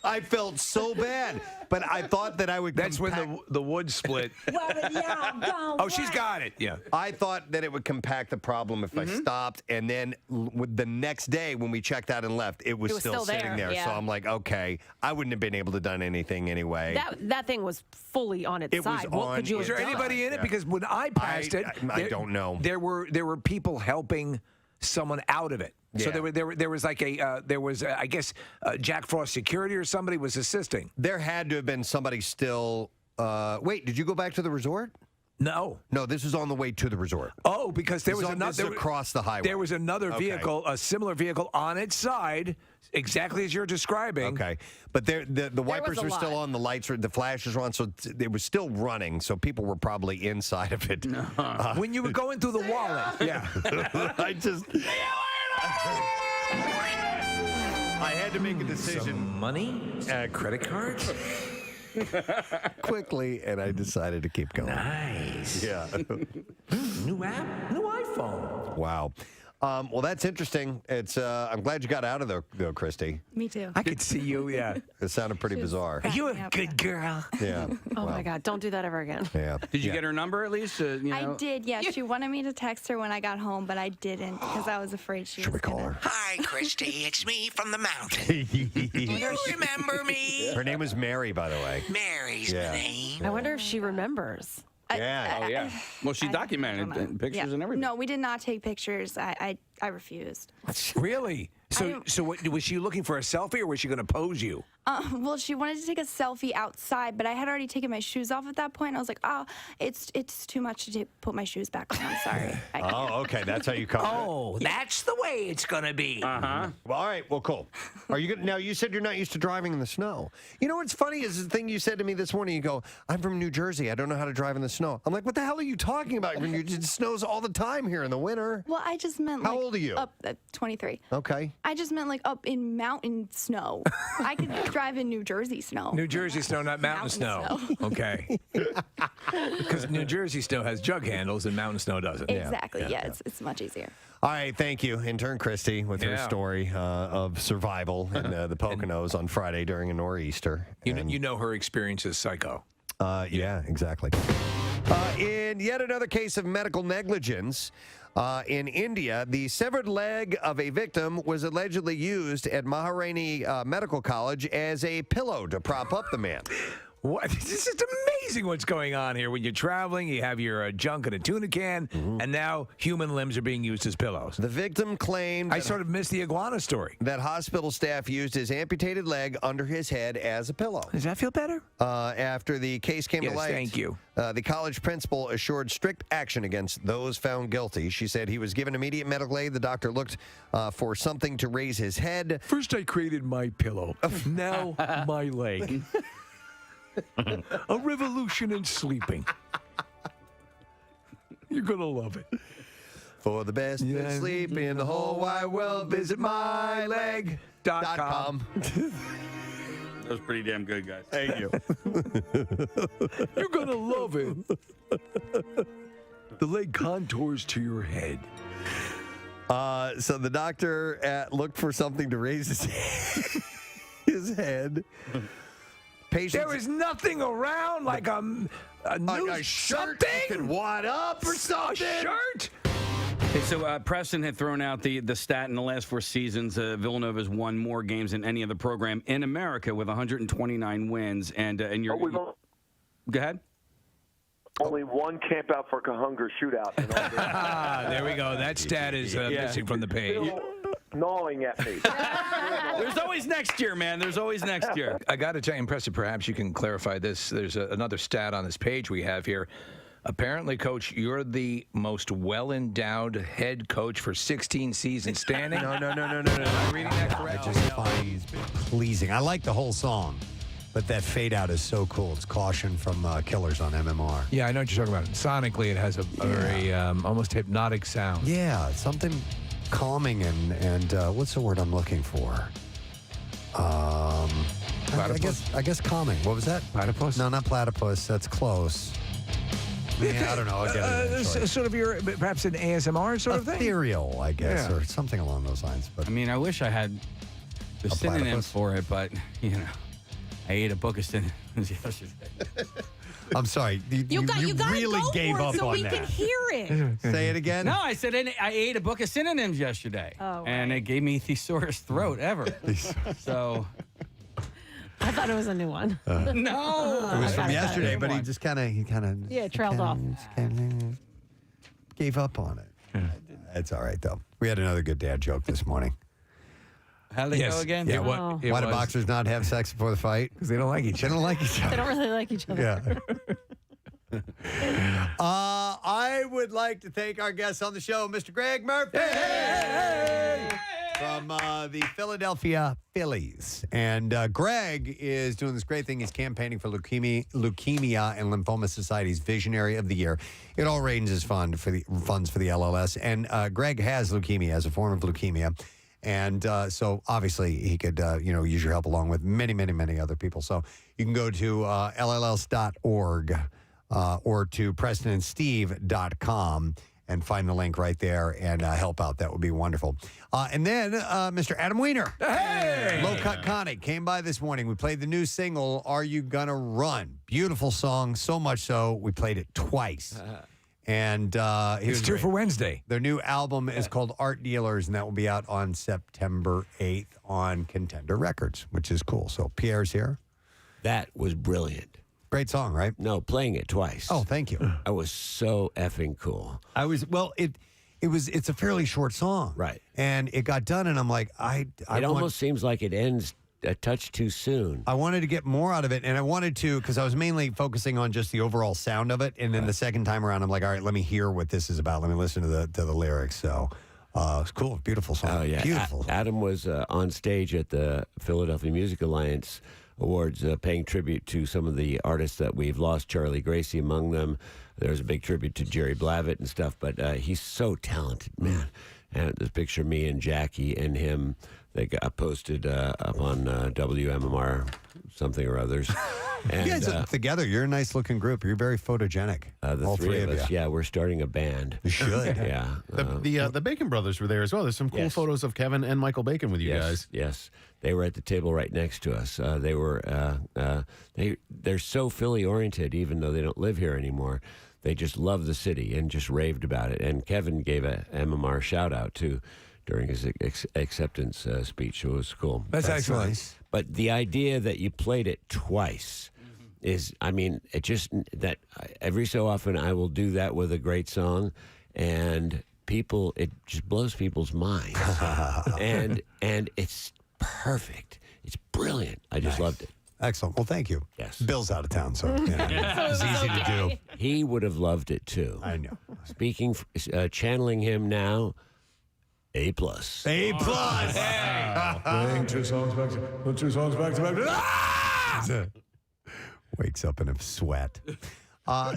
I felt so bad, but I thought that I would. That's when the wood split. Oh, she's got it. Yeah. I thought that it would compact the problem if I stopped, and then the next day when we checked out and left, it was still sitting there. Yeah. So I'm like, okay, I wouldn't have been able to done anything anyway. That thing was fully on its side. What could you Was have there done? anybody in it? Because when I passed it, I don't know. There were people helping someone out of it. So Yeah. there was like I guess Jack Frost security or somebody was assisting. There had to have been somebody still. Wait, did you go back to the resort? No. No, this was on the way to the resort. Oh, because there This was is another across the highway. There was another Okay. vehicle, a similar vehicle on its side, exactly as you're describing. Okay, but the wipers a were still lot. on, the lights were, the flashes were on, so it was still running. So people were probably inside of it. When you were going through the wallet, yeah. I just. I had to make a decision. Some money? Credit cards? Quickly, and I decided to keep going. Nice. Yeah. New app? New iPhone. Wow. Well, that's interesting. It's. I'm glad you got out of there, though, Christy. Me too. I could see you, yeah. It sounded pretty bizarre. Are you a good girl? Yeah. Oh my God! Don't do that ever again. Yeah. Did you get her number at least? I did, yeah. She wanted me to text her when I got home, but I didn't because I was afraid she was call her? Hi, Christy. It's me from the mountain. You remember me? Her name was Mary, by the way. Mary's Yeah. my name. I wonder if she remembers. Yeah. Oh yeah. Well, she documented pictures and everything. No, we did not take pictures. I refused. Really? So what was she looking for, a selfie, or was she going to pose you? Well, she wanted to take a selfie outside, but I had already taken my shoes off at that point. I was like, oh, it's too much to put my shoes back on. I'm sorry. Oh, okay. That's how you come. Oh, that's the way it's going to be. Uh-huh. Well, all right. Well, cool. Are you now? You said you're not used to driving in the snow. You know what's funny is the thing you said to me this morning. You go, "I'm from New Jersey. I don't know how to drive in the snow." I'm like, "What the hell are you talking about? It snows all the time here in the winter." Well, I just meant How old are you? Up at 23. Okay. I just meant like up in mountain snow. I could drive in New Jersey snow. New Jersey snow, not mountain snow. Okay. Because New Jersey snow has jug handles and mountain snow doesn't. Exactly. Yeah, it's much easier. All right, thank you, intern Christy, with her story of survival in the Poconos on Friday during a nor'easter. You know her experience is psycho. Yeah, exactly. In yet another case of medical negligence, in India, the severed leg of a victim was allegedly used at Maharani Medical College as a pillow to prop up the man. What? This is just amazing what's going on here. When you're traveling, you have your junk in a tuna can, and now human limbs are being used as pillows. The victim claimed... I sort of missed the iguana story. That hospital staff used his amputated leg under his head as a pillow. Does that feel better? After the case came to light... thank you. The college principal assured strict action against those found guilty. She said he was given immediate medical aid. The doctor looked for something to raise his head. First I created my pillow. Now my leg. A revolution in sleeping. You're going to love it. For the best sleep in the whole wide world, visit myleg.com. That was pretty damn good, guys. Thank you. You're going to love it. The leg contours to your head. So the doctor looked for something to raise his head. There was nothing around like a new shirt something? you could wad up or something. A shirt? Okay, so Preston had thrown out the stat in the last 4 seasons. Villanova's won more games than any other program in America with 129 wins. And you're... Go ahead. Only one camp out for Cahunger shootout. There we go. That stat is missing from the page. Still gnawing at me. There's always next year, man. There's always next year. I got to tell you, Preston, perhaps you can clarify this. There's another stat on this page we have here. Apparently, Coach, you're the most well-endowed head coach for 16 seasons standing. No. Am I reading that correctly? I just find he's pleasing. I like the whole song, but that fade out is so cool. It's Caution from Killers on MMR. Yeah, I know what you're talking about. Sonically, it has a very almost hypnotic sound. Yeah, something calming and what's the word I'm looking for? I guess calming. What was that? Platypus? No, not platypus. That's close. Yeah, I don't know. I'll get it eventually. Sort of perhaps an ASMR sort of thing? Ethereal, I guess, or something along those lines. But I mean, I wish I had the synonym for it, but, I ate a book of synonyms yesterday. I'm sorry. You gotta really go gave for it up so on we that. can hear it. Say it again. No, I said I ate a book of synonyms yesterday. Oh, and it gave me thesaurus throat ever. So... I thought it was a new one. No. It was from yesterday, but he just kind of trailed off. Gave up on it. It's all right, though. We had another good dad joke this morning. How'd they go again? Yeah, why do boxers not have sex before the fight? Because they don't like each other. They don't like each They other. don't really like each other. Yeah. I would like to thank our guest on the show, Mr. Gregg Murphy. From the Philadelphia Phillies. And Gregg is doing this great thing. He's campaigning for Leukemia and Lymphoma Society's Visionary of the Year. It all raises funds for the LLS. And Gregg has leukemia, as a form of leukemia. And so obviously he could, use your help along with many, many, many other people. So you can go to LLS.org or to PrestonandSteve.com and find the link right there and help out. That would be wonderful. And then Mr. Adam Wiener. Hey! Low Cut Conic came by this morning. We played the new single, Are You Gonna Run? Beautiful song, so much so we played it twice. And it's due for Wednesday. Their new album is called Art Dealers, and that will be out on September 8th on Contender Records, which is cool. So Pierre's here. That was brilliant. Great song, right? No, playing it twice. Oh, thank you. I was so effing cool. It's a fairly short song. Right. And it got done, and I'm like, It almost seems like it ends a touch too soon. I wanted to get more out of it, and I wanted to because I was mainly focusing on just the overall sound of it. And then the second time around, I'm like, all right, let me hear what this is about. Let me listen to the lyrics. So it's cool, beautiful song. Oh yeah, Beautiful. Adam was on stage at the Philadelphia Music Alliance Awards, paying tribute to some of the artists that we've lost. Charlie Gracie among them. There's a big tribute to Jerry Blavat and stuff. But he's so talented, man. And this picture of me and Jackie and him, they got posted up on WMMR something or others. And, you guys are together. You're a nice looking group. You're very photogenic. The all three of us. you. Yeah, we're starting a band. You should. Yeah. The Bacon brothers were there as well. There's some cool photos of Kevin and Michael Bacon with you guys. Yes, they were at the table right next to us. They were they're so Philly oriented, even though they don't live here anymore. They just love the city and just raved about it. And Kevin gave a MMR shout out too during his acceptance speech. It was cool. That's excellent. Nice. But the idea that you played it twice is, I mean, it just that every so often I will do that with a great song, and it just blows people's minds, and it's perfect. It's brilliant. I just loved it. Excellent. Well, thank you. Yes. Bill's out of town, so it's easy to do. He would have loved it too. I know. Channeling him now. A+. A+. Playing two songs back to back. Wakes up in a sweat.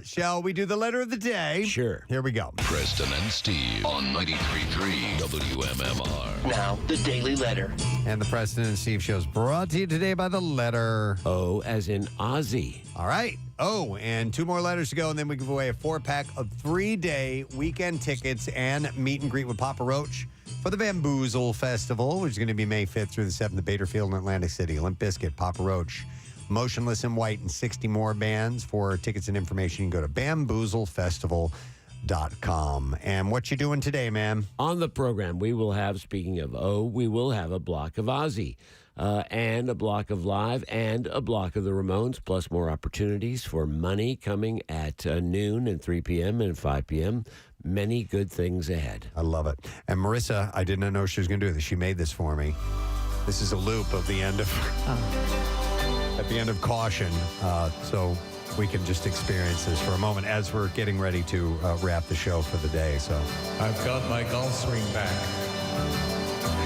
Shall we do the letter of the day? Sure. Here we go. Preston and Steve on 93.3 WMMR. Now, the Daily Letter. And the Preston and Steve show is brought to you today by the letter O as in Ozzy. All right. Oh, and 2 more letters to go, and then we give away a 4-pack of 3-day weekend tickets and meet and greet with Papa Roach for the Bamboozle Festival, which is going to be May 5th through the 7th at Baderfield in Atlantic City. Limp Bizkit, Papa Roach, Motionless in White, and 60 more bands. For tickets and information, you can go to bamboozlefestival.com. And what you doing today, man? On the program, we will have, speaking of O, we will have a block of Ozzy. And a block of Live and a block of the Ramones, plus more opportunities for money coming at noon and 3 p.m. and 5 p.m. Many good things ahead. I love it. And Marissa, I did not know she was going to do this. She made this for me. This is a loop of the end of at the end of Caution, so we can just experience this for a moment as we're getting ready to wrap the show for the day. So I've got my golf swing back.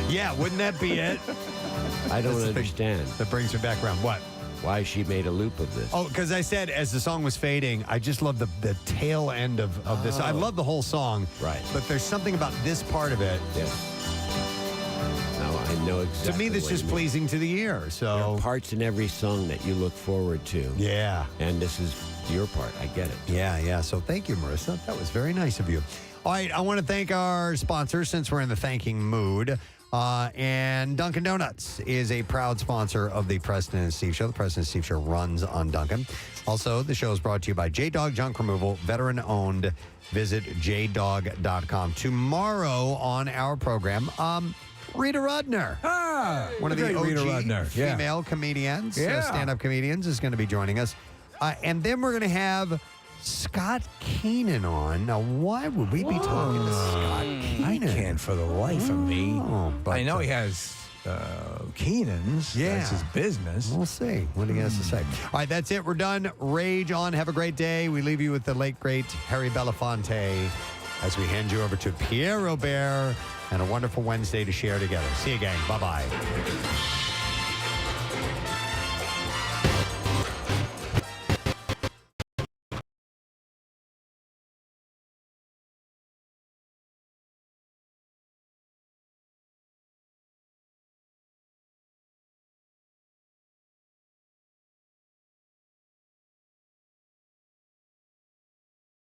Yeah, wouldn't that be it? I don't understand. That brings me back around. What? Why she made a loop of this. Oh, because I said as the song was fading, I just love the tail end of this. I love the whole song. Right. But there's something about this part of it. Yes. Now I know exactly. To me, this is pleasing to the ear. So there are parts in every song that you look forward to. Yeah. And this is your part. I get it. Yeah. So thank you, Marissa. That was very nice of you. All right, I want to thank our sponsors since we're in the thanking mood. And Dunkin' Donuts is a proud sponsor of the Preston and Steve Show. The Preston and Steve Show runs on Dunkin'. Also, the show is brought to you by J-Dog Junk Removal, veteran-owned. Visit jdog.com. Tomorrow on our program, Rita Rudner. One of the OG Rita Rudner. female comedians, Yeah. stand-up comedians, is going to be joining us. And then we're going to have Scott Keenan on. Now, why would we be talking to Scott Keenan? I can't for the life of me. But I know he has Keenan's. Yeah. That's his business. We'll see what he has to say. All right, that's it. We're done. Rage on. Have a great day. We leave you with the late, great Harry Belafonte as we hand you over to Pierre Robert and a wonderful Wednesday to share together. See you, gang. Bye-bye.